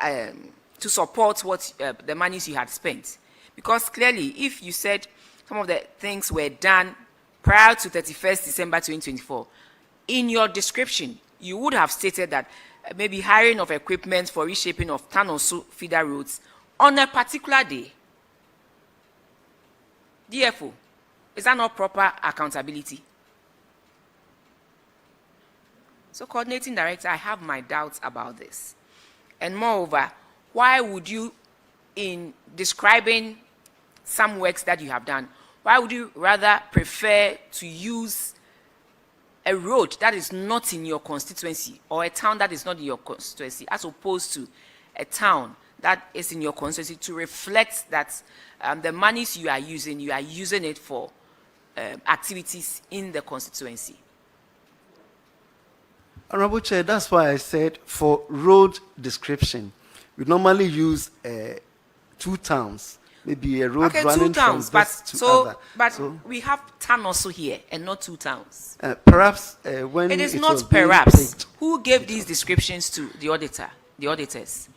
to support what the monies you had spent. Because clearly, if you said some of the things were done prior to 31st December 2024, in your description, you would have stated that maybe hiring of equipment for reshaping of Tanosu feeder roads on a particular day. DFO, is that not proper accountability? So, coordinating director, I have my doubts about this. And moreover, why would you, in describing some works that you have done, why would you rather prefer to use a road that is not in your constituency or a town that is not in your constituency as opposed to a town that is in your constituency to reflect that the monies you are using it for activities in the constituency? Honorable Chair, that's why I said for road description, we normally use 2 towns. Maybe a road running 2 towns, from this to other. But we have town also here and not 2 towns. Perhaps when it is it not was perhaps. picked, who gave these descriptions to the auditors?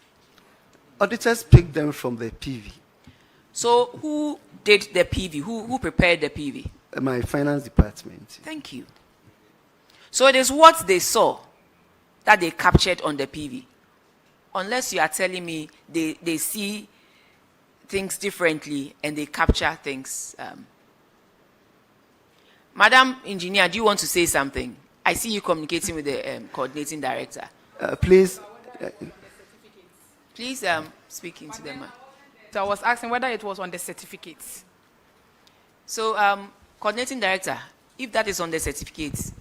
Auditors picked them from the PV. So who did the PV? Who prepared the PV? My finance department. Thank you. So it is what they saw that they captured on the PV. Unless you are telling me they see things differently and they capture things. Madam Engineer, do you want to say something? I see you communicating with the coordinating director. Please. Please speak into the mic. So I was asking whether it was on the certificates. So, coordinating director, if that is on the certificates,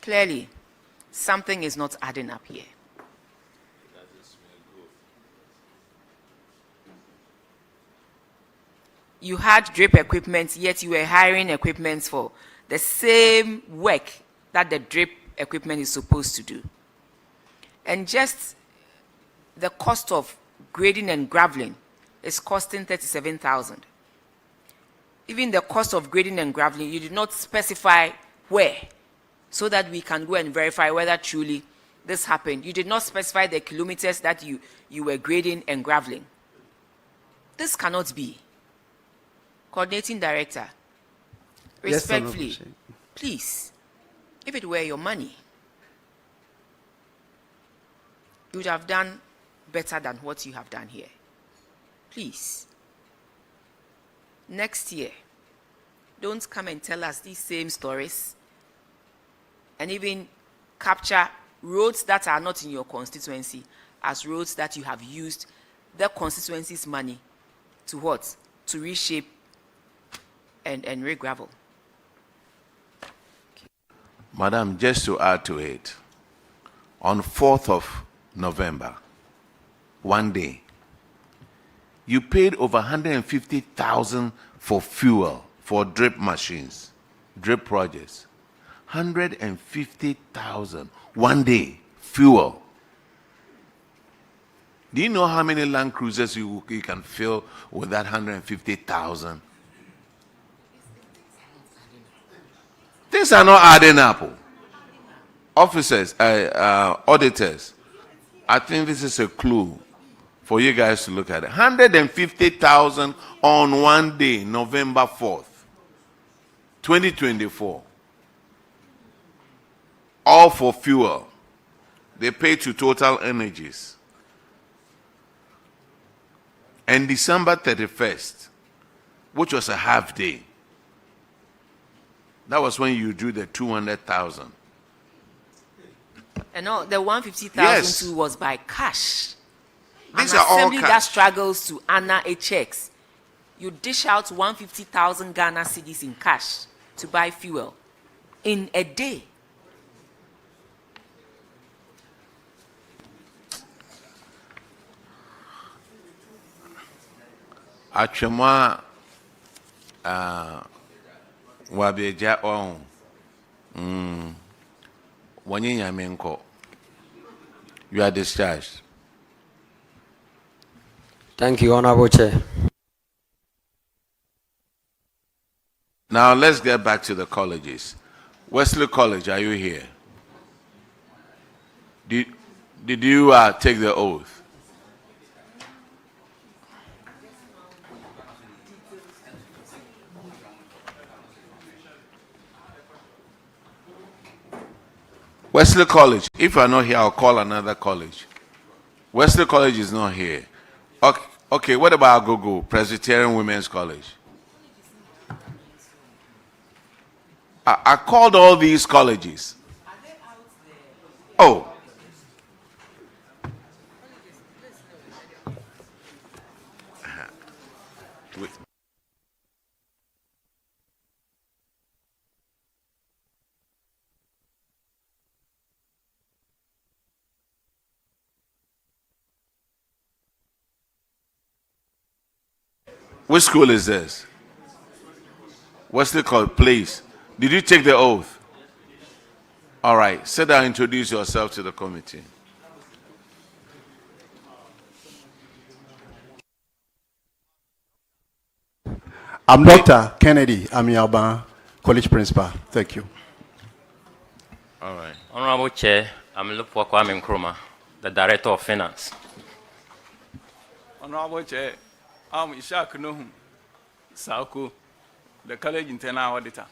clearly, something is not adding up here. You had drip equipment, yet you were hiring equipment for the same work that the drip equipment is supposed to do. And just the cost of grading and graveling is costing 37,000. Even the cost of grading and graveling, you did not specify where, so that we can go and verify whether truly this happened. You did not specify the kilometers that you were grading and graveling. This cannot be. Coordinating director, respectfully, yes, please, if it were your money, you would have done better than what you have done here. Please, next year, don't come and tell us these same stories and even capture roads that are not in your constituency as roads that you have used the constituency's money to what? To reshape and re-gravel. Okay. Madam, just to add to it, on 4th of November, one day, you paid over 150,000 for fuel for drip machines, drip projects. 150,000 one day, fuel. Do you know how many Land Cruisers you can fill with that 150,000? Things are not adding up. Officers, auditors, I think this is a clue for you guys to look at it. 150,000 on one day, November 4th, 2024. All for fuel. They pay to Total Energies. And December 31st, which was a half day, that was when you drew the 200,000. And no, the 150,000 Yes. too was by cash. These An are all assembly that cash. struggles to honor a checks. You dish out 150,000 Ghana cedis in cash to buy fuel in a day. Achema wabeja on wanye nyamenko. You are discharged. Thank you, Honorable Chair. Now let's get back to the colleges. Wesley College, are you here? Did you take the oath? Wesley College, if you are not here, I'll call another college. Wesley College is not here. Okay, what about Agogo, Presbyterian Women's College? I called all these colleges. Oh. Wait. Which school is this? Wesley College, please. Did you take the oath? All right. Sit down, introduce yourself to the committee. I'm Dr. Kennedy Amialba, College Principal. Thank you. All right. Honorable Chair, I'm Lupo Kwame Nkrumah, the Director of Finance. Honorable Chair, I'm Ishak Nuhum Sauku, the College Internal Auditor.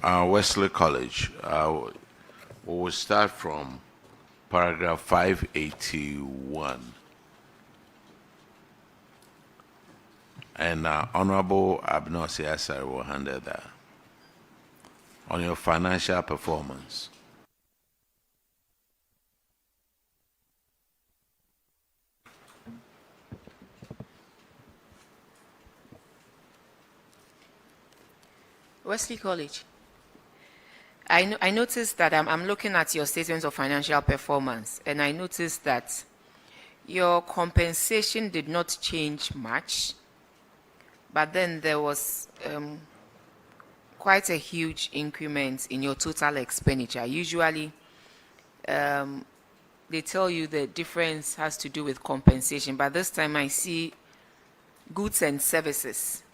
Wesley College. We will start from paragraph 581. And Honorable Abnosi Asari will handle that. On your financial performance. Wesley College. I noticed that I'm looking at your statements of financial performance, and I noticed that your compensation did not change much, but then there was quite a huge increment in your total expenditure. Usually, they tell you the difference has to do with compensation, but this time I see goods and services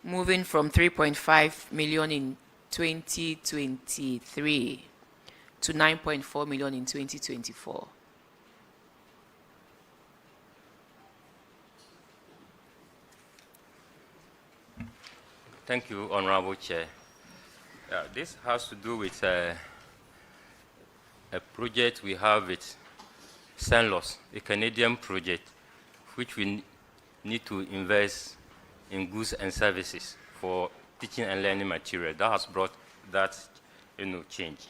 moving from 3.5 million in 2023 to 9.4 million in 2024. Thank you, Honorable Chair. This has to do with a project we have with Senlos, a Canadian project, which we need to invest in goods and services for teaching and learning material. That has brought that, change.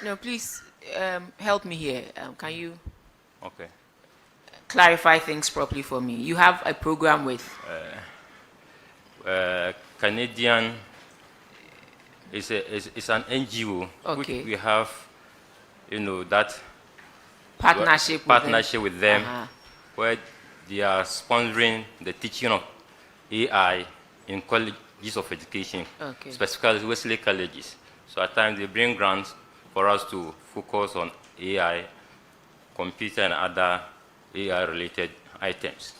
No, please help me here. Can you clarify things properly for me? You have a program with Canadian. It's an NGO. Which we have, that partnership with them, where they are sponsoring the teaching of AI in colleges of education, specifically Wesley colleges. So at times they bring grants for us to focus on AI, computer, and other AI-related items.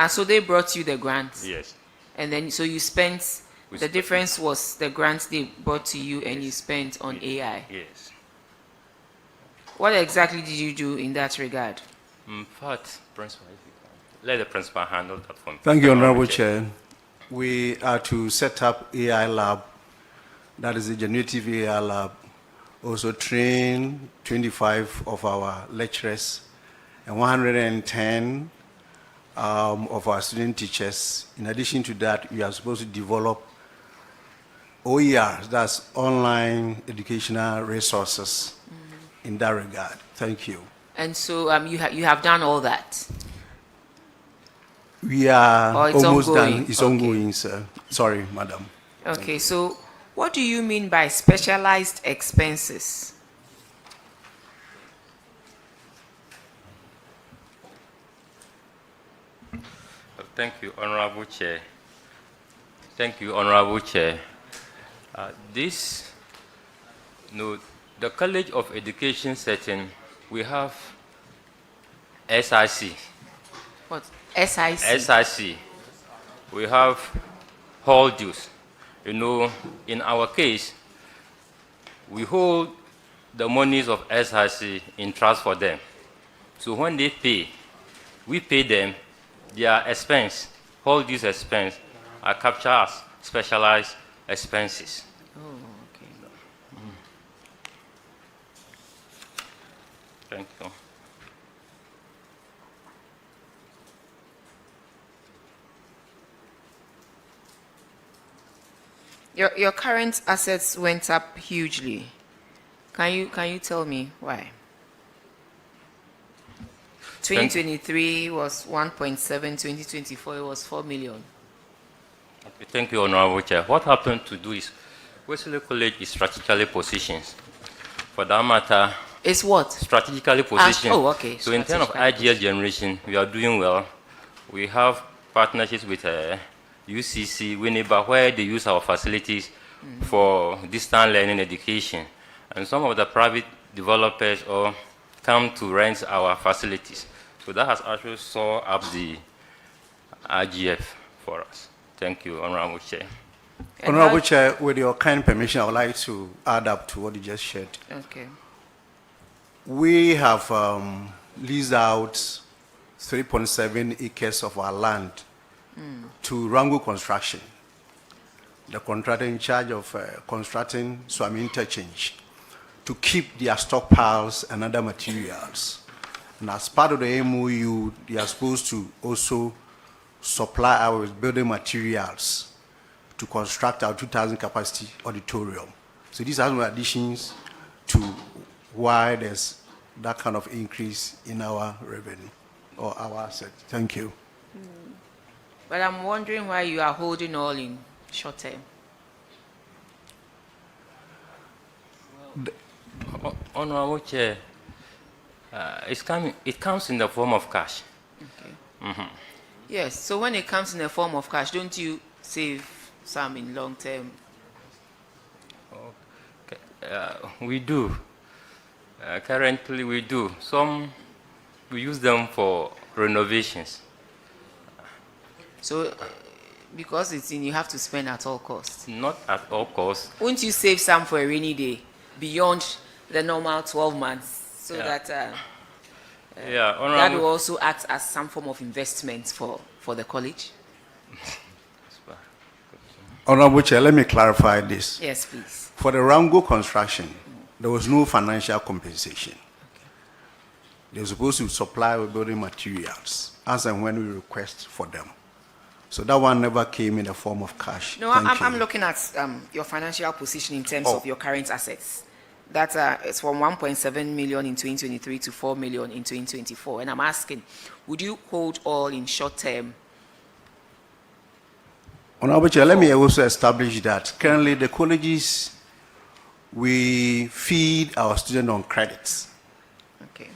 So they brought you the grants? Yes. And then, so you spent, the difference was the grants they brought to you and you spent on AI? Yes. What exactly did you do in that regard? Principal, let the principal handle that for me. Thank you, Honorable Chair. We are to set up AI lab, that is a generative AI lab, also train 25 of our lecturers and 110 of our student teachers. In addition to that, we are supposed to develop OERs, that's online educational resources in that regard. Thank you. And so you have done all that? We are almost ongoing? done. It's ongoing, sir. Sorry, madam. Okay, so What do you mean by specialized expenses? Thank you, Honorable Chair. Thank you, Honorable Chair. The College of Education setting, we have SIC. What? SIC? SIC. We have hall dues. You know, in our case, we hold the monies of SIC in trust for them. So when they pay, we pay them their expense, hall dues expense, are captured as specialized expenses. Oh, okay. Thank you. Your current assets went up hugely. Can you tell me why? 2023 was 1.7, 2024 it was 4 million. Okay, thank you, Honorable Chair. What happened to do is, Wesley College is strategically positioned. For that matter, It's what? strategically positioned. Oh, okay. So in terms of IGS generation, we are doing well. We have partnerships with UCC, Winneba, where they use our facilities for distance learning education. And some of the private developers come to rent our facilities. So that has actually saw up the IGF for us. Thank you, Honorable Chair. Honorable Chair, with your kind permission, I would like to add up to what you just shared. Okay. We have leased out 3.7 acres of our land to Rango Construction, the contractor in charge of constructing Swami Interchange, to keep their stockpiles and other materials. And as part of the MOU, they are supposed to also supply our building materials to construct our 2,000 capacity auditorium. So these are some additions to why there's that kind of increase in our revenue or our assets. Thank you. But I'm wondering why you are holding all in short term. Honorable Chair, it comes in the form of cash. Okay. Yes, so when it comes in the form of cash, don't you save some in long term? Okay. We do. Currently, we do. Some, we use them for renovations. So, because it's in, you have to spend at all costs. Not at all costs. Won't you save some for a rainy day beyond the normal 12 months so that that will also act as some form of investment for the college? Honorable Chair, let me clarify this. Yes, please. For the Rango construction, there was no financial compensation. Okay. They were supposed to supply with building materials as and when we request for them. So that one never came in the form of cash. No, I'm looking at your financial position in terms of your current assets. That it's from 1.7 million in 2023 to 4 million in 2024. And I'm asking, would you hold all in short term? Honorable Chair, let me also establish that currently the colleges, we feed our students on credits. Okay.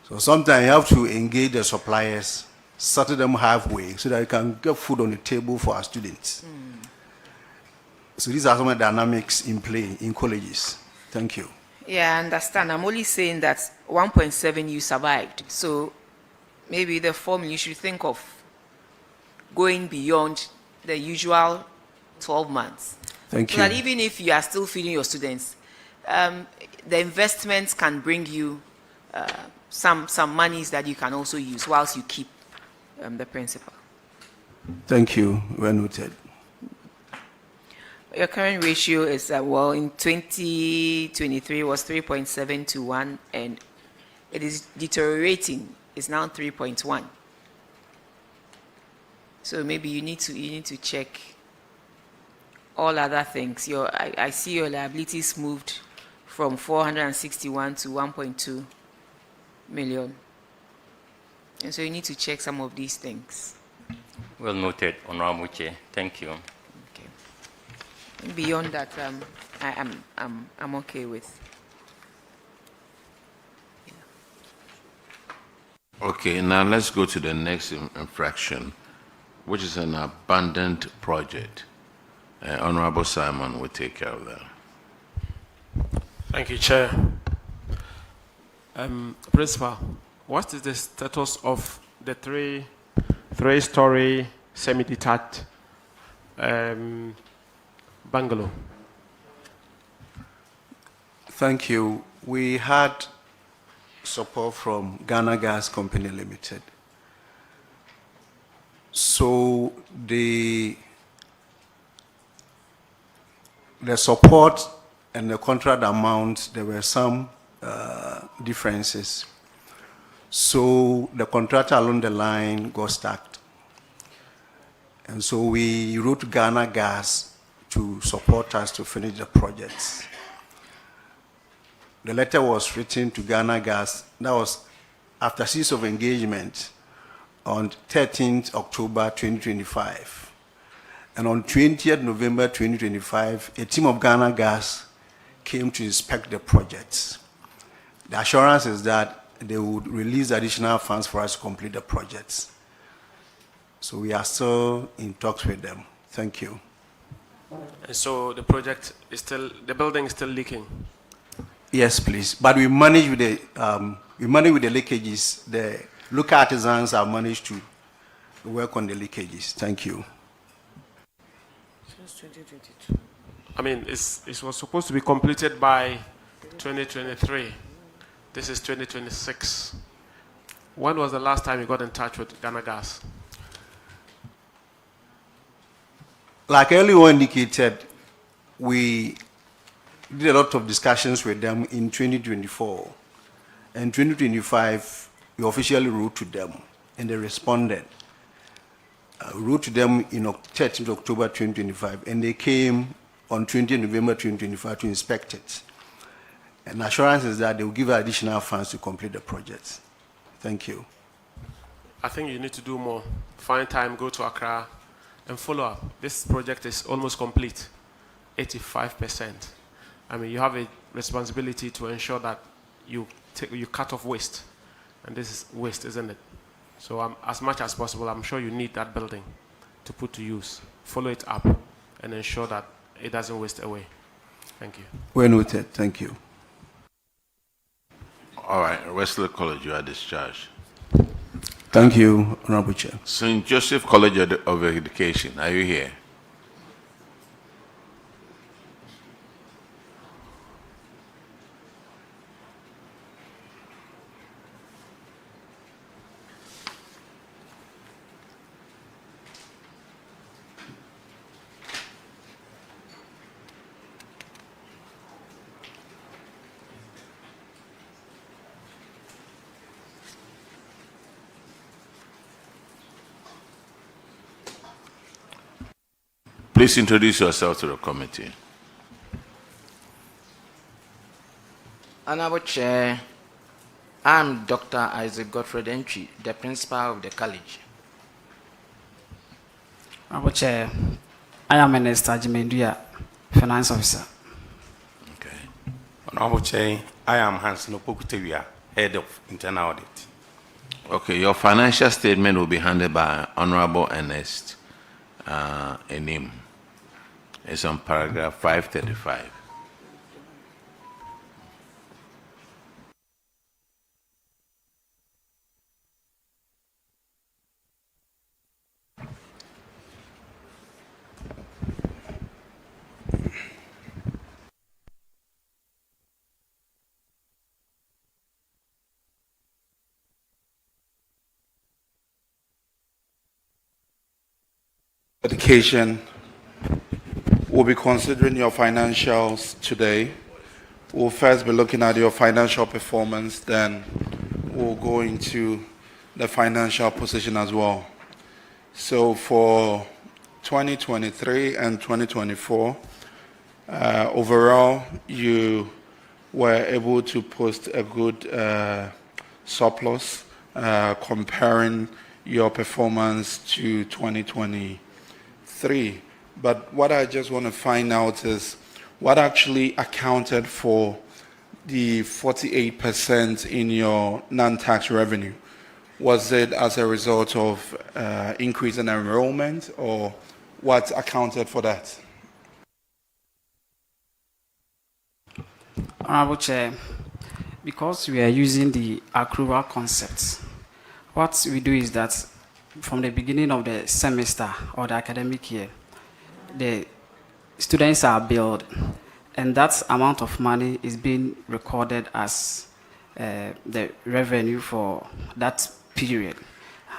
So sometimes you have to engage the suppliers, settle them halfway so that you can get food on the table for our students. So these are some of the dynamics in play in colleges. Thank you. Yeah, I understand. I'm only saying that 1.7 you survived. So maybe the 4 million you should think of going beyond the usual 12 months. Thank you. So that even if you are still feeding your students, the investments can bring you some monies that you can also use whilst you keep the principal. Thank you. Well noted. Your current ratio is, well, in 2023 was 3.7 to 1, and it is deteriorating. It's now 3.1. So maybe you need to check all other things. I see your liabilities moved from 461 to 1.2 million. And so you need to check some of these things. Well noted, Honorable Chair. Thank you. Okay. Beyond that, I'm okay with. Okay, now let's go to the next infraction, which is an abandoned project. Honorable Simon will take care of that. Thank you, Chair. Principal, what is the status of the three-story semi-detached bungalow? Thank you. We had support from Ghana Gas Company Limited. So the support and the contract amount, there were some differences. So the contractor along the line got stuck. And so we wrote Ghana Gas to support us to finish the projects. The letter was written to Ghana Gas. That was after cease of engagement on 13th October 2025. And on 20th November 2025, a team of Ghana Gas came to inspect the projects. The assurance is that they would release additional funds for us to complete the projects. So we are still in talks with them. Thank you. And so the project is still, the building is still leaking? Yes, please. But we manage with the leakages. The local artisans have managed to work on the leakages. Thank you. Since 2022. I mean, it was supposed to be completed by 2023. This is 2026. When was the last time you got in touch with Ghana Gas? Like earlier indicated, we did a lot of discussions with them in 2024. And 2025, we officially wrote to them, and they responded. We wrote to them in 13th October 2025, and they came on 20th November 2025 to inspect it. And the assurance is that they will give additional funds to complete the project. Thank you. I think you need to do more. Find time, go to Accra, and follow up. This project is almost complete, 85%. I mean, you have a responsibility to ensure that you cut off waste, and this is waste, isn't it? So as much as possible, I'm sure you need that building to put to use. Follow it up and ensure that it doesn't waste away. Thank you. Well noted. Thank you. All right, Wesley College, you are discharged. Thank you, Honorable Chair. St. Joseph College of Education, are you here? Please introduce yourself to the committee. Honorable Chair, I'm Dr. Isaac Godfred Entry, the principal of the college. Honorable Chair, I am Minister Jimenduya, Finance Officer. Okay. Honorable Chair, I am Hans Nopokutewia, Head of Internal Audit. Okay, your financial statement will be handled by Honorable Ernest Enim. It's on paragraph 535. Education. We'll be considering your financials today. We'll first be looking at your financial performance, then we'll go into the financial position as well. So for 2023 and 2024, overall, you were able to post a good surplus comparing your performance to 2023. But what I just want to find out is what actually accounted for the 48% in your non-tax revenue. Was it as a result of increase in enrollment, or what accounted for that? Honorable Chair, because we are using the accrual concept, what we do is that from the beginning of the semester or the academic year, the students are billed, and that amount of money is being recorded as the revenue for that period.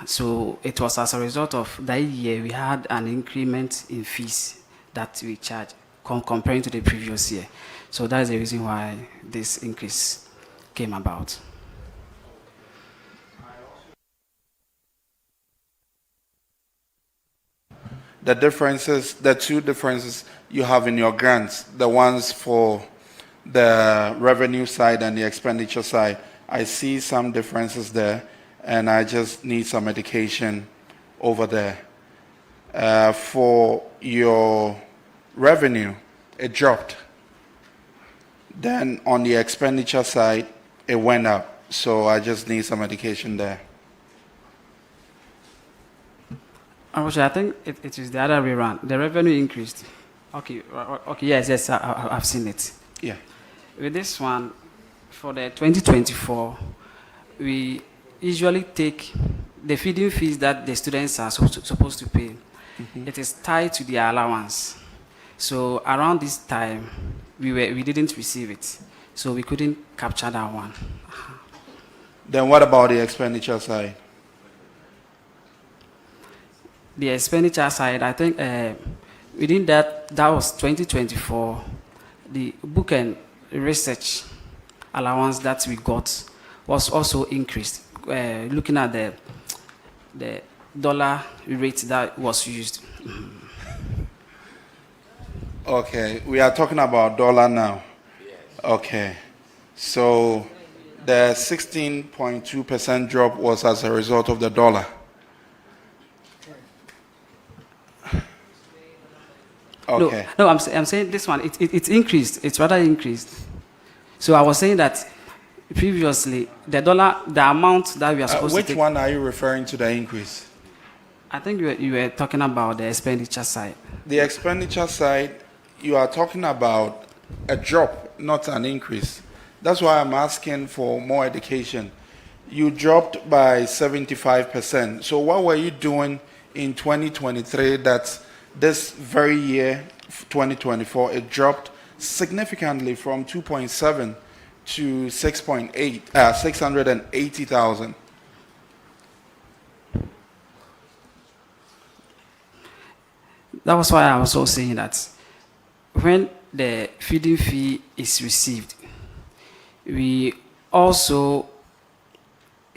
So it was as a result of that year we had an increment in fees that we charge comparing to the previous year. So that is the reason why this increase came about. The differences, the two differences you have in your grants, the ones for the revenue side and the expenditure side, I see some differences there, and I just need some education over there. For your revenue, it dropped. Then on the expenditure side, it went up. So I just need some education there. I think it is the other way around. The revenue increased. Okay, yes, I've seen it. Yeah. With this one, for the 2024, we usually take the feeding fees that the students are supposed to pay. Mm-hmm. It is tied to their allowance. So around this time, we didn't receive it. So we couldn't capture that one. Then what about the expenditure side? The expenditure side, I think within that was 2024, the book and research allowance that we got was also increased, looking at the dollar rate that was used. Okay, we are talking about dollar now. Yes. Okay, so the 16.2% drop was as a result of the dollar. Okay. No, I'm saying this one, it's increased. It's rather increased. So I was saying that previously, the dollar, the amount that we are supposed to take. Which one are you referring to the increase? I think you were talking about the expenditure side. The expenditure side, you are talking about a drop, not an increase. That's why I'm asking for more education. You dropped by 75%. So what were you doing in 2023 that this very year, 2024, it dropped significantly from 2.7 to 6.8, 680,000? That was why I was also saying that when the feeding fee is received, we also,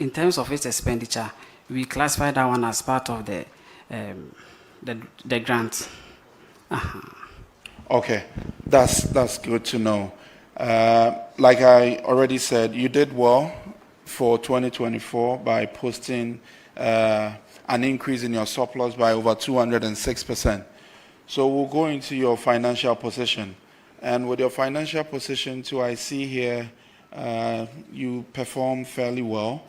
in terms of its expenditure, we classify that one as part of the grant. Okay, that's good to know. Like I already said, you did well for 2024 by posting an increase in your surplus by over 206%. So we'll go into your financial position. And with your financial position too, I see here you performed fairly well.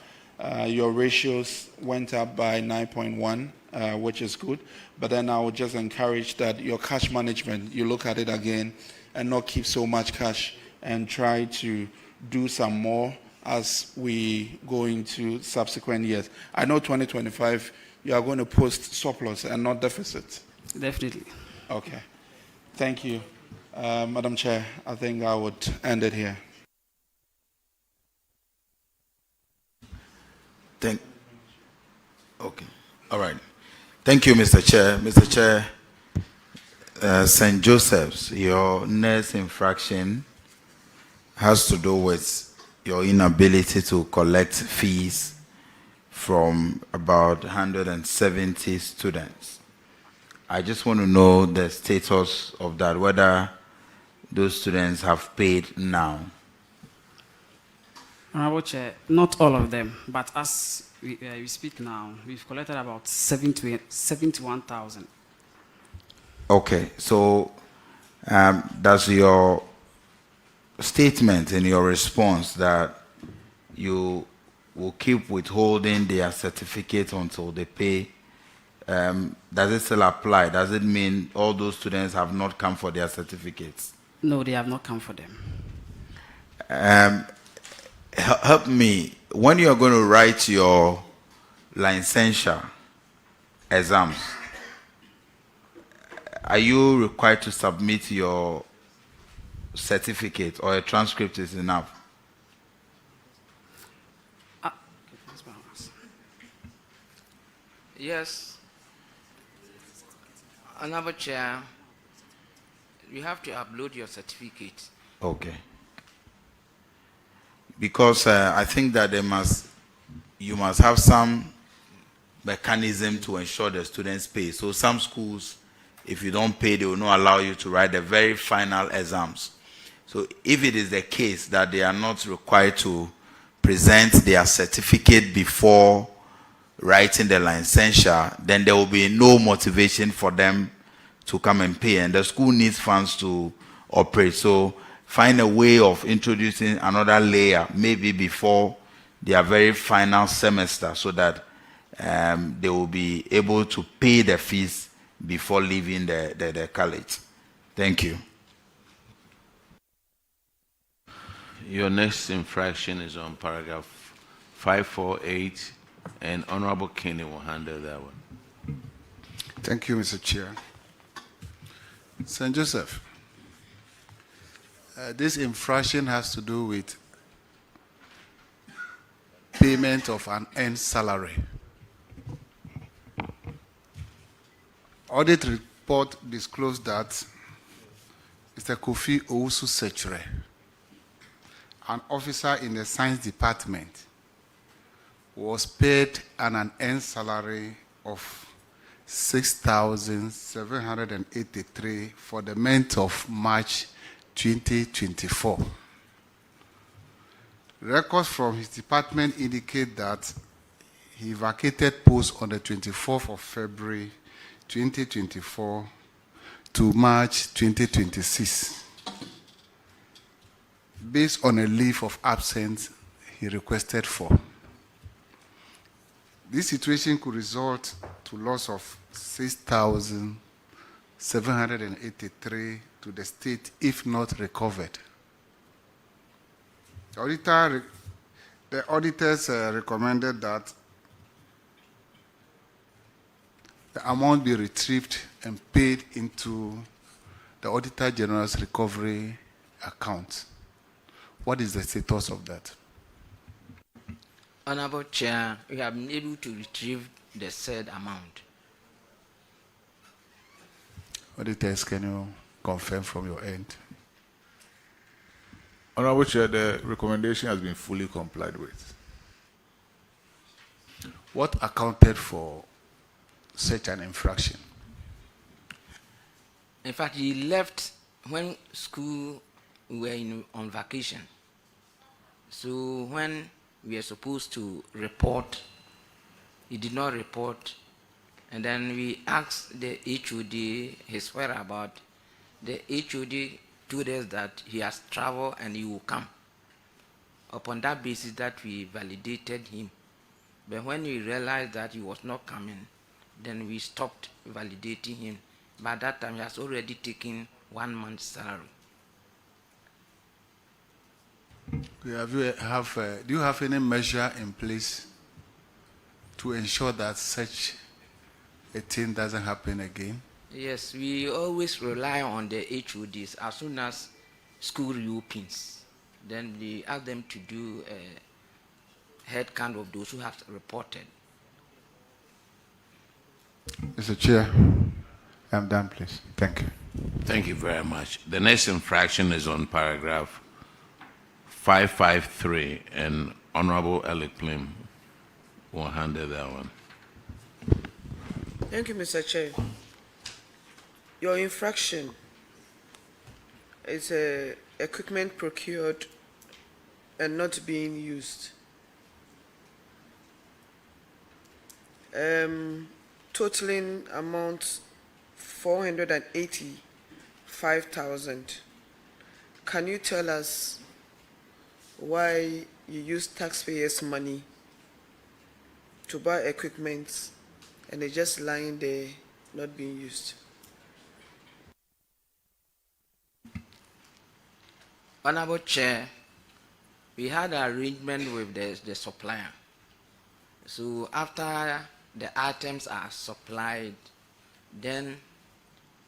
Your ratios went up by 9.1, which is good. But then I would just encourage that your cash management, you look at it again and not keep so much cash, and try to do some more as we go into subsequent years. I know 2025, you are going to post surplus and not deficit. Definitely. Okay. Thank you. Madam Chair, I think I would end it here. Okay. All right. Thank you, Mr. Chair. Mr. Chair, St. Joseph's, your next infraction has to do with your inability to collect fees from about 170 students. I just want to know the status of that, whether those students have paid now. Honorable Chair, not all of them, but as we speak now, we've collected about 71,000. Okay, so does your statement in your response that you will keep withholding their certificate until they pay, does it still apply? Does it mean all those students have not come for their certificates? No, they have not come for them. Help me. When you are going to write your licensure exams, are you required to submit your certificate, or a transcript is enough? Yes. Honorable Chair, you have to upload your certificate. Okay. Because I think that you must have some mechanism to ensure the students pay. So some schools, if you don't pay, they will not allow you to write the very final exams. So if it is the case that they are not required to present their certificate before writing the licensure, then there will be no motivation for them to come and pay, and the school needs funds to operate. So find a way of introducing another layer, maybe before their very final semester, so that they will be able to pay the fees before leaving the college. Thank you. Your next infraction is on paragraph 548, and Honorable Kenny will handle that one. Thank you, Mr. Chair. St. Joseph, this infraction has to do with payment of an earned salary. Audit report disclosed that Mr. Kofi Owusu Sechere, an officer in the science department, was paid an earned salary of 6,783 for the month of March 2024. Records from his department indicate that he vacated post on the 24th of February 2024 to March 2026 based on a leave of absence he requested for. This situation could result to loss of 6,783 to the state if not recovered. The auditors recommended that the amount be retrieved and paid into the Auditor General's recovery account. What is the status of that? Honorable Chair, we have been able to retrieve the said amount. Auditors, can you confirm from your end? Honorable Chair, the recommendation has been fully complied with. What accounted for such an infraction? In fact, he left when school were on vacation. So when we are supposed to report, he did not report. And then we asked the HOD his whereabouts. The HOD told us that he has traveled and he will come. Upon that basis that we validated him. But when we realized that he was not coming, then we stopped validating him. By that time, he has already taken 1 month's salary. Do you have any measure in place to ensure that such a thing doesn't happen again? Yes, we always rely on the HODs. As soon as school reopens, then we ask them to do a head count of those who have reported. Mr. Chair, I'm done, please. Thank you. Thank you very much. The next infraction is on paragraph 553, and Honorable Elikplim will handle that one. Thank you, Mr. Chair. Your infraction is equipment procured and not being used. Totaling amount 485,000. Can you tell us why you use taxpayers' money to buy equipment and it's just lying there, not being used? Honorable Chair, we had an arrangement with the supplier. So after the items are supplied, then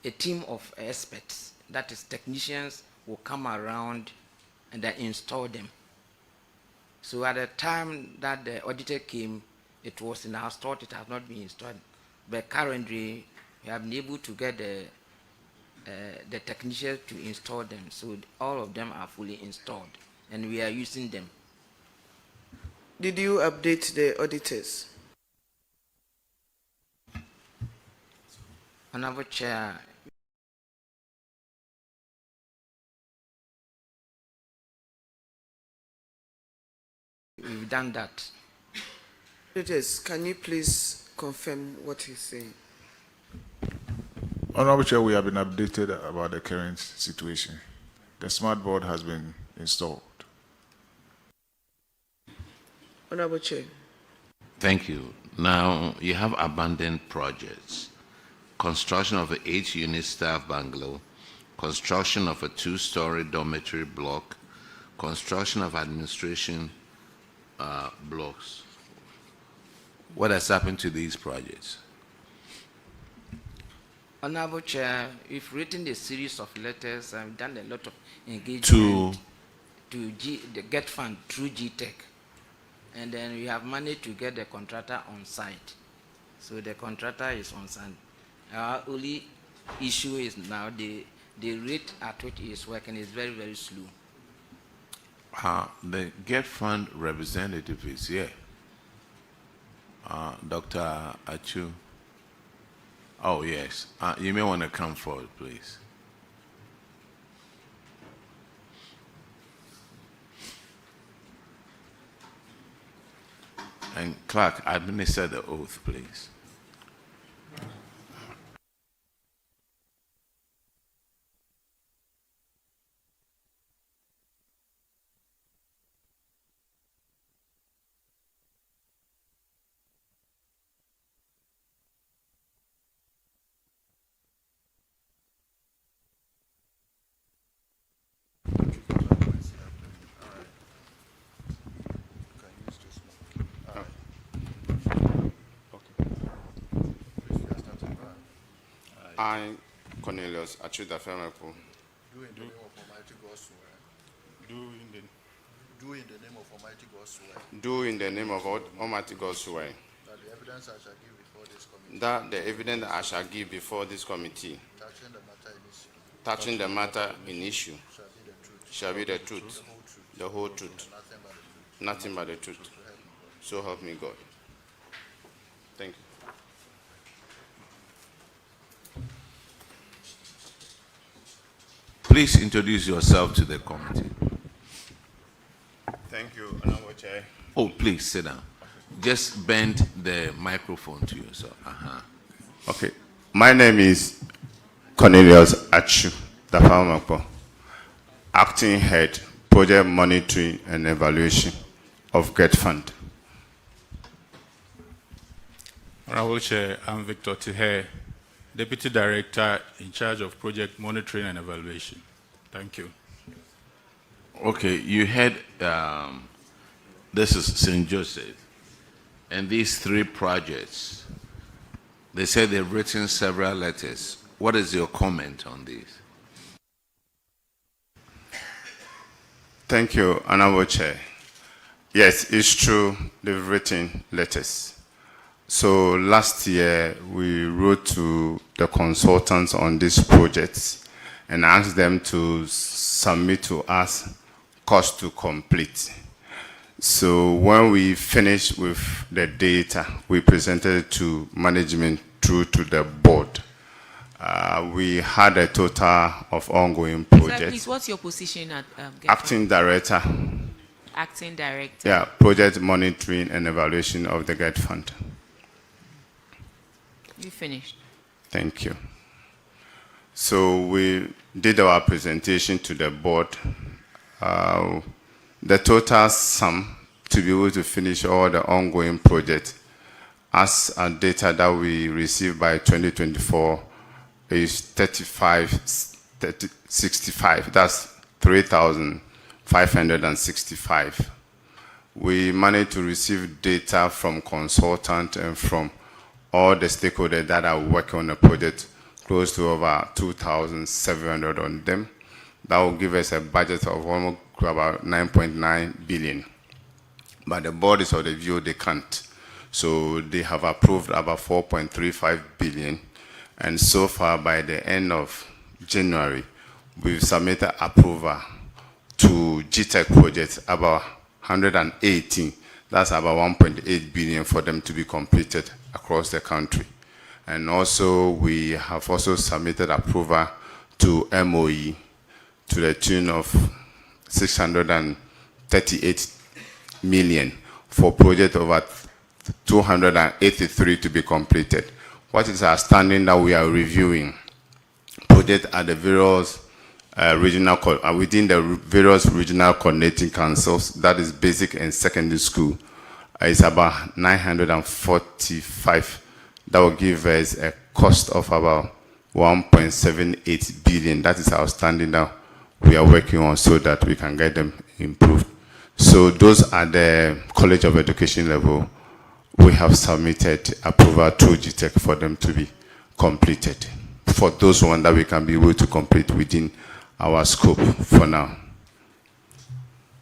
a team of experts, that is technicians, will come around and they install them. So at the time that the auditor came, it was in our store, it has not been installed. But currently, we have been able to get the technicians to install them. So all of them are fully installed and we are using them. Did you update the auditors? Honorable Chair, we've done that. Auditors, can you please confirm what he's saying? Honorable Chair, we have been updated about the current situation. The smart board has been installed. Honorable Chair. Thank you. Now, you have abandoned projects. Construction of an 8-unit staff bungalow, construction of a 2-story dormitory block, construction of administration blocks. What has happened to these projects? Honorable Chair, we've written a series of letters and done a lot of engagement to the GET fund through GTech. And then we have managed to get the contractor on site. So the contractor is on site. Our only issue is now the rate at which it is working is very, very slow. The GET fund representative is here. Dr. Achu. Oh, yes. You may want to come forward, please. And clerk, administer the oath, please. I, Cornelius Achuda Femepo. Do in the name of Almighty God swear. Do in the name of Almighty God swear. Do in the name of Almighty God swear. That the evidence I shall give before this committee. That the evidence I shall give before this committee. Touching the matter in issue. Shall be the truth. The whole truth. Nothing but the truth. So help me God. Thank you. Please introduce yourself to the committee. Thank you, Honorable Chair. Oh, please sit down. Just bend the microphone to yourself. Okay. My name is Cornelius Achu Dafamapo, Acting Head, Project Monitoring and Evaluation of GET Fund. Honorable Chair, I'm Victor Tihe, Deputy Director in charge of Project Monitoring and Evaluation. Thank you. Okay, you had, this is St. Joseph, and these 3 projects, they said they've written several letters. What is your comment on this? Thank you, Honorable Chair. Yes, it's true, they've written letters. So last year, we wrote to the consultants on these projects and asked them to submit to us cost to complete. So when we finished with the data, we presented it to management through to the board. We had a total of ongoing projects. Sir, please, what's your position at Acting Director. Acting Director. Yeah, Project Monitoring and Evaluation of the GET Fund. You finished. Thank you. So we did our presentation to the board. The total sum to be able to finish all the ongoing projects as a data that we received by 2024 is 65. That's 3,565. We managed to receive data from consultants and from all the stakeholders that are working on the project, close to over 2,700 on them. That will give us a budget of almost about 9.9 billion. But the board is of the view they can't. So they have approved about 4.35 billion. And so far, by the end of January, we've submitted approval to GTEC projects about 118. That's about 1.8 billion for them to be completed across the country. And also, we have also submitted approval to MOE to the tune of 638 million for project over 283 to be completed. What is outstanding that we are reviewing? Project at the various within the various regional coordinating councils, that is basic and secondary school, is about 945. That will give us a cost of about 1.78 billion. That is outstanding now. We are working on so that we can get them improved. So those are the College of Education level. We have submitted approval to GTEC for them to be completed. For those ones that we can be able to complete within our scope for now.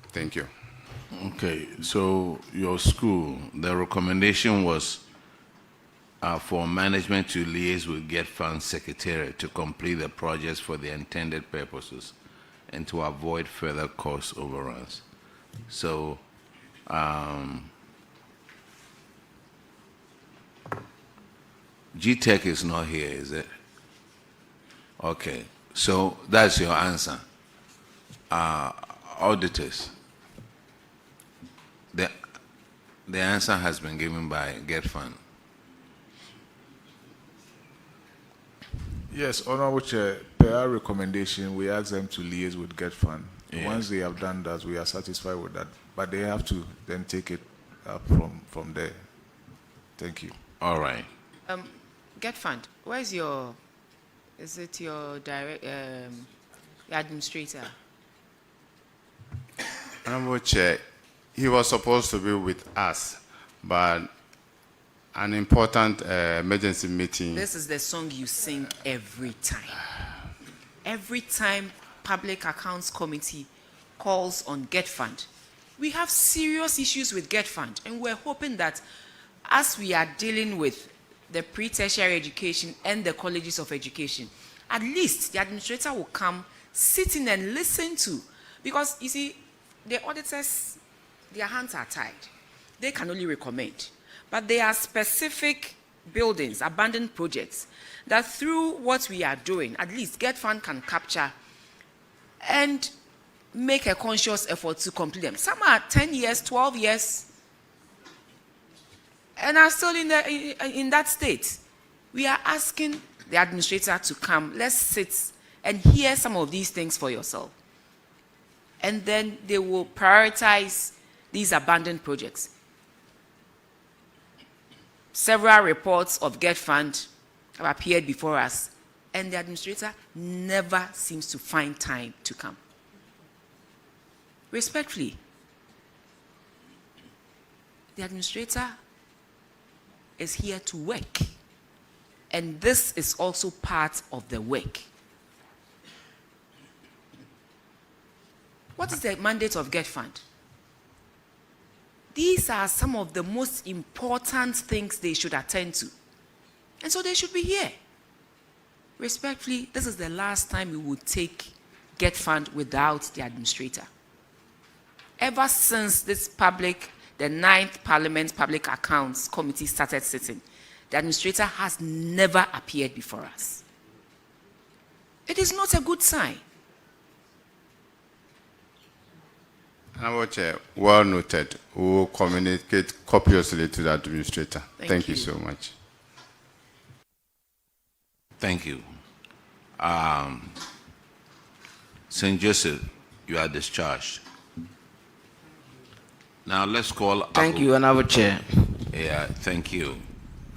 Thank you. Okay, so your school, the recommendation was for management to liaise with Get Fund Secretariat to complete the projects for the intended purposes and to avoid further cost overruns. So, GTEC is not here, is it? Okay, so that's your answer. Auditors, the answer has been given by Get Fund. Yes, Honorable Chair, per our recommendation, we ask them to liaise with Get Fund. Yes. Once they have done that, we are satisfied with that. But they have to then take it up from there. Thank you. All right. Get Fund, where's your, is it your direct, your administrator? Honorable Chair, he was supposed to be with us, but an important emergency meeting. This is the song you sing every time. Every time Public Accounts Committee calls on Get Fund, we have serious issues with Get Fund, and we're hoping that as we are dealing with the pre-tertiary education and the colleges of education, at least the administrator will come, sit in and listen to, because you see, the auditors, their hands are tied. They can only recommend. But there are specific buildings, abandoned projects, that through what we are doing, at least Get Fund can capture and make a conscious effort to complete them. Some are 10 years, 12 years, and are still in that state. We are asking the administrator to come. Let's sit and hear some of these things for yourself. And then they will prioritize these abandoned projects. Several reports of Get Fund have appeared before us, and the administrator never seems to find time to come. Respectfully, the administrator is here to work, and this is also part of the work. What is the mandate of Get Fund? These are some of the most important things they should attend to. And so they should be here. Respectfully, this is the last time we would take Get Fund without the administrator. Ever since this the 9th Parliament Public Accounts Committee started sitting, the administrator has never appeared before us. It is not a good sign. Honorable Chair, well noted. We will communicate copiously to the administrator. Thank you so much. Thank you. St. Joseph, you are discharged. Now let's call. Thank you, Honorable Chair. Yeah, thank you.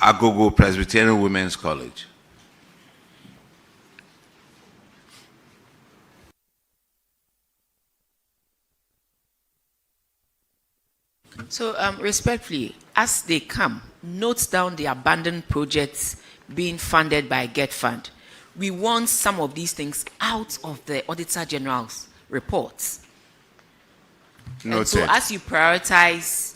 Agogo Presbyterian Women's College. So, respectfully, as they come, note down the abandoned projects being funded by Get Fund. We want some of these things out of the Auditor General's reports. Noted. And so, as you prioritize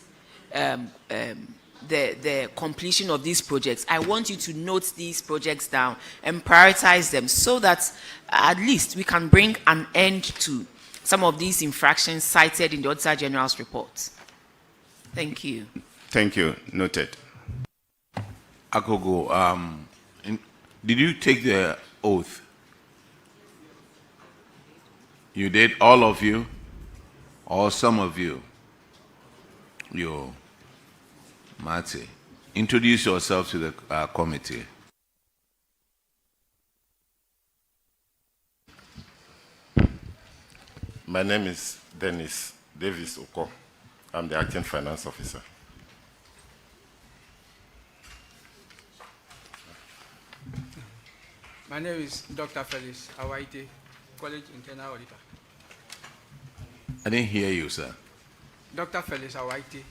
the completion of these projects, I want you to note these projects down and prioritize them so that at least we can bring an end to some of these infractions cited in the Auditor General's report. Thank you. Thank you. Noted. Agogo, did you take the oath? You did, all of you? Or some of you? You, Mate, introduce yourself to the committee. My name is Dennis Davis Oko. I'm the acting finance officer. My name is Dr. Felix Awaite, College Internal Auditor. I didn't hear you, sir. Dr. Felix Awaite.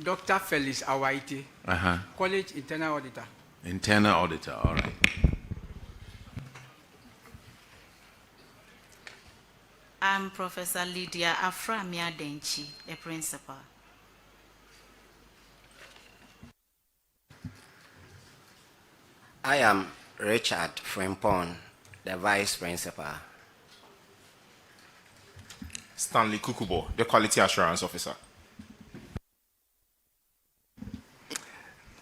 Dr. Felix Awaite, College Internal Auditor. Internal Auditor, all right. I'm Professor Lydia Aframia Denchi, the principal. I am Richard Frempon, the vice principal. Stanley Kukubo, the quality assurance officer.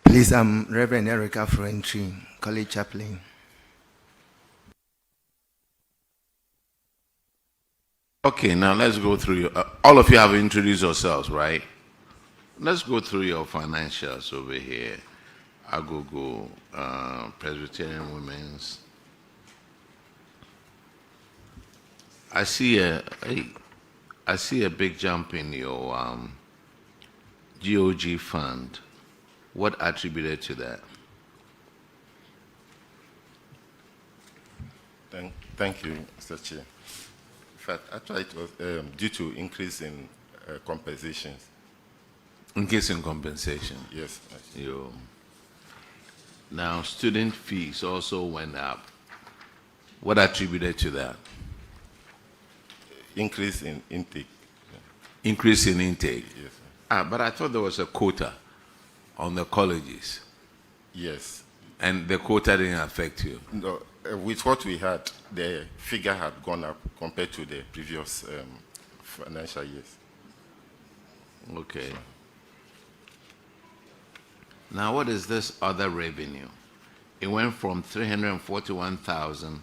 Please, I'm Reverend Erica Frentry, college chaplain. Okay, now let's go through your, all of you have introduced yourselves, right? Let's go through your financials over here. Agogo, Presbyterian Women's. I see a big jump in your GOG fund. What attributed to that? Thank you, Mr. Chair. In fact, actually it was due to increase in compensations. Increase in compensation? Yes. Now, student fees also went up. What attributed to that? Increase in intake. Increase in intake? Yes. But I thought there was a quota on the colleges. Yes. And the quota didn't affect you? No, with what we had, the figure had gone up compared to the previous financial years. Okay. Now, what is this other revenue? It went from 341,000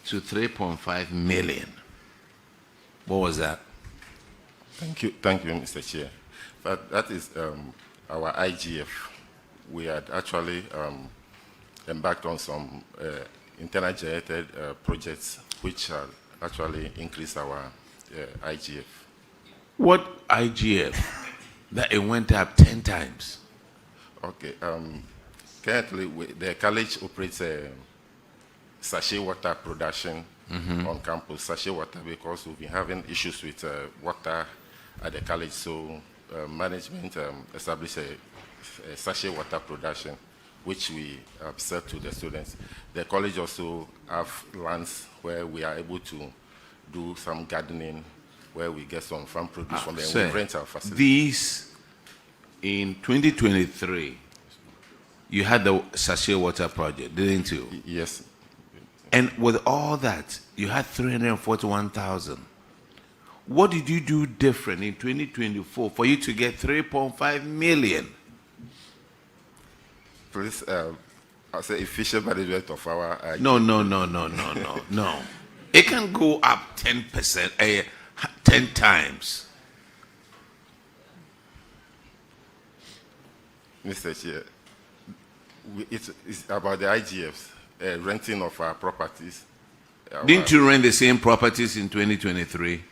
to 3.5 million. What was that? Thank you, Mr. Chair. But that is our IGF. We had actually embarked on some internal generated projects which actually increased our IGF. What IGF? That it went up 10 times. Okay. Currently, the college operates a sachet water production on campus. Sachet water, because we've been having issues with water at the college. So management established a sachet water production, which we sell to the students. The college also have lands where we are able to do some gardening, where we get some farm produce from them. We rent our facility. These, in 2023, you had the sachet water project, didn't you? Yes. And with all that, you had 341,000. What did you do different in 2024 for you to get 3.5 million? Please, I'll say efficient management of our... No. It can go up 10%, 10 times. Mr. Chair, it's about the IGFs. renting of our properties. Didn't you rent the same properties in 2023?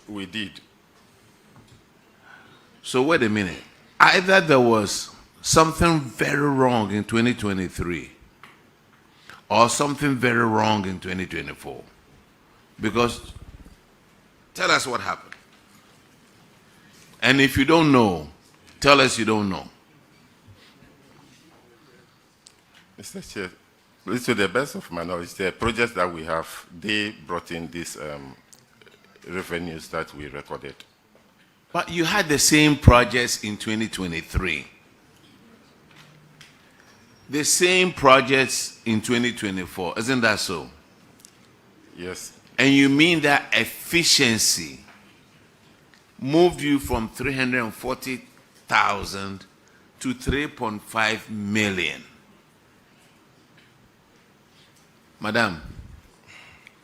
We did. So wait a minute. Either there was something very wrong in 2023 or something very wrong in 2024. Because tell us what happened. And if you don't know, tell us you don't know. Mr. Chair, to the best of my knowledge, the projects that we have, they brought in these revenues that we recorded. But you had the same projects in 2023. The same projects in 2024. Isn't that so? Yes. And you mean that efficiency moved you from 340,000 to 3.5 million? Madam,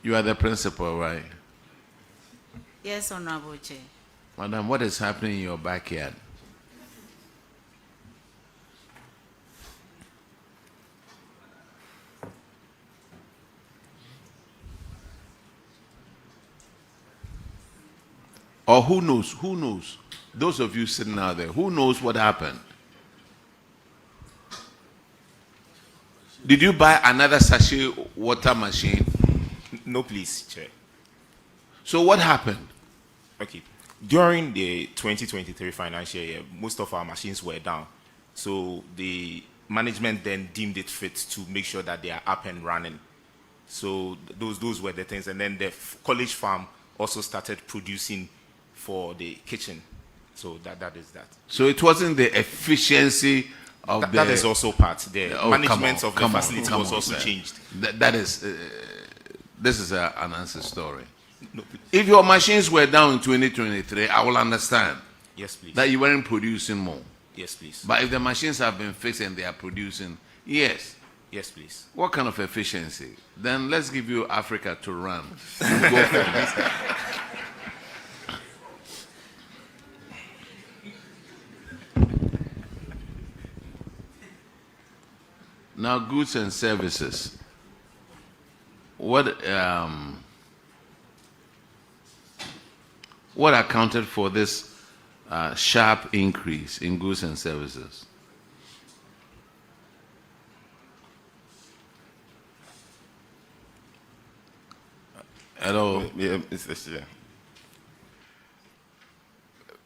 you are the principal, right? Yes, Honorable Chair. Madam, what is happening in your backyard? Or who knows? Who knows? Those of you sitting out there, who knows what happened? Did you buy another sachet water machine? No, please, Chair. So what happened? Okay. During the 2023 financial year, most of our machines were down. So the management then deemed it fit to make sure that they are up and running. So those were the things. And then the college farm also started producing for the kitchen. So that is that. So it wasn't the efficiency of the... That is also part. The management of the facility was also changed. This is an answer story. No, if your machines were down in 2023, I will understand. Yes, please. That you weren't producing more. Yes, please. But if the machines have been fixed and they are producing, yes. Yes, please. What kind of efficiency? Then let's give you Africa to run. Go for it. Now, goods and services. What accounted for this sharp increase in goods and services? Hello? Yeah, Mr. Chair.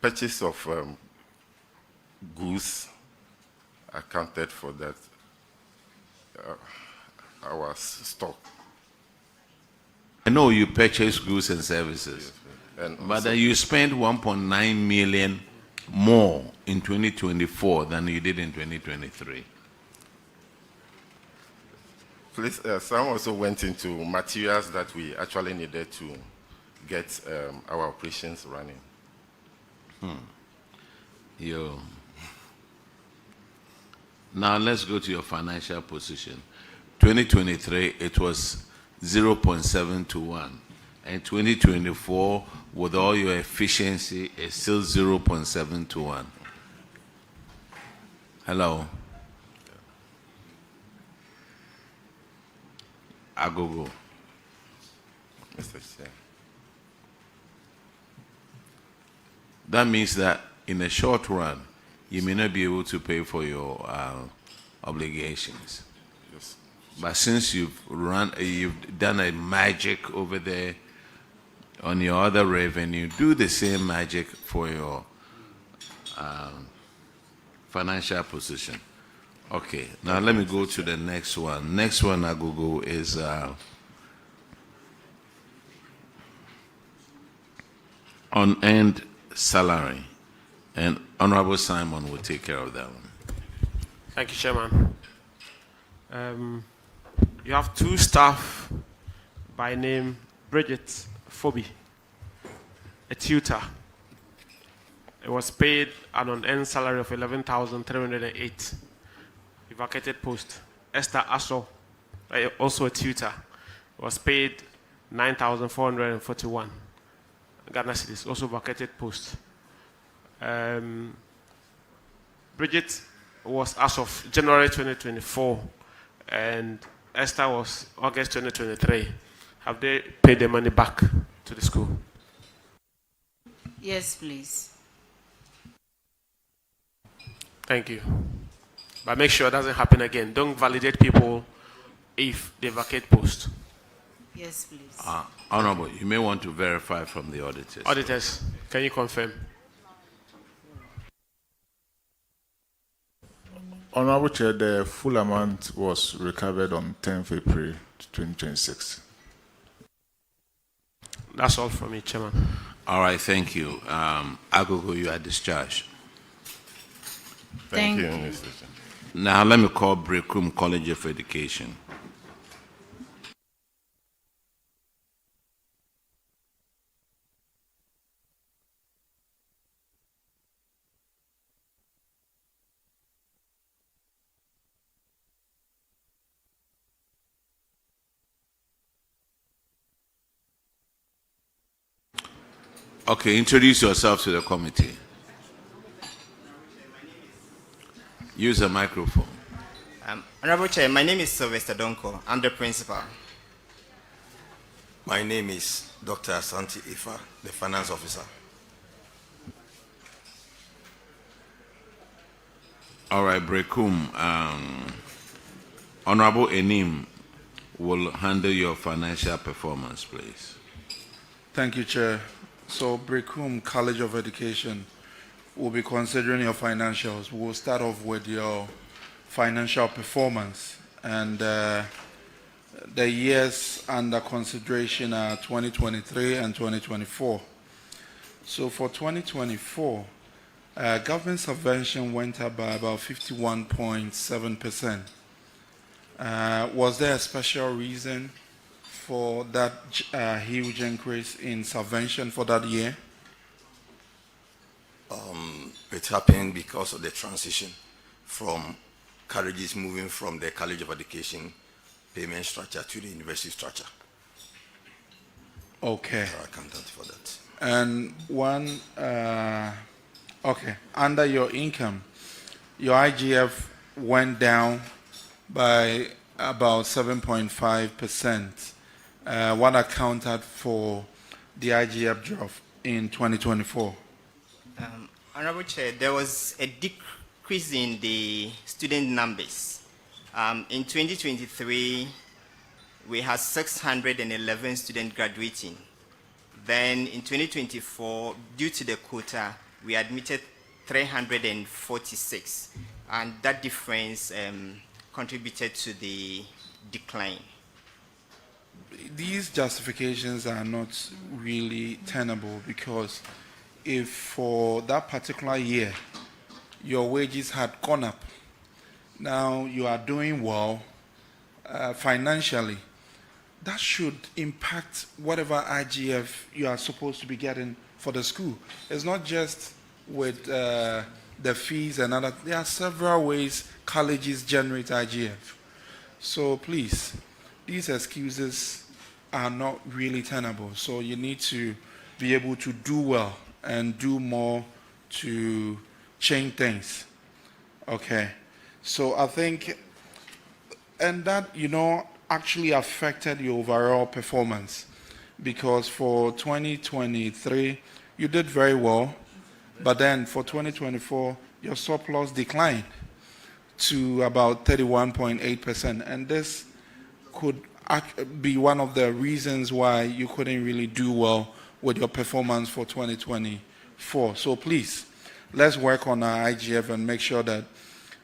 Purchase of goods accounted for that. Our stock. I know you purchase goods and services, yes, but you spent 1.9 million more in 2024 than you did in 2023. Please, some also went into materials that we actually needed to get our operations running. Now let's go to your financial position. 2023, it was 0.7 to 1. And 2024, with all your efficiency, it's still 0.7 to 1. Hello? Agogo. Mr. Chair. That means that in the short run, you may not be able to pay for your obligations. Yes. But since you've done a magic over there on your other revenue, do the same magic for your financial position. Okay, now let me go to the next one. Next one, Agogo, is unearned salary. And Honorable Simon will take care of that one. Thank you, Chairman. You have two staff by name Bridget Phoebe, a tutor. It was paid an unearned salary of 11,308. A vacated post. Esther Aso, also a tutor, was paid 9,441. Ghana cedis, also vacated post. Bridget was, as of January 2024, and Esther was August 2023. Have they paid the money back to the school? Yes, please. Thank you. But make sure it doesn't happen again. Don't validate people if they vacate post. Yes, please. Honorable, you may want to verify from the auditors. Auditors, can you confirm? Honorable Chair, the full amount was recovered on 10th April 2026. That's all from me, Chairman. All right, thank you. Agogo, you are discharged. Thank you, Mr. Chair. Now let me call Berekum College of Education. Okay, introduce yourself to the committee. Use a microphone. Honorable Chair, my name is Sylvester Donko. I'm the principal. My name is Dr. Asante Ifa, the finance officer. All right, Berekum. Honorable Enim will handle your financial performance, please. Thank you, Chair. So, Berekum College of Education will be considering your financials. We'll start off with your financial performance. And the years under consideration are 2023 and 2024. So, for 2024, government subvention went up by about 51.7%. Was there a special reason for that huge increase in subvention for that year? It happened because of the transition from colleges moving from the College of Education payment structure to the university structure. Okay. So I accounted for that. And one, okay, under your income, your IGF went down by about 7.5%. What accounted for the IGF drop in 2024? Honorable Chair, there was a decrease in the student numbers. In 2023, we had 611 students graduating. Then in 2024, due to the quota, we admitted 346, and that difference contributed to the decline. These justifications are not really tenable, because if for that particular year your wages had gone up, now you are doing well financially, that should impact whatever IGF you are supposed to be getting for the school. It's not just with the fees and other. There are several ways colleges generate IGF. So please, these excuses are not really tenable. So you need to be able to do well and do more to change things. Okay. So I think, and that, actually affected your overall performance, because for 2023, you did very well, but then for 2024, your surplus declined to about 31.8%, and this could be one of the reasons why you couldn't really do well with your performance for 2024. So please, let's work on our IGF and make sure that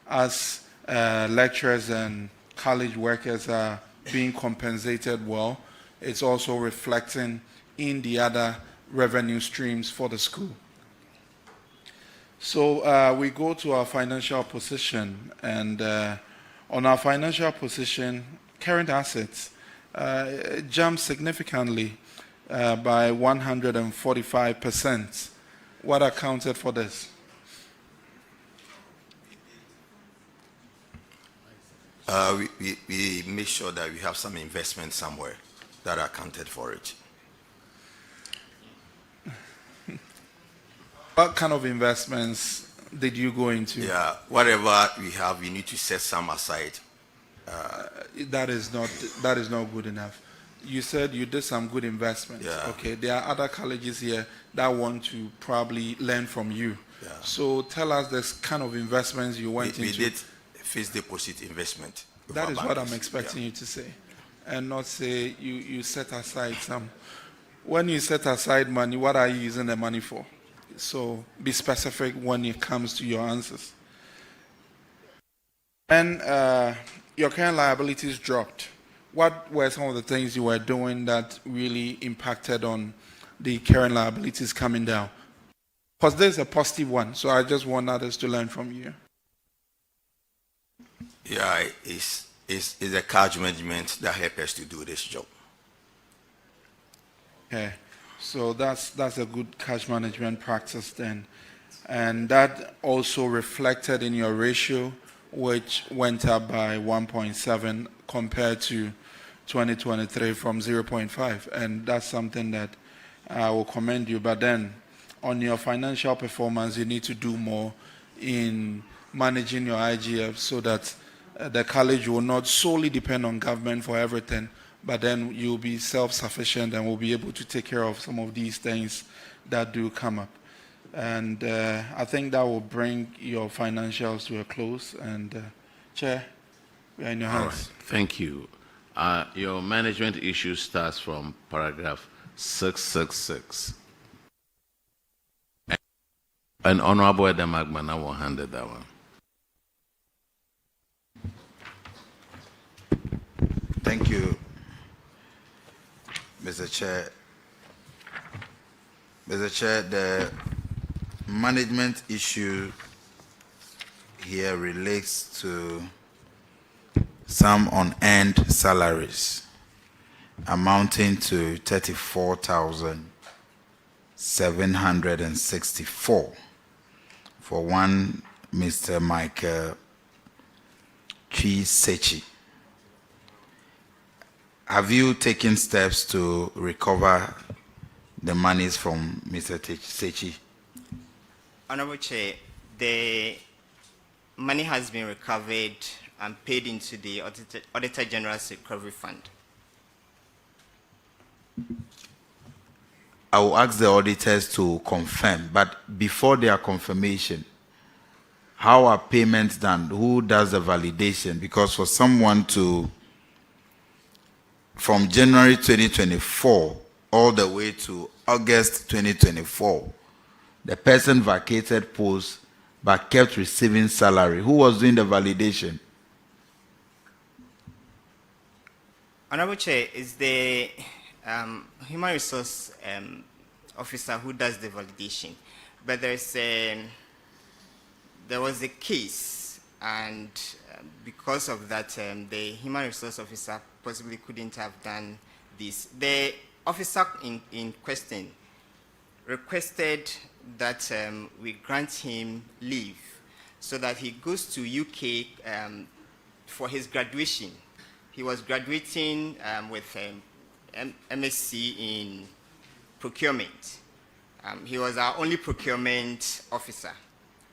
as lecturers and college workers are being compensated well, it's also reflecting in the other revenue streams for the school. So we go to our financial position, and on our financial position, current assets jumped significantly by 145%. What accounted for this? We make sure that we have some investment somewhere that accounted for it. What kind of investments did you go into? Yeah, whatever we have, we need to set some aside That is not good enough. You said you did some good investments. Yeah. Okay, there are other colleges here that want to probably learn from you. Yeah. So tell us the kind of investments you went We into. did fixed deposit investment. with That our is what bankers. I'm expecting you to say, and not say you set aside some. When you set aside money, what are you using the money for? So be specific when it comes to your answers. And your current liabilities dropped. What were some of the things you were doing that really impacted on the current liabilities coming down? Because there's a positive one, so I just want others to learn from you. Yeah, it's the cash management that helps us to do this job. Okay, so that's a good cash management practice then. And that also reflected in your ratio, which went up by 1.7 compared to 2023 from 0.5. And that's something that I will commend you. But then on your financial performance, you need to do more in managing your IGF so that the college will not solely depend on government for everything, but then you'll be self-sufficient and will be able to take care of some of these things that do come up. And I think that will bring your financials to a close. And Chair, we are in your hands. All right. Thank you. Your management issue starts from paragraph 666. And Honorable Edemagman, I will hand it that one. Thank you, Mr. Chair. Mr. Chair, the management issue here relates to some unearned salaries amounting to 34,764 for one Mr. Michael Chisechi. Have you taken steps to recover the monies from Mr. Sechi? Honorable Chair, the money has been recovered and paid into the Auditor General's Recovery Fund. I will ask the auditors to confirm, but before their confirmation, how are payments done? Who does the validation? Because for someone to, from January 2024 all the way to August 2024, the person vacated posts but kept receiving salary. Who was doing the validation? Honorable Chair, is the human resource officer who does the validation, but there was a case, and because of that, the human resource officer possibly couldn't have done this. The officer in question requested that we grant him leave so that he goes to UK for his graduation. He was graduating with MSc in procurement. He was our only procurement officer.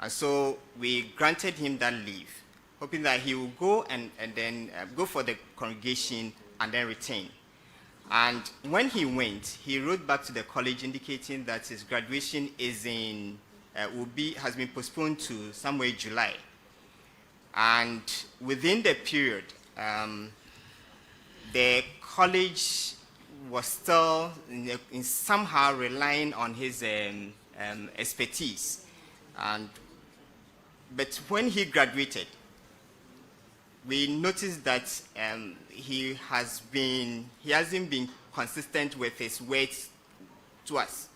And so we granted him that leave, hoping that he will go and then go for the congregation and then return. And when he went, he wrote back to the college indicating that his graduation is has been postponed to somewhere July. And within the period, the college was still in somehow relying on his expertise. But when he graduated, we noticed that he hasn't been consistent with his words to us,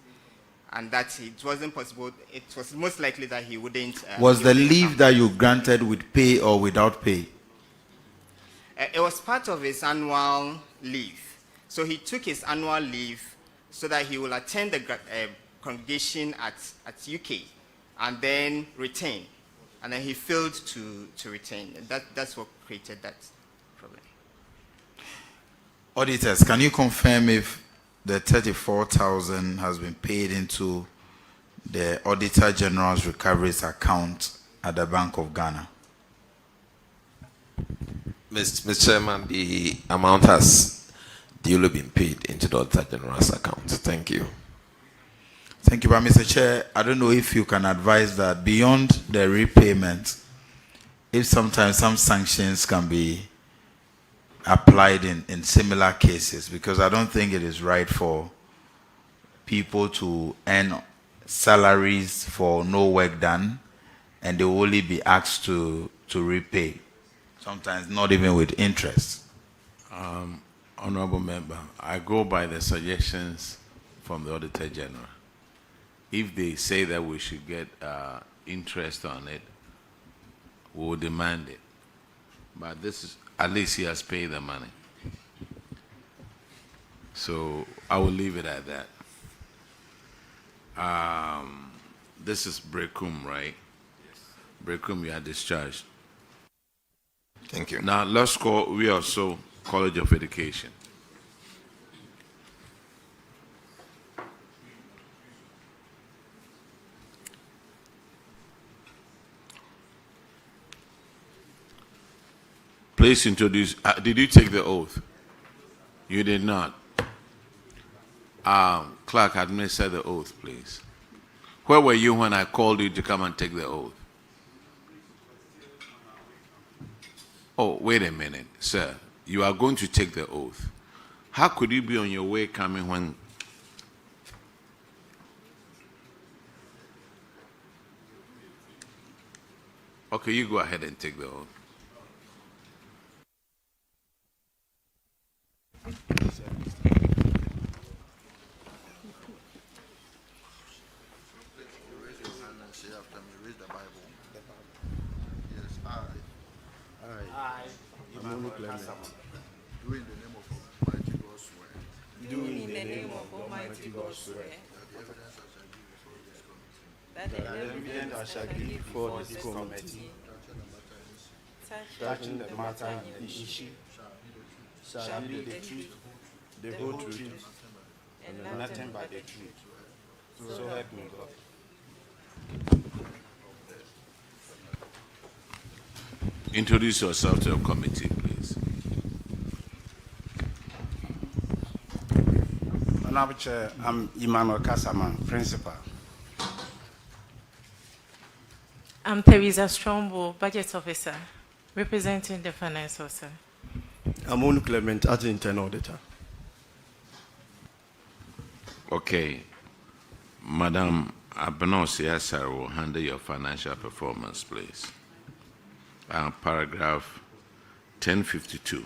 and that it wasn't possible. It was most likely that he wouldn't. Was the leave that you granted with pay or without pay? It was part of his annual leave. So he took his annual leave so that he will attend the congregation at UK and then return. And then he failed to return. That's what created that problem. Auditors, can you confirm if the 34,000 has been paid into the Auditor General's recoveries account at the Bank of Ghana? Mr. Chairman, the amount has duly been paid into the Auditor General's account. Thank you. Thank you, but Mr. Chair, I don't know if you can advise that beyond the repayment, if sometimes some sanctions can be applied in similar cases, because I don't think it is right for people to earn salaries for no work done and they will only be asked to repay, sometimes not even with interest. Honorable Member, I go by the suggestions from the Auditor General. If they say that we should get interest on it, we will demand it. But this is, at least he has paid the money. So I will leave it at that. This is Berekum, right? Yes. Berekum, you are discharged. Thank you. Now let's call, we also College of Education. Please introduce, did you take the oath? You did not. Clerk, administer the oath, please. Where were you when I called you to come and take the oath? Oh, wait a minute, sir. You are going to take the oath. How could you be on your way coming when... Okay, you go ahead and take the oath. Do in the name of Almighty God swear. That the evidence I shall give before this committee, touching the matter in the issue, shall be the truth, the whole truth, and nothing but the truth. So help me God. Introduce yourself to the committee, please. Honorable Chair, I'm Emmanuel Kasaman, Principal. I'm Teresa Strombo, Budget Officer, representing the Finance Officer. I'm Onu Clement, Acting Internal Auditor. Okay. Madam Auna SHS will handle your financial performance, please. Paragraph 1052.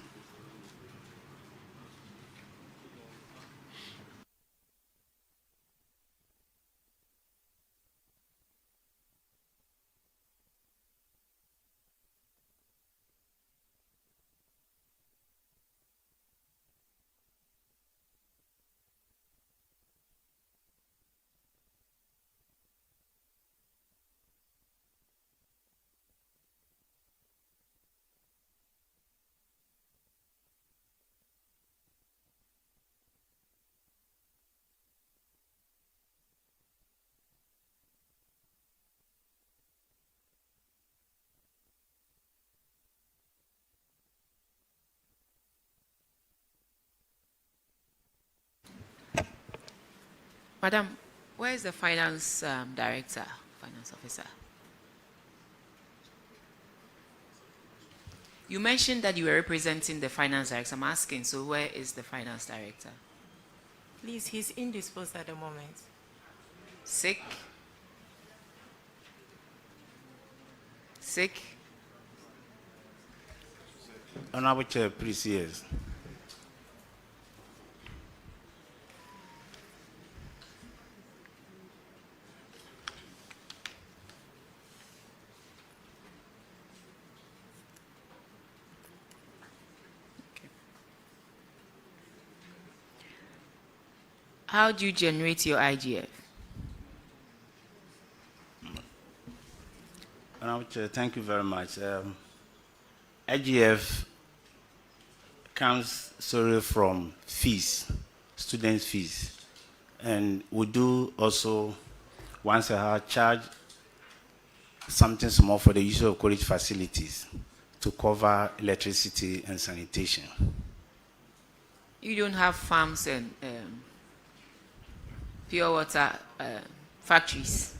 Madam, where is the finance director, finance officer? You mentioned that you were representing the finance director. I'm asking, so where is the finance director? Please, he's indisposed at the moment. Sick? Sick? Honorable Chair, please, yes. How do you generate your IGF? Honorable Chair, thank you very much. IGF comes solely from fees, student fees. And we do also, once a year, charge something small for the use of college facilities. to cover electricity and sanitation. You don't have farms and pure water factories?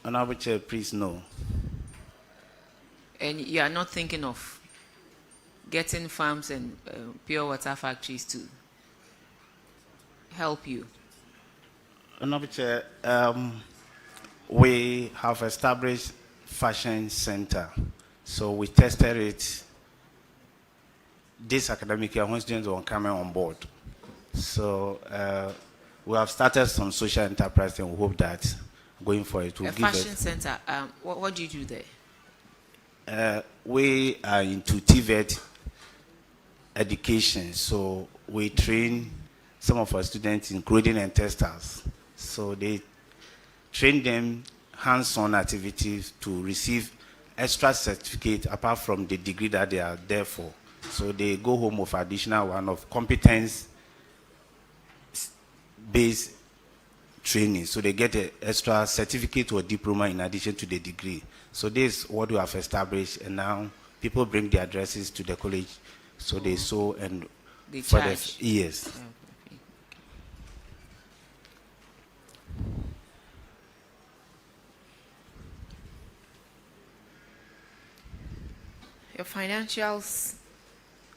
Honorable Chair, please no. And you are not thinking of getting farms and pure water factories to help you? Honorable Chair, we have established fashion center. So we tested it this academic year when students were coming on board. So we have started some social enterprise and we hope that going for it will a give us... fashion center, what do you do there? We are into TVET education, so we train some of our students in clothing and textiles. So they train them hands-on activities to receive extra certificate apart from the degree that they are there for. So they go home with additional one of competence-based training. So they get an extra certificate or diploma in addition to the degree. So this is what we have established, and now people bring their addresses to the college, so they sew and they for charge. the yes. Your financials,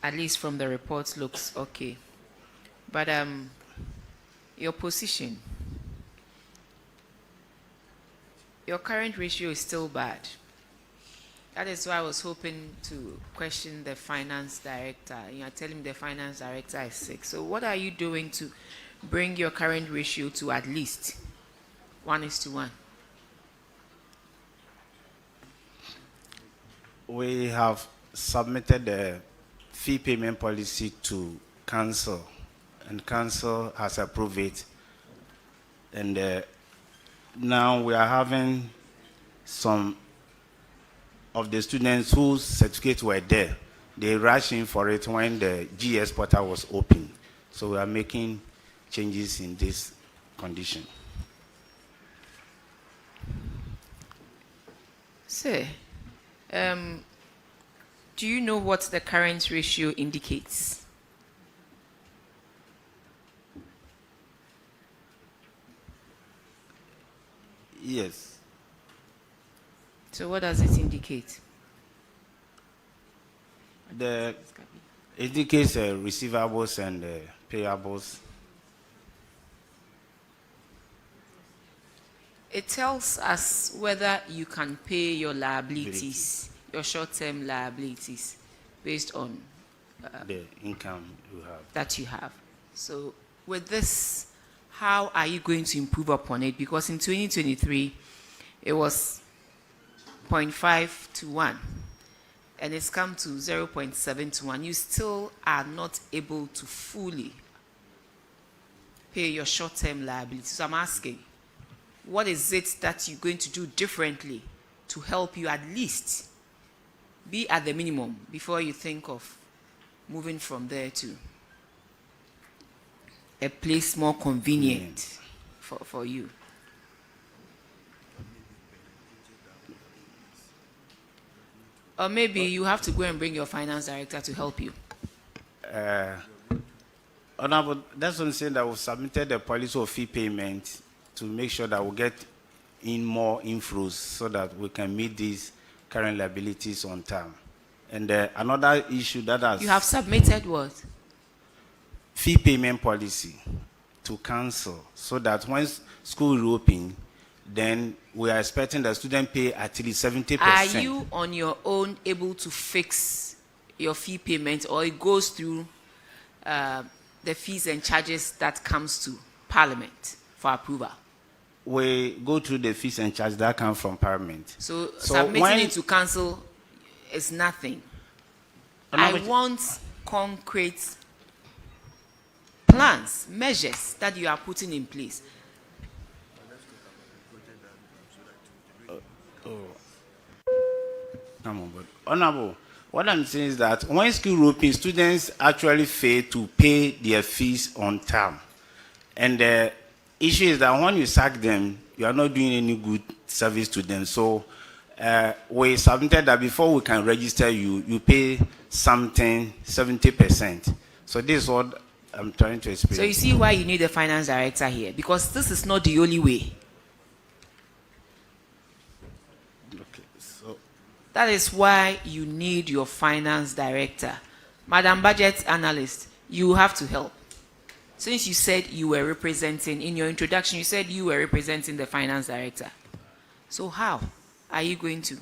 at least from the reports, looks okay. But your position, your current ratio is still bad. That is why I was hoping to question the finance director. You are telling me the finance director is sick. So what are you doing to bring your current ratio to at least 1:1? We have submitted the fee payment policy to council, and council has approved it. And now we are having some of the students whose certificates were there. They rushed in for it when the GS portal was open. So we are making changes in this condition. Sir, do you know what the current ratio indicates? Yes. So what does it indicate? It indicates receivables and payables. It tells us whether you can pay your liabilities, your short-term liabilities, based on the income you have. That you have. So with this, how are you going to improve upon it? Because in 2023, it was 0.5 to 1, and it's come to 0.7 to 1. You still are not able to fully pay your short-term liabilities. So I'm asking, what is it that you're going to do differently to help you at least be at the minimum before you think of moving from there to a place more convenient for you? Or maybe you have to go and bring your finance director to help you. Honorable, that's what I'm saying, that we've submitted the policy of fee payment to make sure that we get in more inflows so that we can meet these current liabilities on time. And another issue that has... You have submitted what? Fee payment policy to council, so that when school reopen, then we are expecting the student pay at least 70%. Are you on your own able to fix your fee payment, or it goes through the fees and charges that comes to Parliament for approval? We go through the fees and charges that come from Parliament. So submitting it to council is nothing. I want concrete plans, measures that you are putting in place. Come on, but Honorable, what I'm saying is that when school opens, students actually fail to pay their fees on time. And issue is that when you sack them, you are not doing any good service to them. So we submitted that before we can register you, you pay something 70%. So this is what I'm trying to explain. So you see why you need a finance director here, because this is not the only way. Okay, so that is why you need your finance director. Madam Budget Analyst, you have to help. Since you said you were representing, in your introduction, you said you were representing the finance director. So how are you going to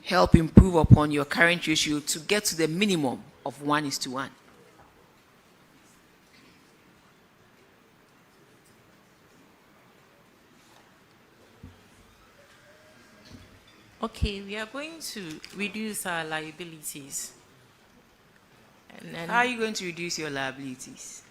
help improve upon your current ratio to get to the minimum of 1:1? Okay, we are going to reduce our liabilities. And then how are you going to reduce your liabilities?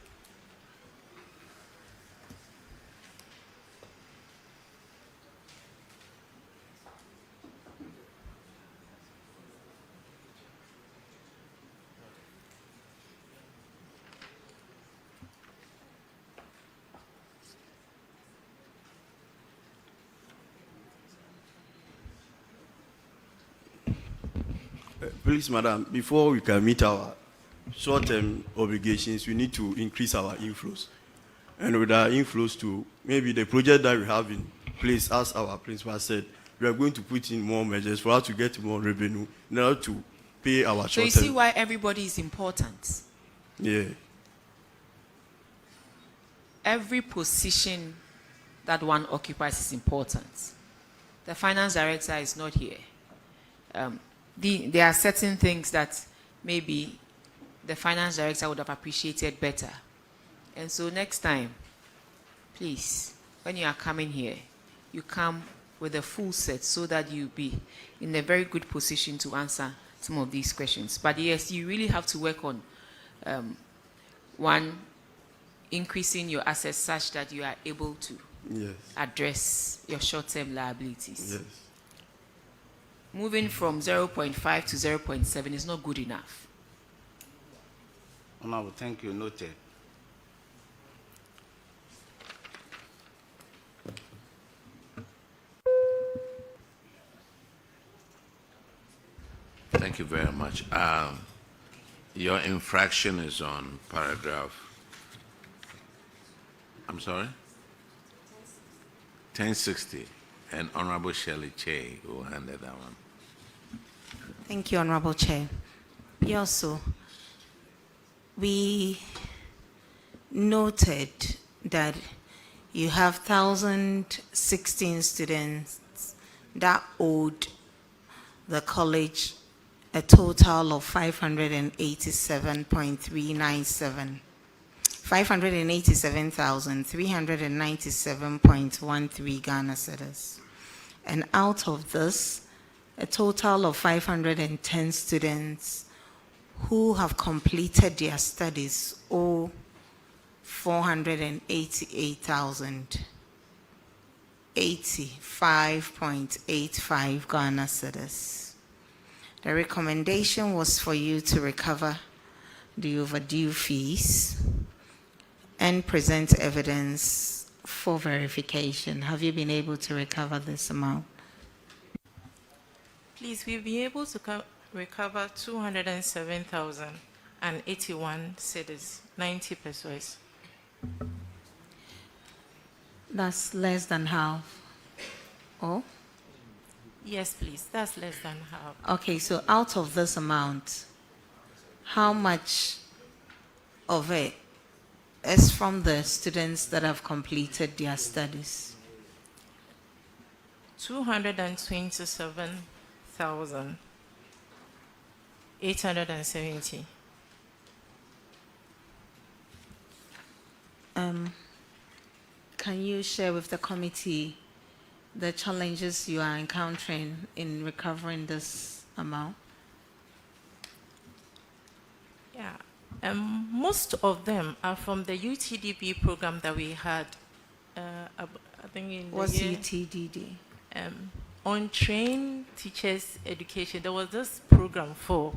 Please, madam, before we can meet our short-term obligations, we need to increase our inflows. And with our inflows to maybe the project that we have in place, as our principal said, we are going to put in more measures for us to get more revenue in order to pay our short-term. So you see why everybody is important. Yeah. Every position that one occupies is important. The finance director is not here. There are certain things that maybe the finance director would have appreciated better. And so next time, please, when you are coming here, you come with a full set so that you be in a very good position to answer some of these questions. But yes, you really have to work on one, increasing your assets such that you are able to address your short-term liabilities. Yes. Moving from 0.5 to 0.7 is not good enough. No, thank you. Noted. Thank you very much. Your infraction is on paragraph, I'm sorry? 1060. And Honorable Shirley Che will handle that one. Thank you, Honorable Chair. Also, we noted that you have 1,016 students that owed the college a total of 587.397. 587,397.13 Ghana cedis. And out of this, a total of 510 students who have completed their studies owe 488,085.85 Ghana cedis. The recommendation was for you to recover the overdue fees and present evidence for verification. Have you been able to recover this amount? Please, we'll be able to recover 207,081 cedis, 90 pesos. That's less than half. Oh? Yes, please, that's less than half. Okay, so out of this amount, how much of it is from the students that have completed their studies? 227,870. Can you share with the committee the challenges you are encountering in recovering this amount? Yeah. Most of them are from the UTDB program that we had. I think in What's the year, UTDD? On-trained teachers education. There was this program for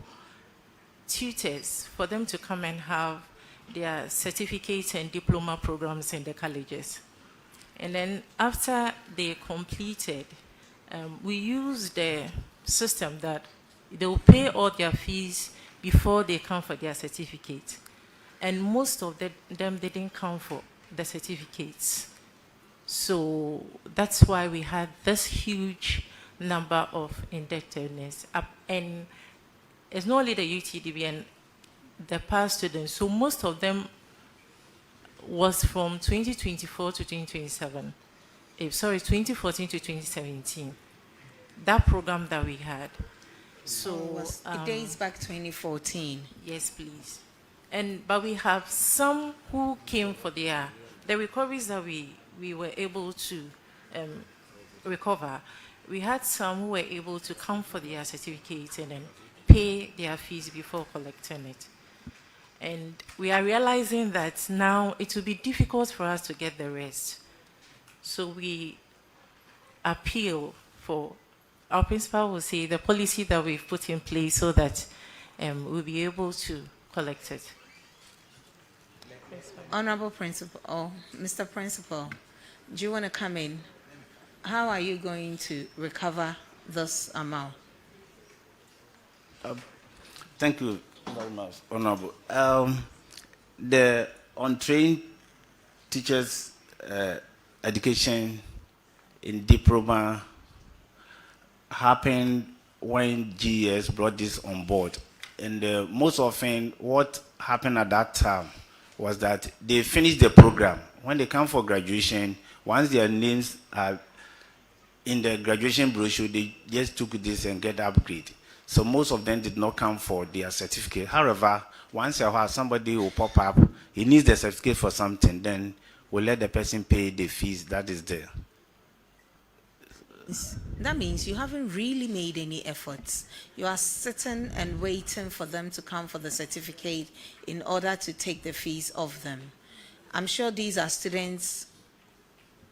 tutors for them to come and have their certificate and diploma programs in the colleges. And then after they completed, we use the system that they will pay all their fees before they come for their certificate. And most of them didn't come for the certificates. So that's why we had this huge number of indebtedness. And it's not only the UTDB and the past students. So most of them was from 2024 to 2027. Sorry, 2014 to 2017. That program that we had. So it dates back 2014. Yes, please. But we have some who came for the recoveries that we were able to recover. We had some who were able to come for their certificates and then pay their fees before collecting it. And we are realizing that now it will be difficult for us to get the rest. So we appeal for, our principal will say, the policy that we've put in place so that we'll be able to collect it. Honorable Principal, Mr. Principal, do you want to come in? How are you going to recover this amount? Thank you very much, Honorable. The untrained teachers' education in diploma happened when GES brought this on board. And most often what happened at that time was that they finished the program. When they come for graduation, once their names are in the graduation brochure, they just took this and get upgrade. So most of them did not come for their certificate. However, once a while somebody will pop up, he needs the certificate for something, then we'll let the person pay the fees that is there. That means you haven't really made any efforts. You are sitting and waiting for them to come for the certificate in order to take the fees off them. I'm sure these are students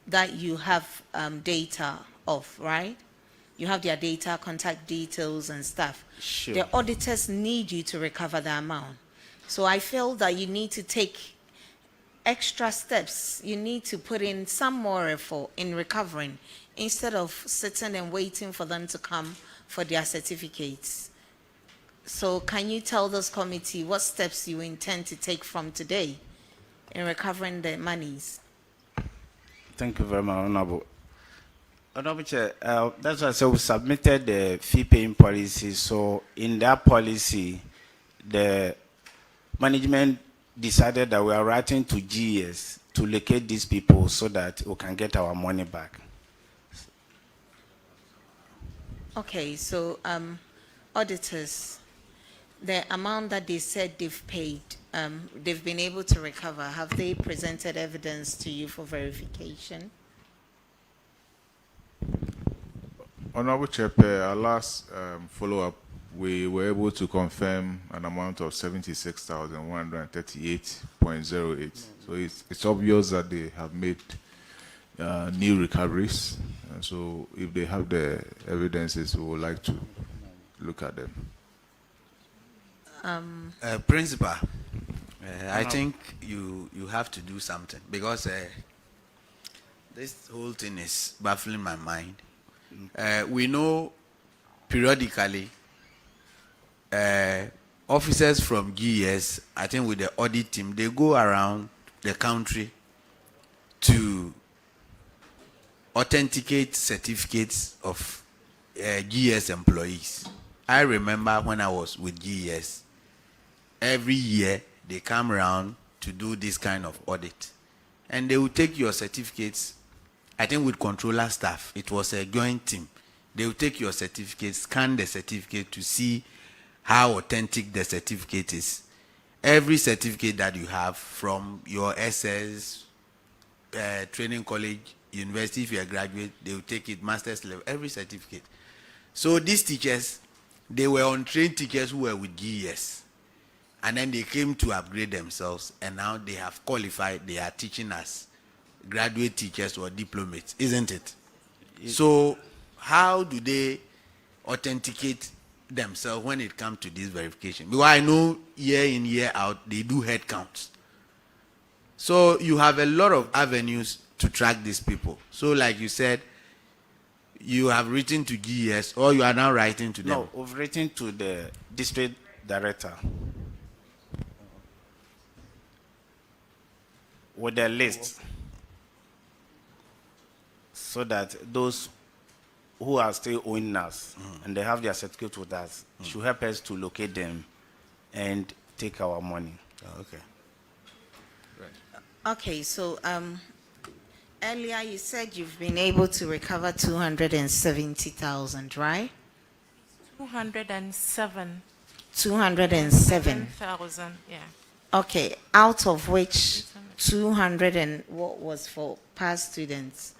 that you have data of, right? You have their data, contact details and stuff. Sure. The auditors need you to recover the amount. So I feel that you need to take extra steps. You need to put in some more effort in recovering instead of sitting and waiting for them to come for their certificates. So can you tell this committee what steps you intend to take from today in recovering the monies? Thank you very much, Honorable. Honorable Chair, that's why I said we submitted the fee paying policy. So in that policy, the management decided that we are writing to GES to locate these people so that we can get our money back. Okay, so auditors, the amount that they said they've paid, they've been able to recover, have they presented evidence to you for verification? Honorable Chairperson, our last follow-up, we were able to confirm an amount of 76,138.08. So it's obvious that they have made new recoveries. And so if they have the evidences, we would like to look at them. Principal, I think you have to do something because this whole thing is baffling my mind. We know periodically officers from GES, I think with the audit team, they go around the country to authenticate certificates of GES employees. I remember when I was with GES, every year they come around to do this kind of audit. And they will take your certificates, I think with controller staff, it was a joint team. They will take your certificate, scan the certificate to see how authentic the certificate is. Every certificate that you have from your SS, training college, university, if you are a graduate, they will take it, master's level, every certificate. So these teachers, they were untrained teachers who were with GES. And then they came to upgrade themselves, and now they have qualified, they are teaching us graduate teachers or diplomates, isn't it? So how do they authenticate themselves when it comes to this verification? Because I know year in, year out, they do head counts. So you have a lot of avenues to track these people. So like you said, You have written to GES, or you are now writing to them? No, we've written to the district director with a list so that those who are still owing us and they have their certificate with us should help us to locate them and take our money. Okay. Okay, so earlier you said you've been able to recover 270,000, right? 207. 207,000, yeah. Okay, out of which 200 and what was for past students?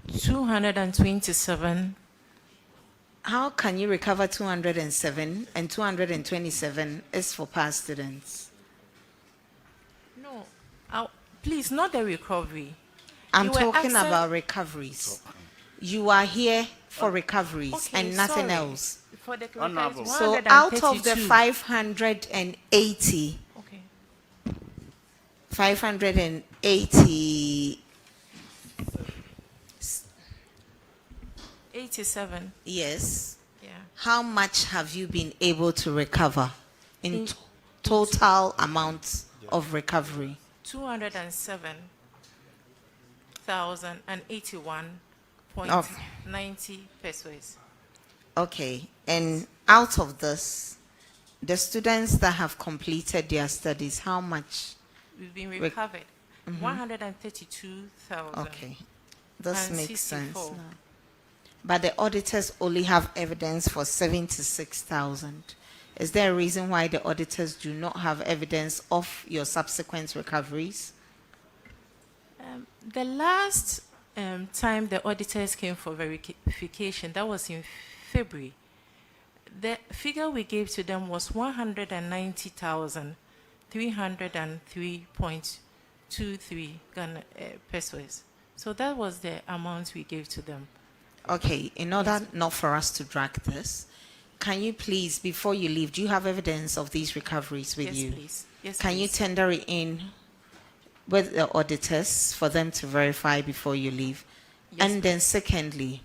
227. How can you recover 207 and 227 is for past students? No, please, not the recovery. I'm You were talking asking- about recoveries. You are here for recoveries Okay, and nothing sorry. else. For the Honorable. recoveries, So out of the 132. 580, Okay. 580, 87. yes. Yeah. How much have you been able to recover in total amount of recovery? 207,081.90 pesos. Okay, and out of this, the students that have completed their studies, how much? We've been recovered. Mhm. 132,000. Okay, this and makes sense 64. now. But the auditors only have evidence for 76,000. Is there a reason why the auditors do not have evidence of your subsequent recoveries? The last time the auditors came for verification, that was in February. The figure we gave to them was 190,303.23 Ghana pesos. So that was the amount we gave to them. Okay, in order not for us to drag this, can you please, before you leave, do you have evidence of these recoveries with Yes, you? please. Yes, Can you please. tender it in with the auditors for them to verify before you leave? Yes, And then secondly,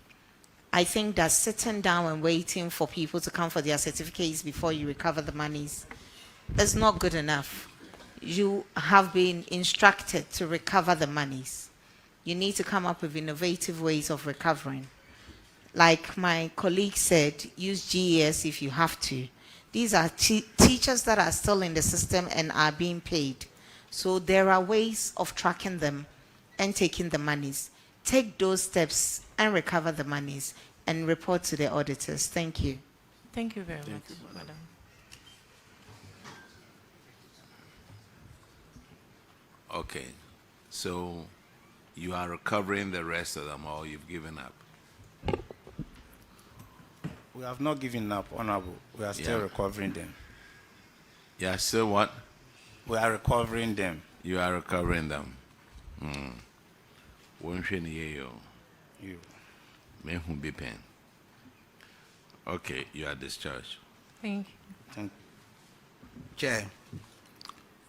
I think that sitting down and waiting for people to come for their certificates before you recover the monies is not good enough. You have been instructed to recover the monies. You need to come up with innovative ways of recovering. Like my colleague said, use GES if you have to. These are teachers that are still in the system and are being paid. So there are ways of tracking them and taking the monies. Take those steps and recover the monies and report to the auditors. Thank you. Thank you very much, madam. Okay, so you are recovering the rest of them, or you've given up? We have not given up, Honorable. We are still Yeah. recovering them. Yeah, still what? We are recovering them. You are recovering them. You. Okay, you are discharged. Thank you. Thank Chair.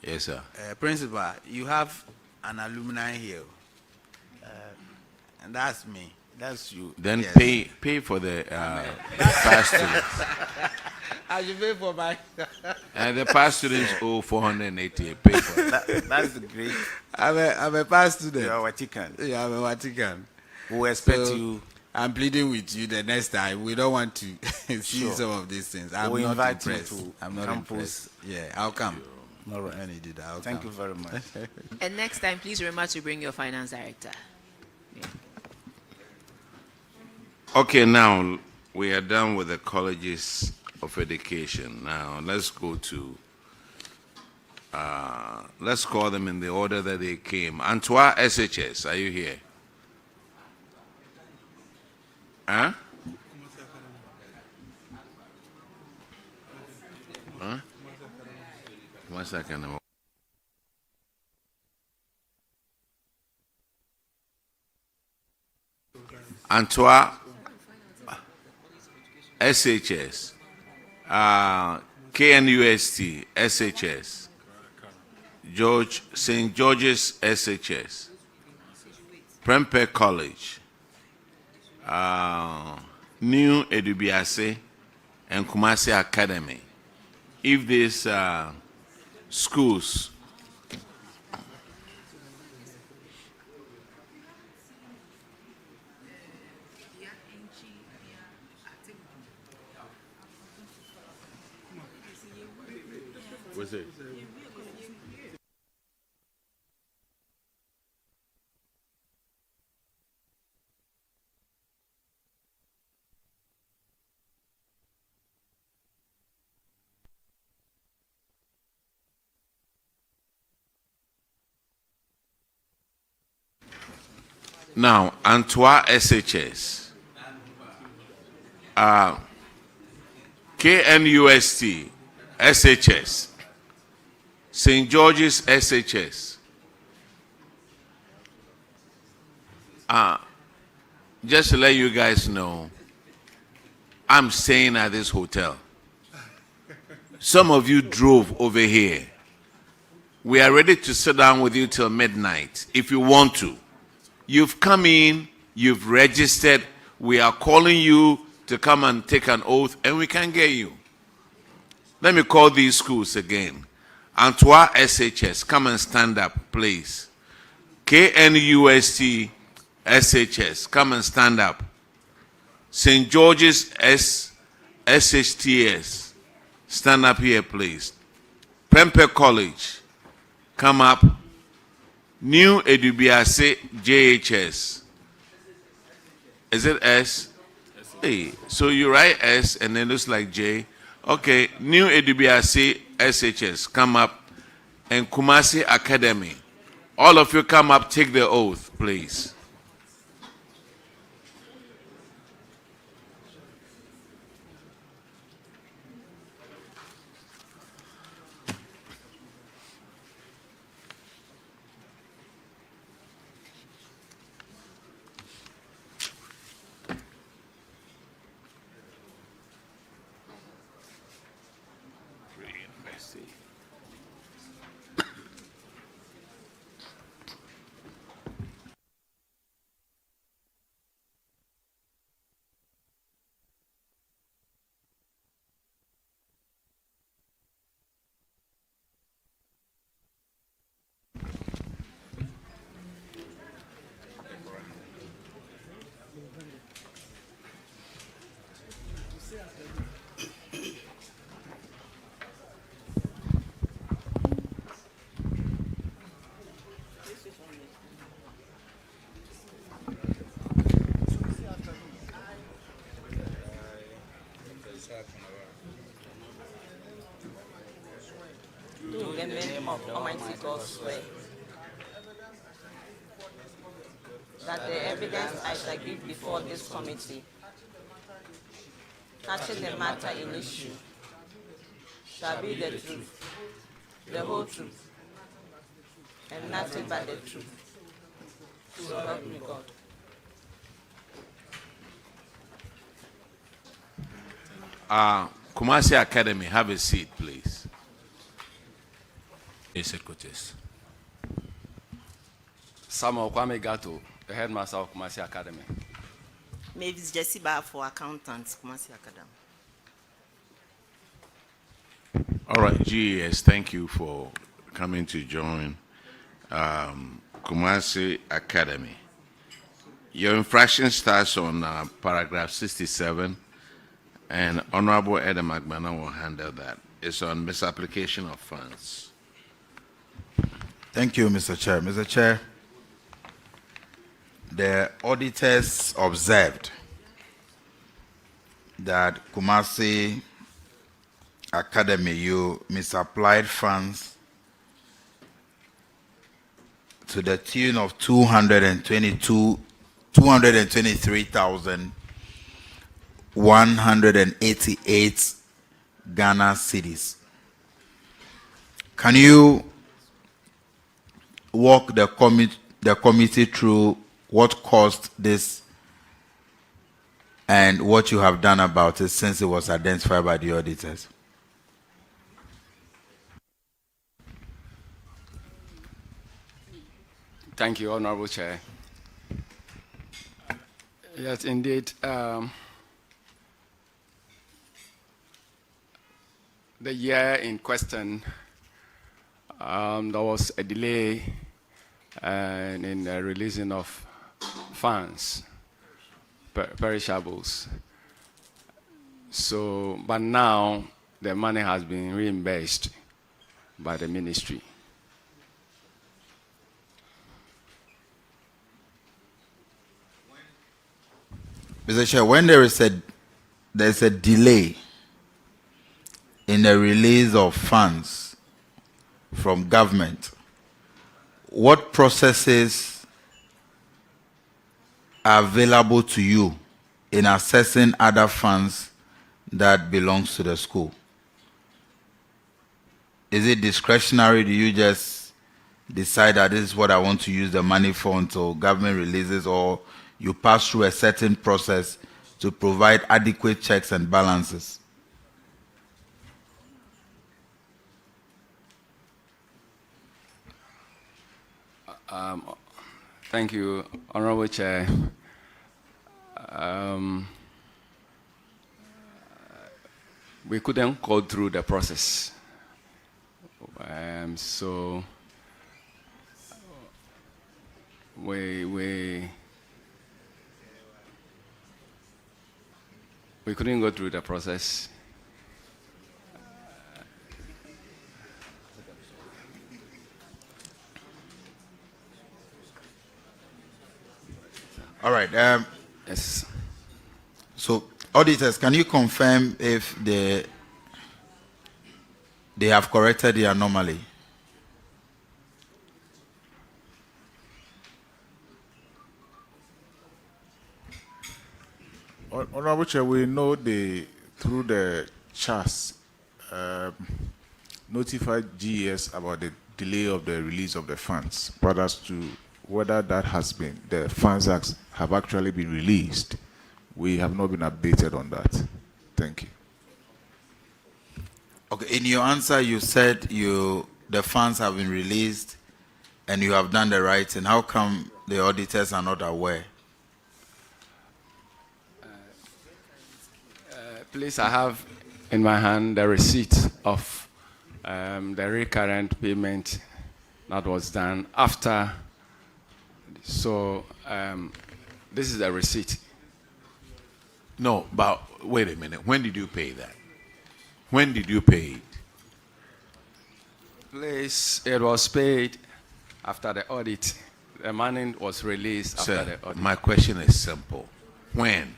Yes, sir. Principal, you have an alumni here. And that's me. That's you. Then Yes. pay for the past students. I should pay for my. And the past students owe 488. Pay for it. That's the great. I'm a past student. You are Vatican. Yeah, I'm a Vatican. We expect So, you. I'm pleading with you the next time. We don't want to see Sure. some of these things. I'm We not invite you impressed. to I'm not campus. impressed. Yeah, I'll come. All right. Any did, I'll Thank come. you very much. And next time, please remember to bring your finance director. Okay, now we are done with the colleges of education. Now let's go to, let's call them in the order that they came. Antoa SHS, are you here? Huh? Huh? 1 second. Antoa SHS, KNUST SHS, St. George's SHS, Prempeh College, New Edubiase, and Kumasi Academy. If these schools was it? Now, Antoa SHS, KNUST SHS, St. George's SHS. Just to let you guys know, I'm staying at this hotel. Some of you drove over here. We are ready to sit down with you till midnight if you want to. You've come in, you've registered, we are calling you to come and take an oath, and we can get you. Let me call these schools again. Antoa SHS, come and stand up, please. KNUST SHS, come and stand up. St. George's SHS, stand up here, please. Prempeh College, come up. New Edubiase JHS. Is it S? Hey, so you write S and then it looks like J. Okay, New Edubiase SHS, come up. And Kumasi Academy. All of you come up, take the oath, please. In the name of the Almighty God, swear that the evidence I shall give before this committee touching the matter in issue shall be the truth, the whole truth, and nothing but the truth. So help me God. Kumasi Academy, have a seat, please. Executives. Samuel Kwame Gato, the headmaster of Kumasi Academy. Mavis Jesse Bar for accountants, Kumasi Academy. All right, GES, thank you for coming to join Kumasi Academy. Your infraction starts on paragraph 67, and Honorable Adam McMahon will handle that. It's on misapplication of funds. Thank you, Mr. Chair. Mr. Chair, the auditors observed that Kumasi Academy, you misapplied funds to the tune of 223,188 Ghana cedis. Can you walk the committee through what caused this and what you have done about it since it was identified by the auditors? Thank you, Honorable Chair. Yes, indeed. The year in question, there was a delay in the releasing of funds, perishables. So, but now the money has been reimbursed by the ministry. Mr. Chair, when there's a delay in the release of funds from government, what processes are available to you in assessing other funds that belongs to the school? Is it discretionary? Do you just decide that this is what I want to use the money for until government releases, or you pass through a certain process to provide adequate checks and balances? Thank you, Honorable Chair. We couldn't go through the process. So we couldn't go through the process. All right. Yes. So, auditors, can you confirm if they have corrected the anomaly? Honorable Chair, we know through the CHAS notified GES about the delay of the release of the funds, but as to whether that has been, the funds have actually been released, we have not been updated on that. Thank you. Okay, in your answer, you said the funds have been released and you have done the right thing. How come the auditors are not aware? Please, I have in my hand the receipt of the recurrent payment that was done after. So this is the receipt. No, but wait a minute. When did you pay that? When did you pay it? Please, it was paid after the audit. The money was released after the audit. My question is simple. When?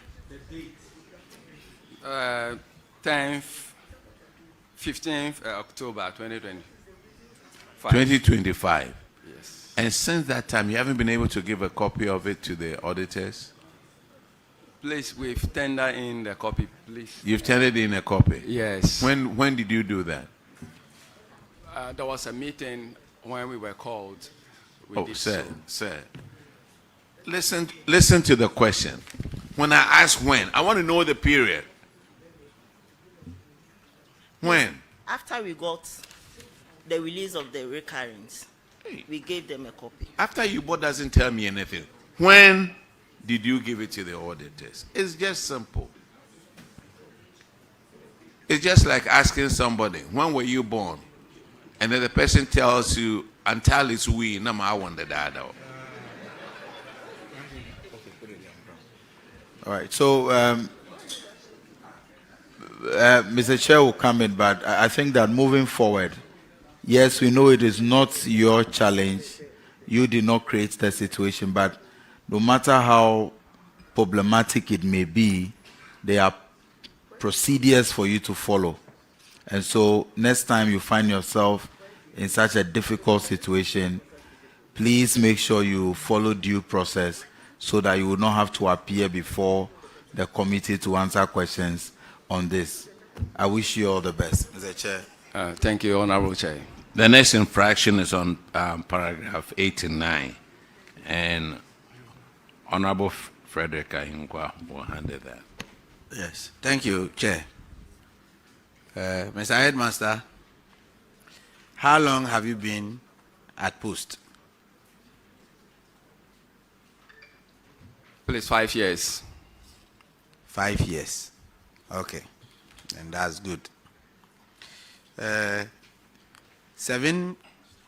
10th, 15th October 2025. 2025. Yes. And since that time, you haven't been able to give a copy of it to the auditors? Please, we've tendered in the copy, please. You've tendered in a copy? Yes. When did you do that? There was a meeting when we were called. Sir. Listen to the question. When I ask when, I want to know the period. When? After we got the release of the recurrence, we gave them a copy. After you bought doesn't tell me anything. When did you give it to the auditors? It's just simple. It's just like asking somebody, when were you born? And then the person tells you, until it's we, nama I want the data. All right, so Mr. Chair will come in, but I think that moving forward, yes, we know it is not your challenge. You did not create the situation, but no matter how problematic it may be, there are procedures for you to follow. And so next time you find yourself in such a difficult situation, please make sure you follow due process so that you will not have to appear before the committee to answer questions on this. I wish you all the best, Mr. Chair. Thank you, Honorable Chair. The next infraction is on paragraph 89, and Honorable Frederick Ahinkwa will handle that. Yes, thank you, Chair. Mr. Headmaster, how long have you been at post? Please, 5 years. 5 years. Okay, and that's good. 7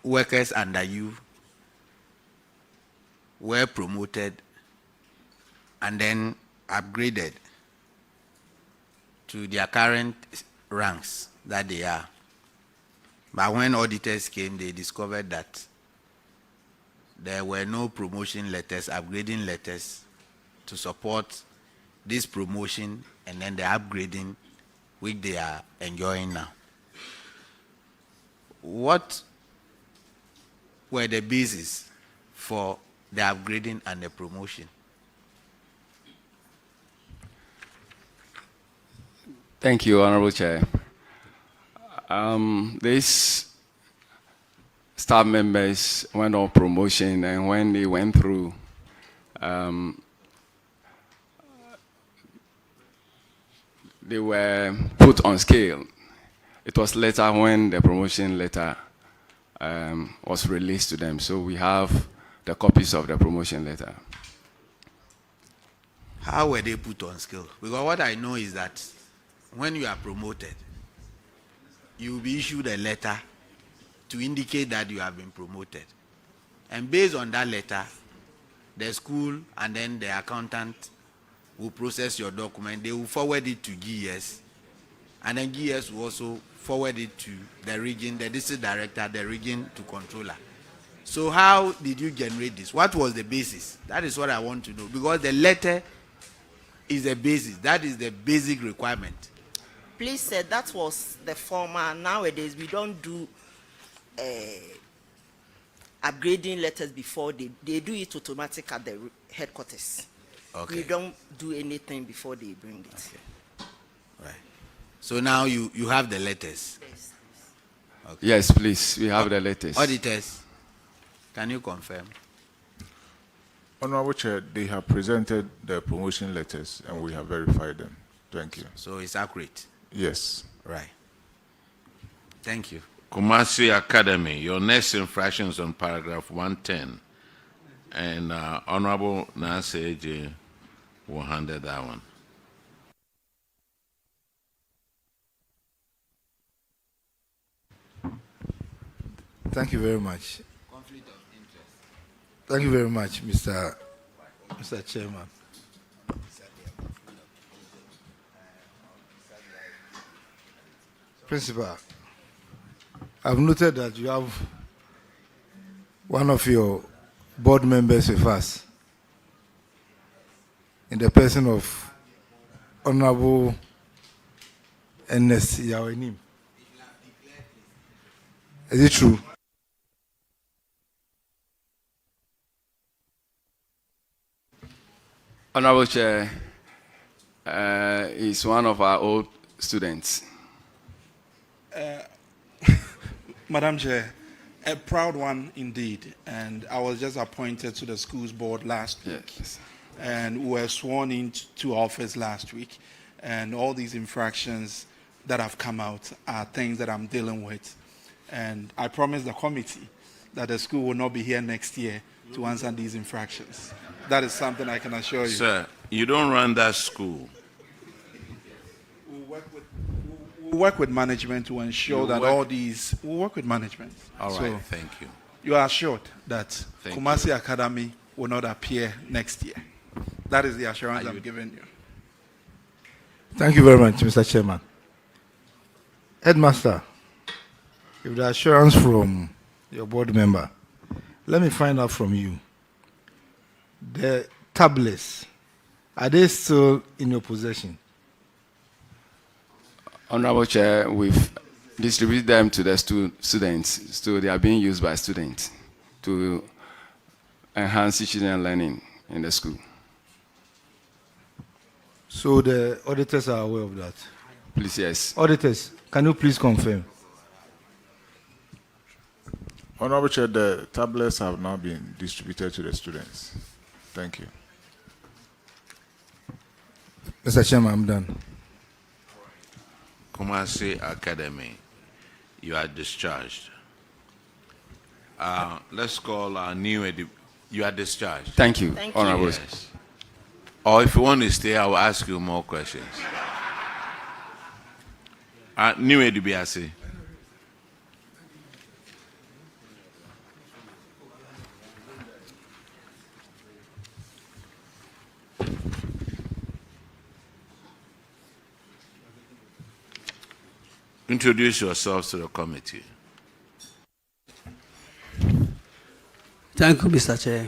workers under you were promoted and then upgraded to their current ranks that they are. But when auditors came, they discovered that there were no promotion letters, upgrading letters to support this promotion and then the upgrading which they are enjoying now. What were the basis for the upgrading and the promotion? Thank you, Honorable Chair. These staff members went on promotion, and when they went through, they were put on scale. It was later when the promotion letter was released to them. So we have the copies of the promotion letter. How were they put on scale? Because what I know is that when you are promoted, you will be issued a letter to indicate that you have been promoted. And based on that letter, the school and then the accountant will process your document. They will forward it to GS. And then GS will also forward it to the region, the district director, the region to controller. So how did you generate this? What was the basis? That is what I want to know. Because the letter is the basis. That is the basic requirement. Please, sir, that was the former. Nowadays, we don't do upgrading letters before they do it automatic at the headquarters. Okay. We don't do anything before they bring it. Okay. Right. So now you have the letters. Yes, okay. Yes, please. We have the letters. Auditors, can you confirm? Honorable Chair, they have presented the promotion letters and we have verified them. Thank you. So it's accurate? Yes. Right. Thank you. Kumasi Academy, your next infraction is on paragraph 110. And Honorable Nancy AJ will handle that one. Thank you very much. Conflict of interest. Thank you very much, Mr. Chairman. Principal, I've noted that you have one of your board members with us in the person of Honorable Ernest Yahinim. Is it true? Honorable Chair, he's one of our old students. Madam Chair, a proud one indeed. And I was just appointed to the schools board last week. Yes. And we were sworn into office last week. And all these infractions that have come out are things that I'm dealing with. And I promise the committee that the school will not be here next year to answer these infractions. That is something I can assure you. Sir, you don't run that school. We'll work with management to ensure that all these... We'll work with management. All right, So thank you. you are assured that Thank Kumasi Academy will not appear next year. That is the assurance I'm giving you. Thank you very much, Mr. Chairman. Headmaster, with the assurance from your board member, let me find out from you. The tablets, are they still in your possession? Honorable Chair, we've distributed them to the students, so they are being used by students to enhance teaching and learning in the school. So the auditors are aware of that? Please, yes. Auditors, can you please confirm? Honorable Chair, the tablets have now been distributed to the students. Thank you. Mr. Chairman, I'm done. Kumasi Academy, you are discharged. Let's call our new you are discharged. Thank you, Thank Honorable. you. Yes. Or if you want to stay, I will ask you more questions. New Edubiasi. Introduce yourselves to the committee. Thank you, Mr. Chair.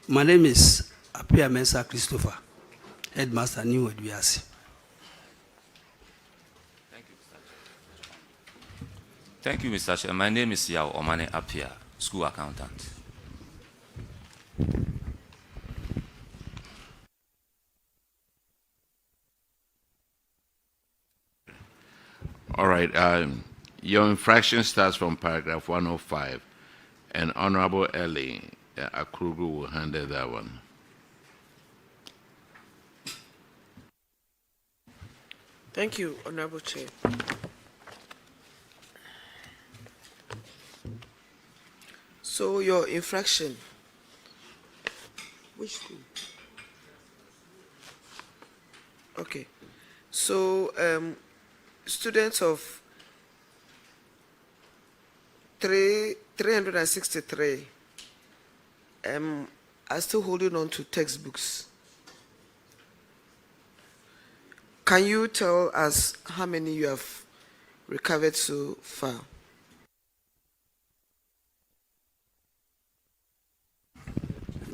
My name is Apia Mensa Christopher, Headmaster New Edubiasi. Thank you, Mr. Chair. My name is Yao Omane Apia, School Accountant. All right. Your infraction starts from paragraph 105, and Honorable Ellie Akrugu will handle that one. Thank you, Honorable Chair. So your infraction, which school? Okay. So students of 363 are still holding on to textbooks. Can you tell us how many you have recovered so far?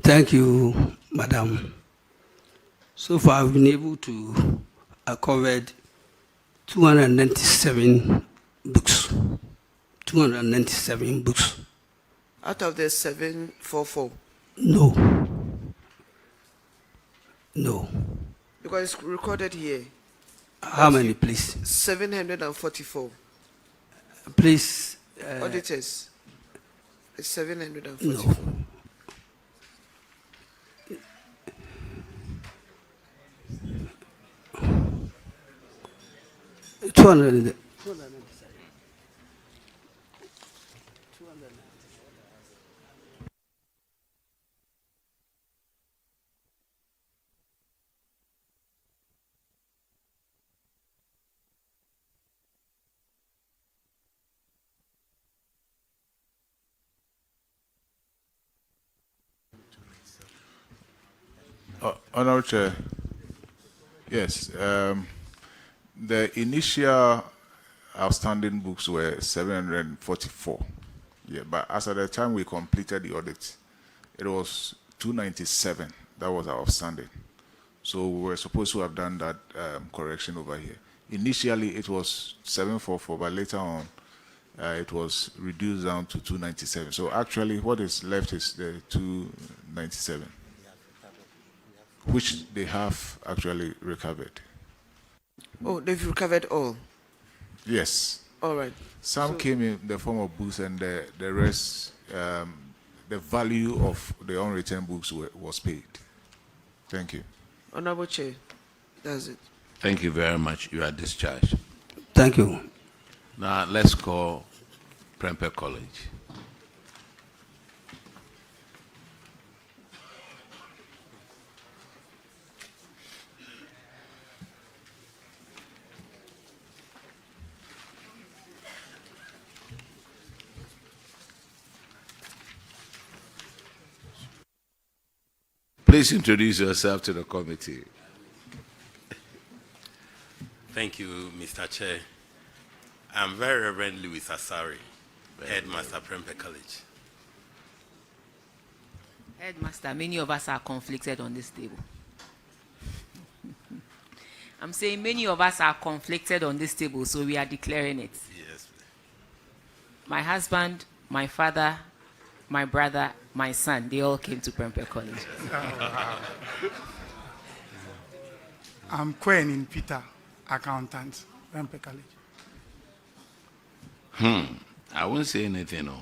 Thank you, Madam. So far, I've been able to covered 297 books. 297 books. Out of the 744? No. No. Because it's recorded here. How many, please? 744. Please. Auditors. It's 744. No. 200. Honorable Chair, yes, the initial outstanding books were 744. Yeah, but as at the time we completed the audit, it was 297. That was our outstanding. So we were supposed to have done that correction over here. Initially, it was 744, but later on, it was reduced down to 297. So actually, what is left is the 297, which they have actually recovered. Oh, they've recovered all? Yes. All right. Some came in the form of books, and the rest, the value of the unreturned books was paid. Thank you. Honorable Chair, that's it. Thank you very much. You are discharged. Thank you. Now let's call Prempeh College. Please introduce yourself to the committee. Thank you, Mr. Chair. I'm Very Reverend Louis Asari, Headmaster Prempeh College. Headmaster, many of us are conflicted on this table. I'm saying many of us are conflicted on this table, so we are declaring it. Yes. My husband, my father, my brother, my son, they all came to Prempeh College. I'm Quenin Peter, accountant, Prempeh College. I won't say anything. No.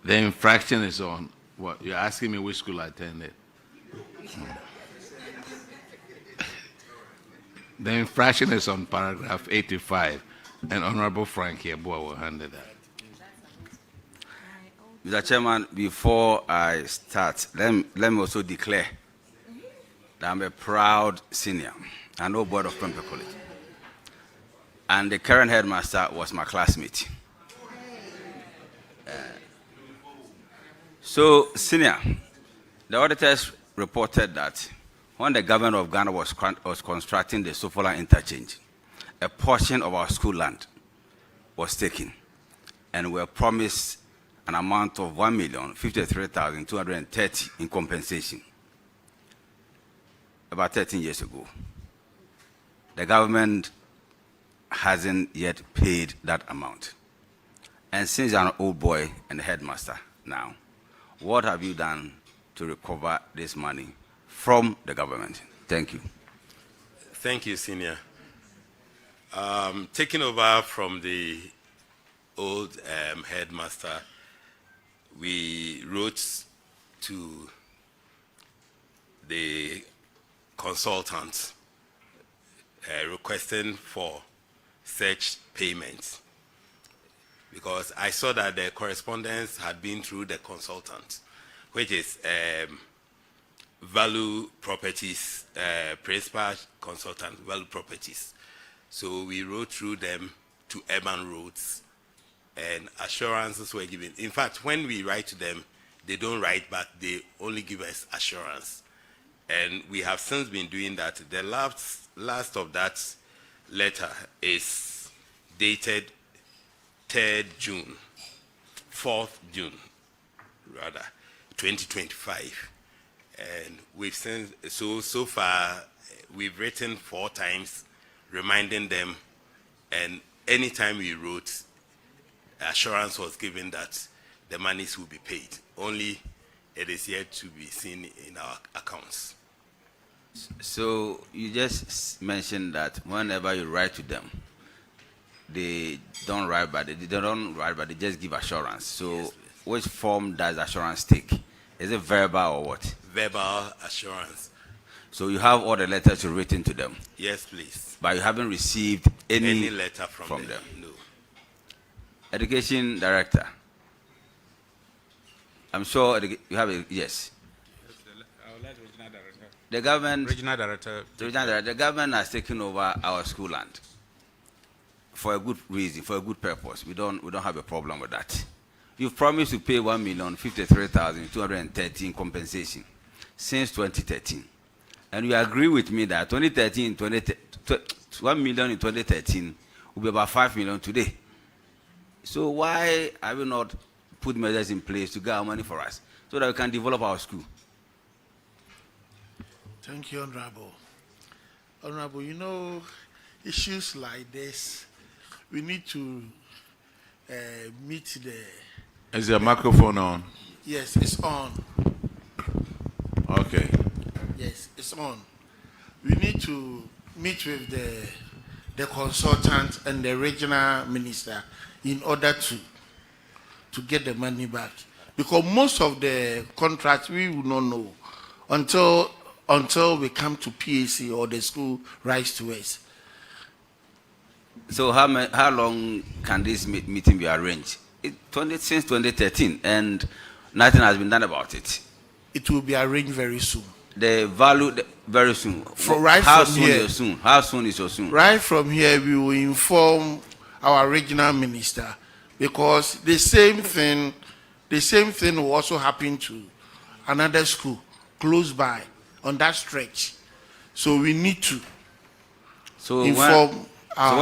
The infraction is on what? You're asking me which school I attended. The infraction is on paragraph 85, and Honorable Frank Yeboah will handle that. Mr. Chairman, before I start, let me also declare that I'm a proud senior. I know board of Prempeh College. And the current headmaster was my classmate. So, senior, the auditors reported that when the government of Ghana was constructing the Sofola interchange, a portion of our school land was taken, and we were promised an amount of 1,053,230 in compensation about 13 years ago. The government hasn't yet paid that amount. And since you're an old boy and the headmaster now, what have you done to recover this money from the government? Thank you. Thank you, Senior. Taking over from the old headmaster, we wrote to the consultants requesting for such payments, because I saw that the correspondence had been through the consultant, which is Value Properties, Principal Consultant, Value Properties. So we wrote through them to Urban Roads, and assurances were given. In fact, when we write to them, they don't write back, they only give us assurance. And we have since been doing that. The last of that letter is dated 4th June, rather, 2025. And we've since, so far, we've written 4 times, reminding them, and anytime we wrote, assurance was given that the monies will be paid. Only it is yet to be seen in our accounts. So you just mentioned that whenever you write to them, they don't write, but they just give assurance. So yes, which form does assurance take? Is it verbal or what? Verbal assurance. So you have all the letters you've written to them? Yes, please. But you haven't received any letter from them? No. Education Director. I'm sure you have a, yes. I'll let Regional Director. The government, Regional Director. The government has taken over our school land for a good reason, for a good purpose. We don't have a problem with that. You've promised to pay 1,053,230 in compensation since 2013. And you agree with me that 1 million in 2013 will be about 5 million today. So why have we not put measures in place to get our money for us so that we can develop our school? Thank you, Honorable. Honorable, you know, issues like this, we need to meet the... Is the microphone on? Yes, it's on. Okay. Yes, it's on. We need to meet with the consultant and the regional minister in order to get the money back. Because most of the contracts we will not know until we come to PAC or the school writes to us. So how long can this meeting be arranged? Since 2013, and nothing has been done about it. It will be arranged very soon. Very soon. How soon is your soon? Right from here, we will inform our regional minister, because the same thing will also happen to another school close by on that stretch. So we need to inform. So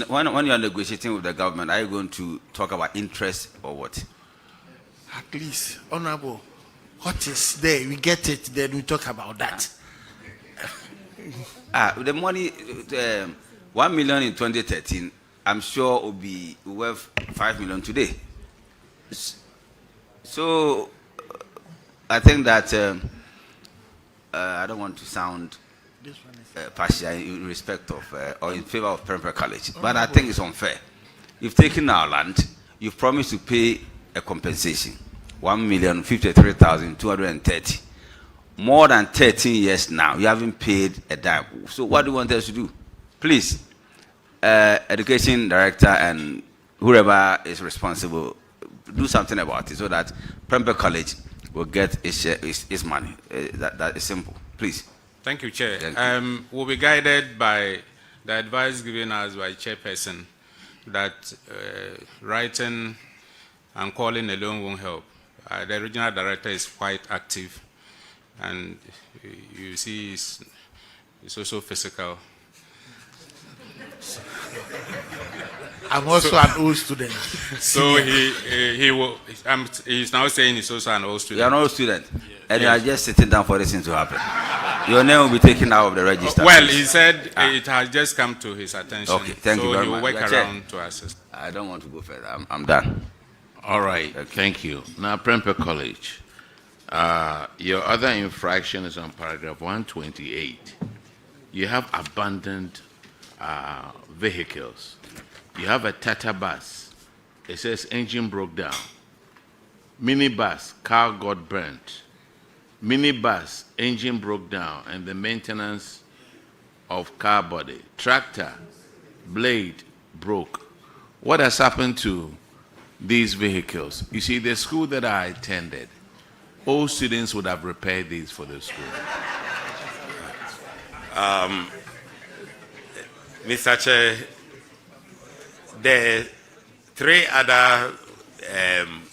when you are negotiating with the government, are you going to talk about interest or what? At least, Honorable, what is there? We get it, then we talk about that. The money, 1 million in 2013, I'm sure will be worth 5 million today. So I think that I don't want to sound partial in respect of or in favor of Prempeh College, but I think it's unfair. You've taken our land, you've promised to pay a compensation, 1,053,230. More than 13 years now, you haven't paid a dime. So what do you want us to do? Please, Education Director and whoever is responsible, do something about it so that Prempeh College will get its money. That is simple. Please. Thank you, Chair. Thank you. We'll be guided by the advice given us by Chairperson that writing and calling alone won't help. The regional director is quite active, and you see he's also physical. I'm also an old student. So he's now saying he's also an old student. You're an old student, and you are just sitting down for this thing to happen. Your name will be taken out of the register. Well, he said it has just come to his attention. Okay, thank you very much. So he will work around to assist. I don't want to go further. I'm done. All right, thank you. Now, Prempeh College, your other infraction is on paragraph 128. You have abandoned vehicles. You have a Tata bus. It says engine broke down. Minibus, car got burnt. Minibus, engine broke down and the maintenance of car body. Tractor, blade broke. What has happened to these vehicles? You see, the school that I attended, all students would have repaired these for the school. Mr. Chair, the three other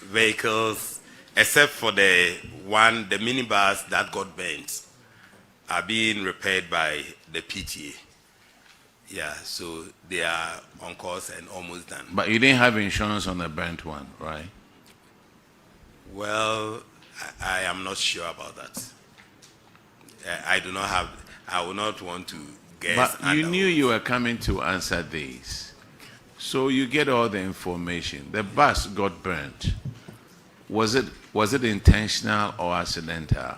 vehicles, except for the one, the minibus that got burnt, are being repaired by the PTA. Yeah, so they are on course and almost done. But you didn't have insurance on the burnt one, right? Well, I am not sure about that. I do not have, I will not want to guess. But you knew you were coming to answer these. So you get all the information. The bus got burnt. Was it intentional or accidental?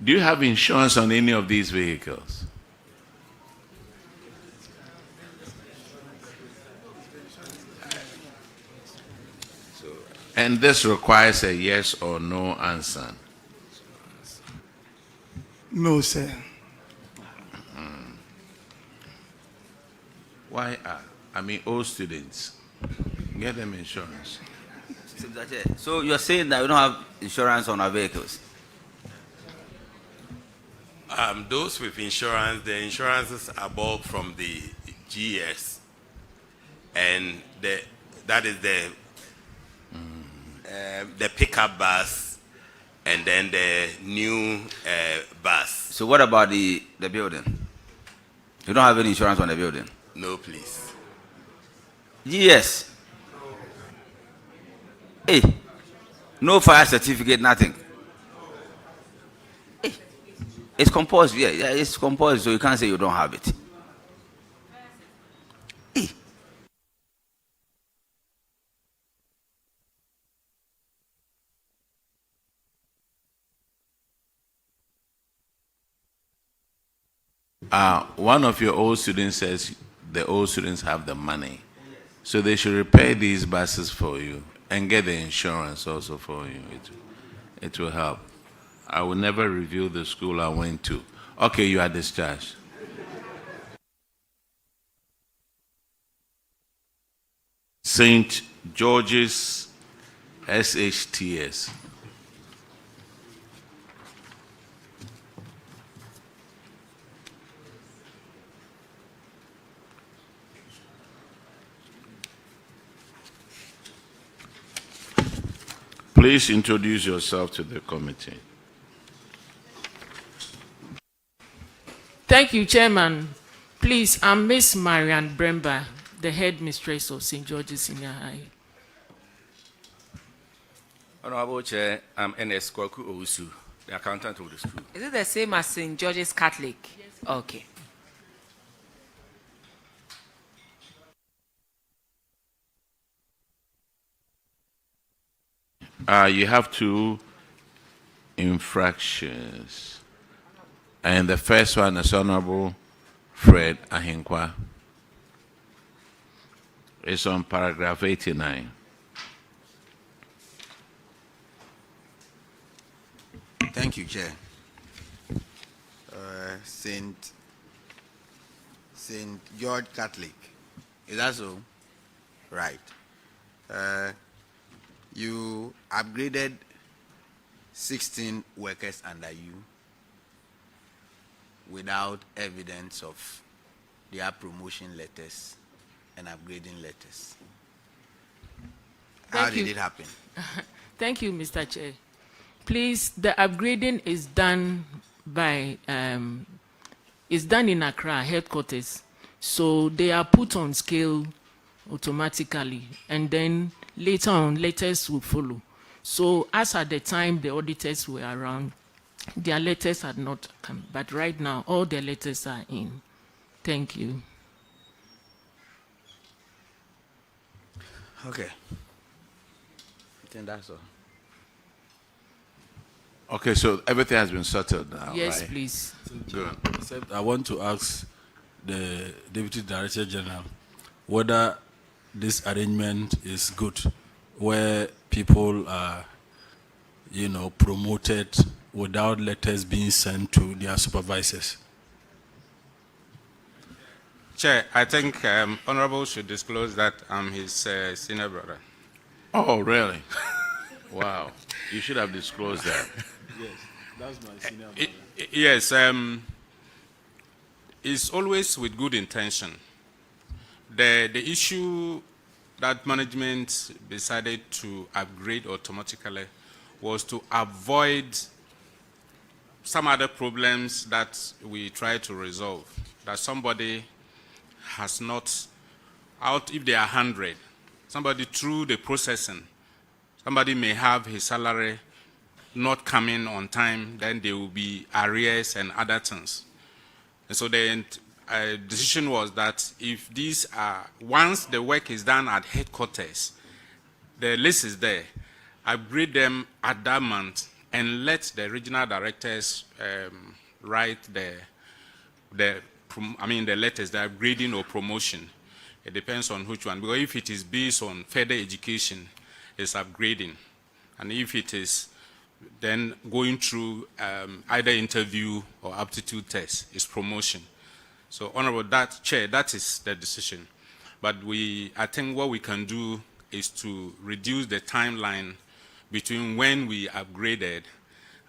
Do you have insurance on any of these vehicles? And this requires a yes or no answer. No, sir. Why all students, get them insurance. So you're saying that we don't have insurance on our vehicles? Those with insurance, the insurances are bought from the GS, and that is the pickup bus, and then the new bus. So what about the building? You don't have any insurance on the building? No, please. Yes. Hey, no fire certificate, nothing. Hey, it's compulsory. Yeah, it's compulsory, so you can't say you don't have it. Hey. One of your old students says the old students have the money. So they should repair these buses for you and get the insurance also for you. It will help. I will never reveal the school I went to. Okay, you are discharged. St. George's SHS. Please introduce yourself to the committee. Thank you, Chairman. Please, I'm Miss Marianne Bremba, the headmistress of St. George's Senior High. Honorable Chair, I'm N.S. Kwaku Owusu, the accountant of the school. Is it the same as St. George's Catholic? Yes. Okay. You have two infractions. And the first one is Honorable Fred Ahinkwa. It's on paragraph 89. Thank you, Chair. St. George Catholic. Is that so? Right. You upgraded 16 workers under you without evidence of their promotion letters and upgrading letters. How did it happen? Thank you, Mr. Chair. Please, the upgrading is done by is done in Accra headquarters. So they are put on scale automatically, and then later on, letters will follow. So as at the time the auditors were around, their letters had not come. But right now, all the letters are in. Thank you. Okay. I think that's all. Okay, so everything has been settled now, Yes, right? please. Good. Except I want to ask the Deputy Director General whether this arrangement is good, where people are, promoted without letters being sent to their supervisors. Chair, I think Honorable should disclose that I'm his senior brother. Oh, really? Wow. You should have disclosed that. Yes, that's my senior brother. Yes, it's always with good intention. The issue that management decided to upgrade automatically was to avoid some other problems that we try to resolve. That somebody has not, if they are 100, somebody through the processing, somebody may have his salary not coming on time, then there will be arrears and other things. And so the decision was that if these are, once the work is done at headquarters, the list is there, upgrade them at that month and let the regional directors write the letters, the upgrading or promotion. It depends on which one. Because if it is based on further education, it's upgrading. And if it is then going through either interview or aptitude test, it's promotion. So, Honorable Chair, that is the decision. But I think what we can do is to reduce the timeline between when we upgraded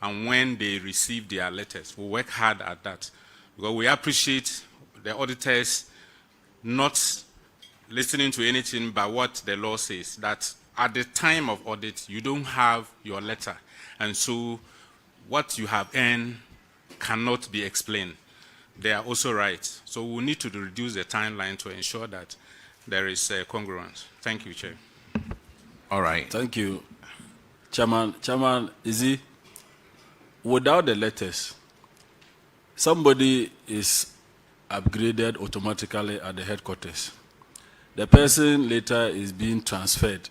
and when they received their letters. We'll work hard at that. Because we appreciate the auditors not listening to anything but what the law says, that at the time of audit, you don't have your letter. And so what you have earned cannot be explained. They are also right. So we need to reduce the timeline to ensure that there is congruence. Thank you, Chair. All right. Thank you. Chairman, without the letters, somebody is upgraded automatically at the headquarters. The person later is being transferred.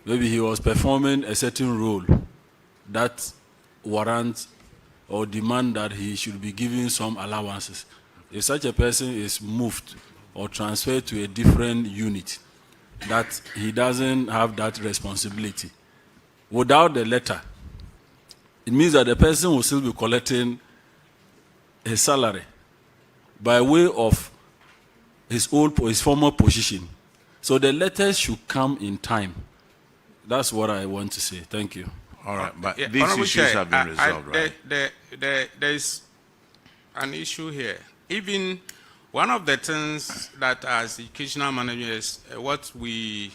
Maybe he was performing a certain role that warrants or demand that he should be given some allowances. If such a person is moved or transferred to a different unit, that he doesn't have that responsibility. Without the letter, it means that the person will still be collecting his salary by way of his former position. So the letters should come in time. That's what I want to say. Thank you. All right, but Yeah, these Honorable issues Chair, have been resolved, right? There is an issue here. Even one of the things that as educational managers, what we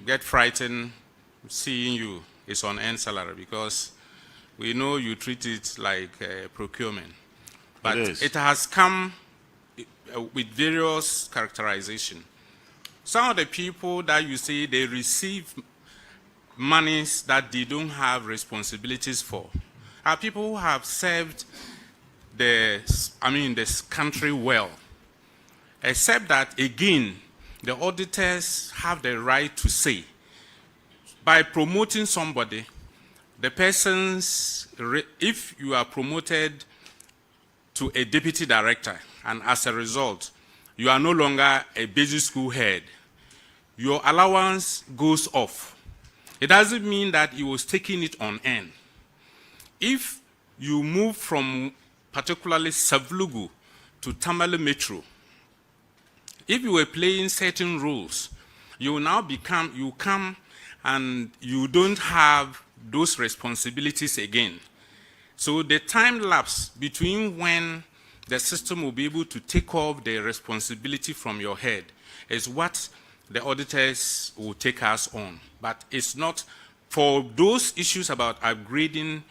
get frightened seeing you is on end salary, because we know you treat it like procurement. But it has come with various characterization. Some of the people that you see, they receive monies that they don't have responsibilities for are people who have served this country well. Except that, again, the auditors have the right to say, by promoting somebody, the person's, if you are promoted to a deputy director, and as a result, you are no longer a basic school head, your allowance goes off. It doesn't mean that he was taking it on end. If you move from particularly Savlugu to Tamale Metro, if you were playing certain roles, you will now come and you don't have those responsibilities again. So the time lapse between when the system will be able to take off the responsibility from your head is what the auditors will take us on. But it's not for those issues about upgrading,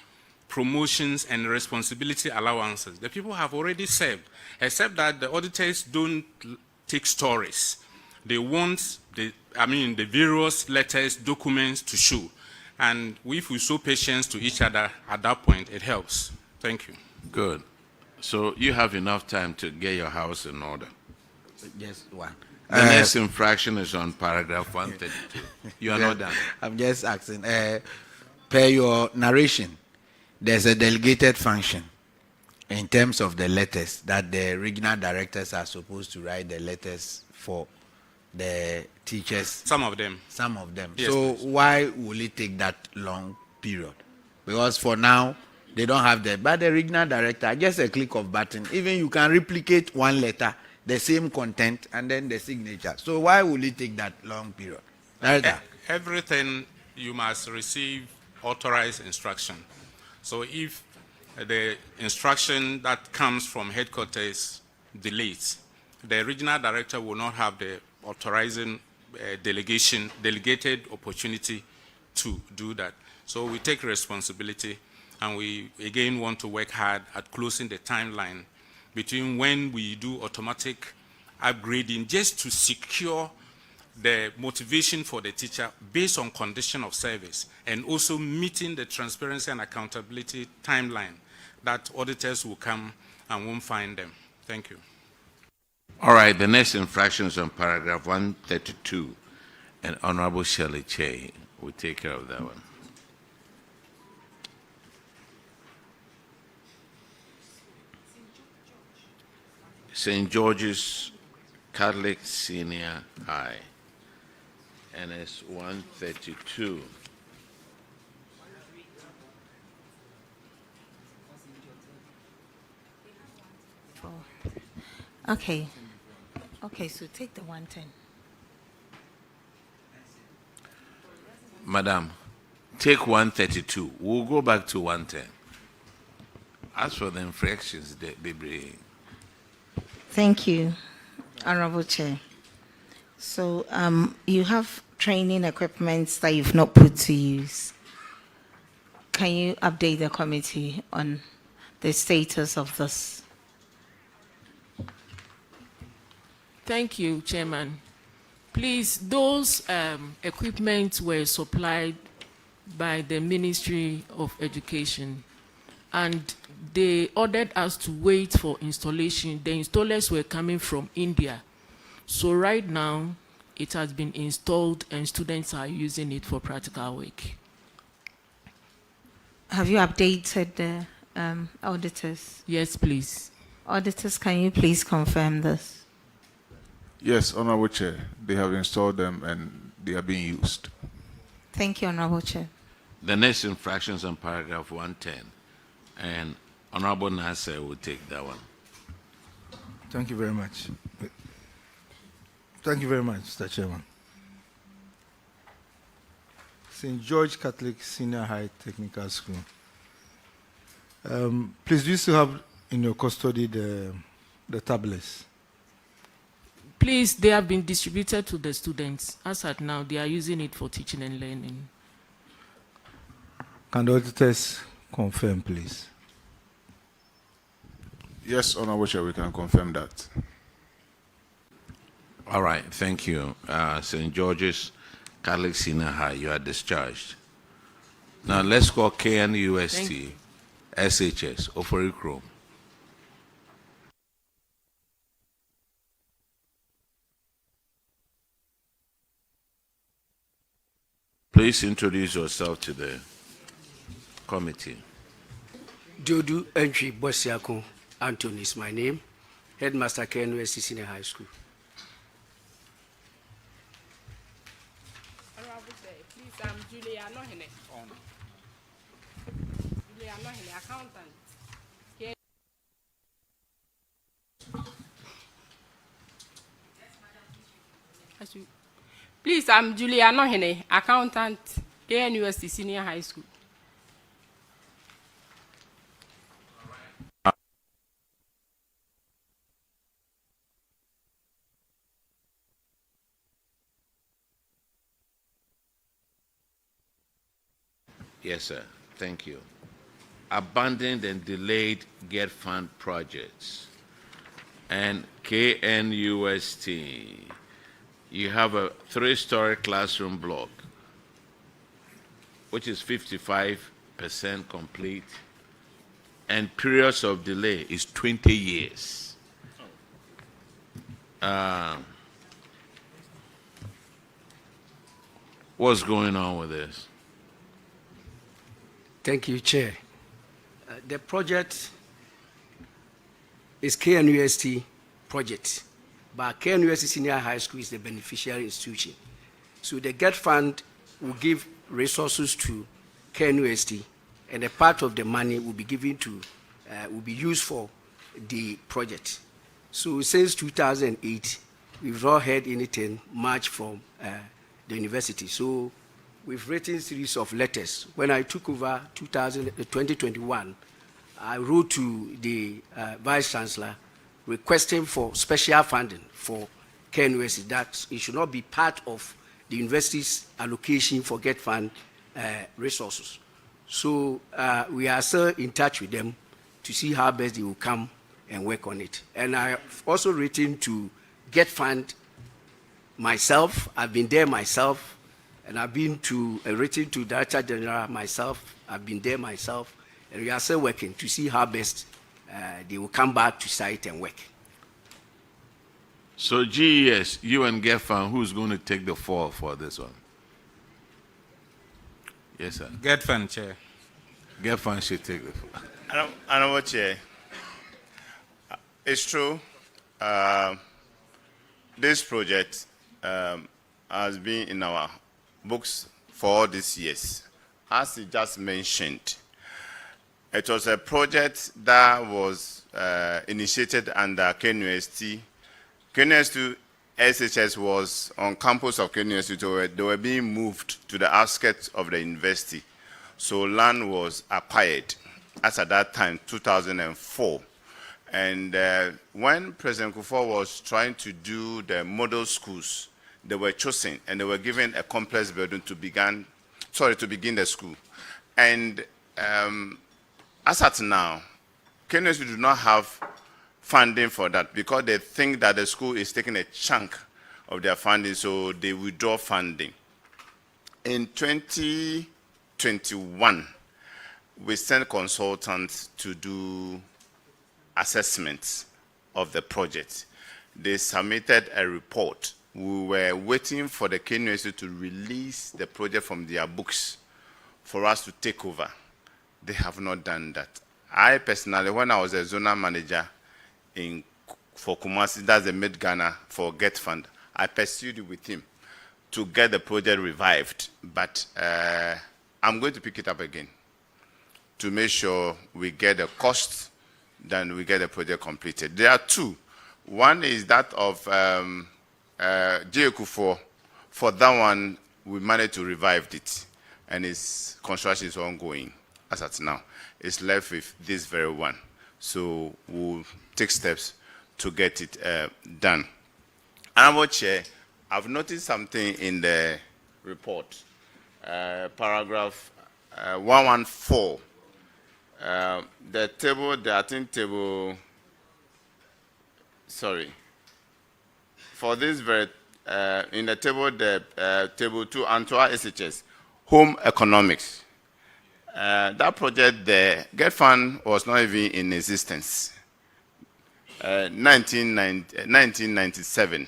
promotions, and responsibility allowances. The people have already served, except that the auditors don't take stories. They want the various letters, documents to show. And if we show patience to each other at that point, it helps. Thank you. Good. So you have enough time to get your house in order. Just one. The next infraction is on paragraph 132. You are not done. I'm just asking. Per your narration, there's a delegated function in terms of the letters that the regional directors are supposed to write the letters for the teachers. Some of them. Some of them. Yes, so please. why will it take that long period? Because for now, they don't have that. But the regional director, just a click of button, even you can replicate one letter, the same content, and then the signature. So why will it take that long period? Everything you must receive authorized instruction. So if the instruction that comes from headquarters delays, the regional director will not have the authorizing delegated opportunity to do that. So we take responsibility, and we again want to work hard at closing the timeline between when we do automatic upgrading, just to secure the motivation for the teacher based on condition of service, and also meeting the transparency and accountability timeline that auditors will come and won't find them. Thank you. All right, the next infraction is on paragraph 132, and Honorable Shirley Che will take care of that one. St. George's Catholic Senior High, and it's 132. Okay. Okay, so take the 110. Madam, take 132. We'll go back to 110. As for the infractions, they bring. Thank you, Honorable Chair. So you have training equipment that you've not put to use. Can you update the committee on the status of this? Thank you, Chairman. Please, those equipment were supplied by the Ministry of Education, and they ordered us to wait for installation. The installers were coming from India. So right now, it has been installed and students are using it for practical work. Have you updated the auditors? Yes, please. Auditors, can you please confirm this? Yes, Honorable Chair. They have installed them and they are being used. Thank you, Honorable Chair. The next infraction is on paragraph 110, and Honorable Nasser will take that one. Thank you very much. Thank you very much, Mr. Chairman. St. George Catholic Senior High Technical School. Please, do you still have in your custody the tablets? Please, they have been distributed to the students. As at now, they are using it for teaching and learning. Can the auditors confirm, please? Yes, Honorable Chair, we can confirm that. All right, thank you. St. George's Catholic Senior High, you are discharged. Now let's call KNUST SHS, Oforikrom. Please introduce yourself to the committee. Diodu Entry Bosiako Anthony is my name, Headmaster KNUST Senior High School. Please, I'm Julia Lohine. Julia Lohine, accountant. Please, I'm Julia Nohene, accountant, KNUST Senior High School. Yes, sir. Thank you. Abandoned and delayed GET fund projects. And KNUST, you have a 3-story classroom block, which is 55% complete, and periods of delay is 20 years. What's going on with this? Thank you, Chair. The project is KNUST project, but KNUST Senior High School is the beneficiary institution. So the GET fund will give resources to KNUST, and a part of the money will be given to, will be used for the project. So since 2008, we've not heard anything much from the university. So we've written a series of letters. When I took over 2021, I wrote to the Vice Chancellor requesting for special funding for KNUST, that it should not be part of the university's allocation for GET fund resources. So we are still in touch with them to see how best they will come and work on it. And I've also written to GET fund myself. I've been there myself. And I've been to, written to Director General myself. I've been there myself. And we are still working to see how best they will come back to site and work. So GES, you and GET fund, who's going to take the fall for this one? Yes, sir. GET fund, Chair. GET fund should take the fall. Honorable Chair, it's true. This project has been in our books for all these years. As he just mentioned, it was a project that was initiated under KNUST. KNUST SHS was on campus of KNUST. They were being moved to the outskirts of the university. So land was acquired as at that time, 2004. And when President Kufuor was trying to do the model schools, they were chosen and they were given a complex building to begin the school. And as at now, KNUST do not have funding for that because they think that the school is taking a chunk of their funding, so they withdraw funding. In 2021, we sent consultants to do assessments of the project. They submitted a report. We were waiting for the KNUST to release the project from their books for us to take over. They have not done that. I personally, when I was a zonal manager for Kumasi, that's the Mid-Ghana for GET fund, I pursued with him to get the project revived. But I'm going to pick it up again to make sure we get the cost, then we get the project completed. There are two. One is that of Jakabu. For that one, we managed to revive it, and its construction is ongoing as at now. It's left with this very one. So we'll take steps to get it done. Honorable Chair, I've noticed something in the report, paragraph 114. The table, for this very, in the table, table 2, Antoa SHS, home economics. That project, the GET fund was not even in existence. 1997.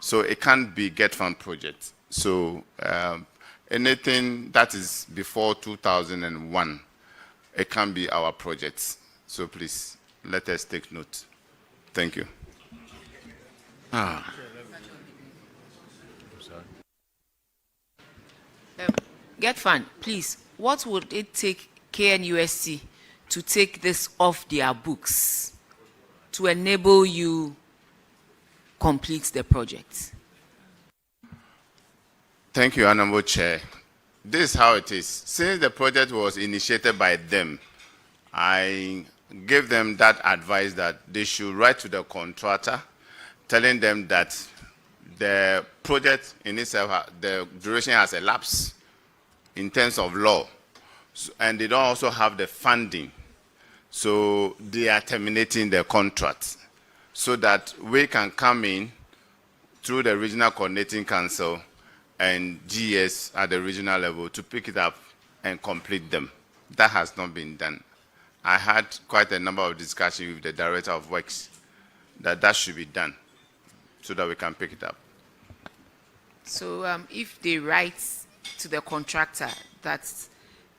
So it can't be GET fund project. So anything that is before 2001, it can be our project. So please, let us take note. Thank you. GET fund, please, what would it take KNUST to take this off their books to enable you complete the project? Thank you, Honorable Chair. This is how it is. Since the project was initiated by them, I gave them that advice that they should write to the contractor, telling them that the project in itself, the duration has elapsed in terms of law, and they don't also have the funding. So they are terminating the contract so that we can come in through the Regional Coordinating Council and GS at the regional level to pick it up and complete them. That has not been done. I had quite a number of discussions with the Director of Works that should be done so that we can pick it up. So if they write to the contractor that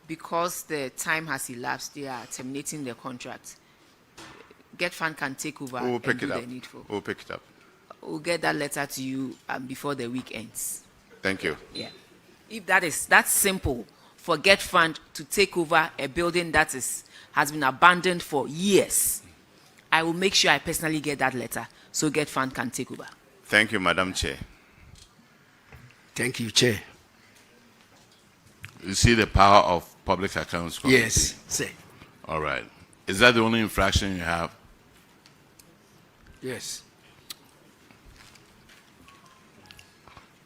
because the time has elapsed, they are terminating the contract, Get Fund can take over We'll and pick do it the up. needful. We'll pick it up. We'll get that letter to you before the week ends. Thank you. Yeah. If that's simple for Get Fund to take over a building that has been abandoned for years, I will make sure I personally get that letter so Get Fund can take over. Thank you, Madam Chair. Thank you, Chair. You see the power of public accounts committee? Yes, sir. All right. Is that the only infraction you have? Yes.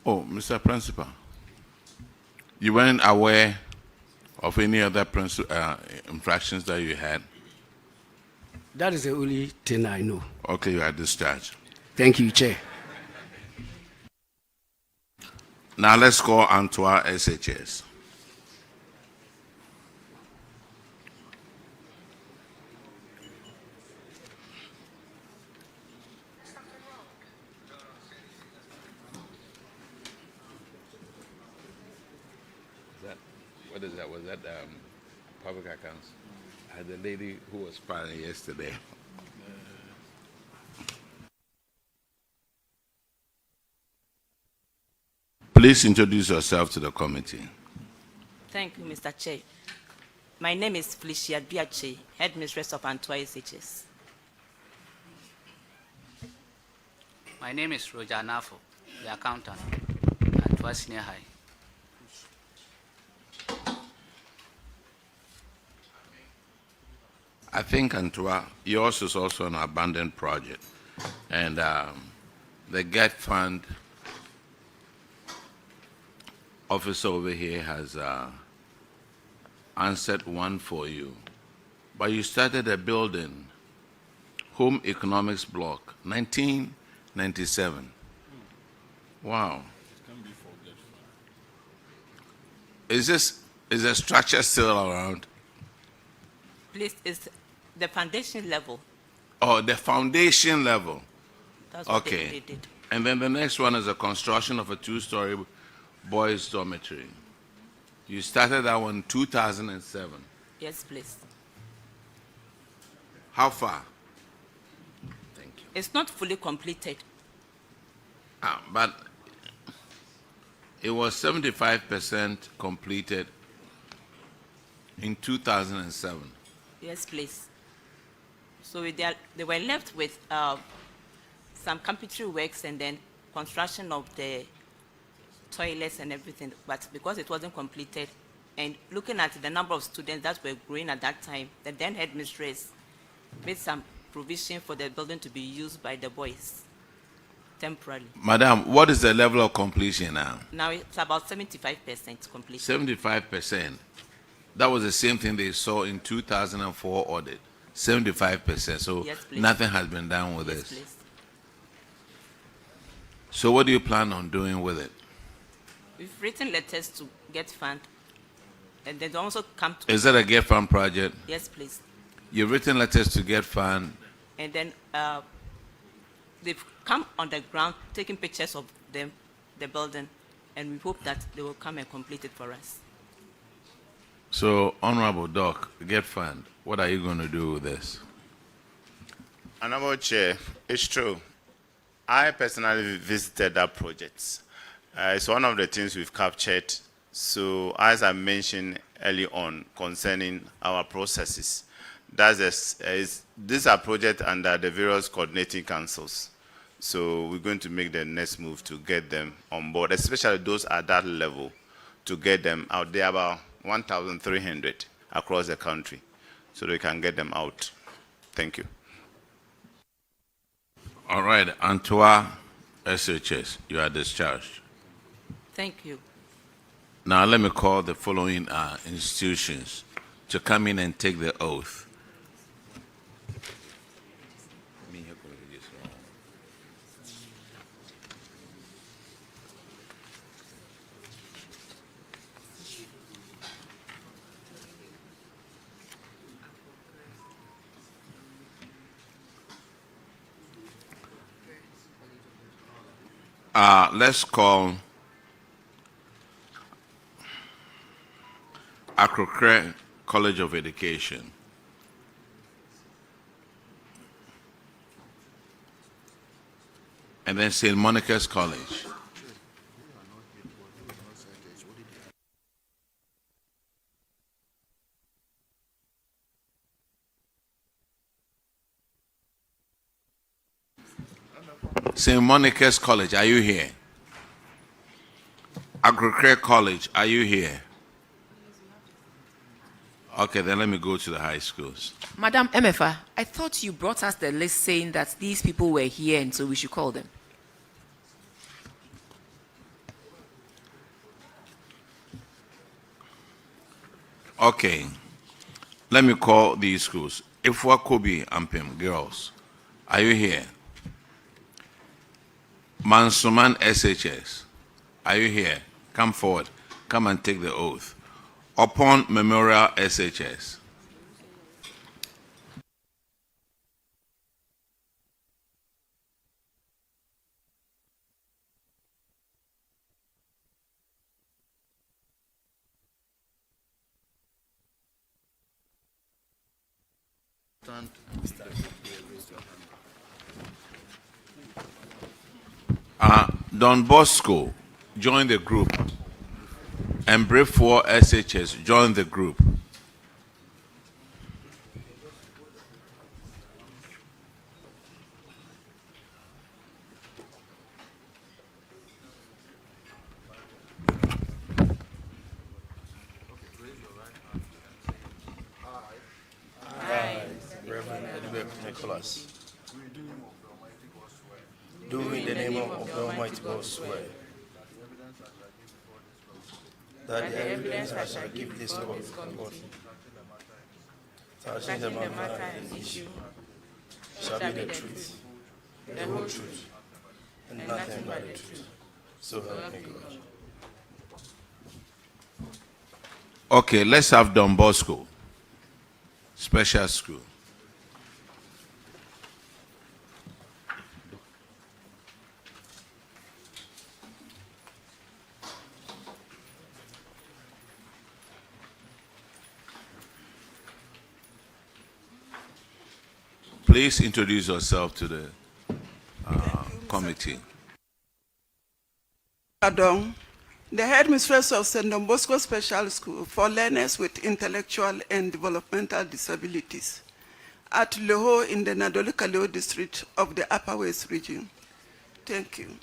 Oh, Mr. Principal, you weren't aware of any other infractions that you had? That is the only thing I know. Okay, you are discharged. Thank you, Chair. Now let's call Antoa SHS. What is that? Was that public accounts? I had the lady who was planning yesterday. Please introduce yourself to the committee. Thank you, Mr. Chair. My name is Felicia Biache, Headmistress of Antoa SHS. My name is Roger Nafo, the accountant at Antoa Senior High. I think, Antoa, yours is also an abandoned project. And the Get Fund officer over here has answered one for you. But you started a building, Home Economics Block, 1997. Wow. Is the structure still around? Please, it's the foundation level. Oh, the foundation level. That's what Okay. they did. And then the next one is the construction of a two-story boys' dormitory. You started that one in 2007. Yes, please. How far? It's not fully completed. But it was 75% completed in 2007. Yes, please. So they were left with some carpentry works and then construction of the toilets and everything. But because it wasn't completed, and looking at the number of students that were growing at that time, the then headmistress made some provision for the building to be used by the boys temporarily. Madam, what is the level of completion now? Now it's about 75% complete. 75%. That was the same thing they saw in 2004 audit. 75%. So Yes, please. nothing has been done with Yes, this. please. So what do you plan on doing with it? We've written letters to Get Fund, and they also come to. Is that a Get Fund project? Yes, please. You've written letters to Get Fund. And then they've come on the ground, taking pictures of them, the building, and we hope that they will come and complete it for us. So, Honorable Doc, Get Fund, what are you going to do with this? Honorable Chair, it's true. I personally visited that project. It's one of the things we've captured. So, as I mentioned early on concerning our processes, these are projects under the various coordinating councils. So we're going to make the next move to get them on board, especially those at that level, to get them out. There are about 1,300 across the country, so they can get them out. Thank you. All right, Antoa SHS, you are discharged. Thank you. Now let me call the following institutions to come in and take the oath. Let's call Agogo College of Education. And then St. Monica's College. St. Monica's College, are you here? Agogo College, are you here? Okay, then let me go to the high schools. Madam MFA, I thought you brought us the list saying that these people were here and so we should call them. Okay, let me call these schools. Ifwa Kobi Ampem, girls, are you here? Mansuman SHS, are you here? Come forward, come and take the oath. Upon Memorial SHS. Don Bosco, join the group. And Brave 4 SHS, join the group. Nicholas. Do in the name of the Almighty God swear that the evidence I shall give this court touching the matter and issue shall be the truth, the whole truth, and nothing but the truth. So help me God. Okay, let's have Don Bosco, special school. Please introduce yourself to the committee. Adong, the headmistress of St. Don Bosco Special School for learners with intellectual and developmental disabilities at Leho in the Nadoli-Kaleo district of the Upper West region. Thank you.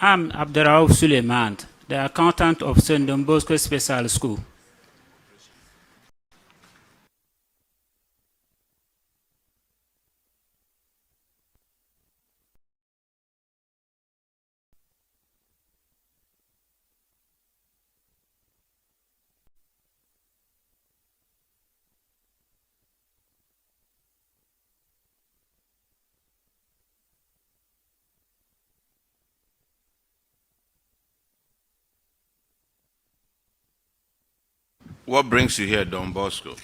I'm Abderraouf Suleiman, the accountant of St. Don Bosco Special School. What brings you here, Don Bosco?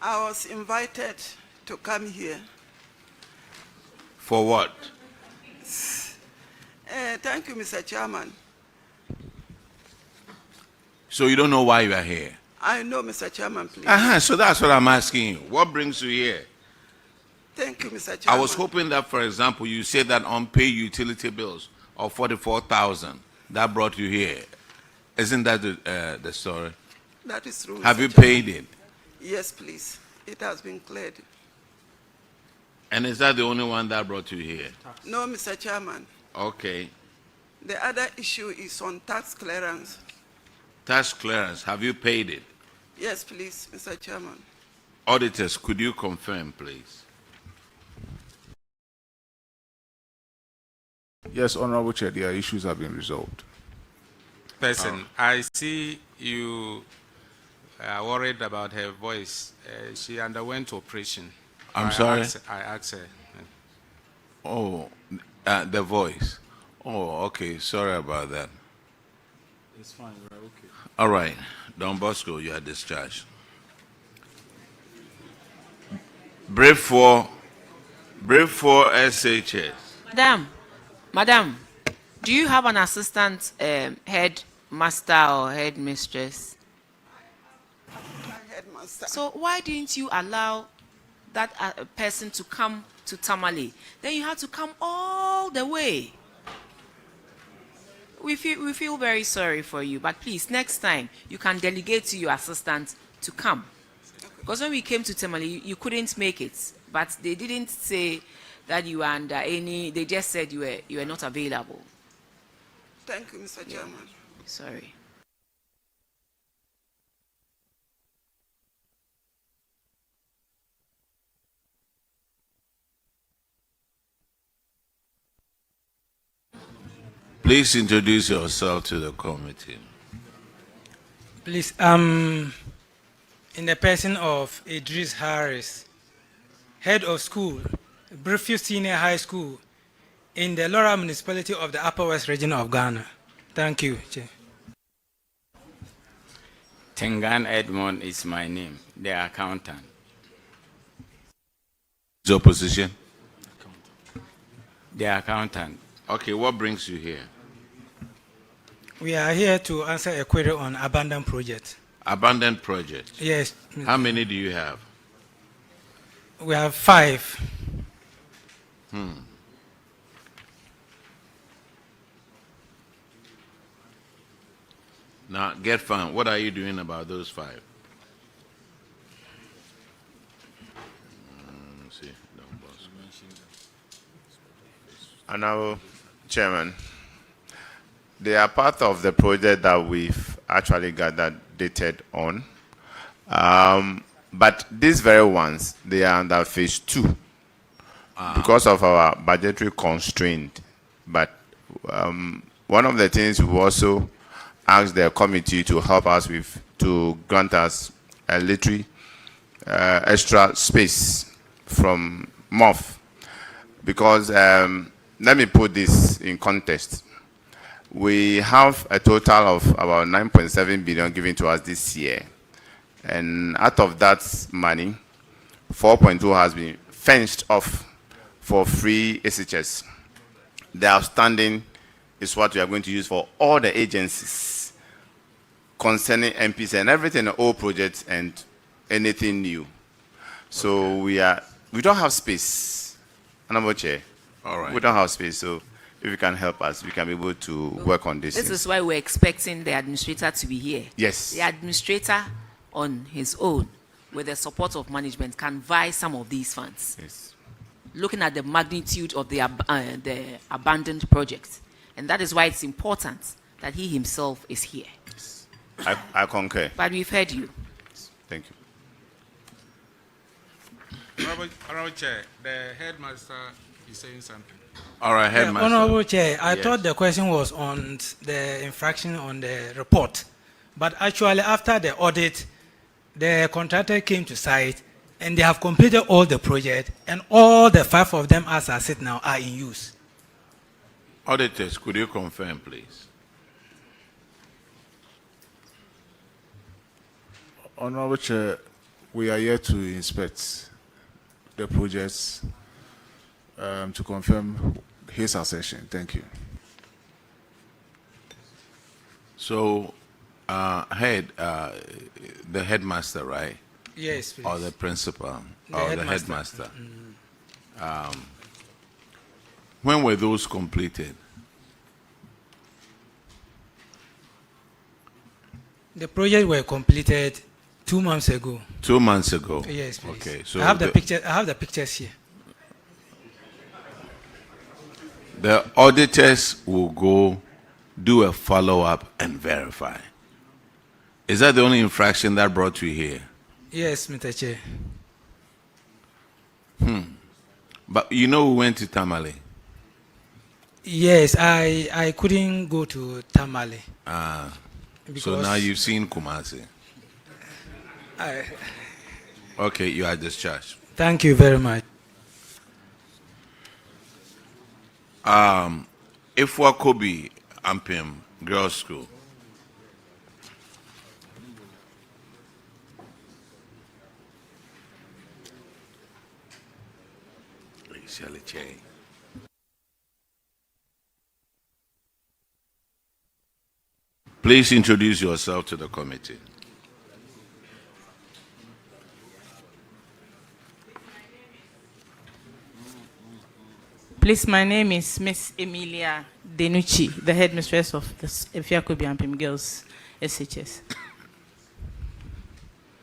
I was invited to come here. For what? Thank you, Mr. Chairman. So you don't know why you are here? I know, Mr. Chairman, please. So that's what I'm asking you. What brings you here? Thank you, Mr. Chairman. I was hoping that, for example, you said that unpaid utility bills of 44,000 that brought you here. Isn't that the story? That is true. Have Mr. you Chairman. paid it? Yes, please. It has been cleared. And is that the only one that brought you here? No, Mr. Chairman. Okay. The other issue is on tax clearance. Tax clearance, have you paid it? Yes, please, Mr. Chairman. Auditors, could you confirm, please? Yes, Honorable Chair, their issues have been resolved. Person, I see you are worried about her voice. She underwent operation. I'm sorry? I asked her. Oh, the voice. Oh, okay. Sorry about that. It's fine, we're okay. All right. Don Bosco, you are discharged. Brief for SHS. Madam, do you have an assistant headmaster or headmistress? Headmaster. So why didn't you allow that person to come to Tamale? Then you had to come all the way. We feel very sorry for you, but please, next time, you can delegate to your assistant to come. Because when we came to Tamale, you couldn't make it, but they didn't say that you were under any, they just said you were not available. Thank you, Mr. Chairman. Sorry. Please introduce yourself to the committee. Please, in the person of Idris Harris, head of school, Presby Senior High School, in the Laura municipality of the Upper West region of Ghana. Thank you, Chair. Tengan Edmond is my name, the accountant. Your position? The accountant. Okay, what brings you here? We are here to answer a query on abandoned project. Abandoned project? Yes. How many do you have? We have 5. Now, get found. What are you doing about those 5? Let's see. Honorable Chairman, they are part of the project that we've actually gathered dated on. But these very ones, they are under phase 2 because of our budgetary constraint. But one of the things we also asked the committee to help us with, to grant us a little extra space from MOF. Because let me put this in context. We have a total of about 9.7 billion given to us this year. And out of that money, 4.2 has been fenced off for free SHS. The outstanding is what we are going to use for all the agencies concerning MPs and everything, all projects and anything new. So we don't have space. Honorable Chair. All right. We don't have space, so if you can help us, we can be able to work on this. This is why we're expecting the administrator to be here. Yes. The administrator on his own, with the support of management, can vie some of these funds. Yes. Looking at the magnitude of the abandoned project. And that is why it's important that he himself is here. Yes. I concur. But we've heard you. Thank you. Honorable Chair, the headmaster is saying something. All right, headmaster. Honorable Chair, I Yes. thought the question was on the infraction on the report. But actually, after the audit, the contractor came to site and they have completed all the project, and all the 5 of them, as I said now, are in use. Auditors, could you confirm, please? Honorable Chair, we are here to inspect the projects to confirm his assertion. Thank you. So, the headmaster, right? Yes, please. Or the principal, The or the headmaster. headmaster. When were those completed? The project were completed 2 months ago. 2 months ago. Yes, please. Okay, so I have the picture. I have the pictures here. the auditors will go do a follow-up and verify. Is that the only infraction that brought you here? Yes, Mr. Chair. But you know we went to Tamale. Yes, I couldn't go to Tamale. So Because now you've seen Kumasi. I, Okay, you are discharged. thank you very much. Ifwakobi Ampim Girls School. Shirley Che. Please introduce yourself to the committee. Please, my name is Miss Emilia Denucci, the headmistress of the Ifyakobi Ampim Girls SHS.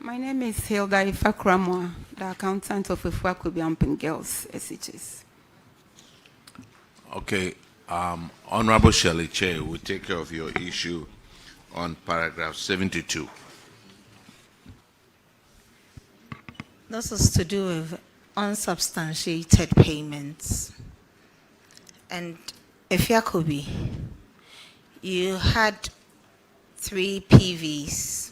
My name is Hilda Ifakramwa, the accountant of Ifyakobi Ampim Girls SHS. Okay, Honorable Shirley Che will take care of your issue on paragraph 72. This is to do with unsubstantiated payments. And Ifyakobi, you had 3 PVs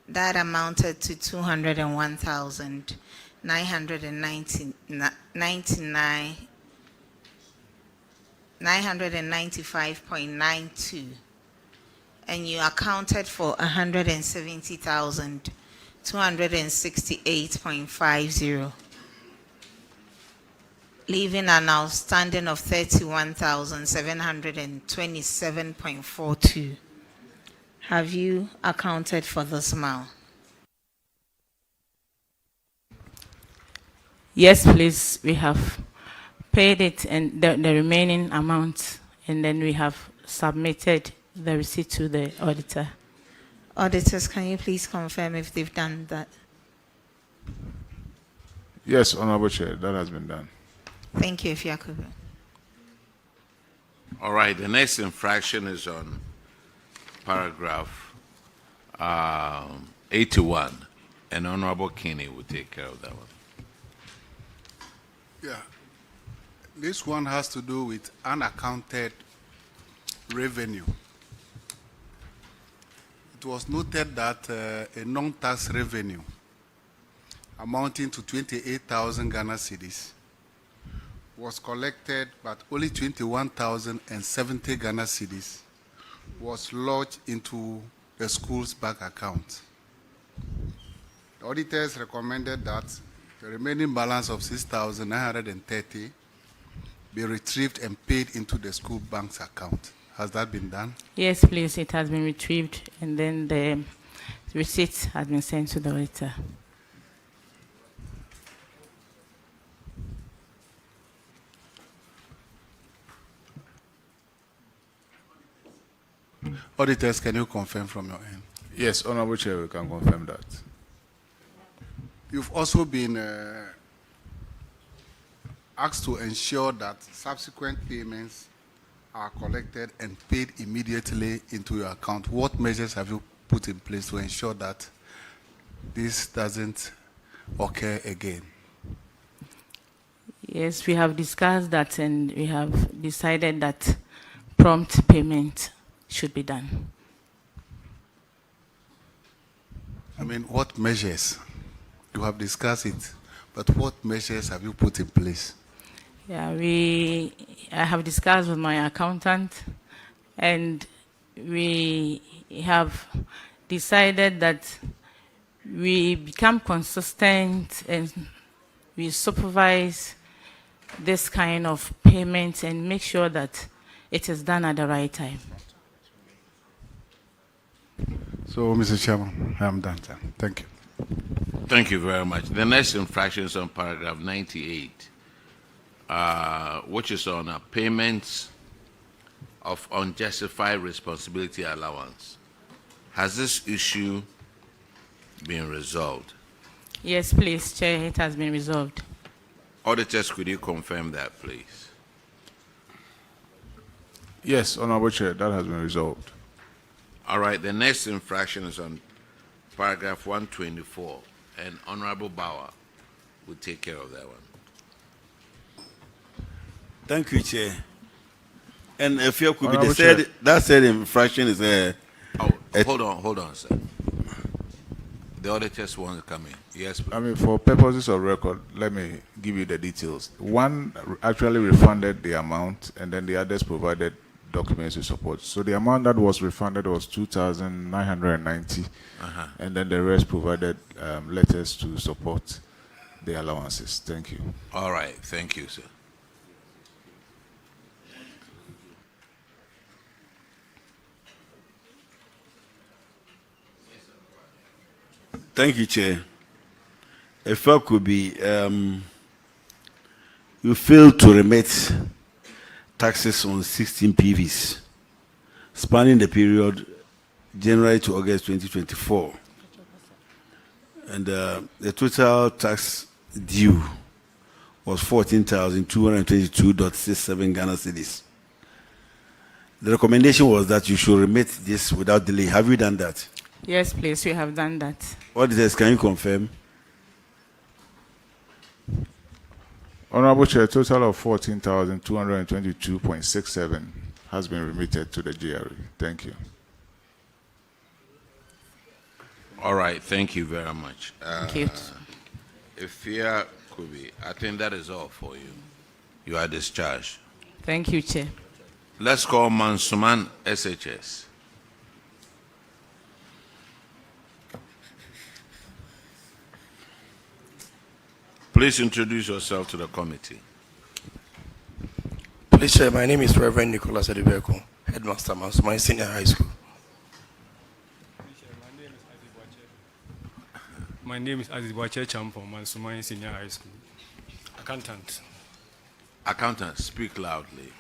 that amounted to 995.92, and you accounted for 170,268.50, leaving an outstanding of 31,727.42. Have you accounted for this amount? Yes, please, we have paid it and the remaining amount, and then we have submitted the receipt to the auditor. Auditors, can you please confirm if they've done that? Yes, Honorable Chair, that has been done. Thank you, Ifyakobi. All right, the next infraction is on paragraph 81, and Honorable Kinney will take care of that one. Yeah. This one has to do with unaccounted revenue. It was noted that a non-tax revenue amounting to 28,000 Ghana cedis was collected, but only 21,070 Ghana cedis was lodged into the school's bank account. The auditors recommended that the remaining balance of 6,930 be retrieved and paid into the school bank's account. Has that been done? Yes, please, it has been retrieved, and then the receipt has been sent to the auditor. Auditors, can you confirm from your end? Yes, Honorable Chair, we can confirm that. You've also been asked to ensure that subsequent payments are collected and paid immediately into your account. What measures have you put in place to ensure that this doesn't occur again? Yes, we have discussed that, and we have decided that prompt payment should be done. I mean, what measures? You have discussed it, but what measures have you put in place? Yeah, I have discussed with my accountant, and we have decided that we become consistent and we supervise this kind of payment and make sure that it is done at the right time. So, Mr. Chairman, I'm done, sir. Thank you. Thank you very much. The next infraction is on paragraph 98, which is on payments of unjustified responsibility allowance. Has this issue been resolved? Yes, please, Chair, it has been resolved. Auditors, could you confirm that, please? Yes, Honorable Chair, that has been resolved. All right, the next infraction is on paragraph 124, and Honorable Bauer will take care of that one. Thank you, Chair. And if you could be said, that said infraction is a... Hold on, sir. The auditors want to come in. Yes, please. I mean, for purposes of record, let me give you the details. One actually refunded the amount, and then the others provided documents to support. So the amount that was refunded was 2,990, and then the rest provided letters to support the allowances. Thank you. All right, thank you, sir. Thank you, Chair. If I could be, you failed to remit taxes on 16 PVs, spanning the period January to August 2024. And the total tax due was 14,222.67 Ghana cedis. The recommendation was that you should remit this without delay. Have you done that? Yes, please, we have done that. Auditors, can you confirm? Honorable Chair, a total of 14,222.67 has been remitted to the GRE. Thank you. All right, thank you very much. Thank you. If here could be, I think that is all for you. You are discharged. Thank you, Chair. Let's call Mansuman SHS. Please introduce yourself to the committee. Please, Chair, my name is Reverend Nicholas at Berekum, Headmaster, Mansuman Senior High School. My name is Azibuache Champon, Mansuman Senior High School. Accountant. Accountant, speak loudly.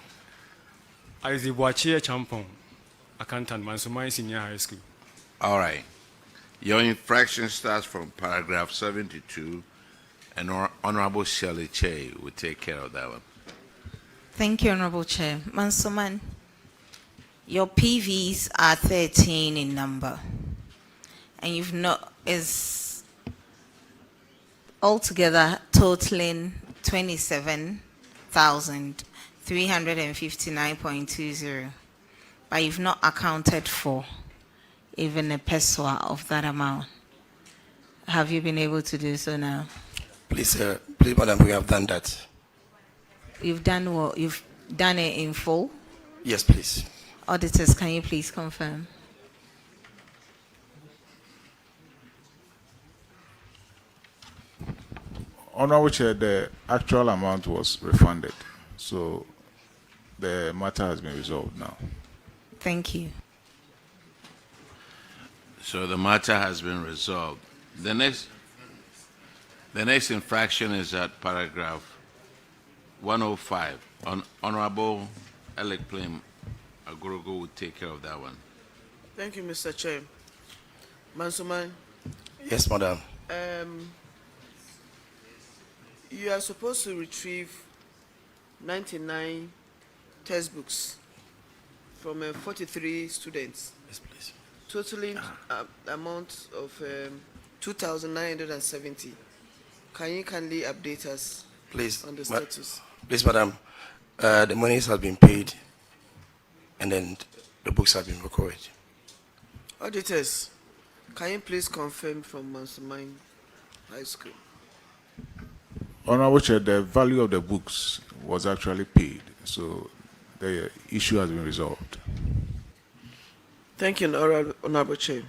Azibuache Champon, Accountant, Mansuman Senior High School. All right. Your infraction starts from paragraph 72, and Honorable Shirley Che will take care of that one. Thank you, Honorable Chair. Mansuman, your PVs are 13 in number, and you've not is altogether totaling 27,359.20, but you've not accounted for even a peso of that amount. Have you been able to do so now? Please, please, Madam, we have done that. You've done what? You've done it in full? Yes, please. Auditors, can you please confirm? Honorable Chair, the actual amount was refunded, so the matter has been resolved now. Thank you. So the matter has been resolved. The next infraction is at paragraph 105. Honorable Alec Plim Agogo will take care of that one. Thank you, Mr. Chair. Mansuman. Yes, Madam. You are supposed to retrieve 99 textbooks from 43 students. Yes, please. Totaling amount of 2,970. Can you kindly update us, please, on the status? Please, Madam. The monies have been paid, and then the books have been recorded. Auditors, can you please confirm from Mansuman High School? Honorable Chair, the value of the books was actually paid, so the issue has been resolved. Thank you, Honorable Chair.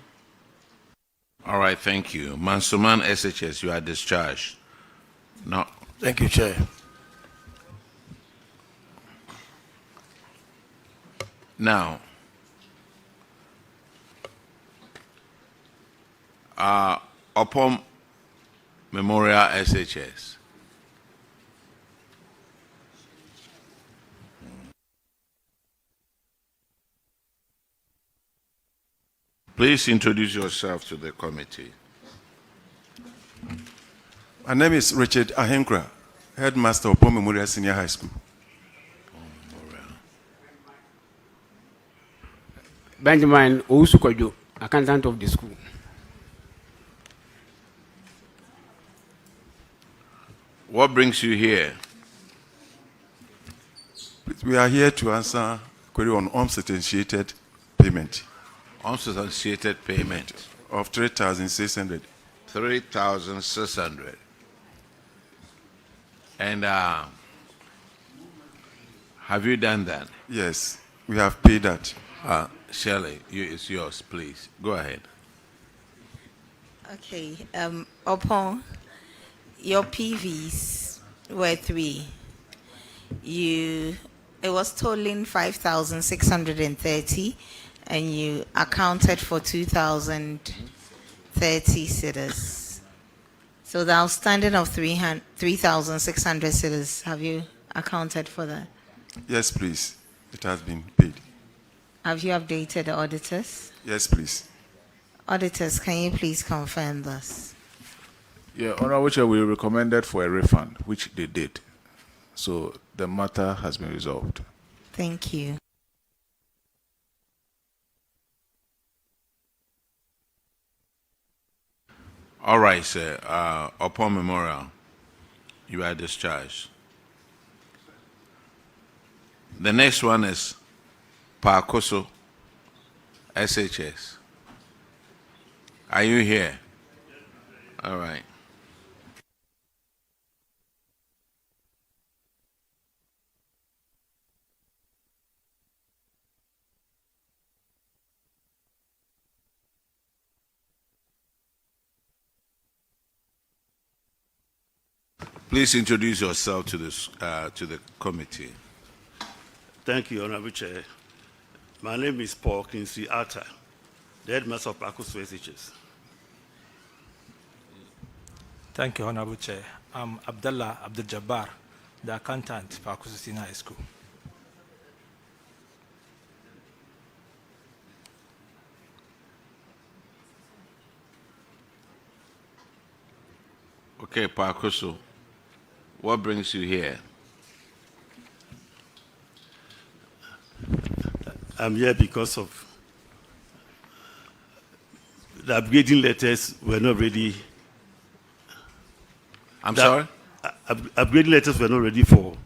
All right, thank you. Mansuman SHS, you are discharged. Now, thank you, Chair. Now, upon Memorial SHS. Please introduce yourself to the committee. My name is Richard Ahenkra, headmaster of Memorial Senior High School. Benjamin Ousukojo, accountant of the school. What brings you here? We are here to answer a query on unsubstantiated payment. Unsubstantiated payment of 3,600. 3,600. And have you done that? Yes, we have paid that. Shirley, it's yours, please. Go ahead. Okay. Upon your PVs were 3. It was totaling 5,630, and you accounted for 2,030 cedis. So the outstanding of 3,600 cedis, have you accounted for that? Yes, please. It has been paid. Have you updated the auditors? Yes, please. Auditors, can you please confirm this? Yeah, Honorable Chair, we recommended for a refund, which they did. So the matter has been resolved. Thank you. All right, sir. Upon memorial, you are discharged. The next one is Paso SHS. Are you here? All right. Please introduce yourself to the committee. Thank you, Honorable Chair. My name is Paul Kinsey Arthur, the headmaster of Paso SHS. Thank you, Honorable Chair. I'm Abdullah Abdul Jabbar, the accountant for Paso Senior High School. Okay, Paso, what brings you here? I'm here because of the upgrading letters were not ready. Sorry? Upgrading letters were not ready for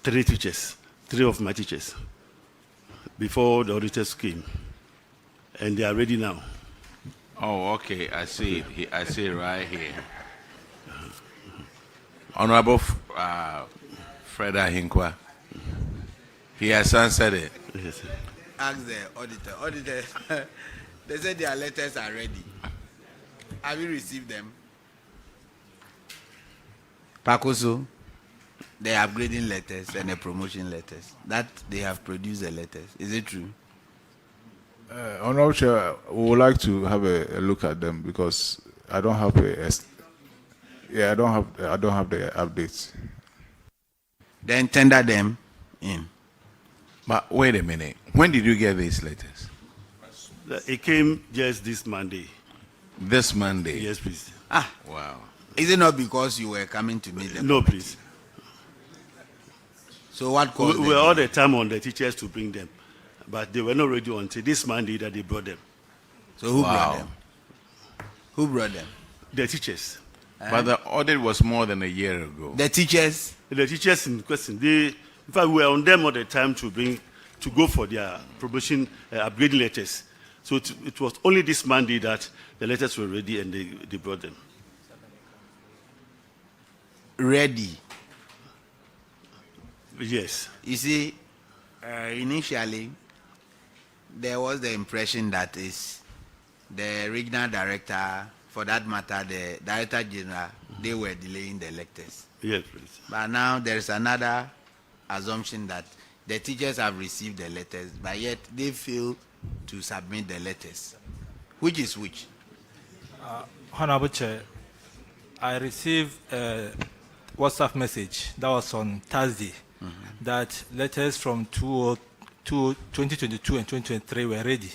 3 teachers, 3 of my teachers, before the auditors came. And they are ready now. Oh, okay. I see it. I see it right here. Honorable Fred Ahinkwa, he has answered it. Yes, Ask the auditor. Auditor, they said their letters are ready. Have you received them? Pakoso, the upgrading letters and the promotion letters, that they have produced the letters. Is it true? Honorable Chair, we would like to have a look at them because I don't have I don't have the updates. Then tender them in. But wait a minute. When did you get these letters? It came just this Monday. This Monday? Yes, please. Ah, wow. Is it not because you were coming to meet them? No, please. So what caused we were all the time on the teachers to bring them, but they were not ready until this Monday that they brought them. So who brought them? Who brought them? The teachers. But the audit was more than a year ago. The teachers? The teachers in question. In fact, we were on them all the time to go for their promotion upgrading letters. So it was only this Monday that the letters were ready and they brought them. Ready? Yes. You see, initially, there was the impression that is the regional director, for that matter, the director general, they were delaying the letters. Yes, please. But now there is another assumption that the teachers have received the letters, but yet they fail to submit the letters. Which is which? Honorable Chair, I received a WhatsApp message that was on Thursday that letters from 2022 and 2023 were ready.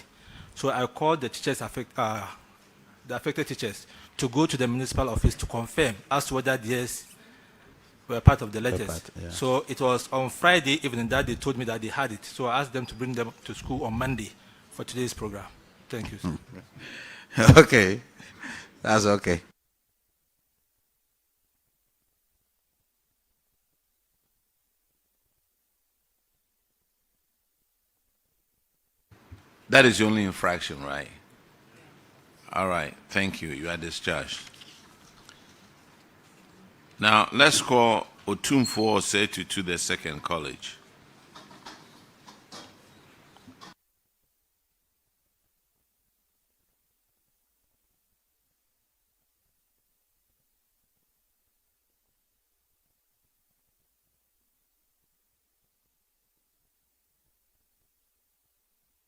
So I called the teachers, the affected teachers, to go to the municipal office to confirm as to whether theirs were part of the letters. So it was on Friday evening that they told me that they had it. So I asked them to bring them to school on Monday for today's program. Thank you, sir. Okay, that's okay. That is the only infraction, right? All right, thank you. You are discharged. Now, let's call Otumfo Setu to the second college.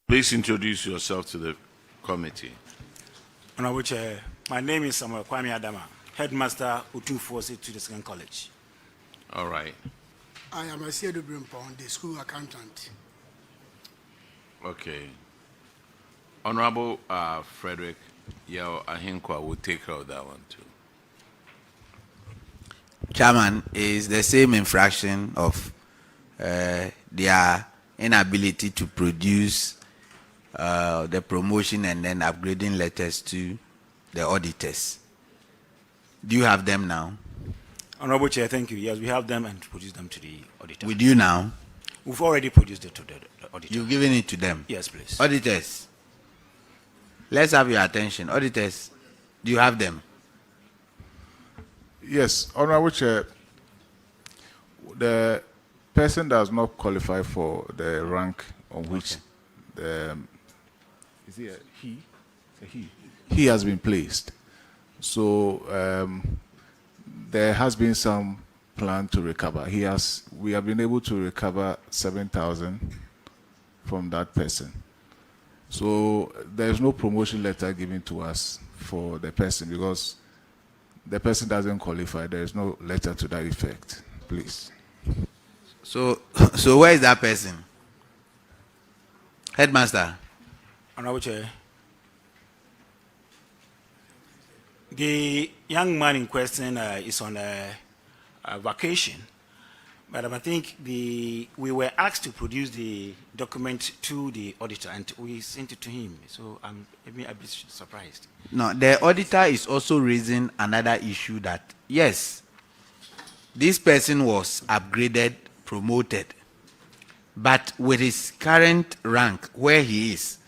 Please introduce yourself to the committee. Honorable Chair, my name is Samuel Kwame Adama, Headmaster Otumfo to the Second College. All right. I am a Siedu Brimpon, the school accountant. Okay. Honorable Frederick Yao Ahinkwa will take care of that one too. Chairman, is the same infraction of their inability to produce the promotion and then upgrading letters to the auditors. Do you have them now? Honorable Chair, thank you. Yes, we have them and produce them to the auditor. With you now? We've already produced it to the auditor. You've given it to them? Yes, please. Auditors, let's have your attention. Auditors, do you have them? Yes, Honorable Chair, the person does not qualify for the rank on which the is he a he? It's a he. He has been placed. So there has been some plan to recover. We have been able to recover 7,000 from that person. So there's no promotion letter given to us for the person because the person doesn't qualify. There is no letter to that effect. Please. So where is that person? Headmaster. Honorable Chair, the young man in question is on a vacation, but I think we were asked to produce the document to the auditor and we sent it to him. So I'm a bit surprised. No, the auditor is also raising another issue that, yes, this person was upgraded, promoted, but with his current rank where he is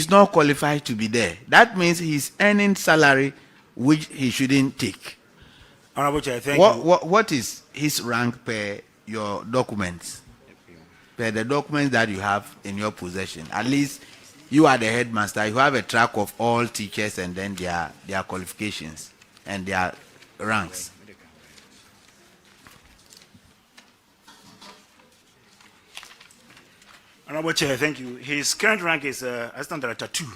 not qualified to be there. That means he's earning salary which he shouldn't take. Honorable Chair, thank you. What is his rank per your documents? Per the documents that you have in your possession. At least you are the headmaster. You have a track of all teachers and then their qualifications and their ranks. Honorable Chair, thank you. His current rank is Assistant Director 2.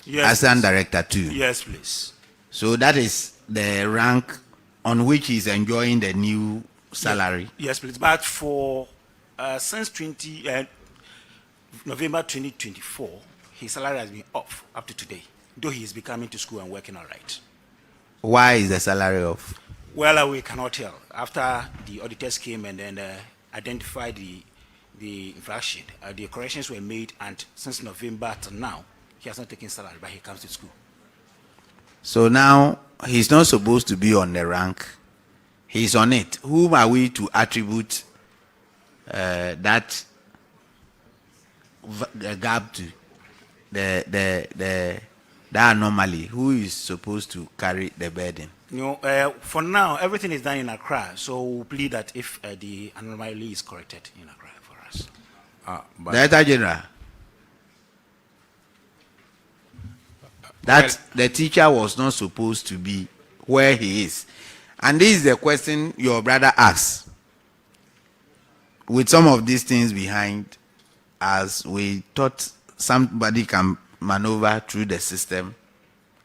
Yes, Assistant Director 2. Yes, please. So that is the rank on which he's enjoying the new salary. Yes, please. But for since November 2024, his salary has been off up to today, though he is becoming to school and working all right. Why is the salary off? Well, we cannot tell. After the auditors came and then identified the infraction, the corrections were made, and since November to now, he has not taken salary, but he comes to school. So now he's not supposed to be on the rank. He's on it. Whom are we to attribute that gap to? The anomaly. Who is supposed to carry the burden? For now, everything is done in Accra, so we'll plead that if the anomaly is corrected in Accra for us. Director General, that the teacher was not supposed to be where he is. And this is the question your brother asked. With some of these things behind us, we thought somebody can maneuver through the system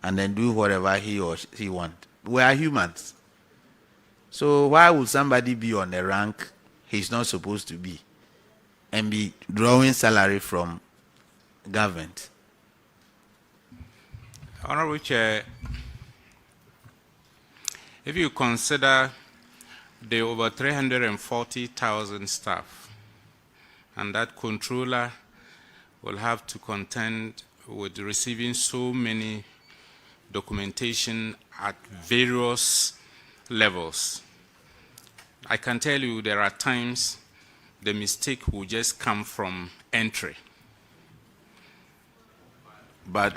and then do whatever he or she wants. We are humans. So why would somebody be on a rank he's not supposed to be and be drawing salary from government? Honorable Chair, if you consider the over 340,000 staff, and that controller will have to contend with receiving so many documentation at various levels, I can tell you there are times the mistake will just come from entry. But,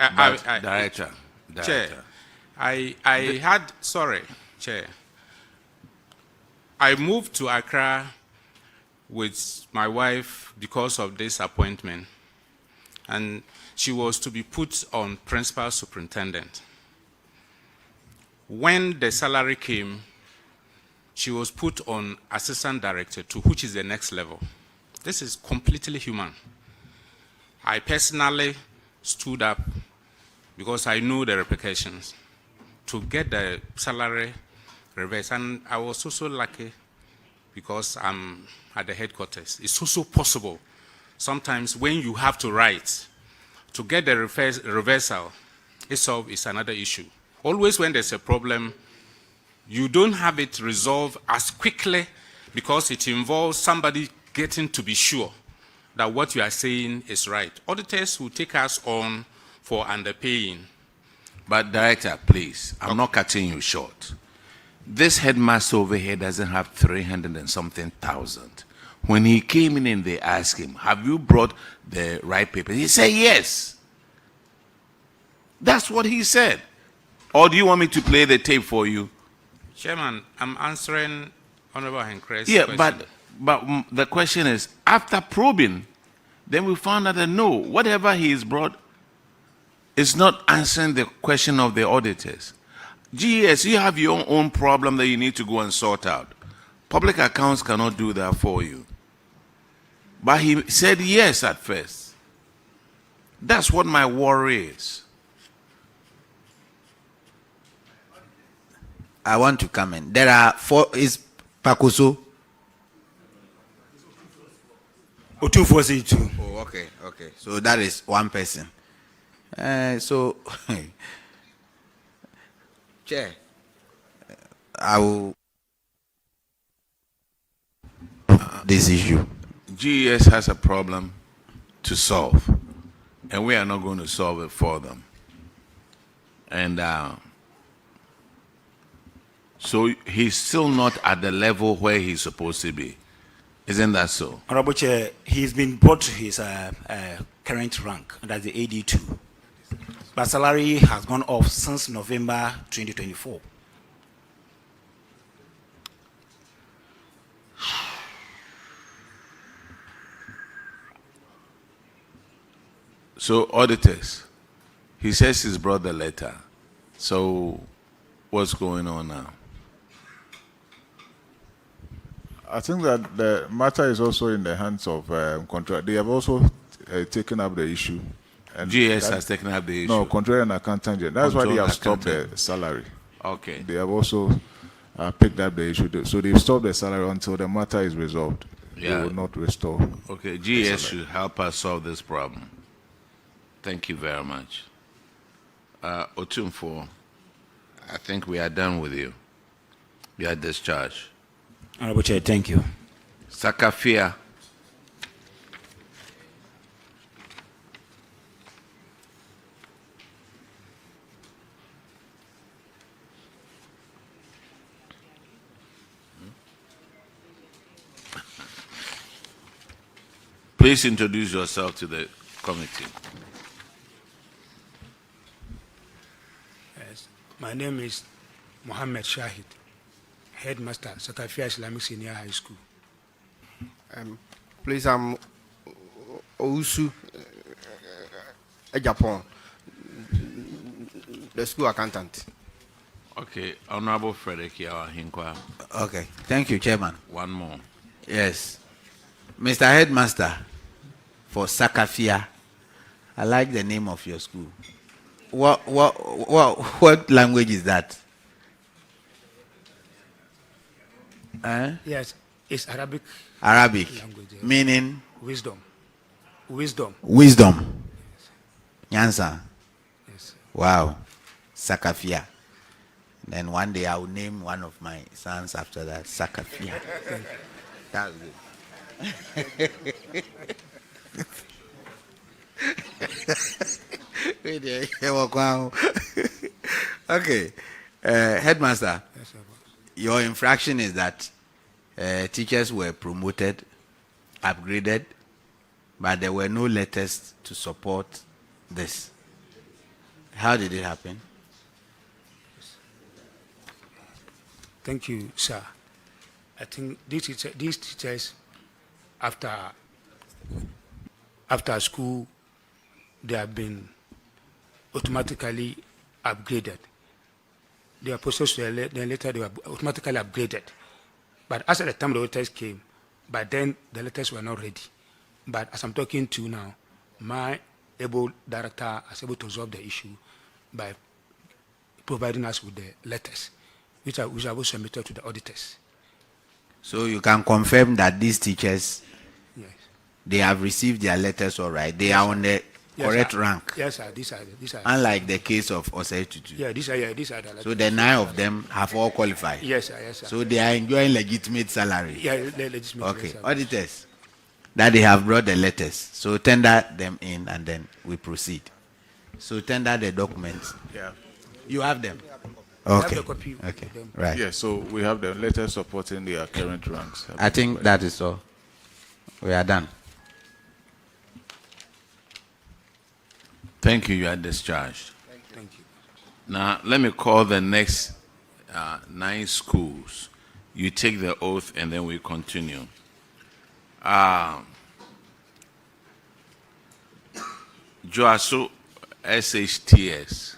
Director, Chair, Chair, I moved to Accra with my wife because of this appointment, and she was to be put on principal superintendent. When the salary came, she was put on assistant director 2, which is the next level. This is completely human. I personally stood up because I know the repercussions to get the salary reversed, and I was also lucky because I'm at the headquarters. It's also possible sometimes when you have to write to get the reversal itself is another issue. Always when there's a problem, you don't have it resolved as quickly because it involves somebody getting to be sure that what you are saying is right. Auditors will take us on for underpaying. But Director, please, I'm not cutting you short. This headmaster over here doesn't have 300 and something thousand. When he came in and they asked him, have you brought the right papers? He said, yes. That's what he said. Or do you want me to play the tape for you? Chairman, I'm answering Honorable Henkre's question. But the question is, after probing, then we found out that no, whatever he has brought is not answering the question of the auditors. GES, you have your own problem that you need to go and sort out. Public accounts cannot do that for you. But he said yes at first. That's what my worry is. I want to come in. There are 4, is Pakuso? Otufosi. Oh, okay. So that is one person. So, Chair, I will this issue. GES has a problem to solve, and we are not going to solve it for them. And so he's still not at the level where he's supposed to be. Isn't that so? Honorable Chair, he's been brought to his current rank, that's the AD2. But salary has gone off since November 2024. So, auditors, he says he's brought the letter. So, what's going on now? I think that the matter is also in the hands of contract. They have also taken up the issue. And GS has taken up the issue? No, Controller and Accountant General. That's why they have stopped the salary. Okay. They have also picked up the issue. So they've stopped the salary until the matter is resolved. Yeah. They will not restore. Okay, GS should help us solve this problem. Thank you very much. Otumfo, I think we are done with you. You are discharged. Honorable Chair, thank you. Sakafia. Please introduce yourself to the committee. Yes. My name is Mohammed Shahid, Headmaster, Sakafia Islamic Senior High School. Please, I'm Ousu, Japan, the school accountant. Okay, Honorable Frederick Yahinkwa. Okay, thank you, Chairman. One more. Yes. Mr. Headmaster, for Sakafia, I like the name of your school. What language is that? Yes, it's Arabic. Arabic, language, yes. meaning? Wisdom. Wisdom. Nyansa. Yes. Wow. Sakafia. Then one day I will name one of my sons after that, Sakafia. That's good. Okay. Headmaster, Yes, sir. your infraction is that teachers were promoted, upgraded, but there were no letters to support this. How did it happen? Thank you, sir. I think these teachers, after school, they have been automatically upgraded. They are processed, then later they were automatically upgraded. But as at the time the letters came, by then the letters were not ready. But as I'm talking to you now, my able director is able to resolve the issue by providing us with the letters, which are submitted to the auditors. So you can confirm that these teachers, Yes. they have received their letters all right. They are on the correct sir. rank. Yes, sir. These are. Unlike the case of Osei-Tutu. Yeah, these are the letters. So the 9 of them have all qualified. Yes, sir. Yes, sir. So they are enjoying legitimate salary. Yeah, legitimate. Okay, Yes, sir. auditors, that they have brought the letters. So tender them in and then we proceed. So tender the documents. Yeah. You have them? have Okay. the copy of Okay. them. Right. Yeah, so we have the letters supporting their current ranks. I think that is all. We are done. Thank you. You are discharged. Thank you. Now, let me call the next 9 schools. You take the oath and then we continue. Joaso SHTS,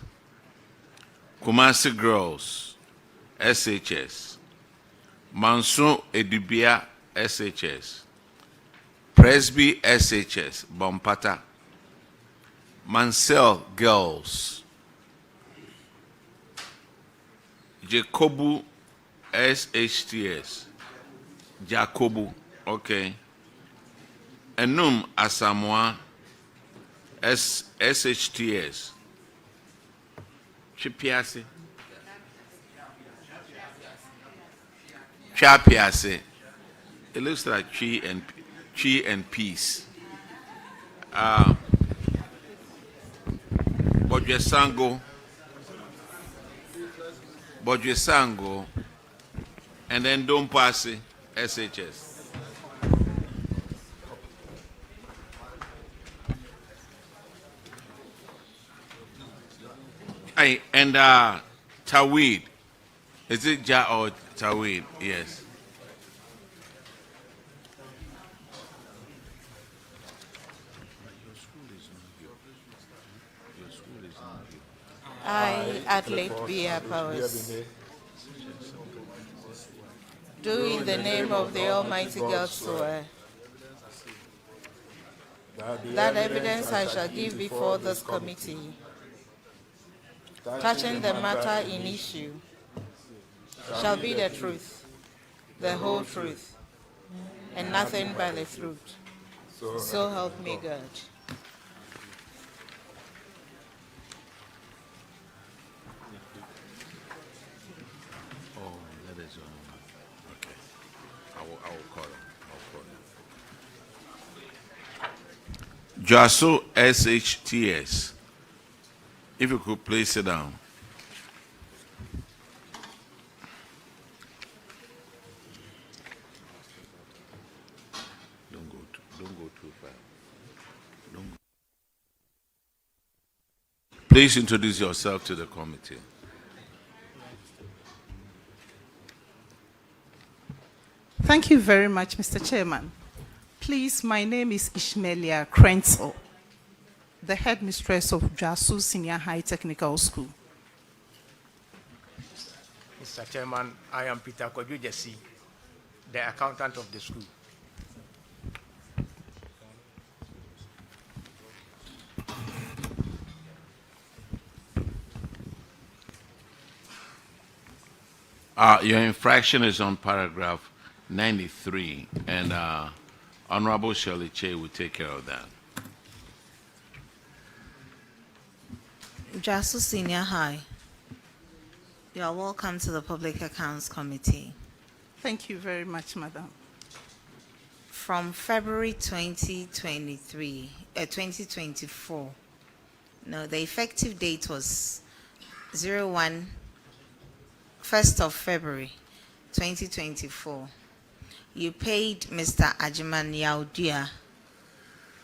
Kumasi Girls SHS, Mansuman Edubia SHS, Presby SHS Bompata, Manel Girls, Jakabu SHS, Jakabu, okay. Enum Asamoah SHTS, Chipiase, Chapiase. It looks like Chi and Peace. Bodjesango, and then Dompase SHS. And Tawid. Is it Ja or Tawid? Yes. I, Adelaide B. Powers, do in the name of the Almighty God swear that evidence I shall give before this committee touching the matter in issue shall be the truth, the whole truth, and nothing but the truth. So help me God. Oh, that is okay. I will call him. Joaso SHTS. If you could please sit down. Don't go too far. Please introduce yourself to the committee. Thank you very much, Mr. Chairman. Please, my name is Ishmaelia Krenzel, the headmistress of Jakabu Senior High Technical School. Mr. Chairman, I am Peter Koju Jesse, the accountant of the school. Your infraction is on paragraph 93, and Honorable Shirley Che will take care of that. Jakabu Senior High, You are welcome to the Public Accounts Committee. Thank you very much, Madam. From February 2024, no, the effective date was 1st of February 2024. You paid Mr. Ajiman Yaudia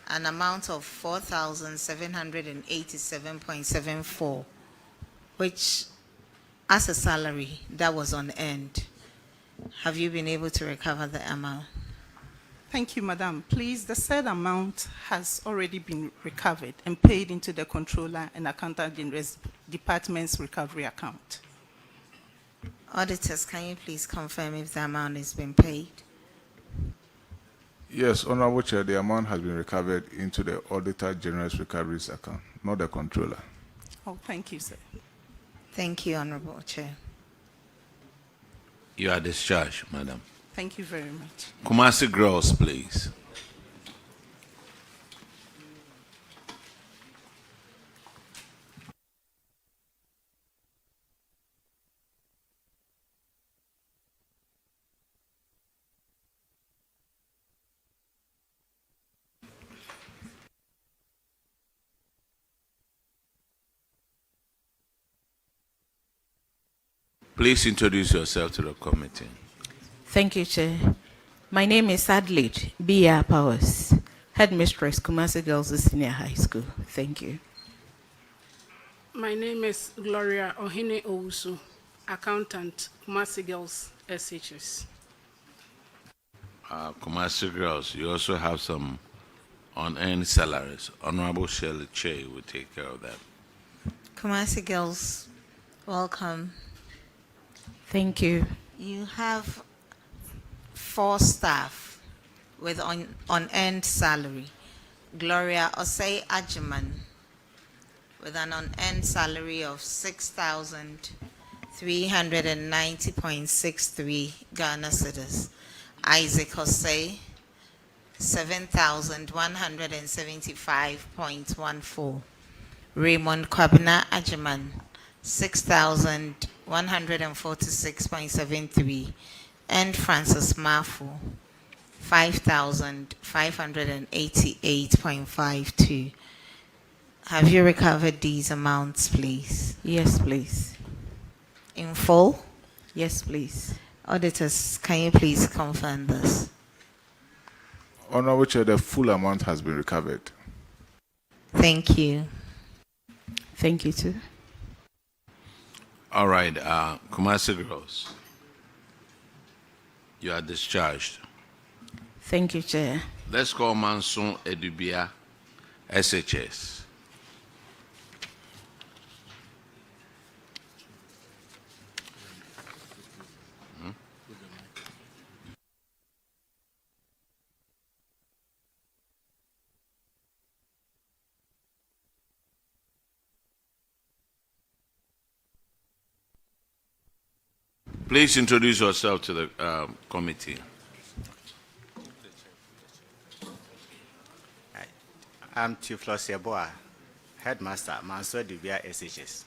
an amount of 4,787.74, which, as a salary, that was unearned. Have you been able to recover the amount? Thank you, Madam. Please, the said amount has already been recovered and paid into the Controller and Accountant General's Department's recovery account. Auditors, can you please confirm if the amount has been paid? Yes, Honorable Chair, the amount has been recovered into the Auditor General's recoveries account, not the Controller. Oh, thank you, sir. Thank you, Honorable Chair. You are discharged, Madam. Thank you very much. Kumasi Girls, please. Please introduce yourself to the committee. Thank you, Chair. My name is Adelaide B.R. Powers, Headmistress, Kumasi Girls Senior High School. Thank you. My name is Gloria Ohine Owusu, Accountant, Kumasi Girls SHS. Kumasi Girls, you also have some unearned salaries. Honorable Shirley Che will take care of that. Kumasi Girls, welcome. Thank you. You have 4 staff with unearned salary. Gloria Osei Ajiman with an unearned salary of 6,390.63 Ghana cedis. Isaac Osei 7,175.14. Raymond Kwabena Ajiman 6,146.73, and Francis Mafu 5,588.52. Have you recovered these amounts, please? Yes, please. In full? Yes, please. Auditors, can you please confirm this? Honorable Chair, the full amount has been recovered. Thank you. Thank you, too. All right, Kumasi Girls, you are discharged. Thank you, Chair. Let's call Mansuman Edubia SHS. Please introduce yourself to the committee. I'm Tiflos Yeboah, Headmaster, Mansuman Edubia SHS.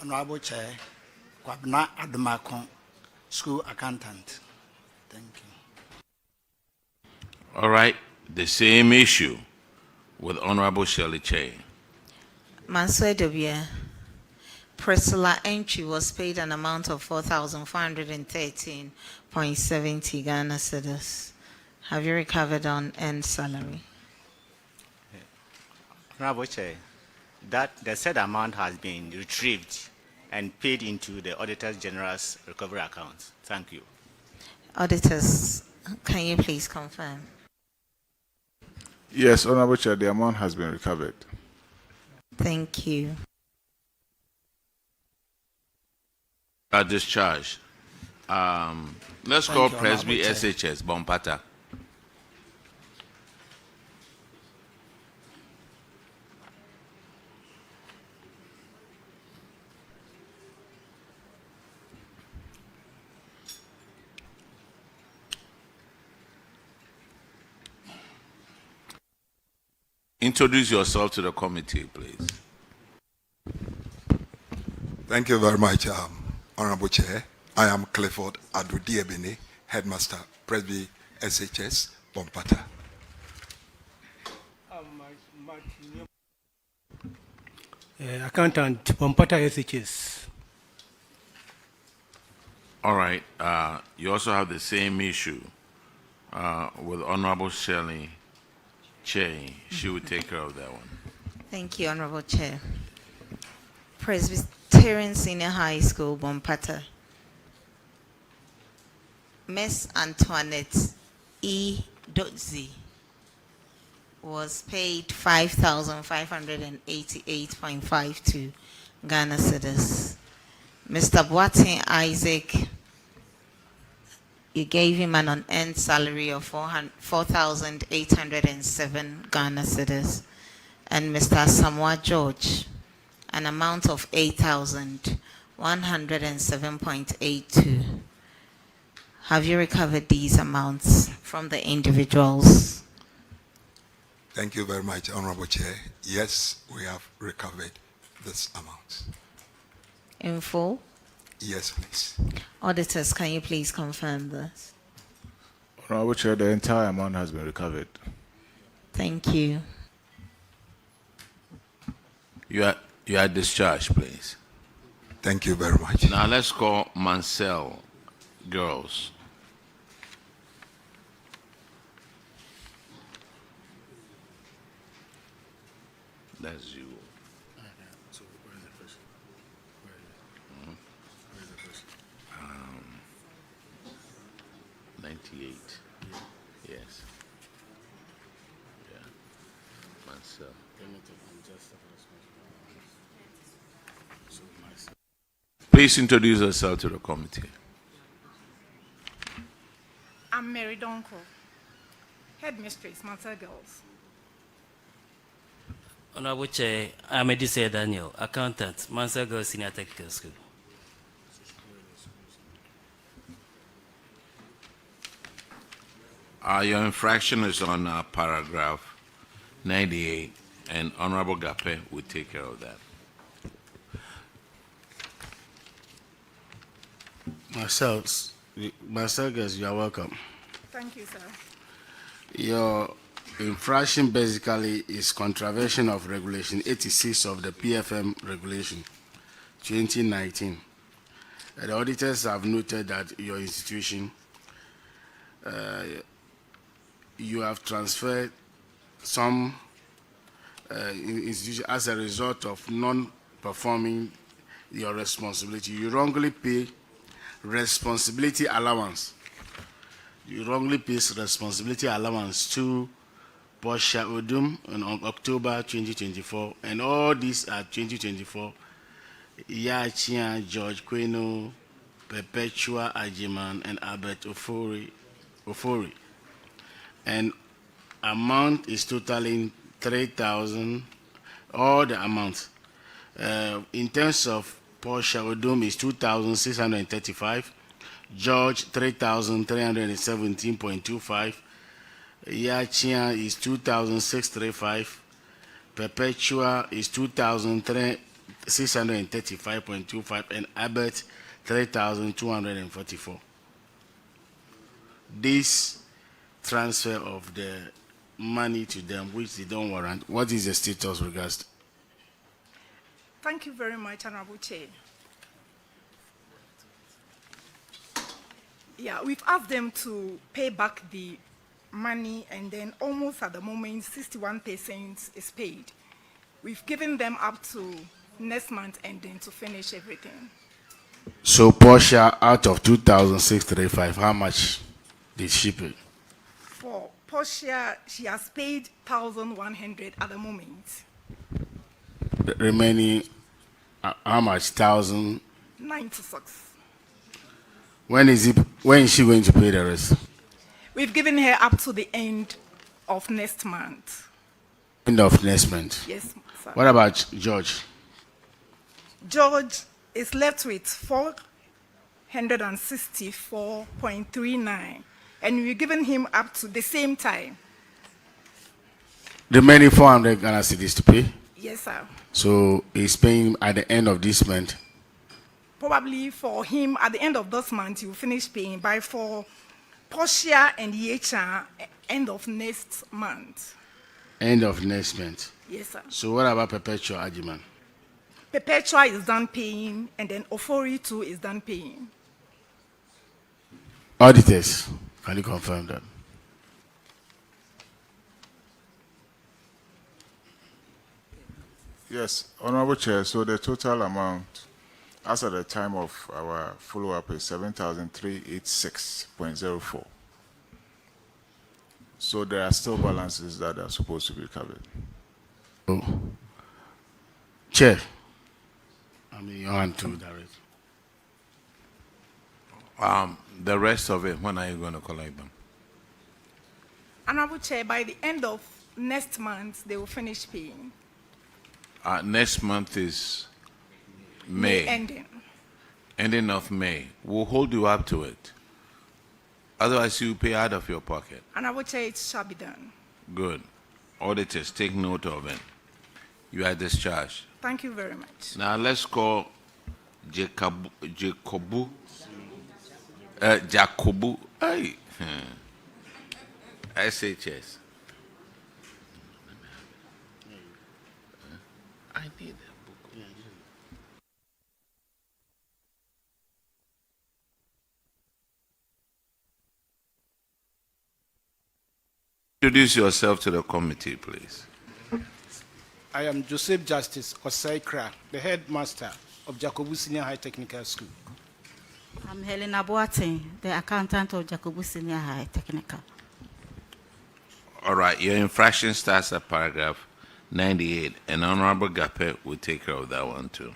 Honorable Chair, Kwabena Adumakon, School Accountant. Thank you. All right, the same issue with Honorable Shirley Che. Mansuman Edubia, Priscilla Entry was paid an amount of 4,413.70 Ghana cedis. Have you recovered on end salary? Honorable Chair, that the said amount has been retrieved and paid into the Auditor General's recovery account. Thank you. Auditors, can you please confirm? Yes, Honorable Chair, the amount has been recovered. Thank you. Are discharged. Let's call Presby SHS Bompata. Introduce yourself to the committee, please. Thank you very much, Honorable Chair. I am Clifford Adodiebene, Headmaster, Presby SHS Bompata. Accountant, Bompata SHS. All right. You also have the same issue with Honorable Shirley Che. She will take care of that one. Thank you, Honorable Chair. Presbyterian Senior High School, Bompata. Miss Antoinette E.Z. was paid 5,588.52 Ghana cedis. Mr. Boateng Isaac, you gave him an unearned salary of 4,807 Ghana cedis. And Mr. Samoa George, an amount of 8,107.82. Have you recovered these amounts from the individuals? Thank you very much, Honorable Chair. Yes, we have recovered this amount. In full? Yes, please. Auditors, can you please confirm this? Honorable Chair, the entire amount has been recovered. Thank you. You are discharged, please. Thank you very much. Now let's call Manel Girls. That's you. So where is the person? 98. Yes. Yeah. Myself. Please introduce yourself to the committee. I'm Mary Donko, Headmistress, Manel Girls. Honorable Chair, I'm Edise Daniel, Accountant, Manel Girls Senior Technical School. Your infraction is on paragraph 98, and Honorable Gape will take care of that. Manel Girls, you are welcome. Thank you, sir. Your infraction basically is contravention of Regulation 86 of the PFM Regulation 2019. The auditors have noted that your institution, you have transferred some institution as a result of non-performing your responsibility. You wrongly pay responsibility allowance. You wrongly pay responsibility allowance to Portia Odum in October 2024, and all these are 2024. Yachia, George Queno, Perpetua Ajiman, and Albert Ofori. And amount is totaling 3,000, all the amounts. In terms of Portia Odum is 2,635, George 3,317.25, Yachia is 2,635, Perpetua is 2,635.25, and Albert 3,244. This transfer of the money to them, which they don't warrant, what is the status regards? Thank you very much, Honorable Chair. Yeah, we've asked them to pay back the money, and then almost at the moment, 61% is paid. We've given them up to next month and then to finish everything. So Portia, out of 2,635, how much did she pay? For Portia, she has paid 1,100 at the moment. The remaining, how much? 96. When is she going to pay the rest? We've given her up to the end of next month. End of next month? Yes, sir. What about George? George is left with 464.39, and we've given him up to the same time. The remaining 400 Ghana cedis to pay? Yes, sir. So he's paying at the end of this month? probably for him, at the end of this month, he will finish paying. By for Portia and EHR, end of next month. End of next month. Yes, sir. So what about perpetual argument? Perpetua is done paying, and then Ofori too is done paying. Auditors, can you confirm that? Yes, Honorable Chair, so the total amount as at the time of our follow-up is 7,386.04. So there are still balances that are supposed to be covered. Oh. Chair, I mean, your hand to direct. The rest of it, when are you going to collect them? Honorable Chair, by the end of next month, they will finish paying. Next month is May. Ending. Ending of May. We'll hold you up to it. Otherwise, you pay out of your pocket. Honorable Chair, it shall be done. Good. Auditors, take note of it. You are discharged. Thank you very much. Now let's call Jakabu SHS. I need that book. Introduce yourself to the committee, please. I am Joseph Justice Osaikra, the headmaster of Jakabu Senior High Technical School. I'm Helena Boateng, the accountant of Jakabu Senior High Technical. All right, your infraction starts at paragraph 98, and Honorable Gape will take care of that one too.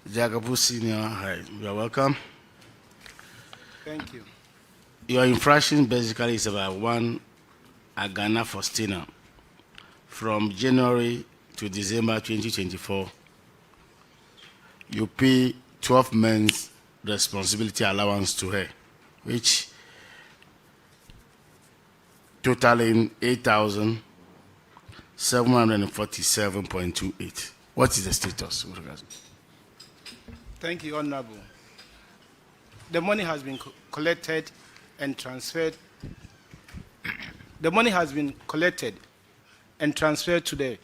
Jakabu Senior High, you are welcome. Thank you. Your infraction basically is about one Agana Faustina from January to December 2024. You pay 12 months responsibility allowance to her, which totaling 8,747.28. What is the status? Thank you, Honorable. The money has been collected and transferred. The money has been collected and transferred to the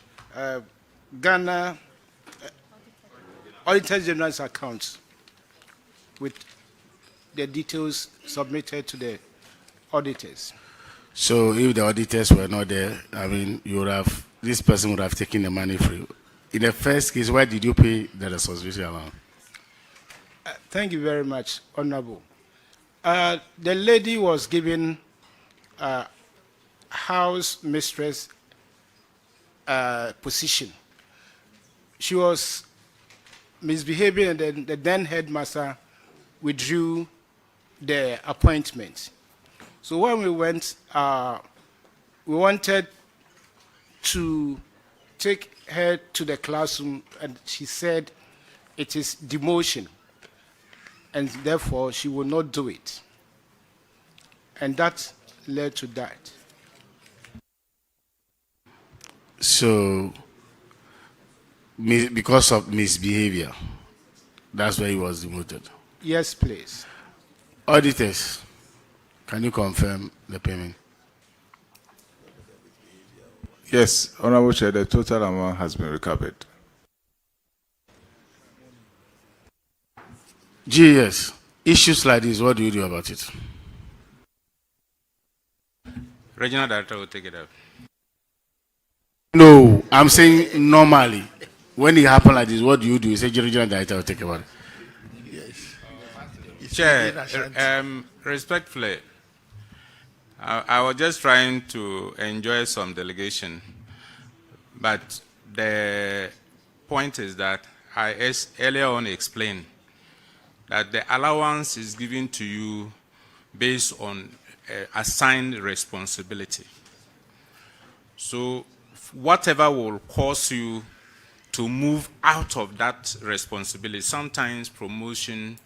Ghana Audited General's account with the details submitted to the auditors. So if the auditors were not there, I mean, you would have, this person would have taken the money free. In the first case, why did you pay the responsibility amount? Thank you very much, Honorable. The lady was given house mistress position. She was misbehaving, and then the then headmaster withdrew the appointment. So when we went, we wanted to take her to the classroom, and she said it is demotion, and therefore she will not do it. And that led to that. So, because of misbehavior, that's why he was demoted? Yes, please. Auditors, can you confirm the payment? Yes, Honorable Chair, the total amount has been recovered. GS, issues like this, what do you do about it? Regional Director will take it up. No, I'm saying normally. When it happens like this, what do? You say Regional Director will take about it. Yes. Chair, respectfully, I was just trying to enjoy some delegation, but the point is that I earlier on explained that the allowance is given to you based on assigned responsibility. So whatever will cause you to move out of that responsibility, sometimes promotion,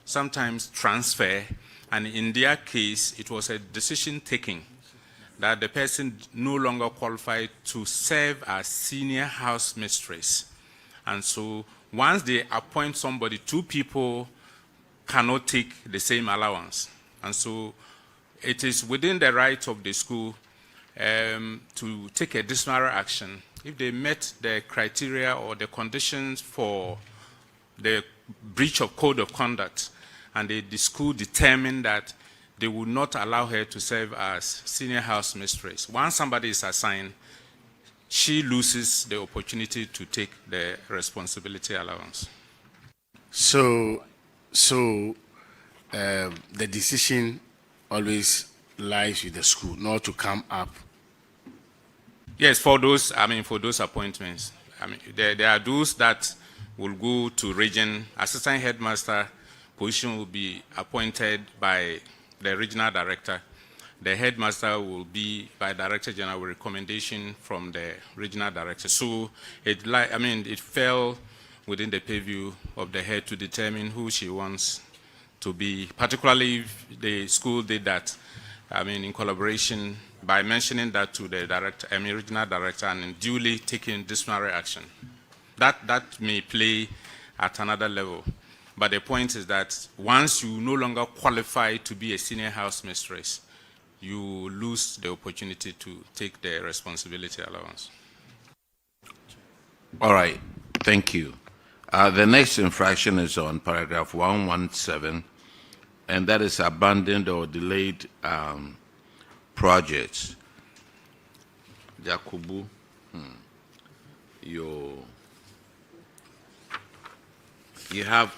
sometimes transfer, and in their case, it was a decision taking that the person no longer qualified to serve as senior house mistress. And so once they appoint somebody, 2 people cannot take the same allowance. And so it is within the right of the school to take a disciplinary action if they met the criteria or the conditions for the breach of code of conduct, and the school determined that they would not allow her to serve as senior house mistress. Once somebody is assigned, she loses the opportunity to take the responsibility allowance. So the decision always lies with the school, not to come up. Yes, for those appointments. There are those that will go to region. Assistant headmaster position will be appointed by the regional director. The headmaster will be by Director General with recommendation from the regional director. So it fell within the purview of the head to determine who she wants to be, particularly if the school did that, in collaboration by mentioning that to the regional director and duly taking disciplinary action. That may play at another level. But the point is that once you no longer qualify to be a senior house mistress, you lose the opportunity to take the responsibility allowance. All right, thank you. The next infraction is on paragraph 117, and that is abandoned or delayed projects. Jakabu, you have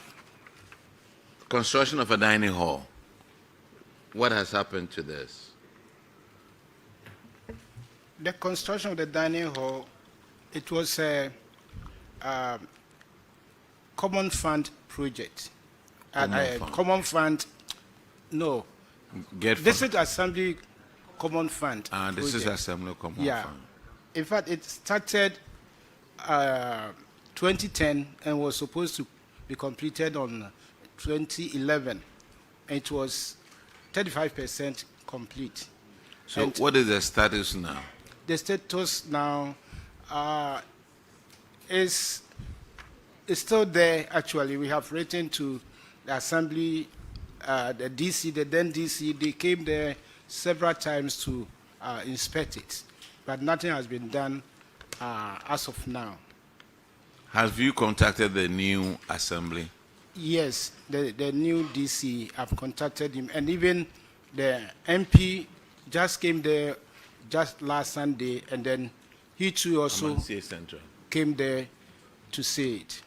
construction of a dining hall. What has happened to this? The construction of the dining hall, it was a common fund project. Common fund, no. This is Assembly Common Fund. This is Assembly Common Fund. In fact, it started 2010 and was supposed to be completed on 2011. It was 35% complete. So what is the status now? The status now is still there, actually. We have written to the Assembly, the DC, the then DC. They came there several times to inspect it, but nothing has been done as of now. Have you contacted the new Assembly? Yes, the new DC, I've contacted him, and even the MP just came there just last Sunday, and then he too also came there to see it.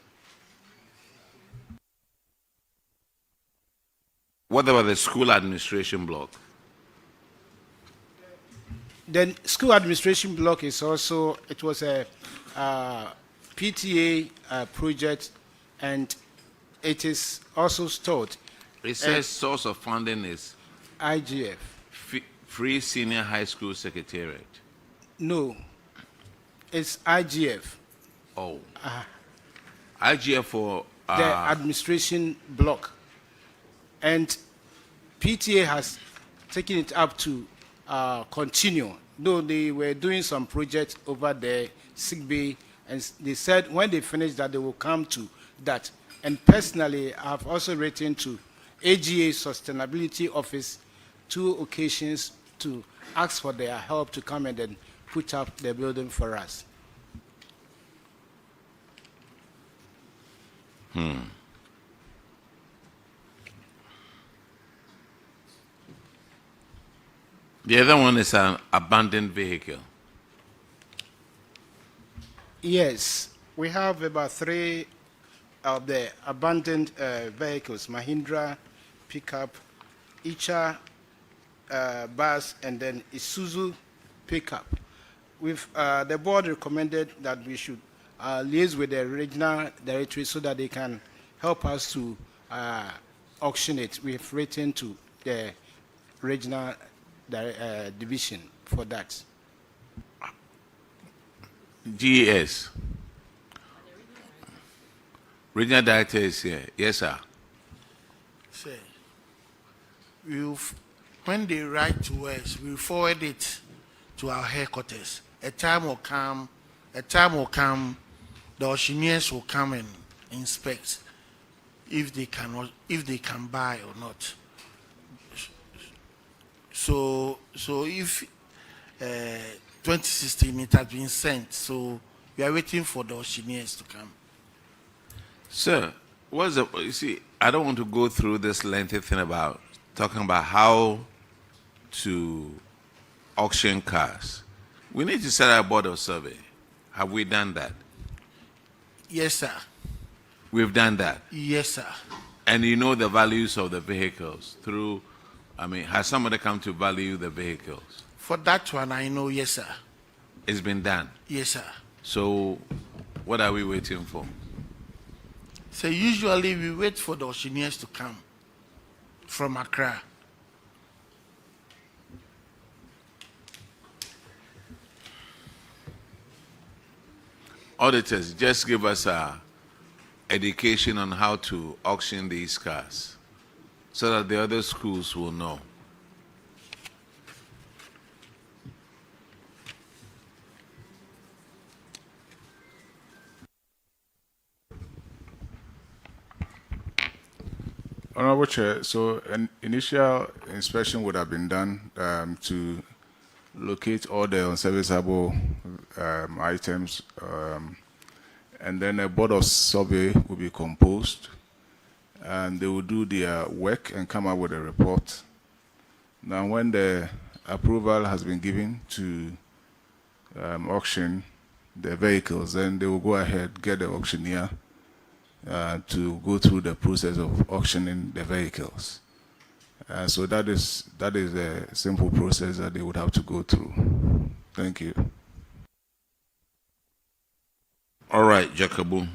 What about the school administration block? The school administration block is also, it was a PTA project, and it is also stored. It says source of funding is IGF. Free Senior High School Secretariat. No, it's IGF. Oh. IGF for the administration block. And PTA has taken it up to continue. Though they were doing some projects over there, sick bay, and they said when they finish that they will come to that. And personally, I've also written to AGA Sustainability Office 2 occasions to ask for their help to come and then put up the building for us. The other one is an abandoned vehicle. Yes, we have about 3 of the abandoned vehicles: Mahindra pickup, Icha bus, and then Isuzu pickup. The board recommended that we should liaise with the regional directory so that they can help us to auction it. We have written to the regional division for that. GES. Regional director is here. Yes, sir. Sir, when they write to us, we forward it to our headquarters. A time will come, the auctioneers will come inspect if they can buy or not. So if 2016 it has been sent, so we are waiting for the auctioneers to come. Sir, you see, I don't want to go through this lengthy thing about talking about how to auction cars. We need to set up a board of survey. Have we done that? Yes, sir. We've done that? Yes, sir. And you know the values of the vehicles through, has somebody come to value the vehicles? For that one, I know, yes, sir. It's been done? Yes, sir. So, what are we waiting for? So usually we wait for the auctioneers to come from Accra. Auditors, just give us a education on how to auction these cars so that the other schools will know. Honorable Chair, so an initial inspection would have been done to locate all the unserviceable items, and then a board of survey will be composed, and they will do their work and come up with a report. Now, when the approval has been given to auction the vehicles, then they will go ahead, get the auctioneer to go through the process of auctioning the vehicles. So that is a simple process that they would have to go through. Thank you. All right, Jakabu,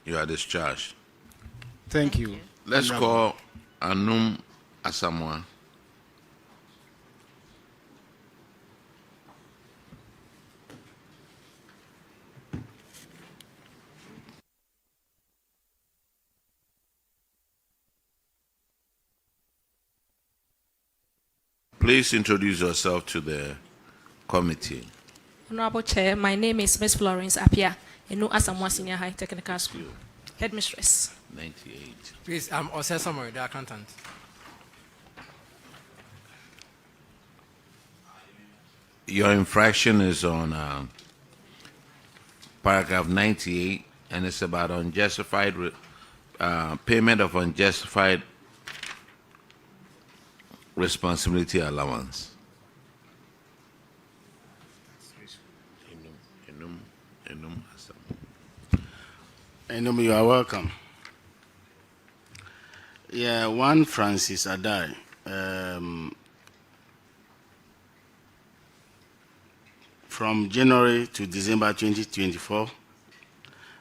you are discharged. Thank you. Let's call Anum Asamoah. Please introduce yourself to the committee. Honorable Chair, my name is Ms. Florence Apia, Auna Senior High Technical School, Headmistress. 98. Please, I'm Ose Samuel, the accountant. Your infraction is on paragraph 98, and it's about unjustified payment of unjustified responsibility allowance. Enum, you are welcome. Yeah, one Francis Adai. From January to December 2024,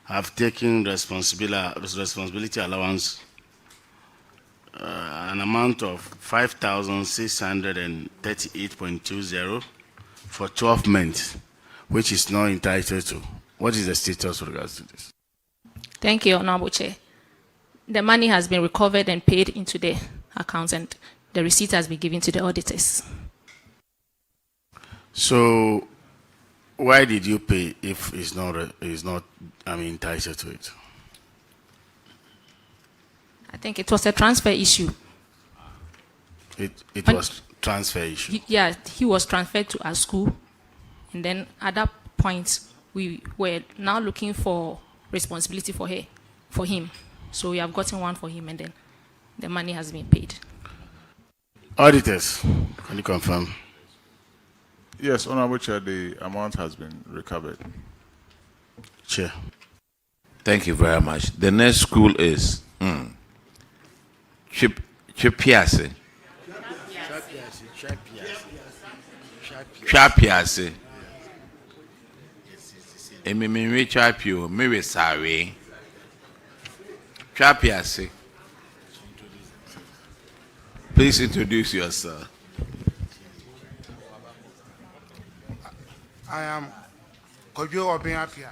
have taken responsibility allowance an amount of 5,638.20 for 12 months, which is not entitled to. What is the status with regards to this? Thank you, Honorable Chair. The money has been recovered and paid into the accounts, and the receipt has been given to the auditors. So, why did you pay if it's not entitled to it? I think it was a transfer issue. It was transfer issue. He was transferred to our school, and then at that point we were now looking for responsibility for him. So we have gotten one for him, and then the money has been paid. Auditors, can you confirm? Yes, Honorable Chair, the amount has been recovered. Chair. Thank you very much. The next school is Chipiase. Chapiase. Emimiri Chapio, Miri Sari. Chapiase. Please introduce yourself. I am Kojo Obenapia,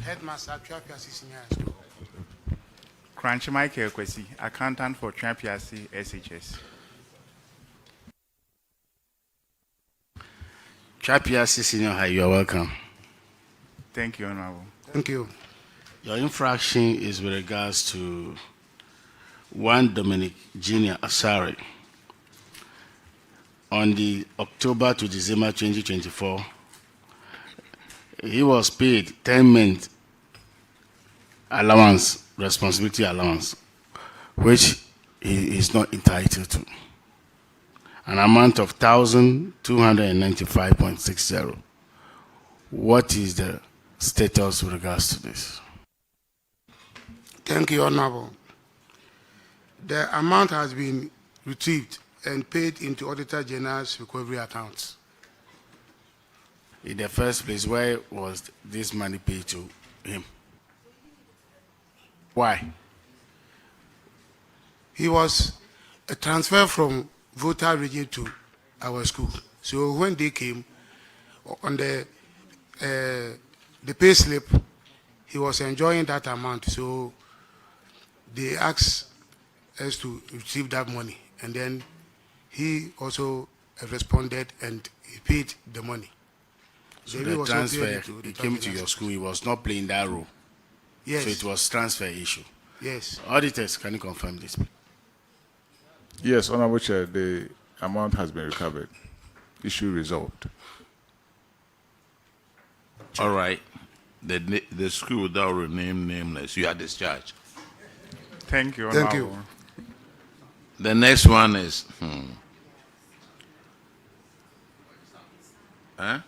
Headmaster at Chapiase Senior High School. Crunchy Michael Kwesi, accountant for Kumasi SHS. Kumasi Senior High, you are welcome. Thank you, Honorable. Thank you. Your infraction is with regards to one Dominic Junior Asari. On the October to December 2024, he was paid 10-month allowance, responsibility allowance, which he is not entitled to. An amount of 1,295.60. What is the status with regards to this? Thank you, Honorable. The amount has been retrieved and paid into Auditor General's recovery accounts. In the first place, where was this money paid to him? Why? He was a transfer from Volta region to our school. So when they came on the pay slip, he was enjoying that amount. So they asked us to retrieve that money, and then he also responded and he paid the money. So the transfer, he came to your school, he was not playing that role. Yes. So it was transfer issue. Yes. Auditors, can you confirm this, please? Yes, Honorable Chair, the amount has been recovered. Issue resolved. All right. The school without rename nameless, you are discharged. Thank you, Thank Honorable. you. The next one is Huh?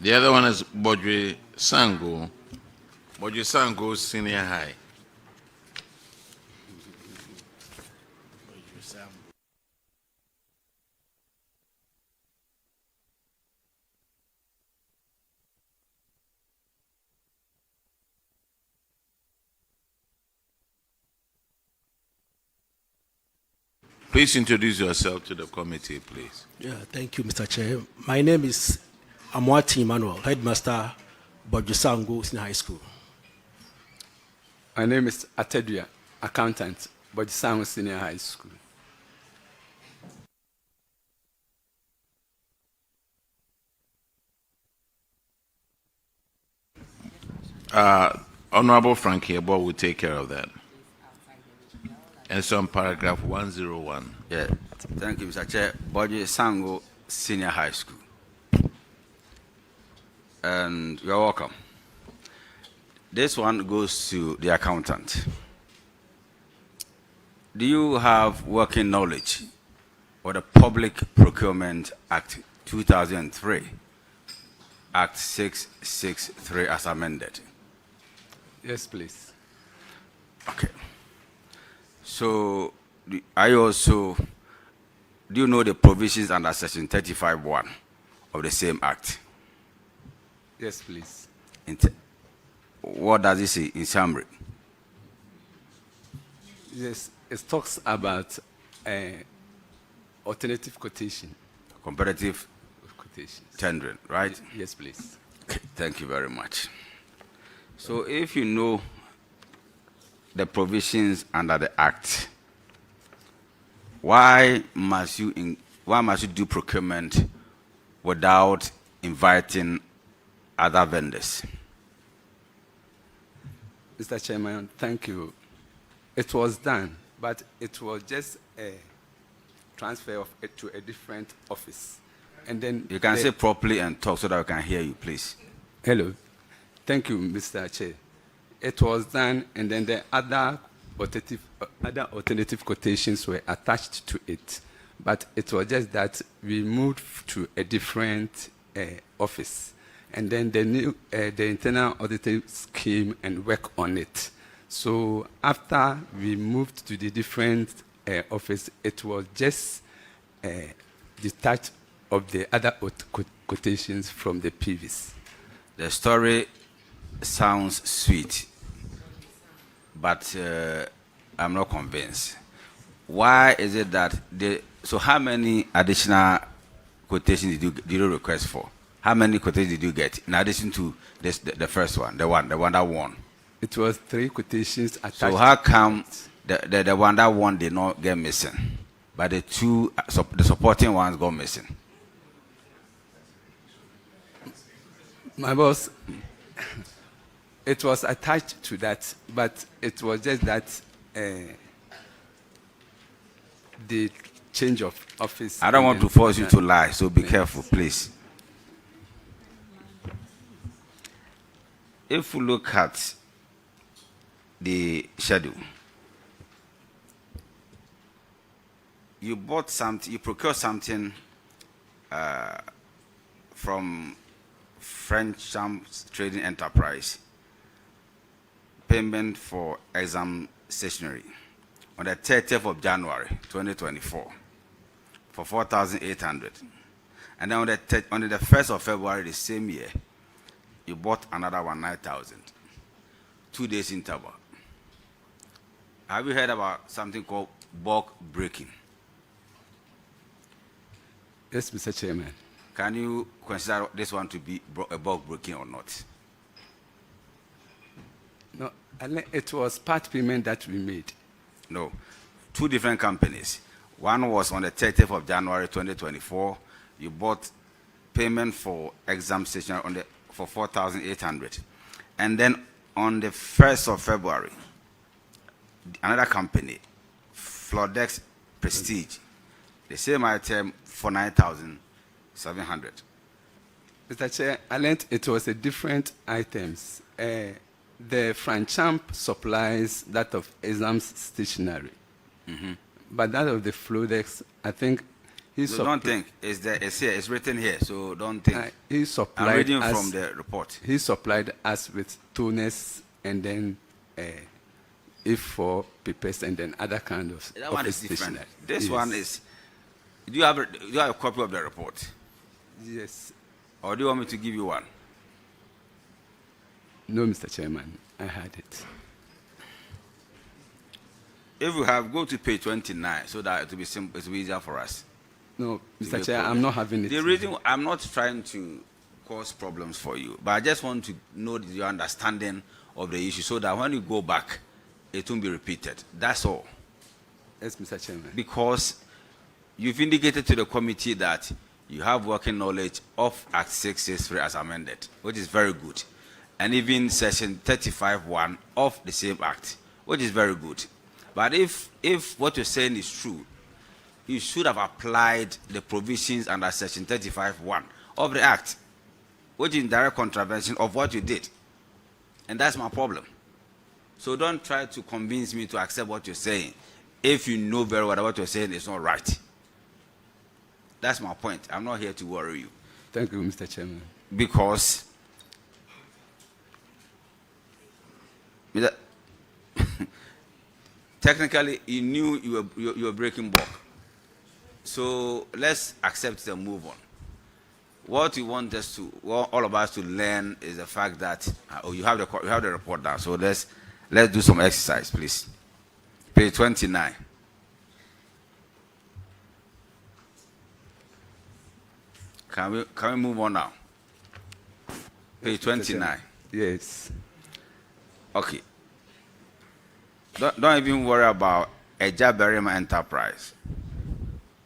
The other one is Bodri Sango. Bodri Sango Senior High. Please introduce yourself to the committee, please. Yeah, thank you, Mr. Chair. My name is Amwati Emmanuel, Headmaster, Bojusango Senior High School. My name is Atedria, Accountant, Bojusango Senior High School. Honorable Frankie Ebo will take care of that. And so on paragraph 101. Yeah, thank you, Mr. Chair. Bojusango Senior High School. And you're welcome. This one goes to the accountant. Do you have working knowledge of the Public Procurement Act 2003, Act 663 as amended? Yes, please. Okay. So, do you know the provisions under section 35(1) of the same act? Yes, please. What does it say in summary? Yes, it talks about alternative quotation. Competitive quotation. Tendering, right? Yes, please. Okay, thank you very much. So if you know the provisions under the act, why must you do procurement without inviting other vendors? Mr. Chairman, thank you. It was done, but it was just a transfer of it to a different office. And then you can say properly and talk so that I can hear you, please. Hello. Thank you, Mr. Chair. It was done, and then the other alternative quotations were attached to it. But it was just that we moved to a different office. And then the internal auditors came and worked on it. So after we moved to the different office, it was just detached of the other quotations from the previous. The story sounds sweet, but I'm not convinced. Why is it that so how many additional quotations did you request for? How many quotations did you get in addition to this, the first one, the one that won? It was 3 quotations attached. So how come the one that won did not get missing, but the 2 the supporting ones got missing? My boss, it was attached to that, but it was just that the change of office. I don't want to force you to lie, so be careful, please. If we look at the schedule, you bought something, you procured something from French Trading Enterprise, payment for exam stationery on the 30th of January 2024 for 4,800, and then on the 1st of February the same year you bought another one 9,000. 2 days interval. Have you heard about something called bulk breaking? Yes, Mr. Chairman. Can you consider this one to be a bulk breaking or not? No, it was part payment that we made. No. 2 different companies. One was on the 30th of January 2024. You bought payment for exam station for 4,800. And then on the 1st of February, another company, Flodex Prestige, the same item for 9,700. Mr. Chair, I learned it was a different items. The Franchamp supplies that of exams stationery. But that of the Flodex, I think he so don't think. It's here. It's written here, so don't think. He supplied I'm reading us, from the report. He supplied us with toners and then A4 papers and then other kind of That one is different. stationery. This Yes. one is. Do you have a copy of the report? Yes. Or do you want me to give you one? No, Mr. Chairman, I had it. If you have, go to page 29 so that it will be simple, it will be easier for us. No, Mr. Chair, I'm not having it. The reason I'm not trying to cause problems for you, but I just want to know your understanding of the issue so that when you go back, it won't be repeated. That's all. Yes, Mr. Chairman. Because you've indicated to the committee that you have working knowledge of Act 663 as amended, which is very good. And even Section 35(1) of the same Act, which is very good. But if what you're saying is true, you should have applied the provisions under Section 35(1) of the Act, which is in direct contravention of what you did. And that's my problem. So don't try to convince me to accept what you're saying if you know very well that what you're saying is not right. That's my point. I'm not here to worry you. Thank you, Mr. Chairman. Because technically you knew you were breaking bulk. So let's accept it and move on. What you want us to, all of us to learn is the fact that you have the report down. So let's do some exercise, please. Page 29. Can we move on now? Page 29. Yes. Okay. Don't even worry about a Berekum enterprise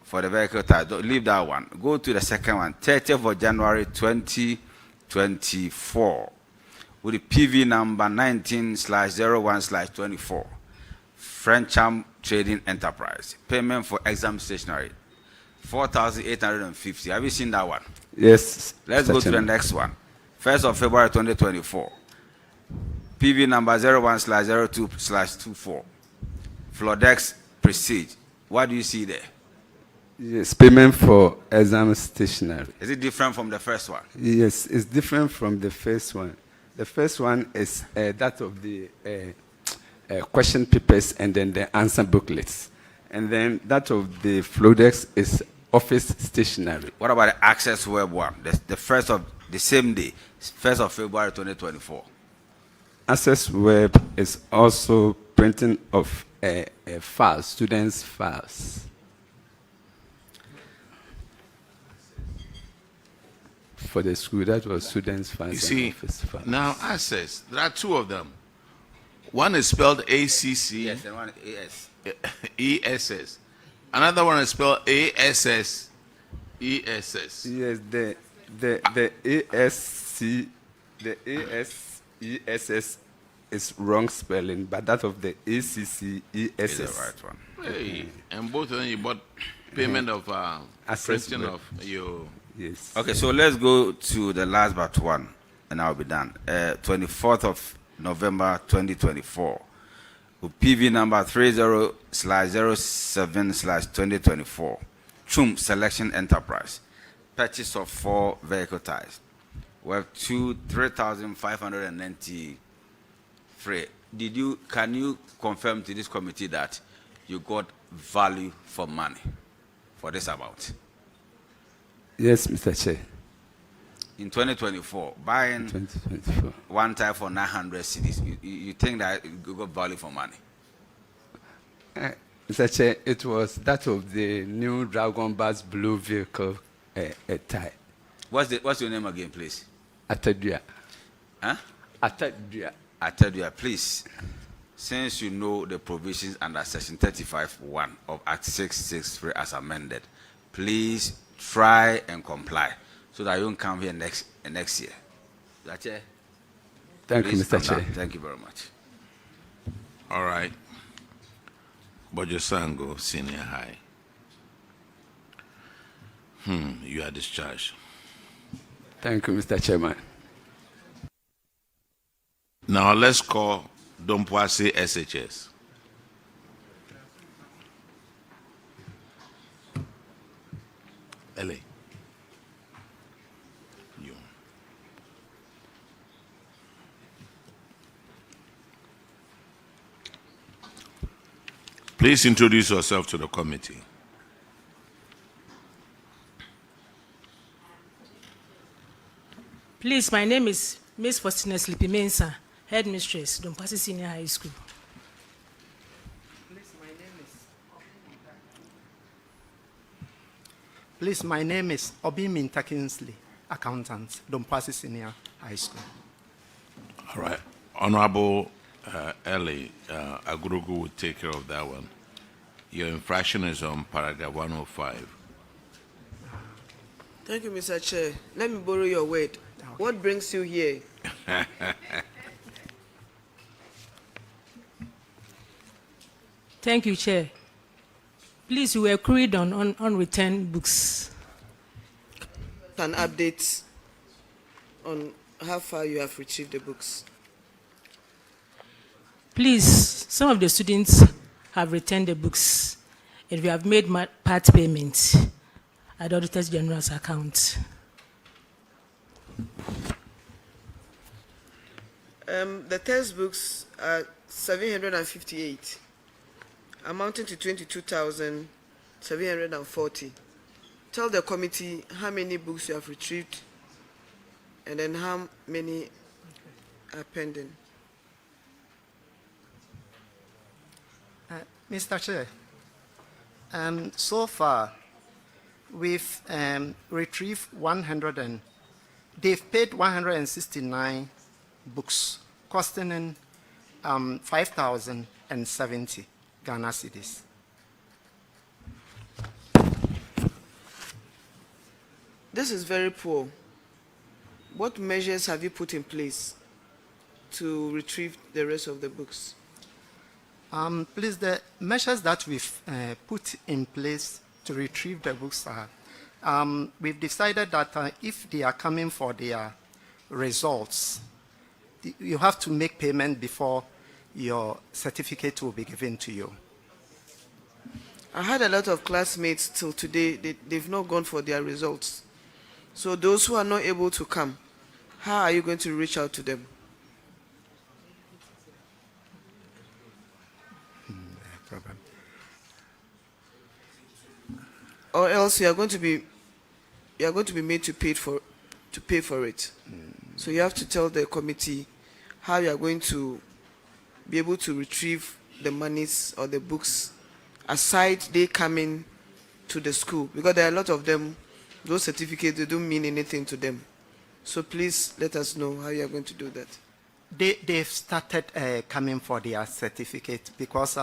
for the vehicle type. Don't leave that one. Go to the second one, 30th of January 2024, with the PV number 19/01/24. Frencham Trading Enterprise. Payment for exam stationery, 4,850. Have you seen that one? Yes. Let's go to the next one. 1st of February 2024. PV number 01/02/24. Flodex Prestige. What do you see there? Yes, payment for exam stationery. Is it different from the first one? Yes, it's different from the first one. The first one is that of the question papers and then the answer booklets. And then that of the Flodex is office stationery. What about the Access Web one? The first of the same day, 1st of February 2024. Access Web is also printing of files, students' files. For the school, that was students' files. You see, and office files. now Access, there are 2 of them. One is spelled ACC. Yes, and one AS. ESS. Another one is spelled ASS. ESS. Yes, the ASC, the AS ESS is wrong spelling, but that of the ACC ESS is the right one. Hey, and both of them you bought payment of question of your. Yes. Okay, so let's go to the last but one, and I'll be done. 24th of November 2024. With PV number 30/07/2024. Chum Selection Enterprise. Purchase of 4 vehicle tires. We have 3,593. Can you confirm to this committee that you got value for money for this amount? Yes, Mr. Chair. In 2024, buying 1 tire for 900 cedis, you think that you got value for money? Mr. Chair, it was that of the new Dragon Bus blue vehicle tire. What's your name again, please? Atadua. Huh? Atadua. Atadua, please. Since you know the provisions under Section 35(1) of Act 663 as amended, please try and comply so that you don't come here next year. That's it. Thank you, Mr. Chair. Thank you very much. All right. Bojosango Senior High. You are discharged. Thank you, Mr. Chairman. Now let's call Bompata SHS. LA. You. Please introduce yourself to the committee. Please, my name is Miss Faustina Sleepy Mensa, Headmistress, Kumasi Senior High School. Please, my name is Obi Minta Kingsley, Accountant, Kumasi Senior High School. All right. Honorable Ellie, Agogo will take care of that one. Your infraction is on paragraph 105. Thank you, Mr. Chair. Let me borrow your word. What brings you here? Thank you, Chair. Please, you were queried on unreturned books. An update on how far you have retrieved the books. Please, some of the students have returned the books, and we have made part payment at the Auditor General's account. The textbooks are 758, amounting to 22,740. Tell the committee how many books you have retrieved and then how many are pending. Mr. Chair, so far we've retrieved they've paid 169 books costing 5,070 Ghana cedis. This is very poor. What measures have you put in place to retrieve the rest of the books? Please, the measures that we've put in place to retrieve the books are, we've decided that if they are coming for their results, you have to make payment before your certificate will be given to you. I had a lot of classmates till today, they've not gone for their results. So those who are not able to come, how are you going to reach out to them? Problem. Or else you are going to be made to pay for it. So you have to tell the committee how you are going to be able to retrieve the monies or the books aside they coming to the school, because there are a lot of them, those certificates, they don't mean anything to them. So please let us know how you are going to do that. They've started coming for their certificate because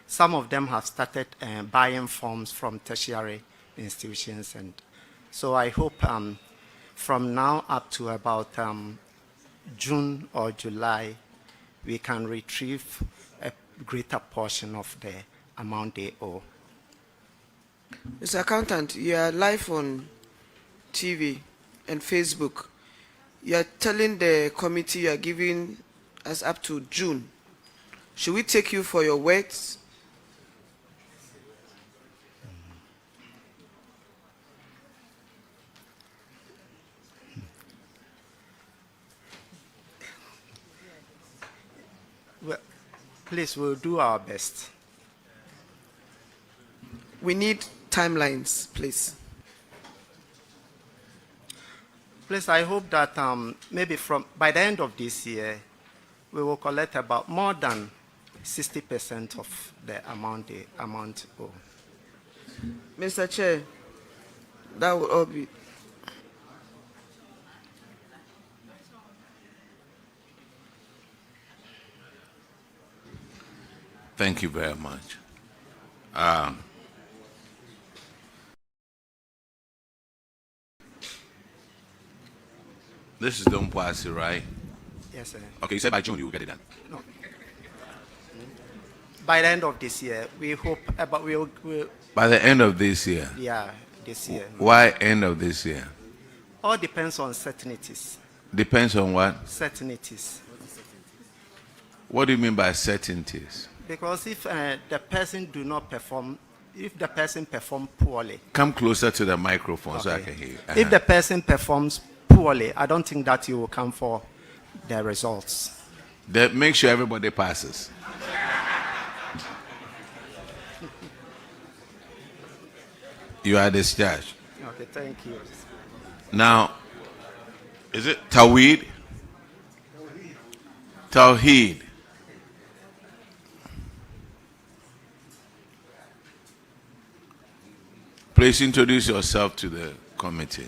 some of them have started buying forms from tertiary institutions, and so I hope from now up to about June or July, we can retrieve a greater portion of the amount they owe. Mr. Accountant, you are live on TV and Facebook. You are telling the committee you are giving us up to June. Should we take you for your words? Well, please, we'll do our best. We need timelines, please. Please, I hope that maybe by the end of this year, we will collect about more than 60% of the amount owed. Mr. Chair, that will all be. Thank you very much. This is Donasi, right? Yes, sir. Okay, you said by June you will get it done. No. By the end of this year, we hope about we'll By the end of this year? Yeah, this year. Why end of this year? All depends on certainties. Depends on what? Certainties. What do you mean by certainties? Because if the person do not perform, if the person perform poorly. Come closer to the microphone so I can hear you. If the person performs poorly, I don't think that you will come for the results. Make sure everybody passes. You are discharged. Okay, thank you. Now, is it Tawid? Tawheed. Please introduce yourself to the committee.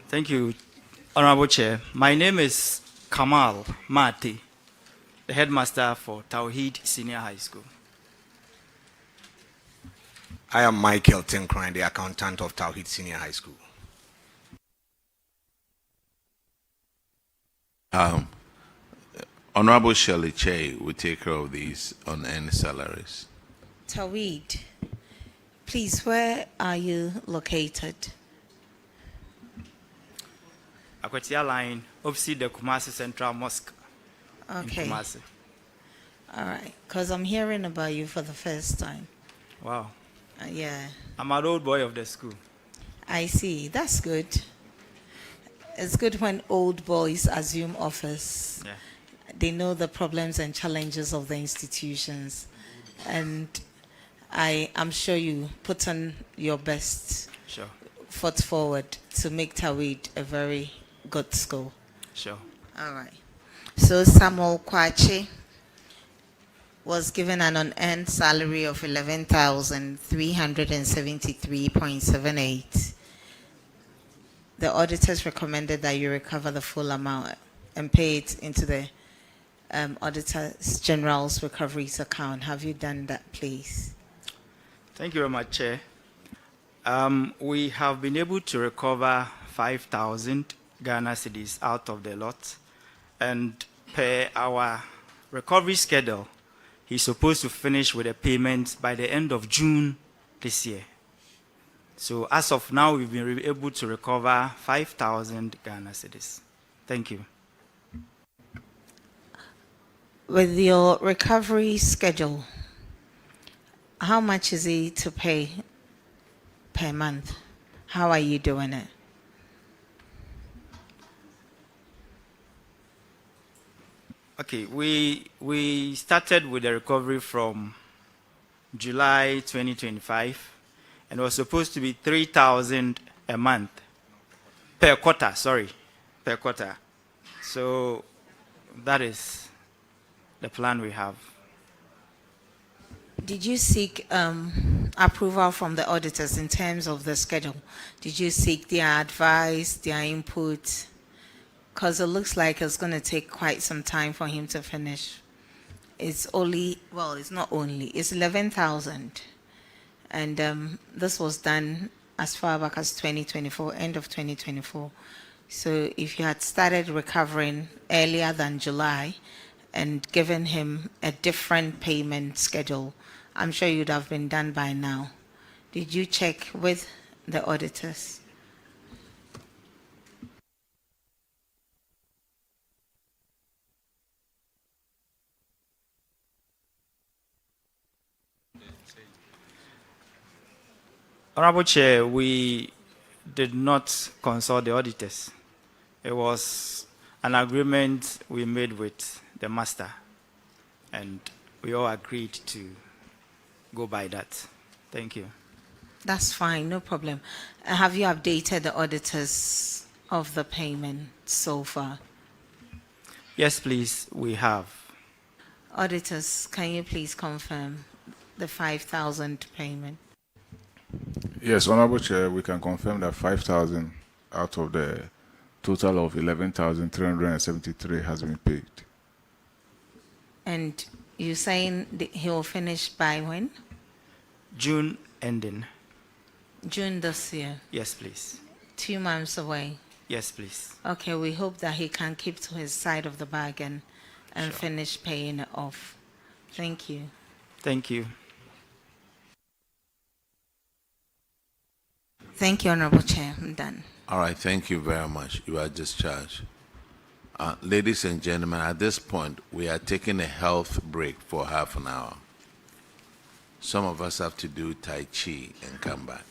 Thank you, Honorable Chair. My name is Kamal Mati, the headmaster for Tawhed Senior High School. I am Michael Tinkran, the accountant of Tawhed Senior High School. Honorable Shirley Che will take care of these unearned salaries. Tawid, please, where are you located? Akwatia line, opposite the Kumasi Central Mosque. Okay. In Kumasi. All right, because I'm hearing about you for the first time. Wow. Yeah. I'm an old boy of the school. I see. That's good. It's good when old boys assume office. Yeah. They know the problems and challenges of the institutions. And I'm sure you put on your best foot forward to make Tawid a very good school. Sure. All right. So Samuel Kwache was given an unearned salary of 11,373.78. The auditors recommended that you recover the full amount and pay it into the Auditor's General's recoveries account. Have you done that, please? Thank you very much, Chair. We have been able to recover 5,000 Ghana cedis out of the lot, and per our recovery schedule, he's supposed to finish with the payments by the end of June this year. So as of now, we've been able to recover 5,000 Ghana cedis. Thank you. With your recovery schedule, how much is it to pay per month? How are you doing it? Okay, we started with the recovery from July 2025, and it was supposed to be 3,000 a month per quarter. Per quarter. So that is the plan we have. Did you seek approval from the auditors in terms of the schedule? Did you seek their advice, their input? Because it looks like it's going to take quite some time for him to finish. it's only, well, it's not only, it's 11,000. And this was done as far back as 2024, end of 2024. So if you had started recovering earlier than July and given him a different payment schedule, I'm sure you'd have been done by now. Did you check with the auditors? Honorable Chair, we did not consult the auditors. It was an agreement we made with the master, and we all agreed to go by that. Thank you. That's fine, no problem. Have you updated the auditors of the payment so far? Yes, please, we have. Auditors, can you please confirm the 5,000 payment? Yes, Honorable Chair, we can confirm that 5,000 out of the total of 11,373 has been paid. And you're saying that he will finish by when? June ending. June this year? Yes, please. 2 months away? Yes, please. Okay, we hope that he can keep to his side of the bargain and finish paying it off. Thank you. Thank you. Thank you, Honorable Chair. I'm done. All right, thank you very much. You are discharged. Ladies and gentlemen, at this point, we are taking a health break for half an hour. Some of us have to do Tai Chi and come back.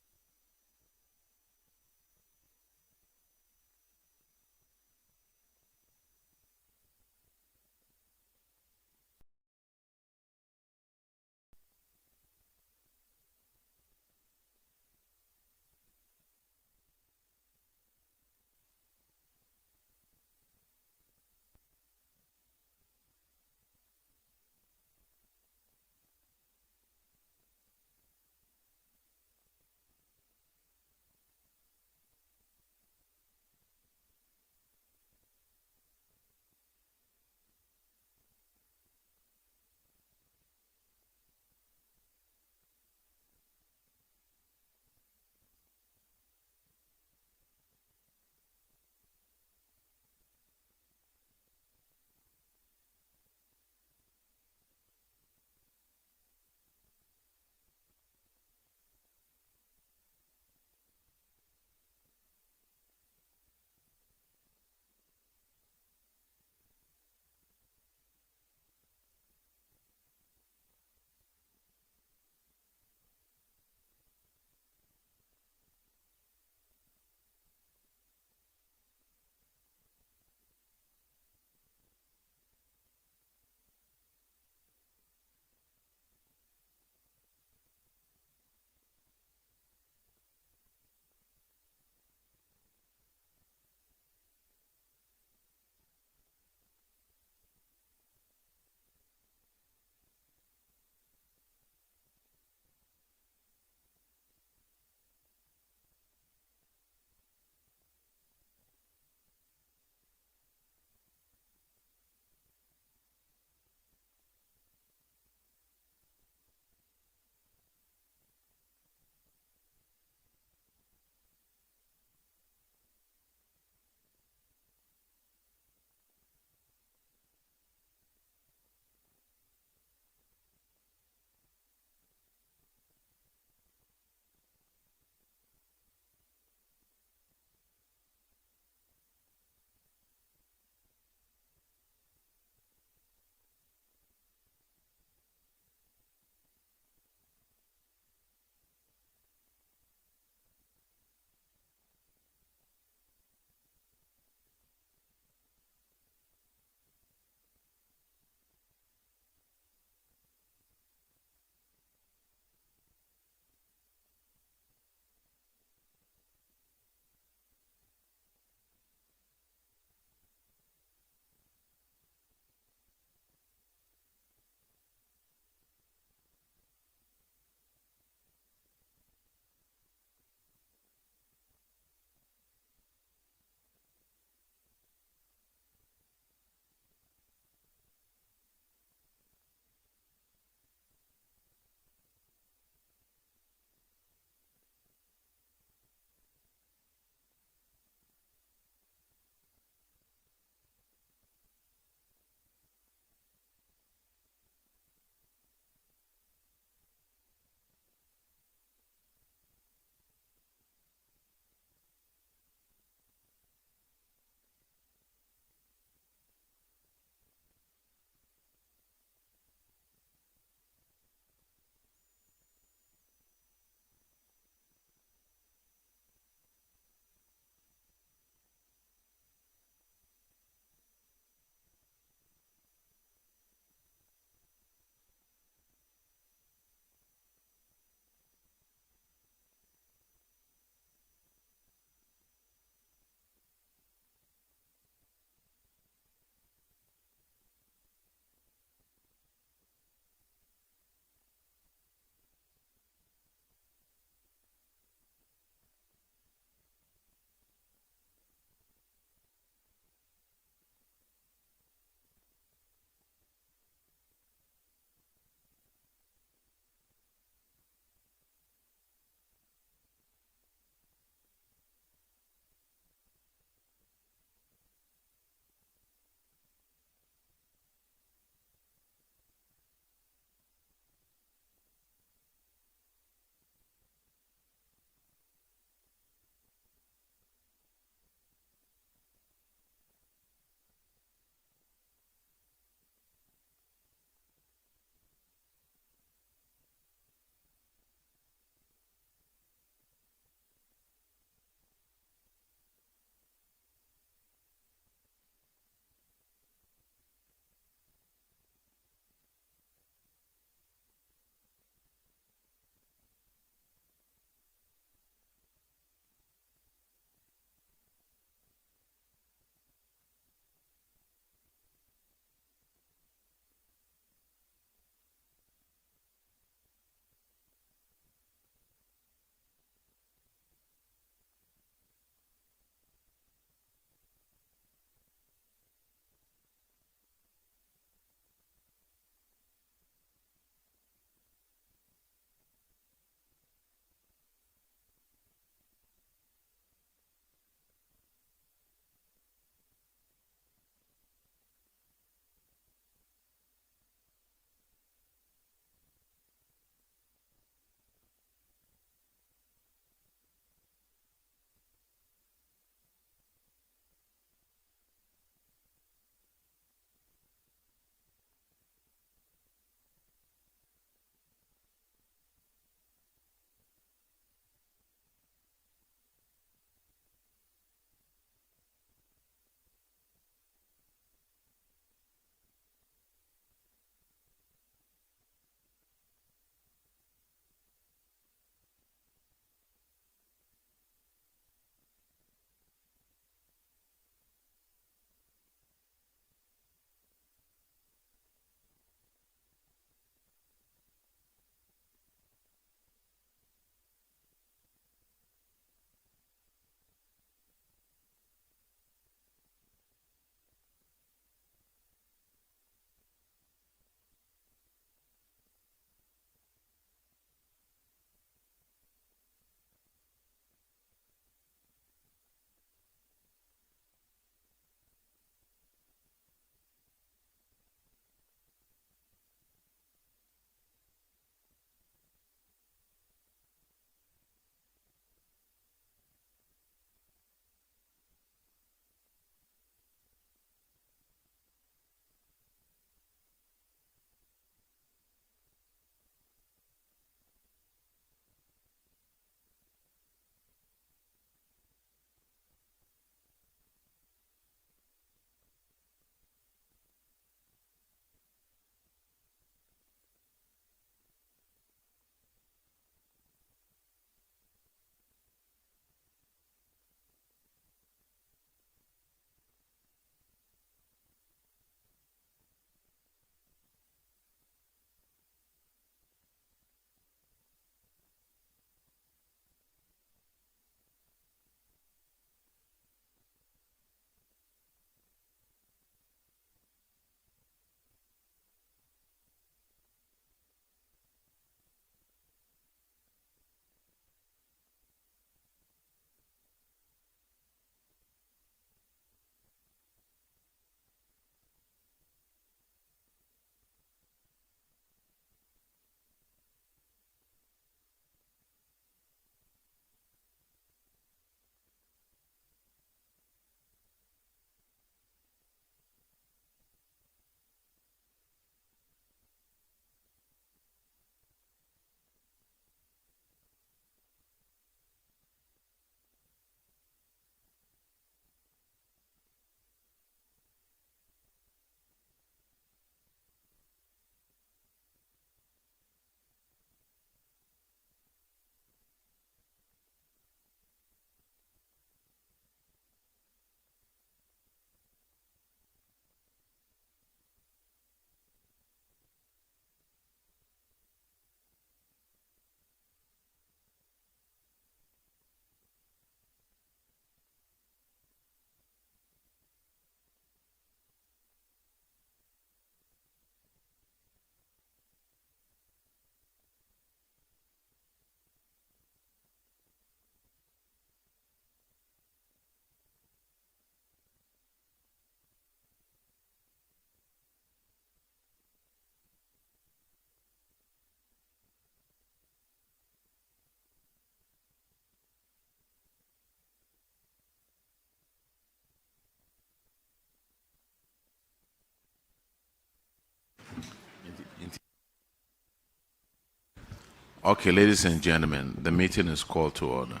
Okay, ladies and gentlemen, the meeting is called to order.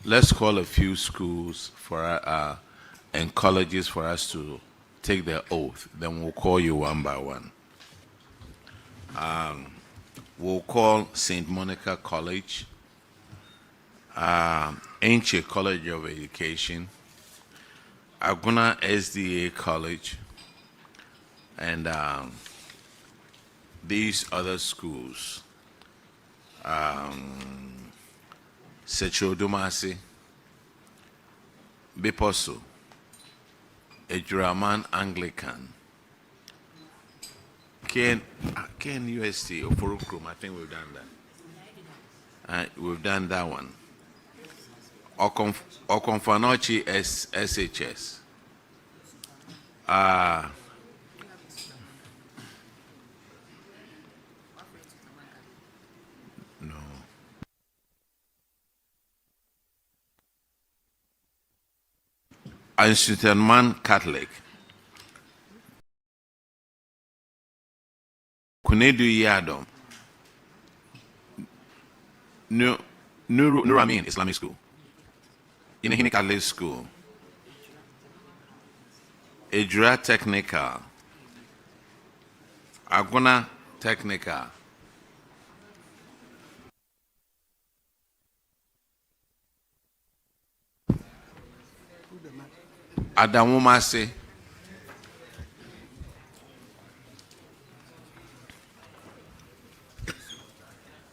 Let's call a few schools and colleges for us to take their oath. Then we'll call you one by one. We'll call St. Monica College, Enche College of Education, Auna SDA College, and these other schools. Sechodumasi, Bibosu, Edraan Anglican, KNUST, Berekum, I think we've done that. We've done that one. Okonfanochi SHS. No. Sutman Catholic. Kunedu Yadom. Nuru Amin Islamic School. Yahin Catholic School. Edraan Technical. Auna Technical. Adamumase.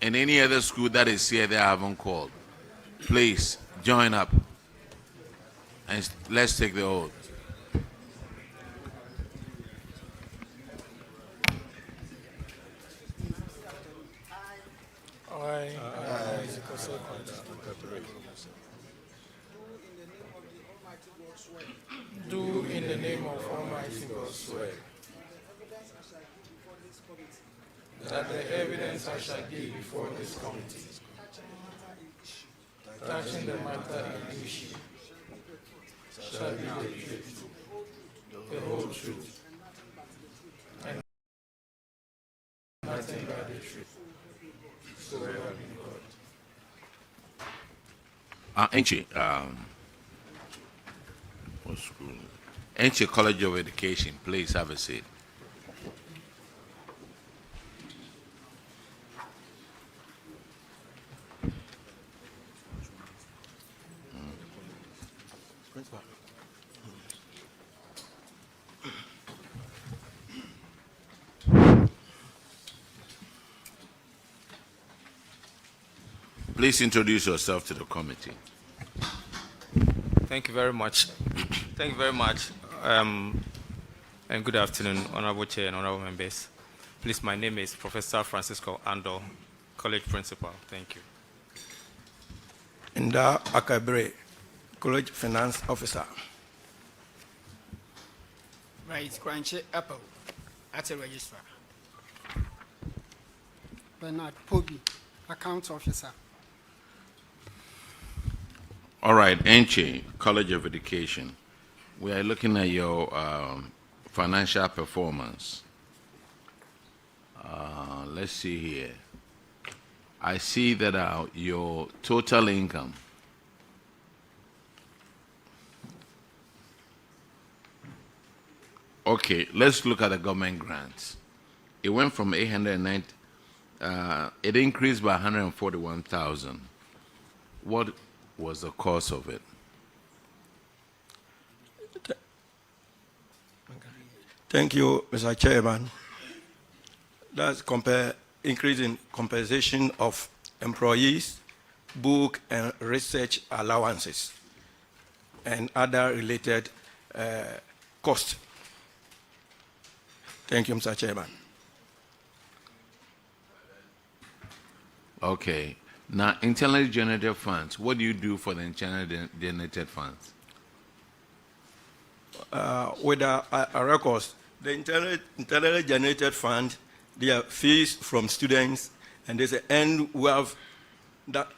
And any other school that is here that I haven't called, please join up and let's take the oath. Do in the name of Almighty God swear that the evidence I shall give before this committee touching the matter in issue shall be the truth, the whole truth, and nothing but the truth. So help me God. Enche, what school? Enche College of Education, please have a seat. Please introduce yourself to the committee. Thank you very much. Thank you very much. And good afternoon, Honorable Chair and Honorable Members. Please, my name is Professor Francisco Ando, College Principal. Thank you. Nda Akabre, College Finance Officer. Right, Crunchy Apple, at a registrar. Bernard Pobi, Account Officer. All right, Enche College of Education. We are looking at your financial performance. Let's see here. I see that your total income okay, let's look at the government grants. It went from 890, it increased by 141,000. What was the cause of it? Thank you, Mr. Chairman. That's increase in compensation of employees, book and research allowances, and other related costs. Thank you, Mr. Chairman. Okay. Now, internally generated funds, what do you do for the internally generated funds? With our records, the internally generated fund, they are fees from students, and there's an end we have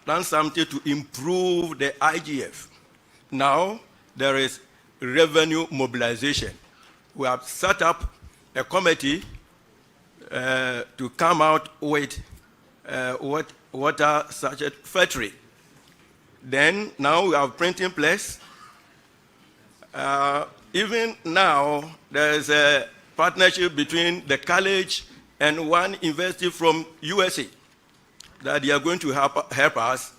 done something to improve the IGF. Now, there is revenue mobilization. We have set up a committee to come out with water sachet factory. Then now we have printing press. Even now, there's a partnership between the college and one university from USA that they are going to help us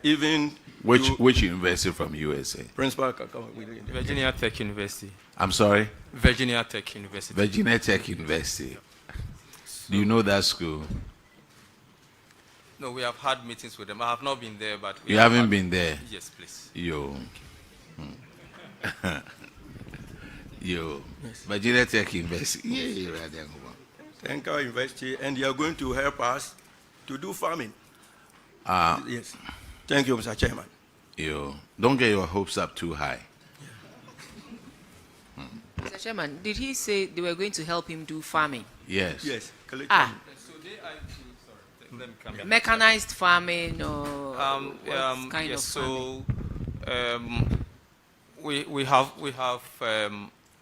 even. Which university from USA? Principal Virginia Tech University. I'm sorry? Virginia Tech University. Virginia Tech University. Do you know that school? No, we have had meetings with them. I have not been there, but... You haven't been there? Yes, please. Yo. Yo. Yes. Virginia Tech University. Yeah, right there. Technical University, and they are going to help us to do farming. Yes. Thank you, Mr. Chairman. Yo. Don't get your hopes up too high. Mr. Chairman, did he say they were going to help him do farming? Yes. Yes. So they are mechanized farming or what kind of farming? We have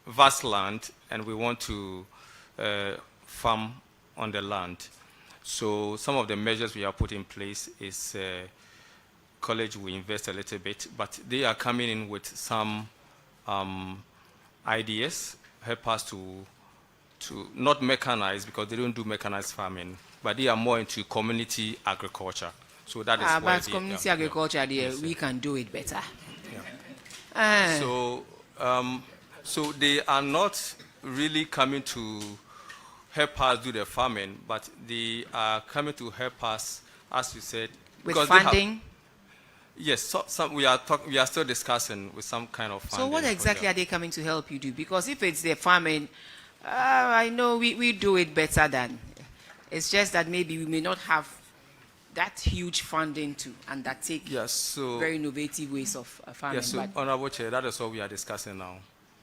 vast land, and we want to farm on the land. So some of the measures we have put in place is college will invest a little bit, but they are coming in with some ideas, help us to not mechanize, because they don't do mechanized farming, but they are more into community agriculture. So that is why but community agriculture, yes, we can do it better. So they are not really coming to help us do the farming, but they are coming to help us, as you said, with funding. Yes, we are still discussing with some kind of funding. So what exactly are they coming to help you do? Because if it's the farming, I know we do it better than. It's just that maybe we may not have that huge funding to undertake very innovative ways of farming. Yes, so Honorable Chair, that is what we are discussing now.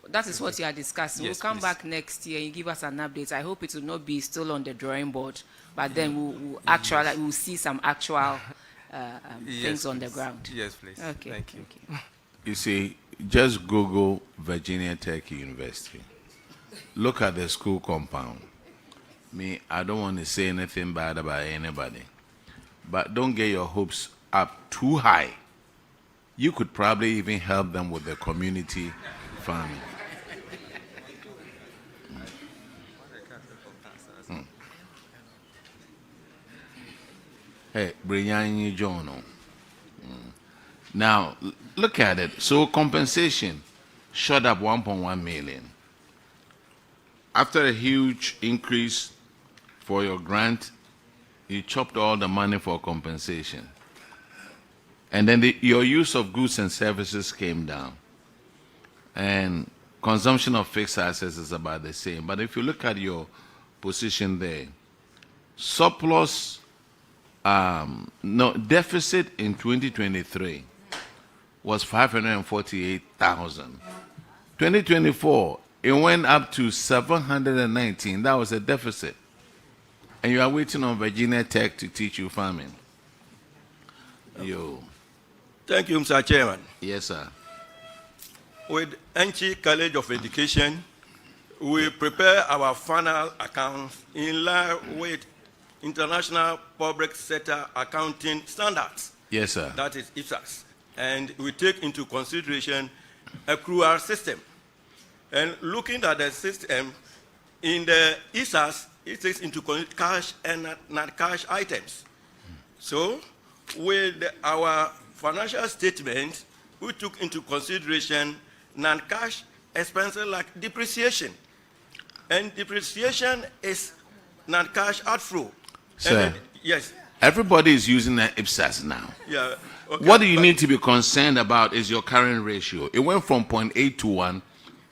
That is what you are discussing. Yes, we'll come back next year and give us an update. I hope it will not be still on the drawing board, but then we'll see some actual things on the ground. Yes, please. Okay. Thank you. You see, just Google Virginia Tech University. Look at the school compound. I don't want to say anything bad about anybody, but don't get your hopes up too high. You could probably even help them with the community farming. Hey, Brianni Jono. Now, look at it. So compensation shot up 1.1 million. After a huge increase for your grant, you chopped all the money for compensation. And then your use of goods and services came down. And consumption of fixed assets is about the same. But if you look at your position there, surplus, deficit in 2023 was 548,000. 2024, it went up to 719. That was a deficit. And you are waiting on Virginia Tech to teach you farming. Yo. Thank you, Mr. Chairman. Yes, sir. With NC College of Education, we prepare our final accounts in line with International Public Sector Accounting Standards. Yes, sir. That is IPSAS. And we take into consideration accrual system. And looking at the system, in the IPSAS, it takes into consideration cash and non-cash items. So, with our financial statement, we took into consideration non-cash expenses like depreciation. And depreciation is non-cash outflow. Sir, yes. Everybody is using the IPSAS now. Yeah. Okay, what do you need to be concerned about is your current ratio. It went from 0.8 to 1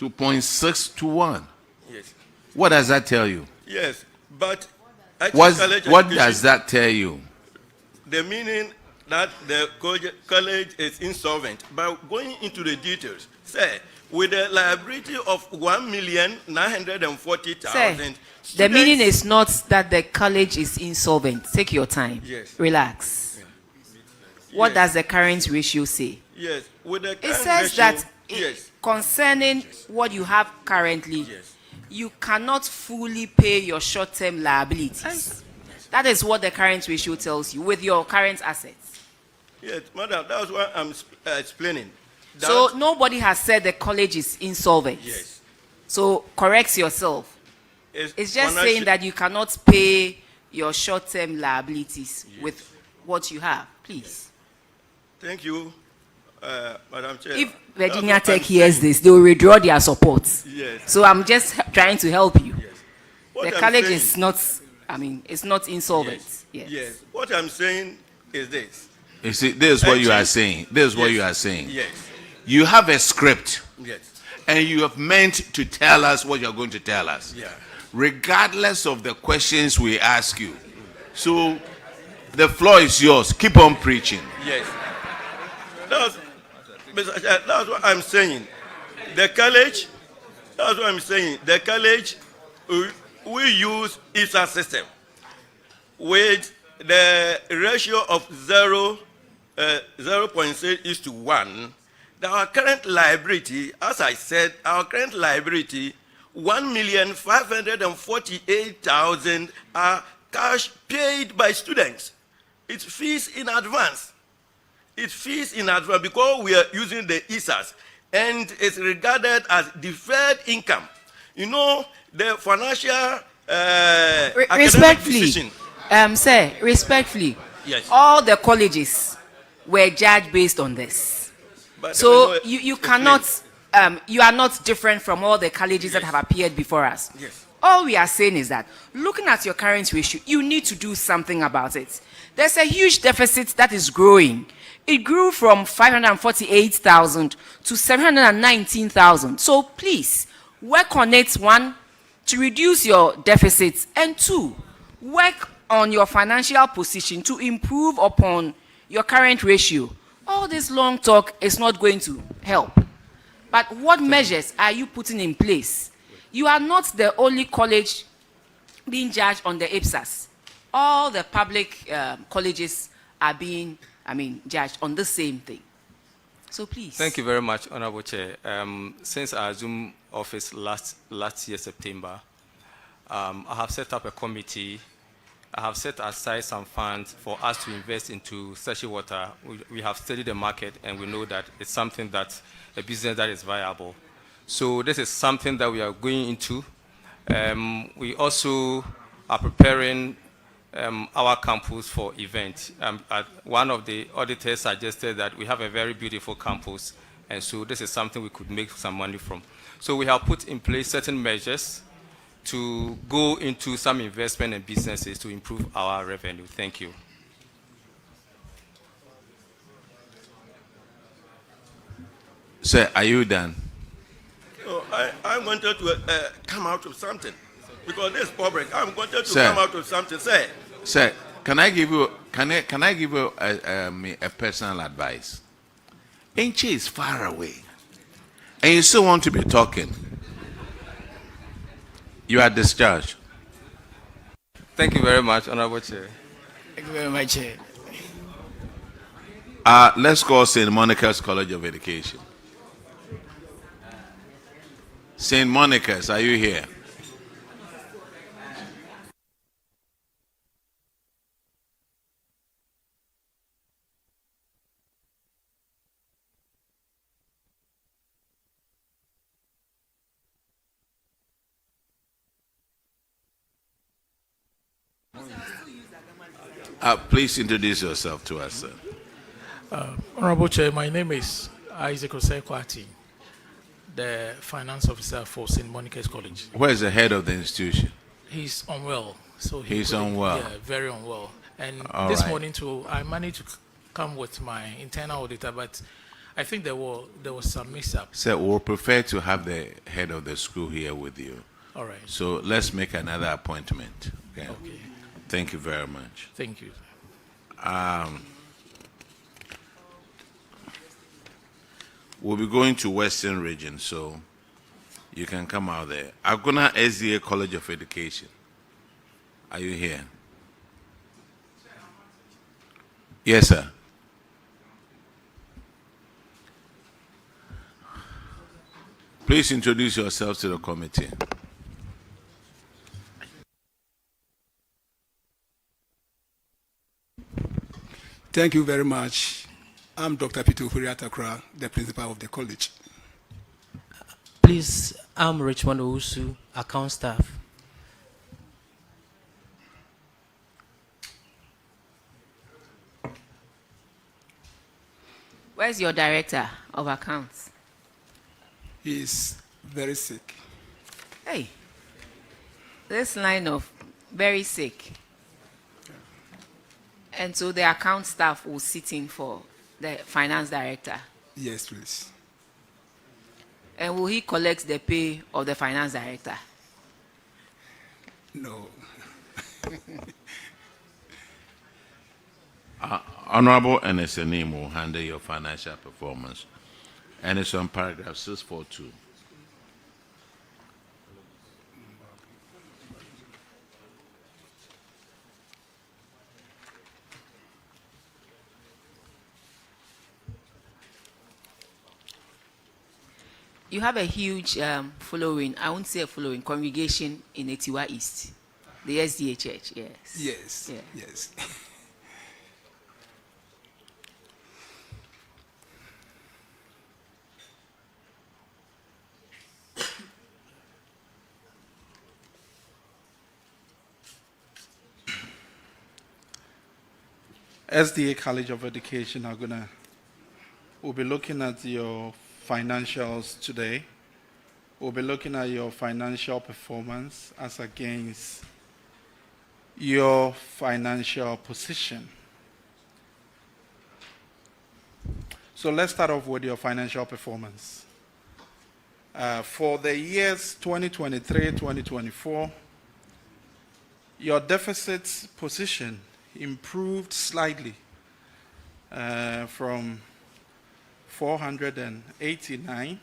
to 0.6 to 1. Yes. What does that tell you? Yes, but what does that tell you? The meaning that the college is insolvent. But going into the details, say, with a liability of 1,940,000. The meaning is not that the college is insolvent. Take your time. Yes. Relax. Yeah. What does the current ratio say? Yes. With the it says ratio, that concerning what you have currently, you cannot fully pay your short-term liabilities. That is what the current ratio tells you with your current assets. Yes, madam, that's what I'm explaining. So nobody has said the college is insolvent. Yes. So correct yourself. It's just saying that you cannot pay your short-term liabilities with what you have. Please. Thank you, Madam Chair. If Virginia Tech hears this, they will withdraw their support. Yes. So I'm just trying to help you. What The I'm college saying- is not, it's not insolvent. Yes. What I'm saying is this. You see, this is what you are saying. This is what you are saying. Yes. You have a script. Yes. And you have meant to tell us what you're going to tell us. Yeah. Regardless of the questions we ask you. So the floor is yours. Keep on preaching. Yes. That's what I'm saying. The college, that's what I'm saying. The college, we use ISA system with the ratio of 0.6:1. Our current liability, as I said, our current liability, 1,548,000 are cash paid by students. It's fees in advance. It's fees in advance because we are using the ISAs, and it's regarded as deferred income. You know, the financial academic Respectfully, decision. sir, respectfully, Yes. all the colleges were judged based on this. But So you cannot, you are not different from all the colleges that have appeared before us. Yes. All we are saying is that looking at your current ratio, you need to do something about it. There's a huge deficit that is growing. It grew from 548,000 to 719,000. So please work on it, one, to reduce your deficits, and two, work on your financial position to improve upon your current ratio. All this long talk is not going to help. But what measures are you putting in place? You are not the only college being judged on the IPSAS. All the public colleges are being, judged on the same thing. So please. Thank you very much, Honorable Chair. Since I assumed office last year, September, I have set up a committee. I have set aside some funds for us to invest into sachet water. We have studied the market, and we know that it's something that a business that is viable. So this is something that we are going into. We also are preparing our campus for events. One of the auditors suggested that we have a very beautiful campus, and so this is something we could make some money from. So we have put in place certain measures to go into some investment and businesses to improve our revenue. Thank you. Sir, are you done? So I wanted to come out with something because this public. I wanted to Sir. come out with something. Say. Sir, can I give you a personal advice? Enche is far away, and you still want to be talking. You are discharged. Thank you very much, Honorable Chair. Thank you very much, Chair. Let's call St. Monica's College of Education. St. Monica's, are you here? Please introduce yourself to us, sir. Honorable Chair, my name is Isaac Osekwati, the finance officer for St. Monica's College. Where is the head of the institution? He's unwell. So He's unwell. Yeah, very unwell. And All this right. morning too, I managed to come with my internal auditor, but I think there was some mix-up. Sir, we'll prefer to have the head of the school here with you. All right. So let's make another appointment. Okay. Okay. Thank you very much. Thank you. We'll be going to Western Region, so you can come out there. Agona SDA College of Education. Are you here? Yes, sir. Please introduce yourselves to the committee. Thank you very much. I'm Dr. Peter Takra, the principal of the college. Please, I'm Richmond Owusu, account staff. Where's your director of accounts? He is very sick. Hey, this line of very sick. And so the account staff will sit in for the finance director. Yes, please. And will he collect the pay of the finance director? No. Honorable NSNM will handle your financial performance. And it's on paragraph 642. You have a huge following, I won't say a following, congregation in Etiwa East, the SDA Church, yes. Yes, yeah. yes. SDA College of Education we'll be looking at your financials today. We'll be looking at your financial performance as against your financial position. So let's start off with your financial performance. For the years 2023-2024, your deficit position improved slightly from 489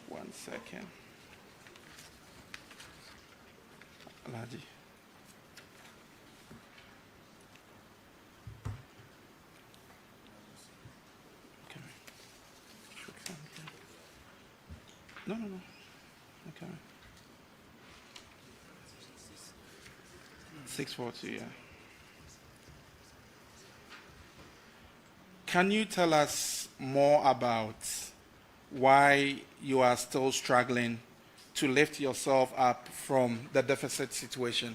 one second. Alaji. No. Okay. 642, yeah. Can you tell us more about why you are still struggling to lift yourself up from the deficit situation?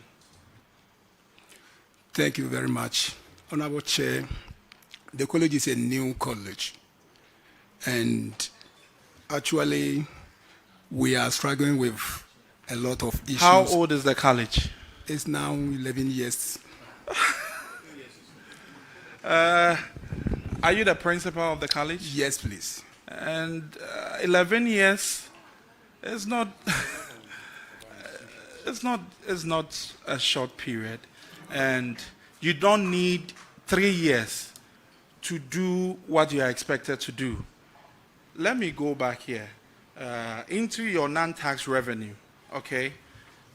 Thank you very much. Honorable Chair, the college is a new college. And actually, we are struggling with a lot of issues. How old is the college? It's now 11 years. Are you the principal of the college? Yes, please. And 11 years is not it's not a short period, and you don't need 3 years to do what you are expected to do. Let me go back here into your non-tax revenue. Okay,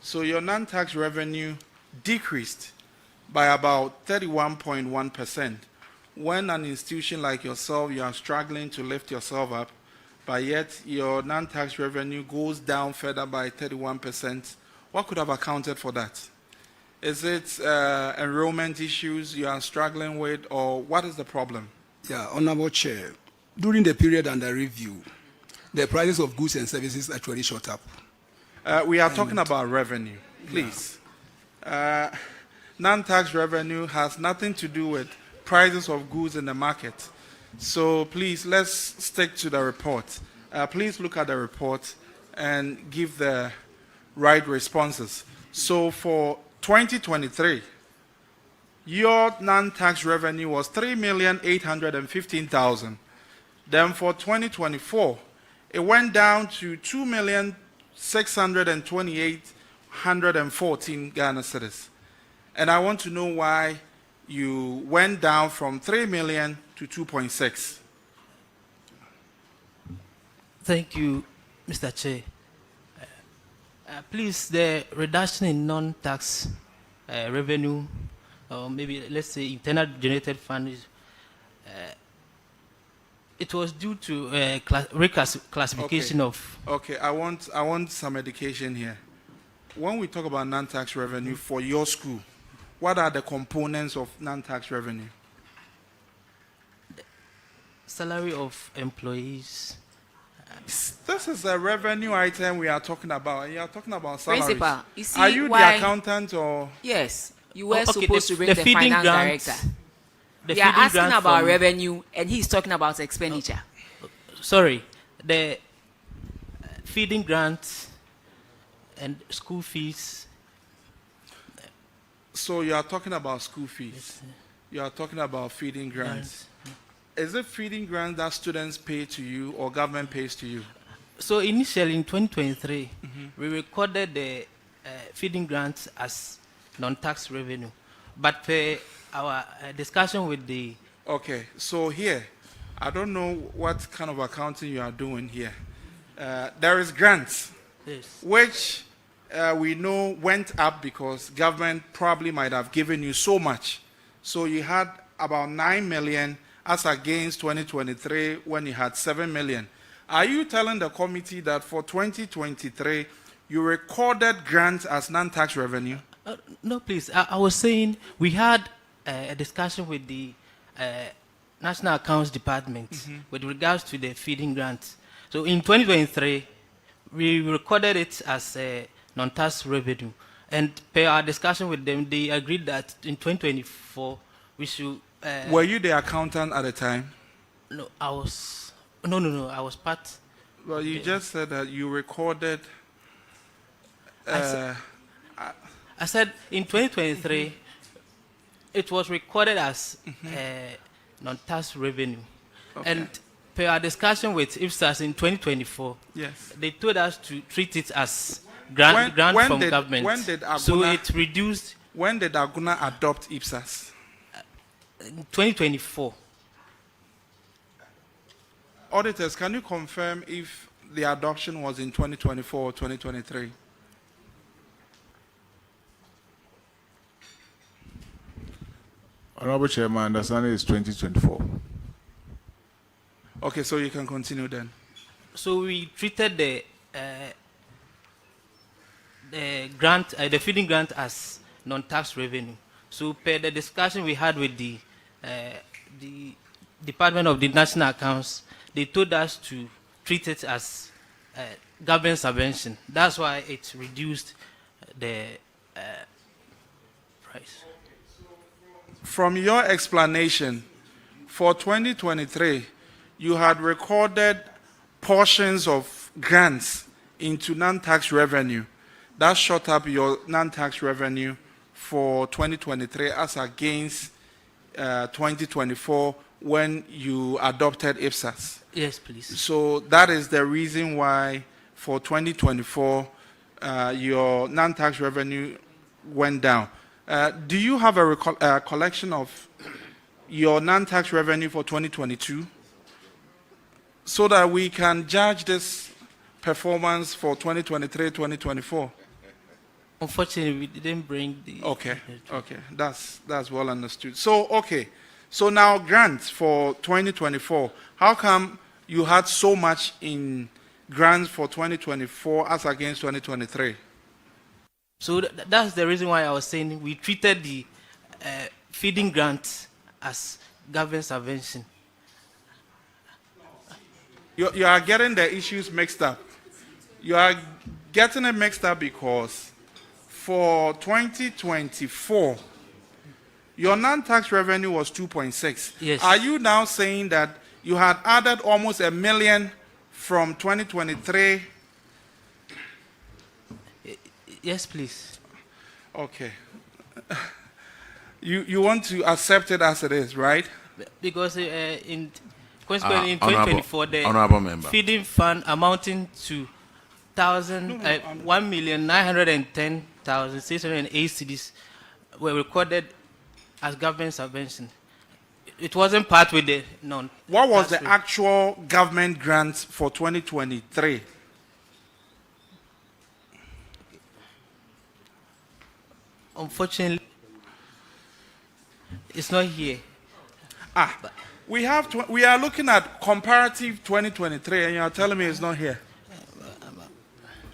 so your non-tax revenue decreased by about 31.1%. When an institution like yourself, you are struggling to lift yourself up, but yet your non-tax revenue goes down further by 31%. What could have accounted for that? Is it enrollment issues you are struggling with, or what is the problem? Yeah, Honorable Chair, during the period under review, the prices of goods and services actually shot up. We are talking about revenue, please. Yeah. Non-tax revenue has nothing to do with prices of goods in the market. So please, let's stick to the report. Please look at the report and give the right responses. So for 2023, your non-tax revenue was 3,815,000. Then for 2024, it went down to 2,628,114 Ghana cedis. And I want to know why you went down from 3 million to 2.6. Thank you, Mr. Chair. Please, the reduction in non-tax revenue, or maybe let's say internal generated fund, It was due to reclassification of. Okay, I want some education here. When we talk about non-tax revenue for your school, what are the components of non-tax revenue? Salary of employees. This is a revenue item we are talking about. You are talking about salaries. Principal, you see are you why, the accountant or? Yes, you were Okay, supposed to bring the feeding finance grants, director. the We are feeding asking grant about from- revenue, and he's talking about expenditure. Sorry, the feeding grants and school fees. So you are talking about school fees. Yes, You are talking about feeding grants. Is it feeding grants that students pay to you or government pays to you? So initially in 2023, we recorded the feeding grants as non-tax revenue, but per our discussion with the. Okay, so here, I don't know what kind of accounting you are doing here. There is grants, Yes. which we know went up because government probably might have given you so much. So you had about 9 million as against 2023 when you had 7 million. Are you telling the committee that for 2023 you recorded grants as non-tax revenue? No, please. I was saying we had a discussion with the National Accounts Department with regards to the feeding grants. So in 2023, we recorded it as a non-tax revenue. And per our discussion with them, they agreed that in 2024, we should... Were you the accountant at the time? No, I was... No, I was part... Well, you just said that you recorded... I said in 2023, it was recorded as non-tax revenue. Okay. And per our discussion with IFSAS in 2024, Yes. they told us to treat it as grant from government. When did Aguna, so it reduced... When did Aguna adopt IPSAS? In 2024. Auditors, can you confirm if the adoption was in 2024 or 2023? Honorable Chair, my understanding is 2024. Okay, so you can continue then. So we treated the grant, the feeding grant as non-tax revenue. So per the discussion we had with the Department of the National Accounts, they told us to treat it as government subvention. That's why it reduced the price. From your explanation, for 2023, you had recorded portions of grants into non-tax revenue. That shot up your non-tax revenue for 2023 as against 2024 when you adopted IPSAS. Yes, please. So that is the reason why for 2024 your non-tax revenue went down. Do you have a collection of your non-tax revenue for 2022 so that we can judge this performance for 2023, 2024? Unfortunately, we didn't bring the... Okay, that's well understood. So, okay, so now grants for 2024. How come you had so much in grants for 2024 as against 2023? So that's the reason why I was saying we treated the feeding grant as government subvention. You are getting the issues mixed up. You are getting it mixed up because for 2024, your non-tax revenue was 2.6. Yes. Are you now saying that you had added almost $1 million from 2023? Yes, please. Okay. You want to accept it as it is, right? Because consequently in Honorable 2024, the member. feeding fund amounting to 1,910,608 cedis were recorded as government subvention. It wasn't part with the non. What was the actual government grant for 2023? Unfortunately, it's not here. We are looking at comparative 2023, and you are telling me it's not here.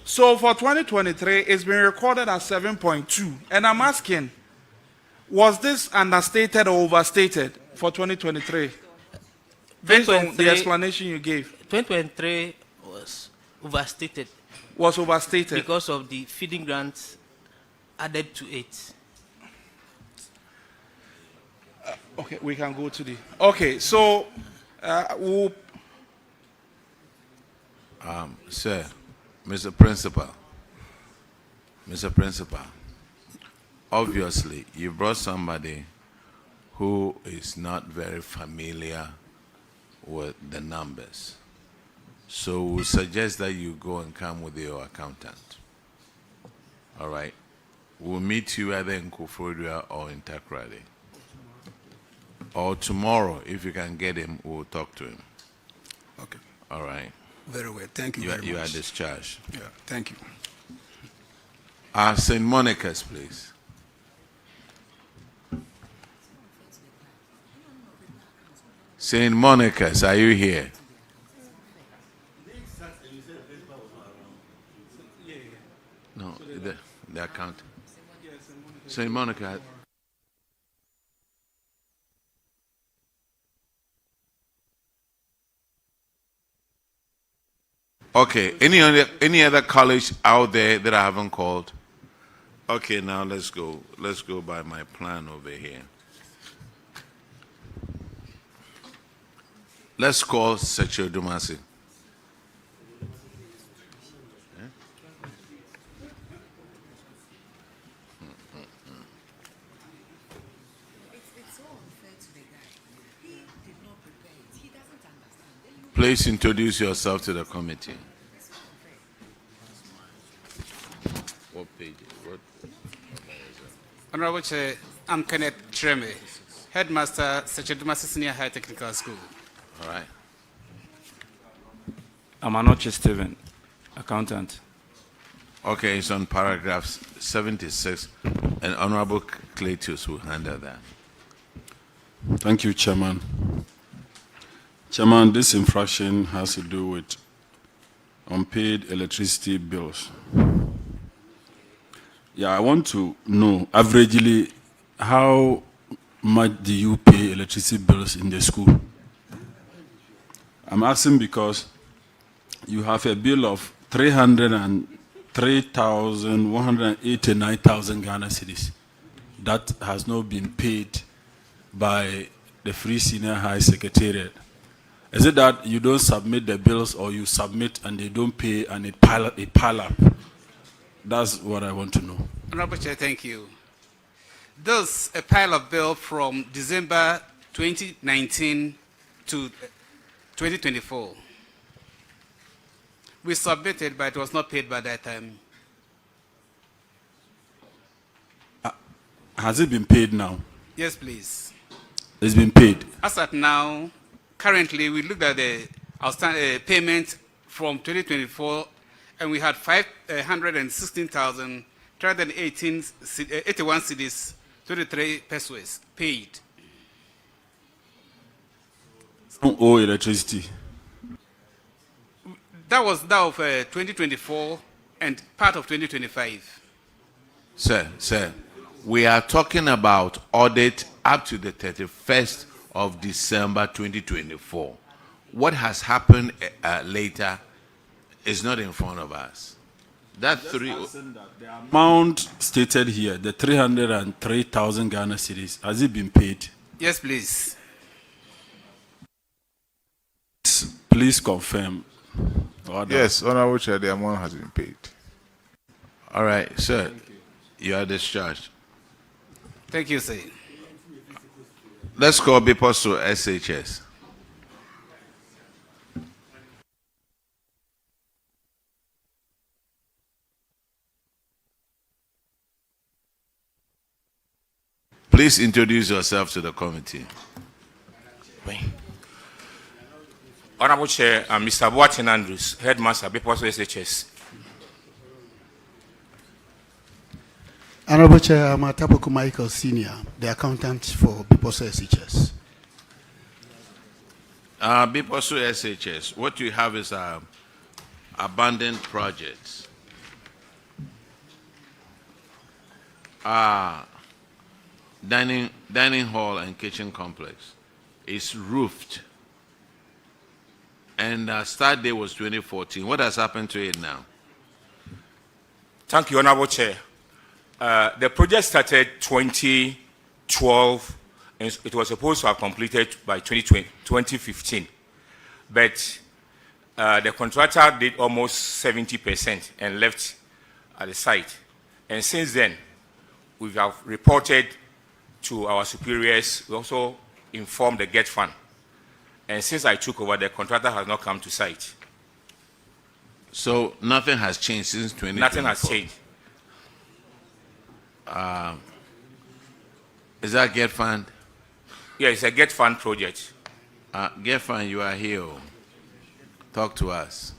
So for 2023, it's been recorded as 7.2. And I'm asking, was this understated or overstated for 2023? Based on the explanation you gave. 2023 was overstated. Was overstated. Because of the feeding grants added to it. Okay, we can go to the... Okay, so... Sir, Mr. Principal, obviously you brought somebody who is not very familiar with the numbers. So we suggest that you go and come with your accountant. All right? We'll meet you either in Kufodua or in Takrady. Or tomorrow, if you can get him, we'll talk to him. Okay. All right? Very well. Thank you very much. You are discharged. Yeah, thank you. St. Monica's, please. St. Monica's, are you here? No, the account. St. Monica. Okay, any other college out there that I haven't called? Okay, now let's go. Let's go by my plan over here. Let's call Secho Dumasi. Please introduce yourself to the committee. What page? What? Honorable Chair, I'm Kenneth Treme, Headmaster, Kumasi Senior High Technical School. All right. I'm Anoche Steven, accountant. Okay, it's on paragraphs 76, and Honorable Cletus will handle that. Thank you, Chairman. Chairman, this infraction has to do with unpaid electricity bills. Yeah, I want to know, averagely, how much do you pay electricity bills in the school? I'm asking because you have a bill of 303,189,000 Ghana cedis that has not been paid by the Free Senior High Secretariat. Is it that you don't submit the bills, or you submit and they don't pay and it pile up? That's what I want to know. Honorable Chair, thank you. There's a pile of bill from December 2019 to 2024. We submitted, but it was not paid by that time. Has it been paid now? Yes, please. It's been paid. As at now, currently, we looked at the outstanding payment from 2024, and we had 516,381 cedis, 23 pesos paid. Don't owe electricity. That was that of 2024 and part of 2025. Sir, we are talking about audit up to the 31st of December 2024. What has happened later is not in front of us. That the amount stated here, the 303,000 Ghana cedis, has it been paid? Yes, please. Please confirm. Yes, Honorable Chair, the amount has been paid. All right, sir, you are discharged. Thank you, sir. Let's call Bibosu SHS. Please introduce yourself to the committee. Honorable Chair, I'm Mr. Boatin Andrews, Headmaster, Bibosu SHS. Honorable Chair, I'm Atapuku Michael Senior, the accountant for Bibosu SHS. Bibosu SHS, what you have is abandoned projects. Dining hall and kitchen complex is roofed. And start day was 2014. What has happened to it now? Thank you, Honorable Chair. The project started 2012, and it was supposed to have completed by 2015. But the contractor did almost 70% and left at the site. And since then, we have reported to our superiors. We also informed the GET Fund. And since I took over, the contractor has not come to site. So nothing has changed since 2024? Nothing has changed. Is that GET Fund? Yeah, it's a GET Fund project. GET Fund, you are here. Talk to us.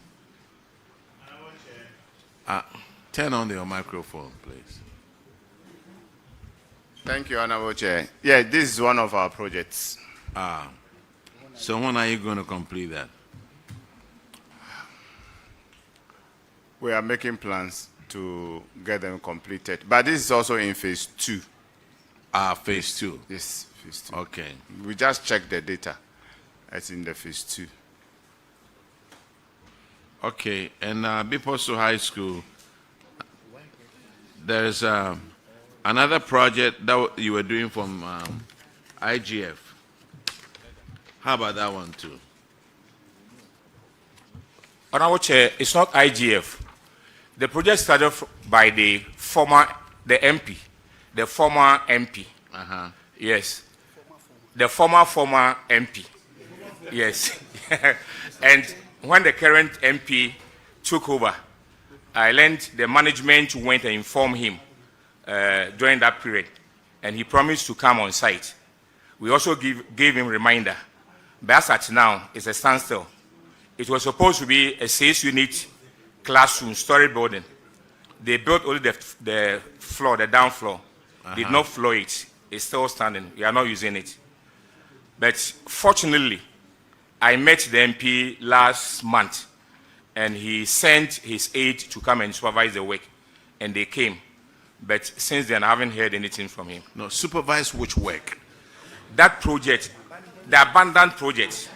Turn on your microphone, please. Thank you, Honorable Chair. Yeah, this is one of our projects. So when are you going to complete that? We are making plans to get them completed. But this is also in phase 2. Phase 2? Yes, phase 2. Okay. We just checked the data. It's in the phase 2. Okay, and Bibosu High School, there's another project that you were doing from IGF. How about that one too? Honorable Chair, it's not IGF. The project started by the former MP. Yes. The former MP. Yes. And when the current MP took over, I learned the management went and informed him during that period, and he promised to come on site. We also gave him reminder. But as at now, it's a standstill. It was supposed to be a 6-unit classroom storage building. They built only the floor, the down floor. Did not floor it. It's still standing. We are not using it. But fortunately, I met the MP last month, and he sent his aide to come and supervise the work, and they came. But since then, I haven't heard anything from him. No, supervise which work? That project, the abandoned project.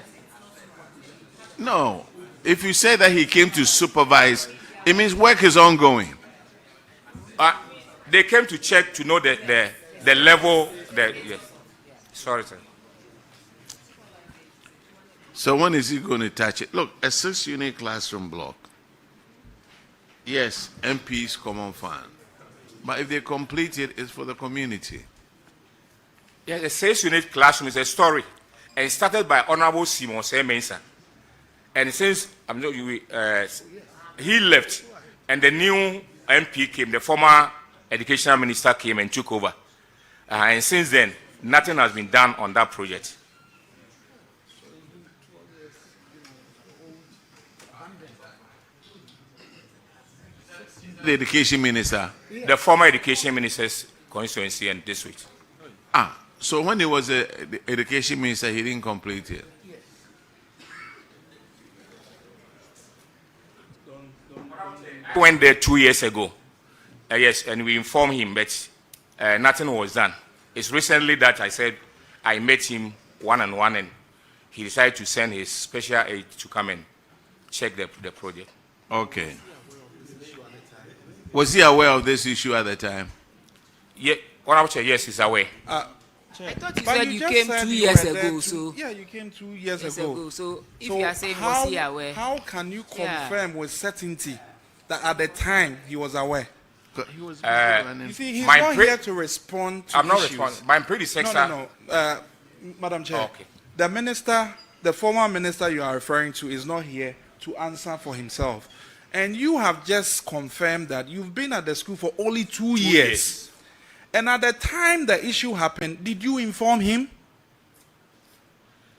No. If you say that he came to supervise, it means work is ongoing. They came to check to know the level. Yes. Sorry, sir. So when is he going to touch it? Look, a 6-unit classroom block. Yes, MP's common fund. But if they complete it, it's for the community. Yeah, the 6-unit classroom is a story. And it started by Honorable Simon Mensa. And since he left, and the new MP came, the former educational minister came and took over. And since then, nothing has been done on that project. The education minister? The former education minister's constituency and district. So when he was the education minister, he didn't complete it? Went there 2 years ago. Yes, and we informed him, but nothing was done. It's recently that I said I met him one-on-one, and he decided to send his special aide to come and check the project. Okay. Was he aware of this issue at the time? Yeah, yes, he's aware. I thought you said you came 2 years ago. So yeah, you came 2 years ago. So if you are saying was he aware? How can you confirm with certainty that at the time he was aware? He was you see, he's not here to respond to I'm not issues. responding. My predecessor. No. Madam Chair, okay. The minister, the former minister you are referring to, is not here to answer for himself. And you have just confirmed that you've been at the school for only 2 years. And at the time the issue happened, did you inform him?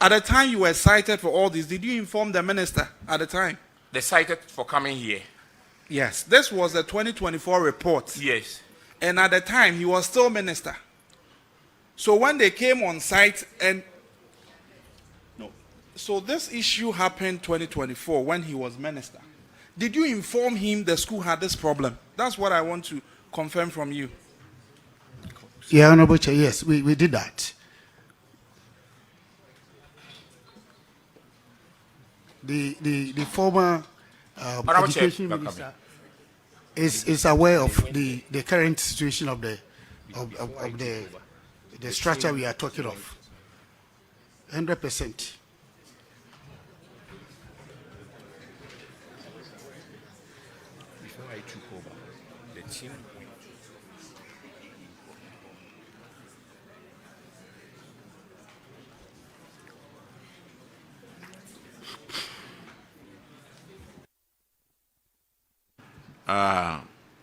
At the time you were cited for all this, did you inform the minister at the time? They cited for coming here. Yes. This was the 2024 report. Yes. And at the time, he was still minister. So when they came on site and... No. So this issue happened 2024 when he was minister. Did you inform him the school had this problem? That's what I want to confirm from you. Yeah, Honorable Chair, yes, we did that. The former education minister is aware of the current situation of the structure we are talking of. 100%. Before I took over, the team.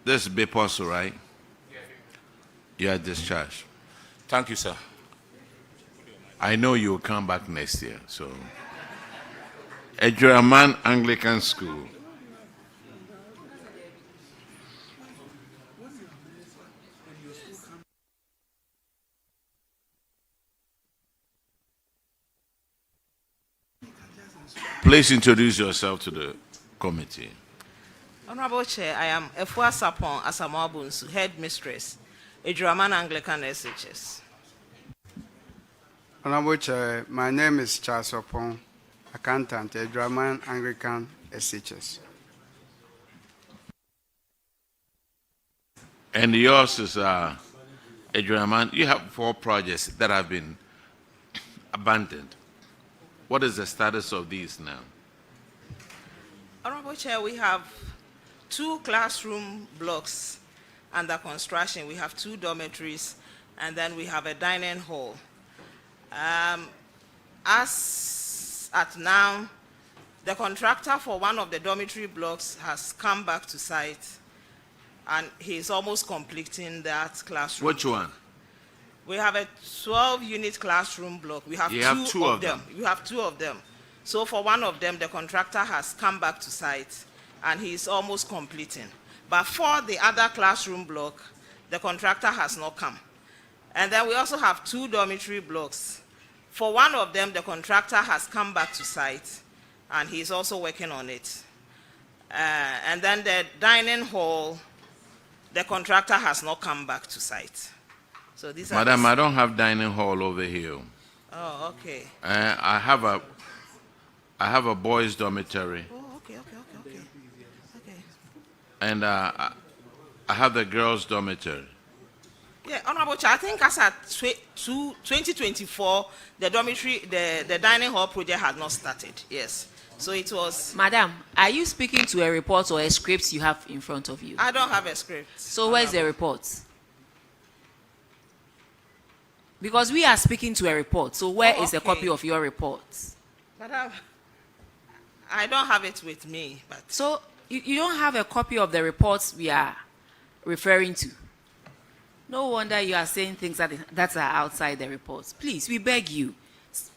This is Bibosu, right? You are discharged. Thank you, sir. I know you will come back next year, so. Edraan Anglican School. Please introduce yourself to the committee. Honorable Chair, I am Efua Sapon Asamabunsu, Headmistress, Edraan Anglican SHS. Honorable Chair, my name is Charles Opon, Accountant, Edraan Anglican SHS. And yours is Edraan. You have 4 projects that have been abandoned. What is the status of these now? Honorable Chair, we have 2 classroom blocks under construction. We have 2 dormitories, and then we have a dining hall. As at now, the contractor for one of the dormitory blocks has come back to site, and he's almost completing that classroom. Which one? We have a 12-unit classroom block. We have two of them. We have 2 of them. So for one of them, the contractor has come back to site, and he's almost completing. But for the other classroom block, the contractor has not come. And then we also have 2 dormitory blocks. For one of them, the contractor has come back to site, and he's also working on it. And then the dining hall, the contractor has not come back to site. So these Madam, I don't have dining hall over here. Oh, okay. I have a boys' dormitory. Oh, okay. And I have the girls' dormitory. Yeah, Honorable Chair, I think as at 2024, the dormitory, the dining hall project had not started. Yes. So it was. Madam, are you speaking to a report or a script you have in front of you? I don't have a script. So where's the report? Because we are speaking to a report. So where is a copy of your report? Madam, I don't have it with me. But so you don't have a copy of the reports we are referring to. No wonder you are saying things that are outside the reports. Please, we beg you,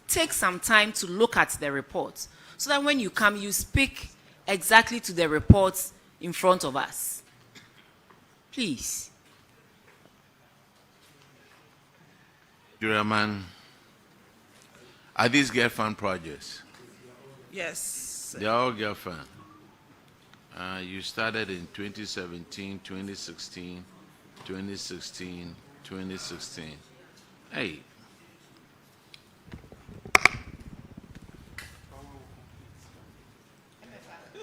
take some time to look at the reports so that when you come, you speak exactly to the reports in front of us. Please. Edraan, are these girl fund projects? Yes. They're all girl fund. You started in 2017, 2016, 2016, 2016. Hey.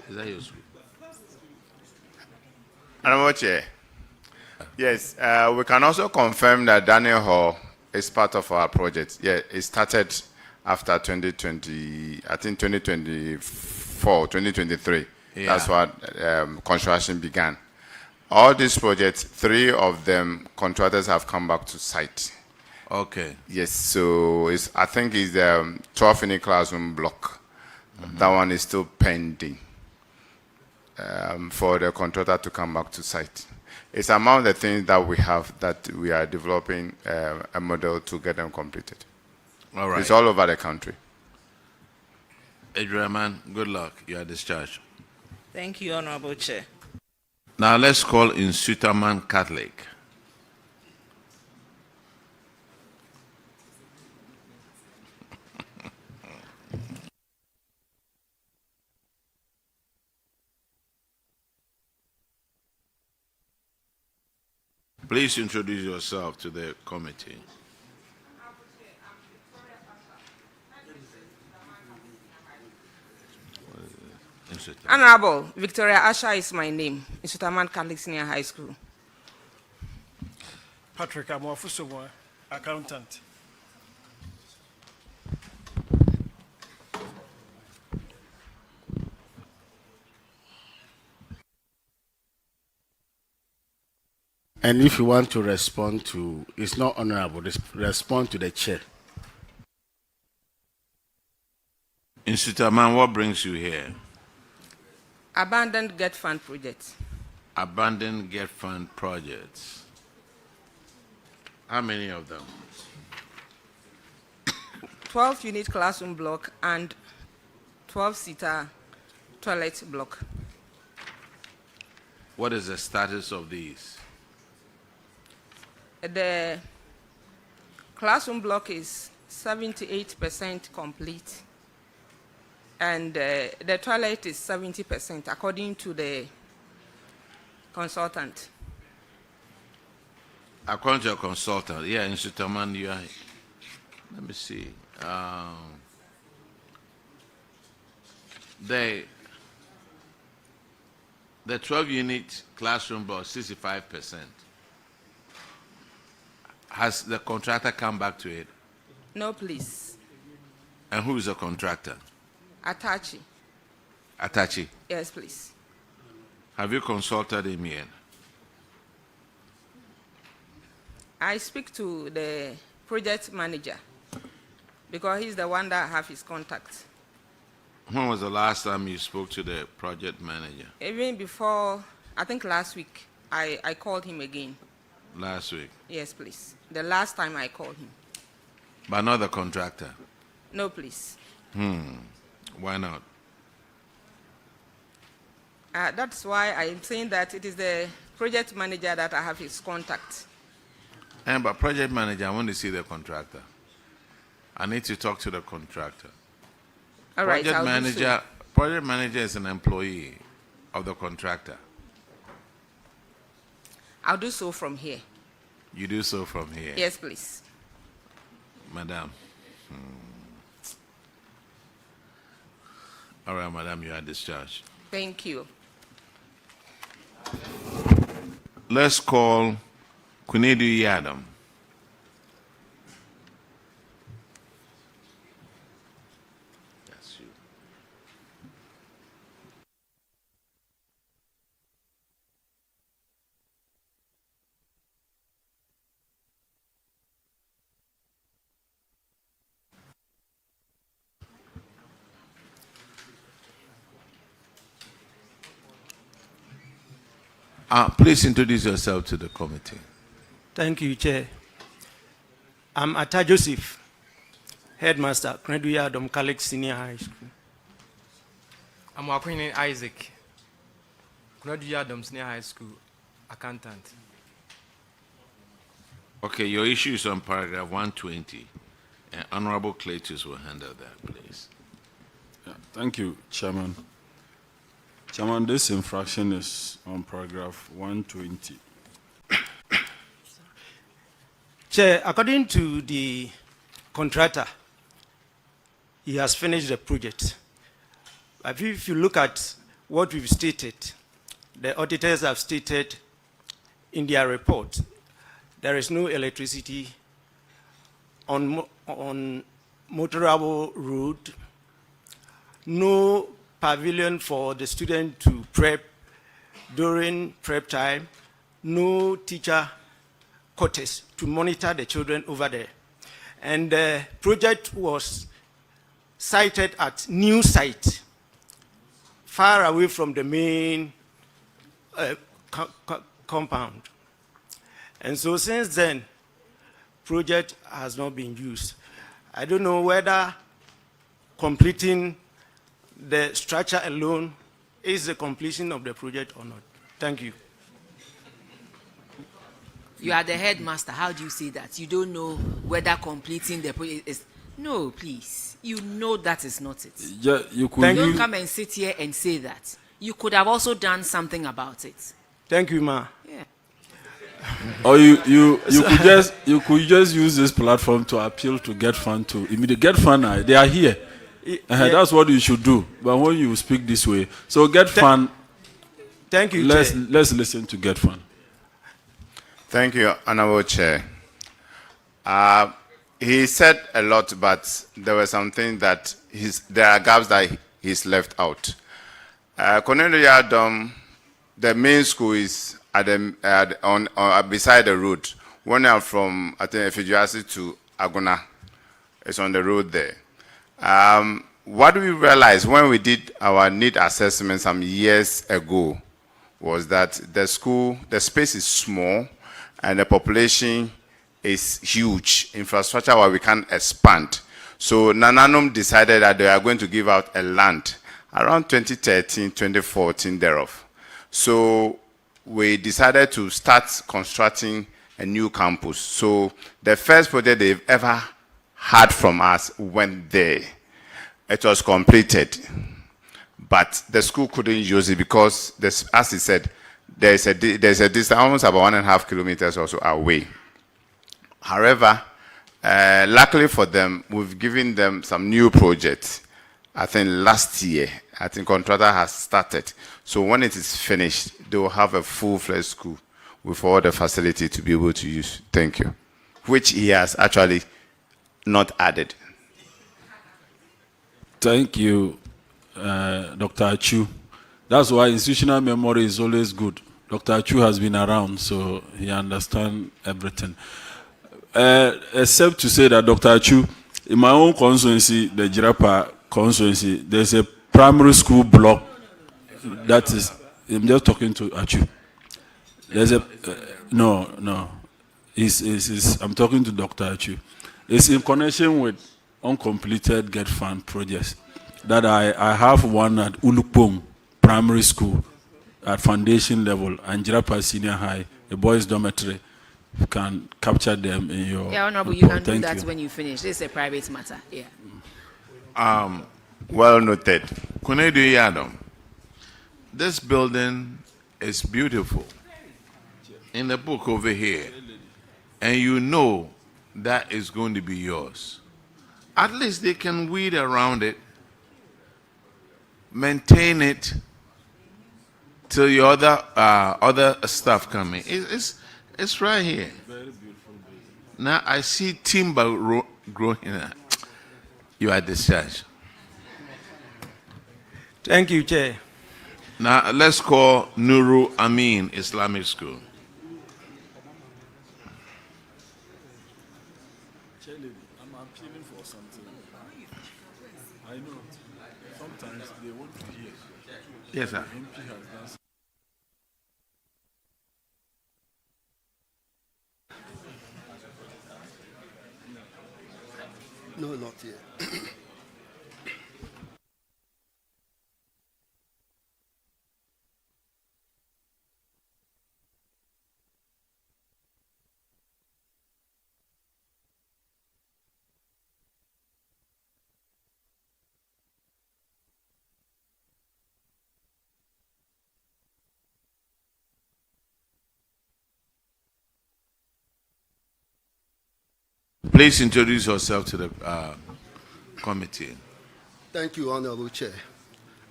Is that your school? Honorable Chair. Yes, we can also confirm that Daniel Hall is part of our project. Yeah, it started after 2020, I think 2024, 2023. Yeah. That's what construction began. All these projects, 3 of them, contractors have come back to site. Okay. Yes, so I think it's the 12-unit classroom block. Mm-hmm. That one is still pending for the contractor to come back to site. It's among the things that we have that we are developing a model to get them completed. All right. It's all over the country. Edraan, good luck. You are discharged. Thank you, Honorable Chair. Now let's call in Sutman Catholic. Please introduce yourself to the committee. Honorable Victoria Asha is my name, in Sutman Catholic Senior High School. Patrick Amofusomo, accountant. And if you want to respond to, it's not honorable, respond to the chair. In Sutaman, what brings you here? Abandoned Get Fund projects. Abandoned Get Fund projects. How many of them? 12-unit classroom block and 12-seater toilet block. What is the status of these? The classroom block is 78% complete, and the toilet is 70%, according to the consultant. According to your consultant, yeah, in Sutaman, you are. Let me see. The 12-unit classroom block, 65%. Has the contractor come back to it? No, please. And who is the contractor? Atachi. Atachi. Yes, please. Have you consulted him yet? I speak to the project manager because he's the one that have his contact. When was the last time you spoke to the project manager? Even before, I think last week, I called him again. Last week? Yes, please. The last time I called him. But not the contractor? No, please. Why not? That's why I'm saying that it is the project manager that I have his contact. But project manager, I want to see the contractor. I need to talk to the contractor. All right, project I'll manager, do so. Project manager is an employee of the contractor. I'll do so from here. You do so from here? Yes, please. Madam. All right, madam, you are discharged. Thank you. Let's call Kunedu Yadam. That's you. Please introduce yourself to the committee. Thank you, Chair. I'm Atta Joseph, Headmaster, Kneduya Adam Catholic Senior High School. I'm Wakwini Isaac, Kneduya Adam Senior High School, accountant. Okay, your issue is on paragraph 120. And Honorable Cletus will handle that, please. Yeah, thank you, Chairman. Chairman, this infraction is on paragraph 120. Chair, according to the contractor, he has finished the project. But if you look at what we've stated, the auditors have stated in their report, there is no electricity on motorable road, no pavilion for the student to prep during prep time, no teacher quarters to monitor the children over there. And the project was sited at new site, far away from the main compound. And so since then, project has not been used. I don't know whether completing the structure alone is the completion of the project or not. Thank you. You are the headmaster. How do you say that? You don't know whether completing the project is... No, please. You know that is not it. Yeah, you could. Don't come and sit here and say that. You could have also done something about it. Thank you, Ma. Yeah. Or you could just use this platform to appeal to Get Fund to immediate Get Fund. They are here. That's what you should do. But when you speak this way, so Get Fund. Thank you. Let's listen to Get Fund. Thank you, Honorable Chair. He said a lot, but there were some things that there are gaps that he's left out. The main school is beside the road. When I'm from, I think, Efijuasi to Agona, it's on the road there. What we realized when we did our need assessment some years ago was that the space is small and the population is huge. Infrastructure where we can expand. So Nananum decided that they are going to give out a land around 2013, 2014 thereof. So we decided to start constructing a new campus. So the first project they've ever had from us went there. It was completed, but the school couldn't use it because, as he said, there's a distance almost about 1.5 kilometers or so away. However, luckily for them, we've given them some new projects. I think last year, I think contractor has started. So when it is finished, they will have a full-fledged school with all the facility to be able to use. Thank you. Which he has actually not added. Thank you, Dr. Achu. That's why institutional memory is always good. Dr. Achu has been around, so he understands everything. Except to say that, Dr. Achu, in my own constituency, the Jirapa constituency, there's a primary school block that is, I'm just talking to Achu. There's a, no, I'm talking to Dr. Achu. It's in connection with uncompleted Get Fund projects that I have one at Ulukpong Primary School at foundation level and Paso Senior High, a boys' dormitory. You can capture them in your Honorable, report. you can Thank do that you. when you finish. This is a private matter. Yeah. Well noted. Kunedu Yadom, this building is beautiful. In the book over here, and you know that is going to be yours. At least they can weed around it, maintain it till your other stuff coming. It's right here. Now I see timber growing. You are discharged. Thank you, Chair. Now let's call Nuru Amin Islamic School. I'm appealing for something. I know. Sometimes they want to hear. Yes, sir. No, not yet. Please introduce yourself to the committee. Thank you, Honorable Chair.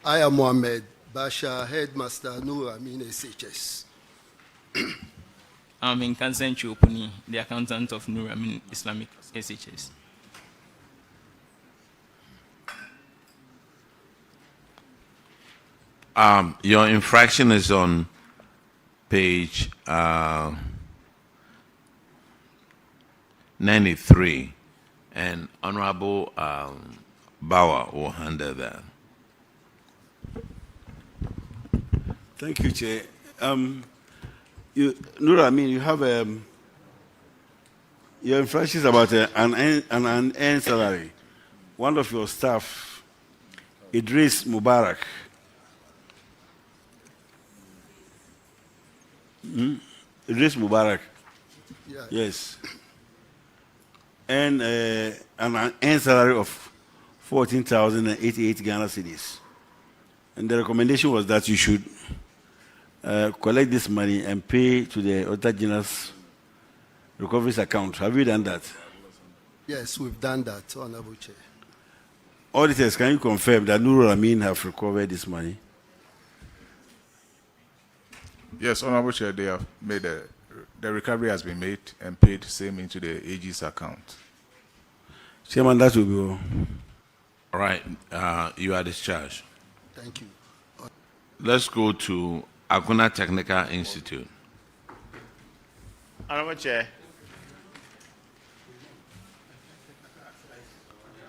I am Mohammed Basha, Headmaster Nuru Amin SHS. I'm in Kansan Chopuni, the accountant of Nuru Amin Islamic SHS. Your infraction is on page 93, and Honorable Bauer will handle that. Thank you, Chair. Nuru Amin, you have your infraction is about an unearned salary. One of your staff, Idris Mubarak. Idris Mubarak. Yeah. Yes. And an unearned salary of 14,088 Ghana cedis. And the recommendation was that you should collect this money and pay to the Auditor General's recoveries account. Have you done that? Yes, we've done that, Honorable Chair. Auditors, can you confirm that Nuru Amin have recovered this money? Yes, Honorable Chair, they have made the recovery has been made and paid same into the AG's account. Chairman, that will be all. All right, you are discharged. Thank you. Let's go to Auna Technical Institute. Honorable Chair.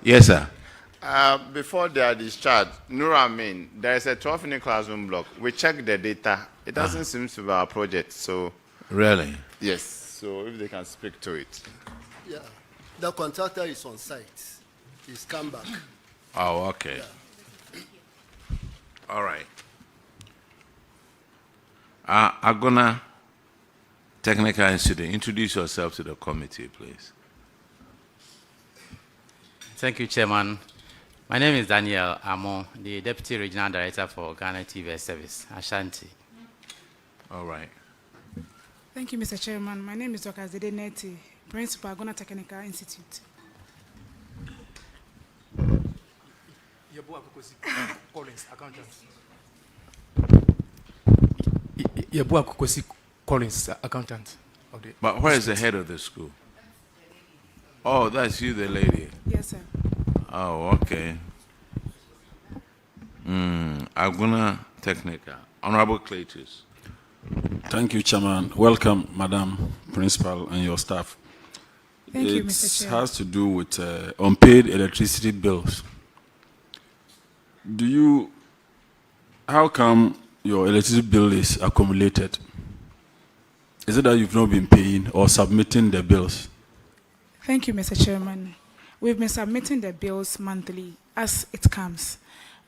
Yes, sir. Before they are discharged, Nuru Amin, there is a 12-unit classroom block. We checked the data. It doesn't seem to be our project, so... Really? Yes, so if they can speak to it. Yeah, the contractor is on site. He's come back. Oh, okay. Yeah. All right. Auna Technical Institute, introduce yourself to the committee, please. Thank you, Chairman. My name is Daniel Amon, the Deputy Regional Director for Ghana TV Service, Ashanti. All right. Thank you, Mr. Chairman. My name is Dr. Zede Neti, Principal, Auna Technical Institute. Collins, accountant. Yabua Kukosi Collins, accountant. But where is the head of the school? Oh, that's you, the lady. Yes, sir. Oh, okay. Auna Technical. Honorable Cletus. Thank you, Chairman. Welcome, Madam Principal and your staff. Thank you, Mr. Chair. It has to do with unpaid electricity bills. How come your electricity bill is accumulated? Is it that you've not been paying or submitting the bills? Thank you, Mr. Chairman. We've been submitting the bills monthly as it comes.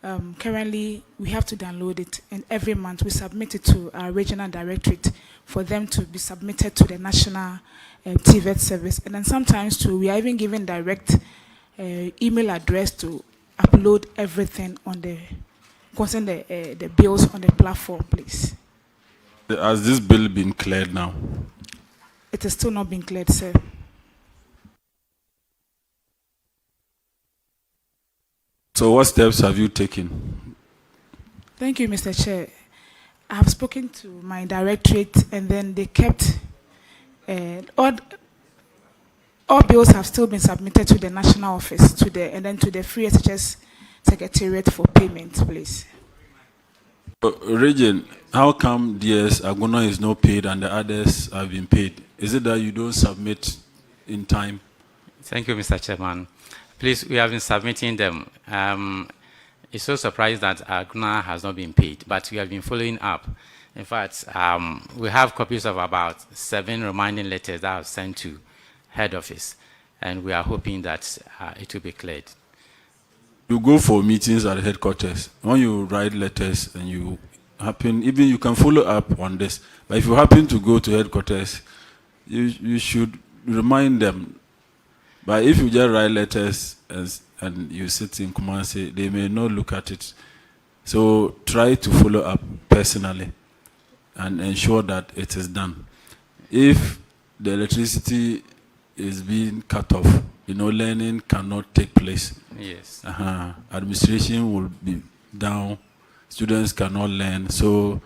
Currently, we have to download it, and every month we submit it to our regional directorate for them to be submitted to the national Tawhed service. And then sometimes too, we are even given direct email address to upload everything on the the bills on the platform, please. Has this bill been cleared now? It has still not been cleared, sir. So what steps have you taken? Thank you, Mr. Chair. I have spoken to my directorate, and then they kept all bills have still been submitted to the national office, and then to the Free SHS Secretariat for payment, please. Regent, how come DS Agogo is not paid and the others have been paid? Is it that you don't submit in time? Thank you, Mr. Chairman. Please, we have been submitting them. It's so surprised that Agogo has not been paid, but we have been following up. In fact, we have copies of about 7 reminding letters that I've sent to head office, and we are hoping that it will be cleared. You go for meetings at headquarters. When you write letters and you can follow up on this. But if you happen to go to headquarters, you should remind them. But if you just write letters and you sit in Kumasi, they may not look at it. So try to follow up personally and ensure that it is done. If the electricity is being cut off, learning cannot take place. Yes. Administration will be down. Students cannot learn. So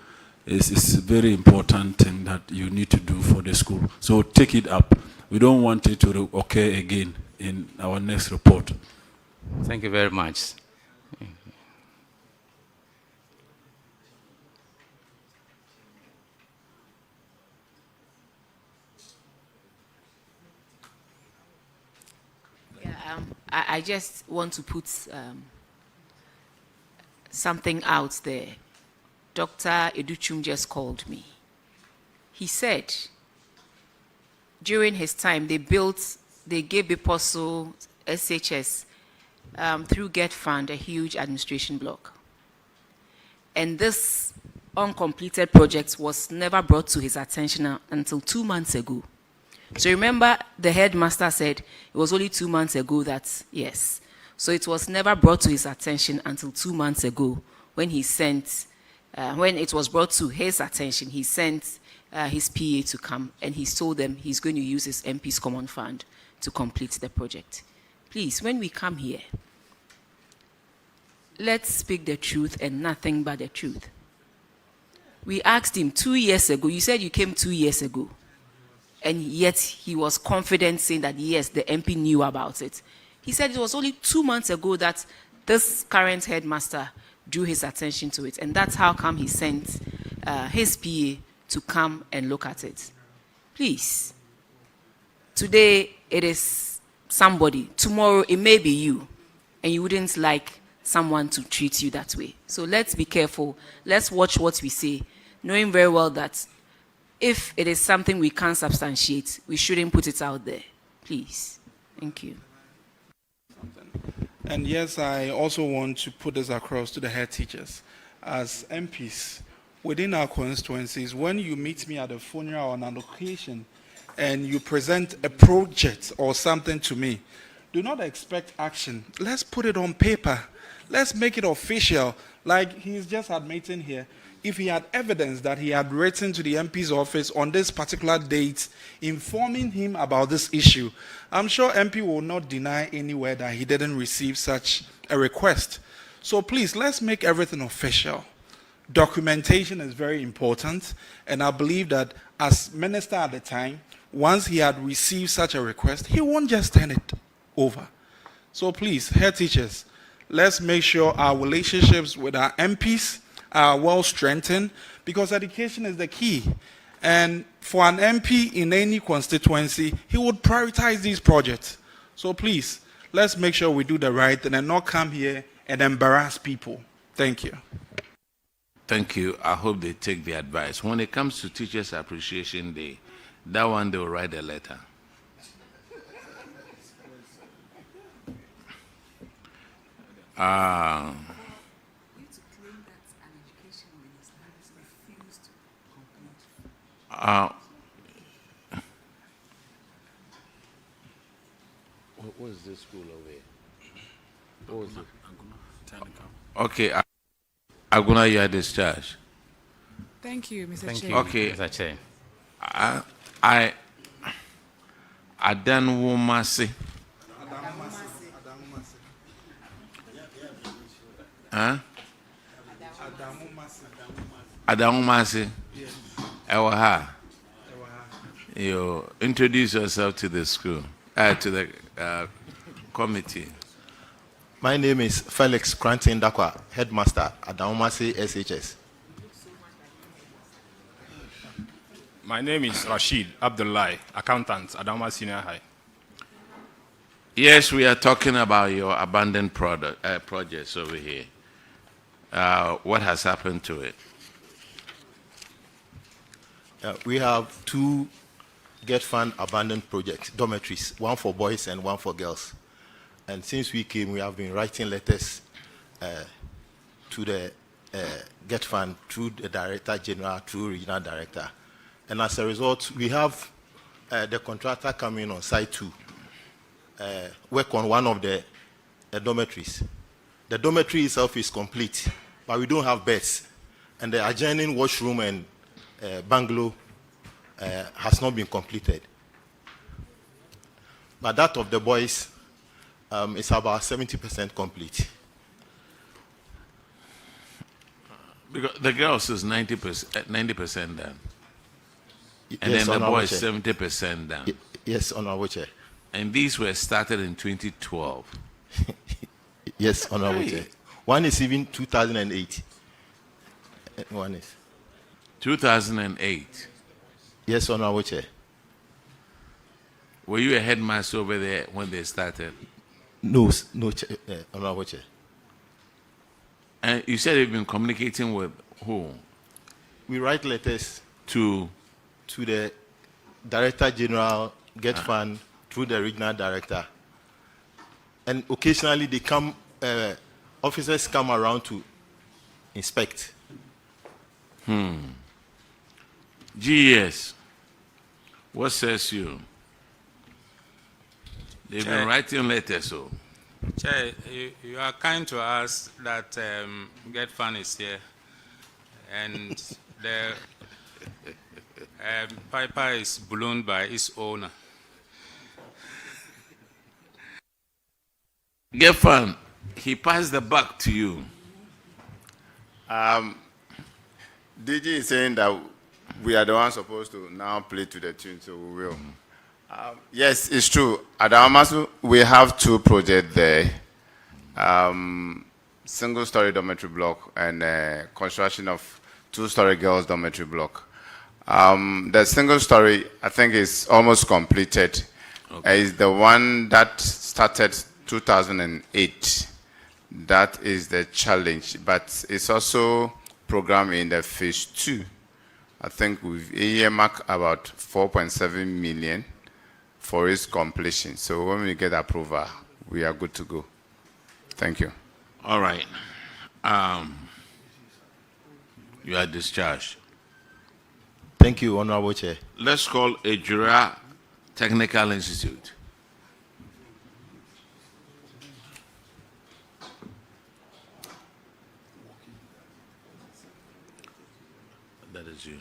it's a very important thing that you need to do for the school. So take it up. We don't want it to occur again in our next report. Thank you very much. I just want to put something out there. Dr. Educhum just called me. He said during his time they gave Bibosu SHS through Get Fund a huge administration block. And this uncompleted project was never brought to his attention until 2 months ago. So remember, the headmaster said it was only 2 months ago that, yes. So it was never brought to his attention until 2 months ago when he sent when it was brought to his attention, he sent his PA to come, and he told them he's going to use his MP's common fund to complete the project. Please, when we come here, let's speak the truth and nothing but the truth. We asked him 2 years ago, you said you came 2 years ago, and yet he was confident saying that yes, the MP knew about it. He said it was only 2 months ago that this current headmaster drew his attention to it, and that's how come he sent his PA to come and look at it. Please, today it is somebody, tomorrow it may be you, and you wouldn't like someone to treat you that way. So let's be careful. Let's watch what we say, knowing very well that if it is something we can't substantiate, we shouldn't put it out there. Please. Thank you. And yes, I also want to put this across to the head teachers. As MPs within our constituencies, when you meet me at a funeral or on an occasion and you present a project or something to me, do not expect action. Let's put it on paper. Let's make it official, like he's just admitting here. If he had evidence that he had written to the MP's office on this particular date, informing him about this issue, I'm sure MP will not deny anywhere that he didn't receive such a request. So please, let's make everything official. Documentation is very important, and I believe that as minister at the time, once he had received such a request, he won't just turn it over. So please, head teachers, let's make sure our relationships with our MPs are well strengthened, because education is the key. And for an MP in any constituency, he would prioritize these projects. So please, let's make sure we do the right thing and not come here and embarrass people. Thank you. Thank you. I hope they take the advice. When it comes to Teachers Appreciation Day, that one they will write a letter. What is this school over here? What was it? Okay, Aguna, you are discharged. Thank you, Mr. Thank Chair. you, Okay. Mr. Chair. Adanwumasi. Huh? Adamumasi. Ewaha. You introduce yourself to the school, to the committee. My name is Felix Cranton Dakwa, headmaster at Kumasi SHS. My name is Rashid Abdullahi, accountant at Auna Senior High. Yes, we are talking about your abandoned projects over here. What has happened to it? We have 2 Get Fund abandoned projects, dormitories, one for boys and one for girls. And since we came, we have been writing letters to the Get Fund through the Director General, through Regional Director. And as a result, we have the contractor coming on site to work on one of the dormitories. The dormitory itself is complete, but we don't have beds. And the adjoining washroom and bungalow has not been completed. But that of the boys is about 70% complete. Because the girls is 90% done. And Yes, then the on our boys chair. 70% done. Yes, on our chair. And these were started in 2012. Yes, on our chair. One is even 2008. One is 2008. Yes, on our chair. Were you a headmaster over there when they started? No, on our chair. And you said you've been communicating with who? We write letters to the Director General, Get Fund, through the Regional Director. And occasionally they come, officers come around to inspect. GES, what says you? They've Chair. been writing letters, so. Chair, you are kind to us that Get Fund is here. and the piper is blown by its owner. Gefan, he passed the buck to you. DG is saying that we are the ones supposed to now play to the tune, so we will. Yes, it's true. At Amasu, we have 2 projects there. Single-story dormitory block and construction of 2-story girls dormitory block. The single-story, I think, is almost completed. Okay. Is the one that started 2008. That is the challenge, but it's also programmed in the phase 2. I think we've earmarked about 4.7 million for its completion. So when we get approval, we are good to go. Thank you. All right. You are discharged. Thank you, Honorable Chair. Let's call Edraan Technical Institute. That is you.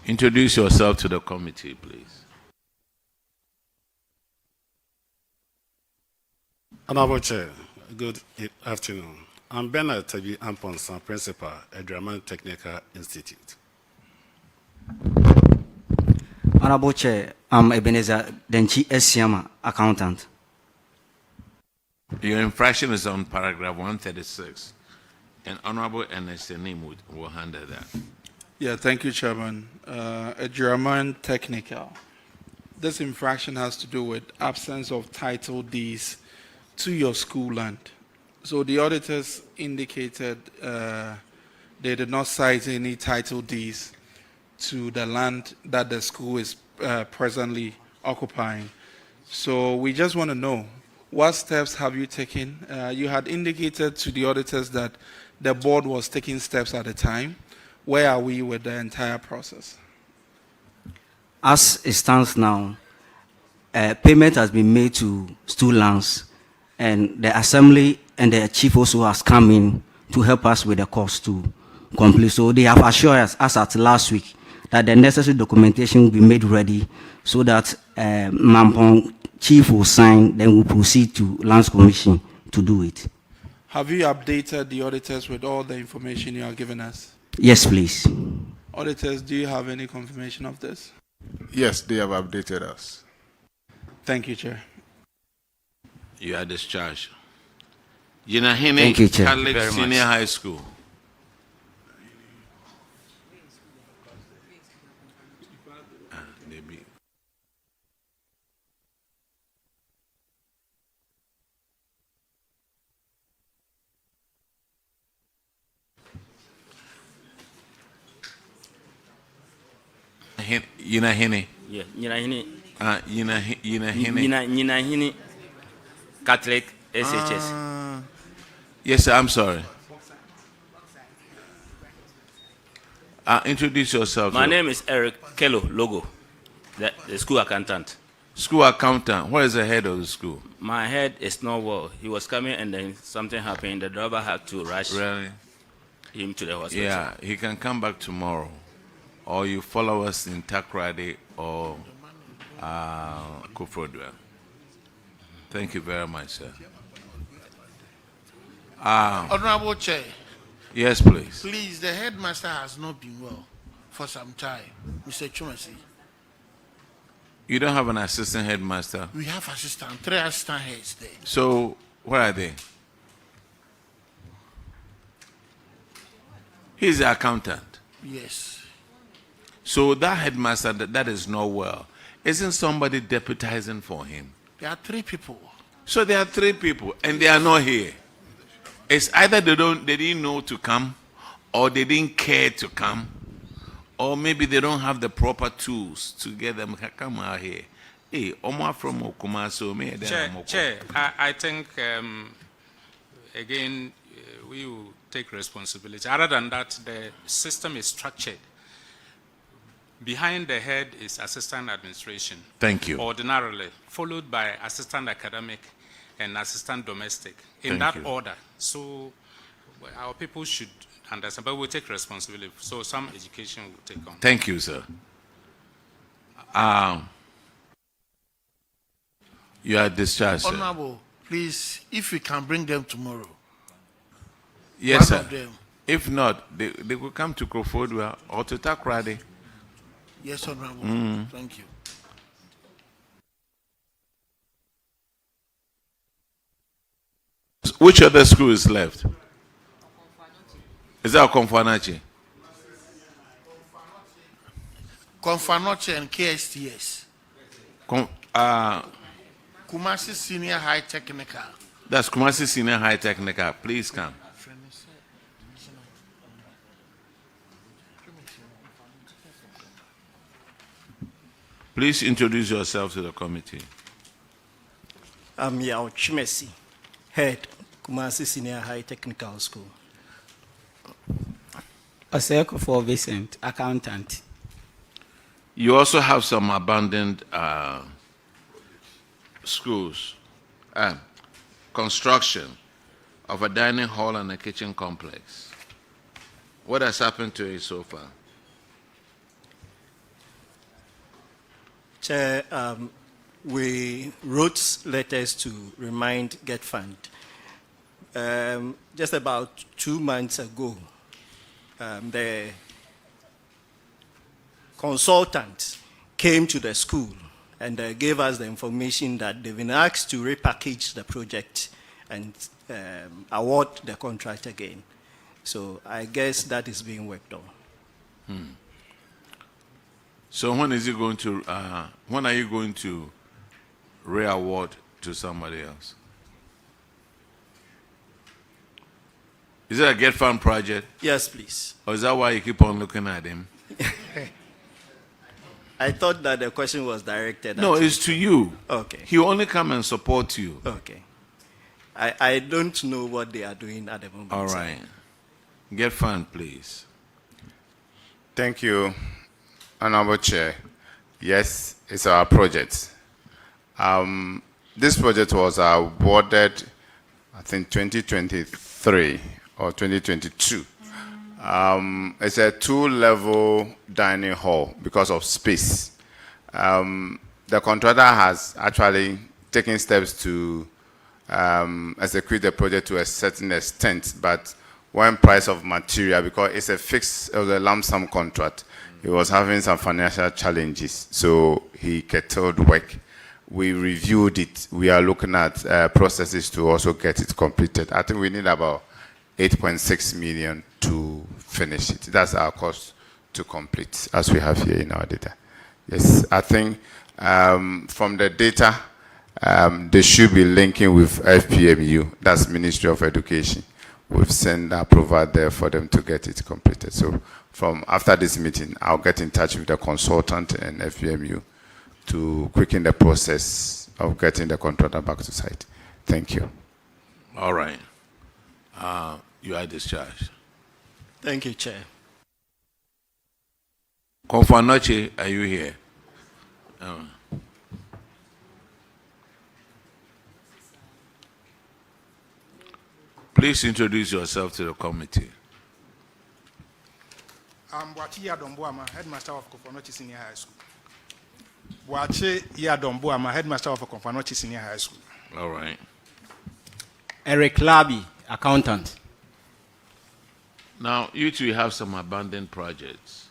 Introduce yourself to the committee, please. Honorable Chair, good afternoon. I'm Bernard Tabi Amponsan, Principal at Edraan Technical Institute. Honorable Chair, I'm Ebenezer Denchi Esiama, Accountant. Your infraction is on paragraph 136, and Honorable Ernest Name will handle that. Yeah, thank you, Chairman. Edraan Technical. This infraction has to do with absence of title deeds to your school land. So the auditors indicated they did not cite any title deeds to the land that the school is presently occupying. So we just want to know, what steps have you taken? You had indicated to the auditors that the board was taking steps at the time. Where are we with the entire process? As it stands now, payment has been made to school lands, and the assembly and the chief also has come in to help us with the cost to complete. So they have assured us at last week that the necessary documentation will be made ready so that Mampong chief will sign, then we'll proceed to Lands Commission to do it. Have you updated the auditors with all the information you have given us? Yes, please. Auditors, do you have any confirmation of this? Yes, they have updated us. Thank you, Chair. You are discharged. Yahin Thank you, Chair. Catholic Senior High School. Yinahini. Yeah, Yinahini. Yinahini. Catholic SHS. Yes, sir, I'm sorry. Introduce yourself. My name is Eric Kello Logo, the school accountant. School accountant. Where is the head of the school? My head is not well. He was coming and then something happened. The driver had to rush him to the hospital. Yeah, he can come back tomorrow. Or you follow us in Takrady or Kufrodua. Thank you very much, sir. Honorable Chair. Yes, please. Please, the headmaster has not been well for some time. Mr. Chumasi. You don't have an assistant headmaster? We have 3 assistant heads there. So, where are they? He's the accountant. Yes. So that headmaster that is not well, isn't somebody deputizing for him? There are 3 people. So there are 3 people and they are not here. It's either they didn't know to come, or they didn't care to come, or maybe they don't have the proper tools to get them to come out here. Hey, Omar from Kumasi. Chair, I think again we will take responsibility. Other than that, the system is structured. Behind the head is assistant administration. Thank you. Ordinarily, followed by assistant academic and assistant domestic in that order. So our people should understand, but we'll take responsibility. So some education will take on. Thank you, sir. You are discharged, sir. Honorable, please, if we can bring them tomorrow. Yes, One sir. of them. If not, they will come to Crawfordwell or to Takrade. Yes, Honorable. Thank you. Which other school is left? Is that Konfanachi? Confanoche and KSTS. Kumasi Senior High Technical. That's Kumasi Senior High Technical. Please come. Please introduce yourself to the committee. I'm Yao Chimesi, head Kumasi Senior High Technical School. Oseko for Vincent, accountant. You also have some abandoned schools. Construction of a dining hall and a kitchen complex. What has happened to it so far? Chair, we wrote letters to remind Get Fund. Just about 2 months ago, the consultant came to the school and gave us the information that they've been asked to repackage the project and award the contract again. So I guess that is being worked on. So when is it going to? When are you going to re-award to somebody else? Is it a Get Fund project? Yes, please. Or is that why you keep on looking at him? I thought that the question was directed No, at it's to you. Okay. He will only come and support you. Okay. I don't know what they are doing at the moment. All right. Get Fund, please. Thank you, Honorable Chair. Yes, it's our project. This project was awarded, I think, 2023 or 2022. It's a 2-level dining hall because of space. The contractor has actually taken steps to execute the project to a certain extent, but when price of material, because it's a fixed, it was a lump sum contract, he was having some financial challenges, so he curtailed work. We reviewed it. We are looking at processes to also get it completed. I think we need about 8.6 million to finish it. That's our cost to complete, as we have here in our data. Yes, I think from the data, they should be linking with FPMU, that's Ministry of Education. We've sent approval there for them to get it completed. So from after this meeting, I'll get in touch with the consultant and FPMU to quicken the process of getting the contractor back to site. Thank you. All right. You are discharged. Thank you, Chair. Konfanoche, are you here? Please introduce yourself to the committee. I'm Boachi Yadomboama, headmaster of Konfanoche Senior High School. Boachi Yadomboama, headmaster of Konfanoche Senior High School. All right. Eric Labi, accountant. Now, you two have some abandoned projects.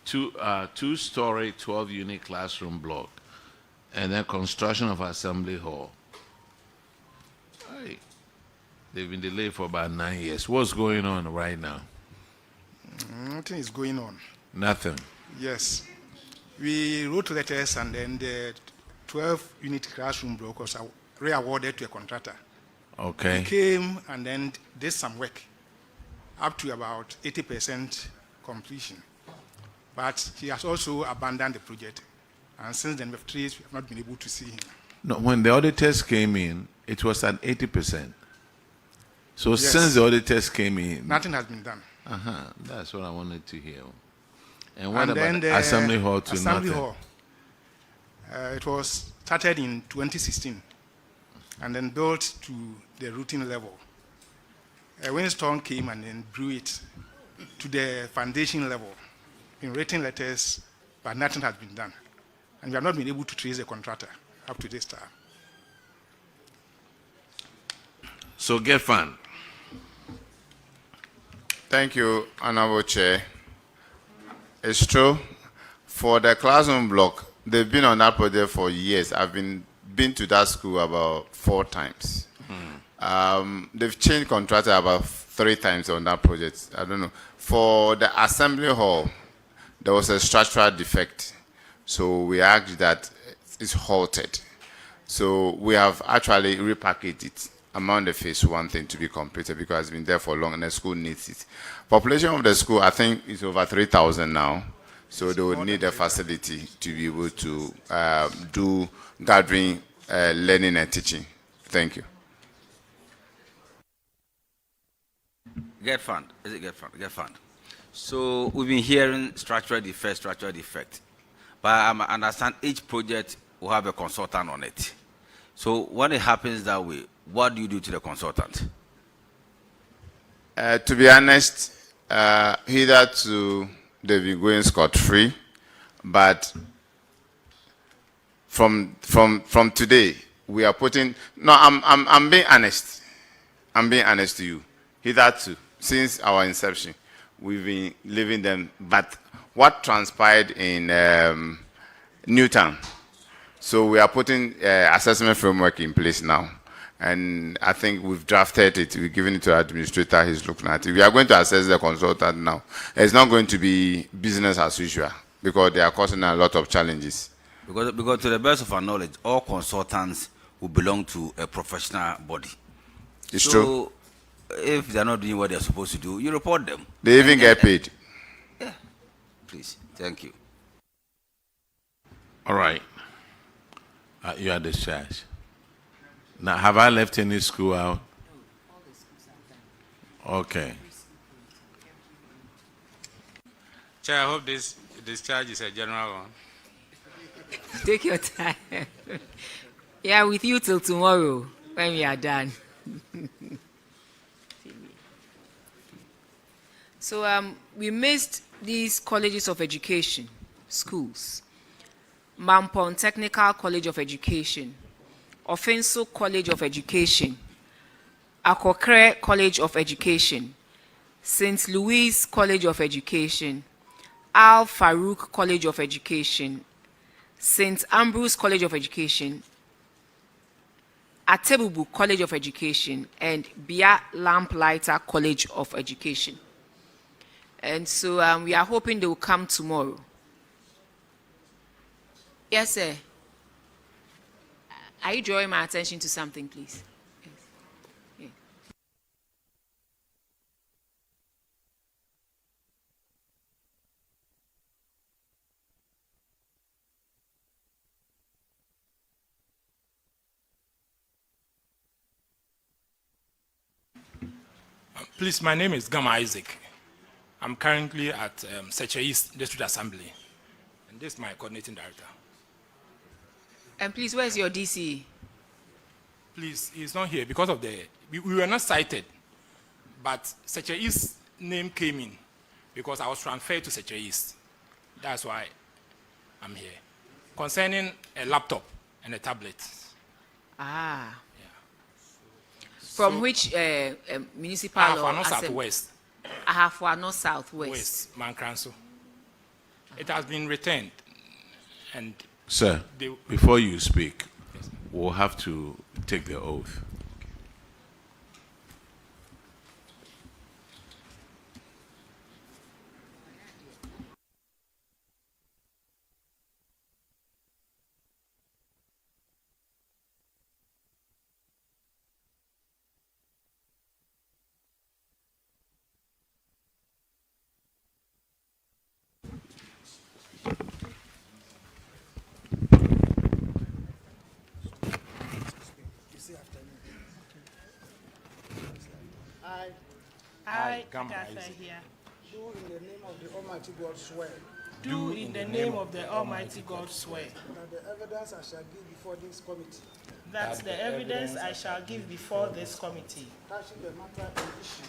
Two-story, 12-unit classroom block, and then construction of assembly hall. Hey, they've been delayed for about 9 years. What's going on right now? Nothing is going on. Nothing. Yes. We wrote letters and then the 12-unit classroom block was re-awarded to a contractor. Okay. He came and then did some work up to about 80% completion. But he has also abandoned the project. And since then, we have not been able to see him. No, when the auditors came in, it was at 80%. So Yes. since the auditors came in... Nothing has been done. That's what I wanted to hear. And what And then about the assembly hall to assembly nothing? hall, it was started in 2016 and then built to the routine level. A windstorm came and then blew it to the foundation level in written letters, but nothing has been done. And we have not been able to trace the contractor up to this time. So get fund. Thank you, Honorable Chair. It's true. For the classroom block, they've been on that project for years. I've been to that school about 4 times. They've changed contractor about 3 times on that project. I don't know. For the assembly hall, there was a structural defect. So we asked that it's halted. So we have actually repackaged it among the phase 1 thing to be completed because it's been there for long and the school needs it. Population of the school, I think, is over 3,000 now. So they would need a facility to be able to do gathering, learning and teaching. Thank you. Get fund. Is it get fund? Get fund. So we've been hearing structural defect. But I understand each project will have a consultant on it. So when it happens that way, what do you do to the consultant? To be honest, hitherto they've been going scot-free, but from today we are putting. No, I'm being honest. I'm being honest to you. Hitherto, since our inception, we've been leaving them. But what transpired in Newtown? So we are putting assessment framework in place now. And I think we've drafted it. We've given it to our administrator. He's looking at it. We are going to assess the consultant now. It's not going to be business as usual because they are causing a lot of challenges. Because to the best of our knowledge, all consultants will belong to a professional body. It's true. If they're not doing what they're supposed to do, you report them. They even get paid. Yeah. Please. Thank you. All right. You are discharged. Now, have I left any school out? Okay. Chair, I hope this discharge is a general one. Take your time. Yeah, with you till tomorrow when we are done. So we missed these colleges of education, schools. Mampon Technical College of Education, Offenso College of Education, Akokre College of Education, St. Louis College of Education, Al Farouk College of Education, St. Ambrose College of Education, Atebubu College of Education, and Bia Lamplighter College of Education. And so we are hoping they will come tomorrow. Yes, sir. Are you drawing my attention to something, please? Yes. Yeah. Please, my name is Gama Isaac. I'm currently at SHS District Assembly, and this is my coordinating director. And please, where's your DC? Please, he's not here because of we were not cited, but SHS name came in because I was transferred to SHS. That's why I'm here. Concerning a laptop and a tablet. Ah. Yeah. From which municipal Ahafwano Southwest. Ahafwano Southwest. West, Mankranso. It has been returned. And sir, before you speak, yes, we'll have to take the oath. I, Gaffer here, do in the name of the Almighty God swear do in the name of the Almighty God swear. That the evidence I shall give before this committee. That the evidence I shall give before this committee. Touching the matter in issue.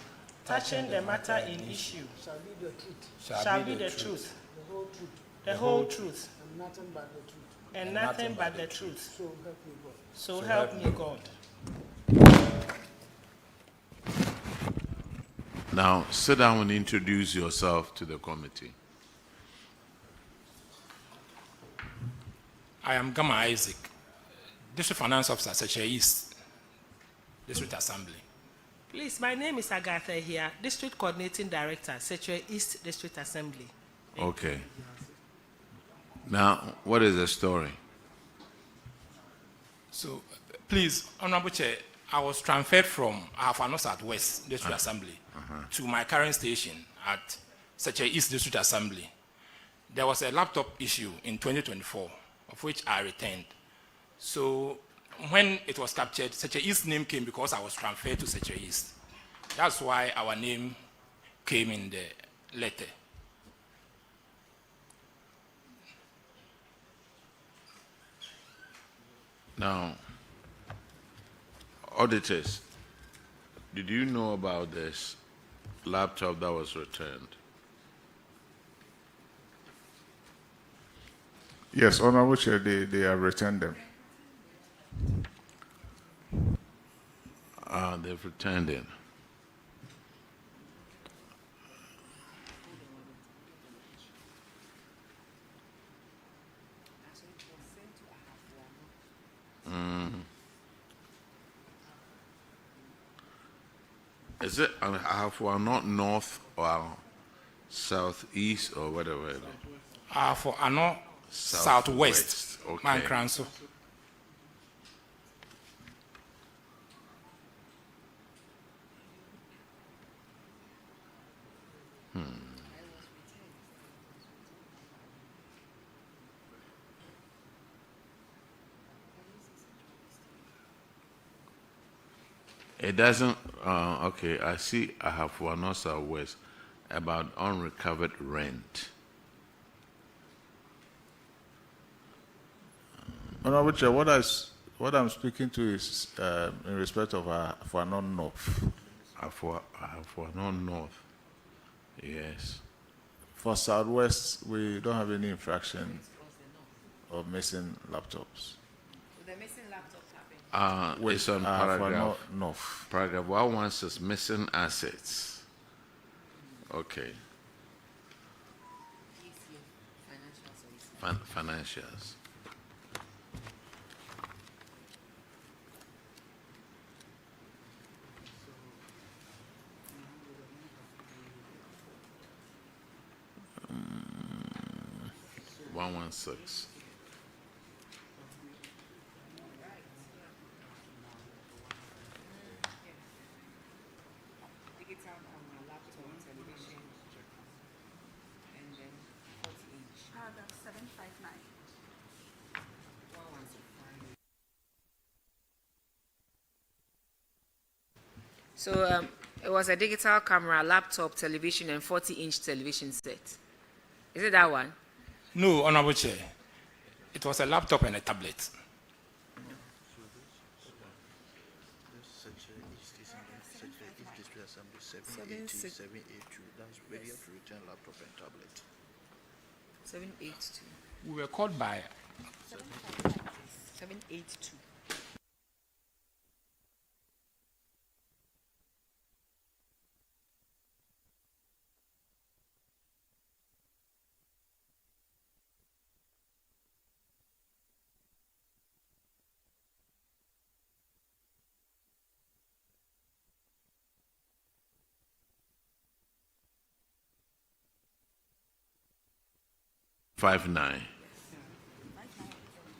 Touching the matter in issue. Shall be the truth. Shall be the truth. The whole truth. The whole truth. And nothing but the truth. And nothing but the truth. So help me God. So help me God. Now, sit down and introduce yourself to the committee. I am Gama Isaac, District Finance Officer, Secretary East, District Assembly. Please, my name is Agatha here, District Coordinating Director, Secretary East District Assembly. Okay. Now, what is the story? So, please, Honorable Chair, I was transferred from Afano Southwest District Assembly to my current station at Secretary East District Assembly. There was a laptop issue in 2024, of which I returned. So when it was captured, Secretary East's name came because I was transferred to Secretary East. That's why our name came in the letter. Now, auditors, did you know about this laptop that was returned? Yes, Honorable Chair, they have returned them. They've returned it. Is it not north or southeast or whatever it is? For Ano Southwest, okay. Mankranso. It doesn't, okay, I see I have for North Southwest about unrecovered rent. Honorable Chair, what I'm speaking to is in respect of for non-north. For non-north, yes. For Southwest, we don't have any infraction of missing laptops. The missing laptops It's on paragraph. North. Paragraph 1 says missing assets. Okay. Financials. Mm, 116. So it was a digital camera, laptop, television, and 40-inch television set. Is it that one? No, Honorable Chair. It was a laptop and a tablet. That's where you have to return laptop and tablet. 782. We were called by 782.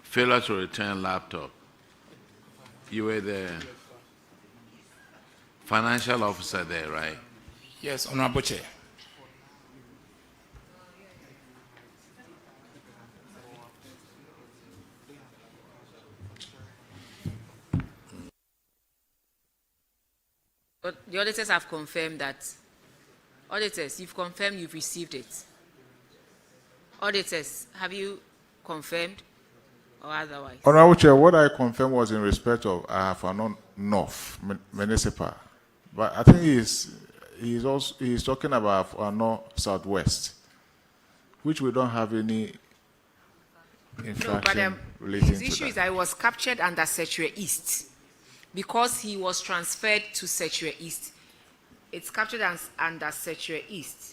Failure to return laptop. You were the financial officer there, right? Yes, Honorable Chair. But the auditors have confirmed that. Auditors, you've confirmed you've received it. Auditors, have you confirmed or otherwise? Honorable Chair, what I confirmed was in respect of Afano North Municipal, but I think he's talking about Afano Southwest, which we don't have any infraction relating his to issue that. is that it was captured under Setre East because he was transferred to Setre East. It's captured under Setre East.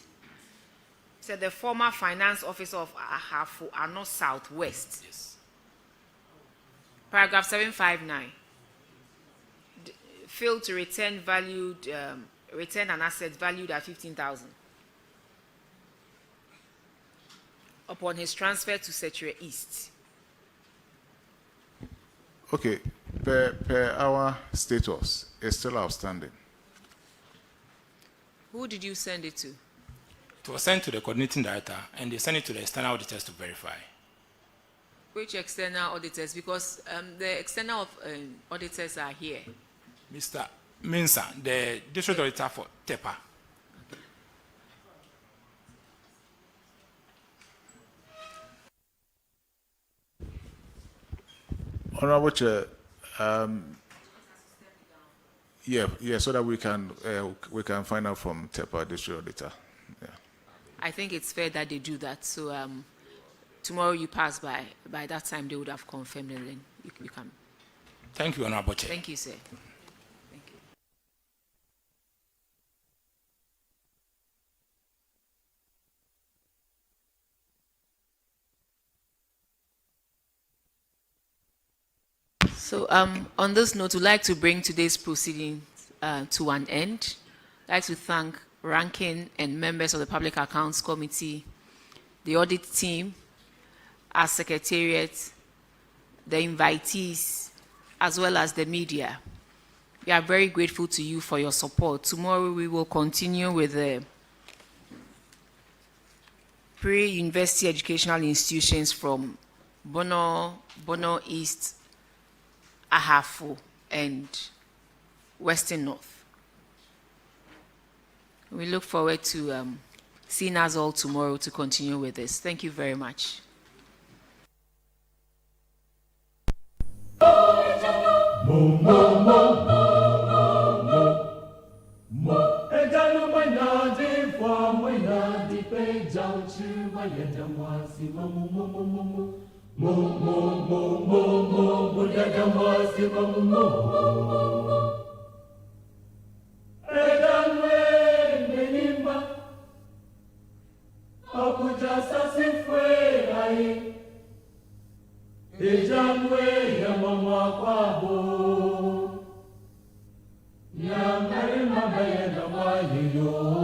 So the former finance officer of Ahafo Ano Southwest. Yes. Paragraph 759. Failed to return an asset valued at 15,000 upon his transfer to Setre East. Okay, per our status, it's still outstanding. Who did you send it to? It was sent to the coordinating director, and they sent it to the external auditors to verify. Which external auditors? Because the external auditors are here. Mr. Mensa, the district auditor for TEPA. Honorable Chair, so that we can find out from TEPA district auditor. Yeah. I think it's fair that they do that. So tomorrow you pass by that time they would have confirmed, and then you can. Thank you, Honorable Chair. Thank you, sir. Thank you. So on this note, we'd like to bring today's proceedings to an end. I'd like to thank ranking and members of the Public Accounts Committee, the audit team, our secretariat, the invitees, as well as the media. We are very grateful to you for your support. Tomorrow we will continue with the pre-university educational institutions from Bono East, Ahafo, and Western North. We look forward to seeing us all tomorrow to continue with this. Thank you very much. Yo